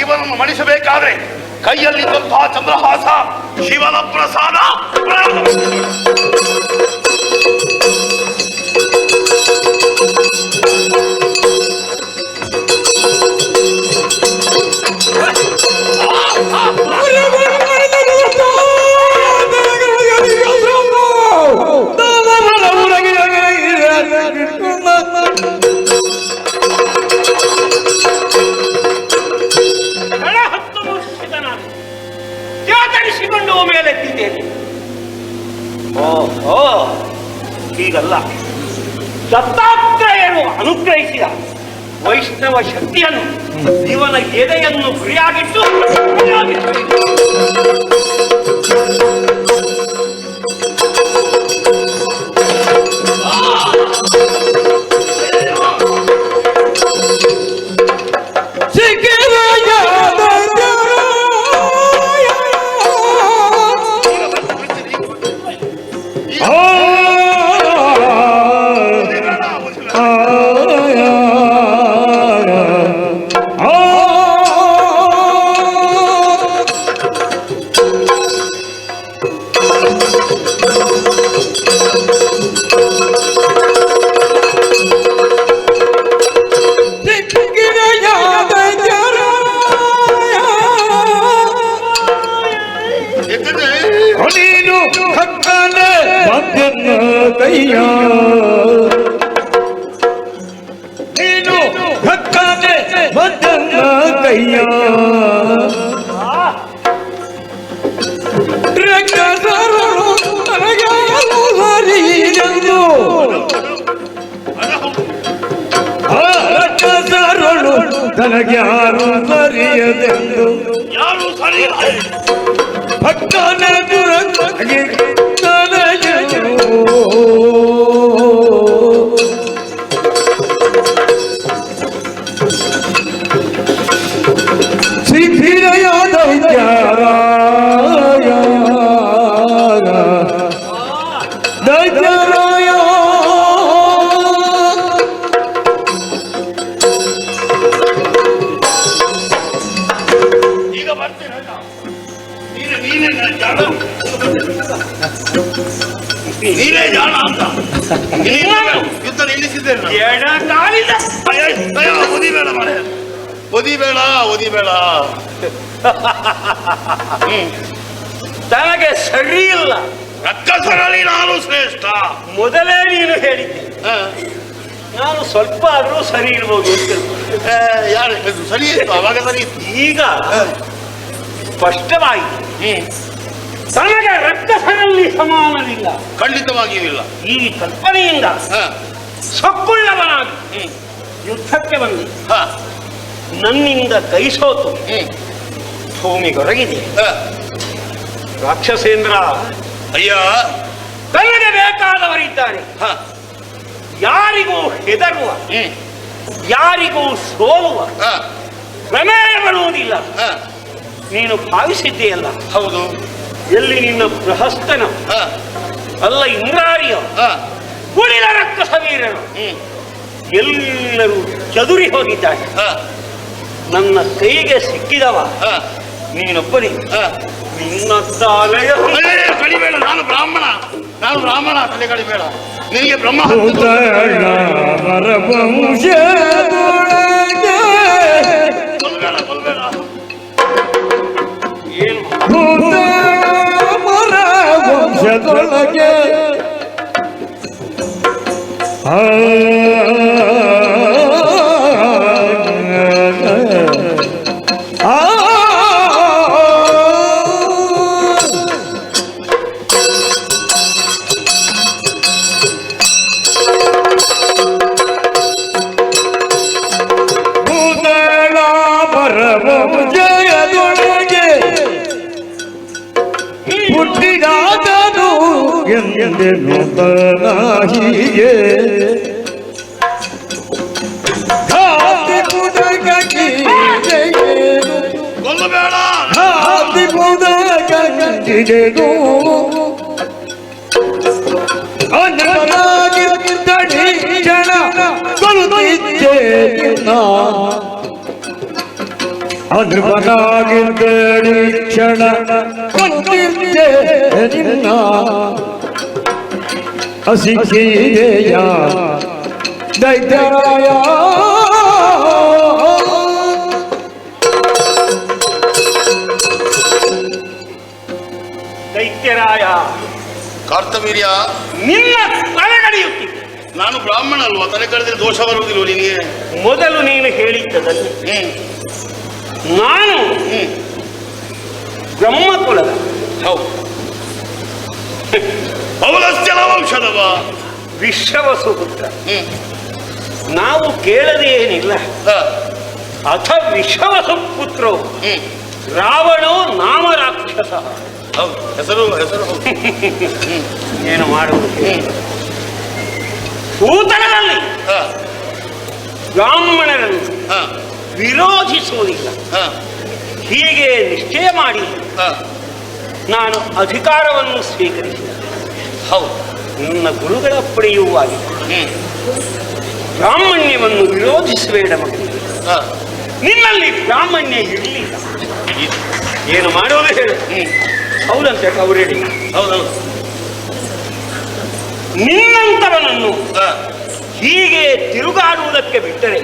ಇವನನ್ನು ಮಣಿಸಬೇಕಾದ್ರೆ ಕೈಯಲ್ಲಿದ್ದಂತಹ ಚಂದ್ರಹಾಸ ಶಿವನ ಪ್ರಸಾದ. ಹೀಗಲ್ಲ, ದತ್ತಾತ್ರೇಯನು ಅನುಗ್ರಹಿಸಿದ ವೈಷ್ಣವ ಶಕ್ತಿಯನ್ನು ಇವನ ಎದೆಯನ್ನು ಗುರಿಯಾಗಿಟ್ಟು ನನಗ್ಯಾರು ಸರಿಯದೆಂದು ಯಾರು ಸರಿಯಲ್ಲ ಭಕ್ತನ ದುರಂತಗೆ ಸಿದ್ಧಿರಯಾದ ದೈತ್ಯರಾಯ ಯುದ್ಧ ನಿಲ್ಲಿಸಿದ್ದೇನೆ ನಾನು. ಎಡಗಾಲಿನ ಅಯ್ಯೋ, ಒದಿಬೇಡ ಮಾರೆ, ಒದಿಬೇಡ. ತನಗೆ ಸರಿ ಇಲ್ಲ. ರಕ್ಕಸರಲ್ಲಿ ನಾನು ಶ್ರೇಷ್ಠ. ಮೊದಲೇ ನೀನು ಹೇಳಿದ್ದೆ ನಾನು ಸ್ವಲ್ಪ ಆದ್ರೂ ಸರಿ ಇರ್ಬೋದು ಅಂತ. ಯಾರು ಹೇಳಿದ್ರು? ಸರಿ ಇತ್ತು, ಅವಾಗ ಸರಿ ಇತ್ತು. ಈಗ ಸ್ಪಷ್ಟವಾಯಿತು ತನಗೆ ರಕ್ಕಸರಲ್ಲಿ ಸಮಾನವಿಲ್ಲ. ಖಂಡಿತವಾಗಿಯೂ ಇಲ್ಲ. ಈ ಕಲ್ಪನೆಯಿಂದ ಸೊಕ್ಕುಳ್ಳವನಾಗಿ ಯುದ್ಧಕ್ಕೆ ಬಂದು ನನ್ನಿಂದ ಕೈ ಸೋತು ಭೂಮಿಗೊರಗಿದೆ. ರಾಕ್ಷಸೇಂದ್ರ, ಅಯ್ಯ, ತನಗೆ ಬೇಕಾದವರಿದ್ದಾರೆ. ಯಾರಿಗೂ ಹೆದರುವ, ಯಾರಿಗೂ ಸೋಲುವ ಪ್ರಮೇಯ ಬರುವುದಿಲ್ಲ. ನೀನು ಭಾವಿಸಿದ್ದೀಯಲ್ಲ? ಹೌದು. ಎಲ್ಲಿ ನಿನ್ನ ಬೃಹಸ್ತನ ಅಲ್ಲ ಇಂದ್ರಾರಿಯ ಉಳಿದ ರಕ್ಕಸ ವೀರನು ಎಲ್ಲರೂ ಚದುರಿ ಹೋಗಿದ್ದಾರೆ. ನನ್ನ ಕೈಗೆ ಸಿಕ್ಕಿದವ ನೀನೊಬ್ಬನೇ. ನಿನ್ನ ತಾಲೆಯ ಕಡಿಬೇಡ. ನಾನು ಬ್ರಾಹ್ಮಣ, ತಲೆ ಕಡಿಬೇಡ. ನಿನಗೆ ಬ್ರಹ್ಮ ವಂಶದೊಳಗೆ ಹುಟ್ಟಿದಾದನು ಎಂದೆನು ತನಾಹಿಯೇ ಘಾತಿ ಮುದಗಿಡೆನು ಅನರಾಗಿ ತಡಿ ಜನ ಕೊಡುತ್ತಿದ್ದೆ ಅನುಮನಾಗಿದ್ದಡಿ ಕ್ಷಣ ಕೊಡುತ್ತಿದ್ದೆ ನಿನ್ನ ಅಸಿಕೆಯ ದೈತ್ಯರಾಯ ದೈತ್ಯರಾಯ ಕಾರ್ತವೀರ್ಯ, ನಿನ್ನ ತಲೆಗಡಿಯುತ್ತಿದ್ದೆ. ನಾನು ಬ್ರಾಹ್ಮಣ ಅಲ್ವಾ? ತಲೆ ಕಡಿದ್ರೆ ದೋಷ ಬರುವುದಿಲ್ಲ ನಿನಗೆ? ಮೊದಲು ನೀನು ಹೇಳಿದ್ದದಲ್ಲಿ ನಾನು ಬ್ರಹ್ಮಕುಲದ ಪೌಲಸ್ತ್ಯನ ವಂಶದವ ವಿಶ್ವವಸು ಪುತ್ರ. ನಾವು ಕೇಳದೇನಿಲ್ಲ. ಅಥ ವಿಶ್ವವಸು ಪುತ್ರೋ ರಾವಣೋ ನಾಮ ರಾಕ್ಷಸ. ಹೆಸರು ಏನು ಮಾಡುವುದು? ಸೂತನದಲ್ಲಿ ಬ್ರಾಹ್ಮಣರನ್ನು ವಿರೋಧಿಸುವುದಿಲ್ಲ. ಹೀಗೆ ನಿಶ್ಚಯ ಮಾಡಿ ನಾನು ಅಧಿಕಾರವನ್ನು ಸ್ವೀಕರಿಸಿದ. ಹೌದು, ನನ್ನ ಗುರುಗಳ ಅಪ್ಪಣೆಯೂ ಆಗಿದೆ. ಬ್ರಾಹ್ಮಣ್ಯವನ್ನು ವಿರೋಧಿಸಬೇಡ ಮಗನಿಗೆ. ನಿನ್ನಲ್ಲಿ ಬ್ರಾಹ್ಮಣ್ಯ ಇರಲಿಲ್ಲ. ಏನು ಮಾಡೋದು ಹೇಳು? ಹೌದಂತೆ ಕೌರೇಡಿ. ಹೌದೌದು. ನಿನ್ನಂತವನನ್ನು ಹೀಗೆ ತಿರುಗಾಡುವುದಕ್ಕೆ ಬಿಟ್ಟರೆ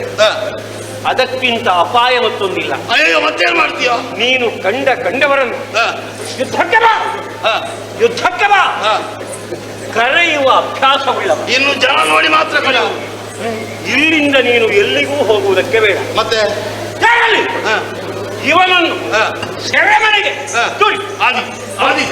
ಅದಕ್ಕಿಂತ ಅಪಾಯ ಮತ್ತೊಂದಿಲ್ಲ. ಅಯ್ಯೋ, ಮತ್ತೇನು ಮಾಡ್ತೀಯ? ನೀನು ಕಂಡವರನ್ನು ಯುದ್ಧಕ್ಕೆ ಬಾ ಕರೆಯುವ ಅಭ್ಯಾಸವುಳ್ಳವ. ಇನ್ನು ಜನ ನೋಡಿ ಮಾತ್ರ ಕರೆಯುವ. ಇಲ್ಲಿಂದ ನೀನು ಎಲ್ಲಿಗೂ ಹೋಗುವುದಕ್ಕೆ ಬೇಡ. ಮತ್ತೆ ಇವನನ್ನು ಸೆರೆಮನೆಗೆ ಆದಿ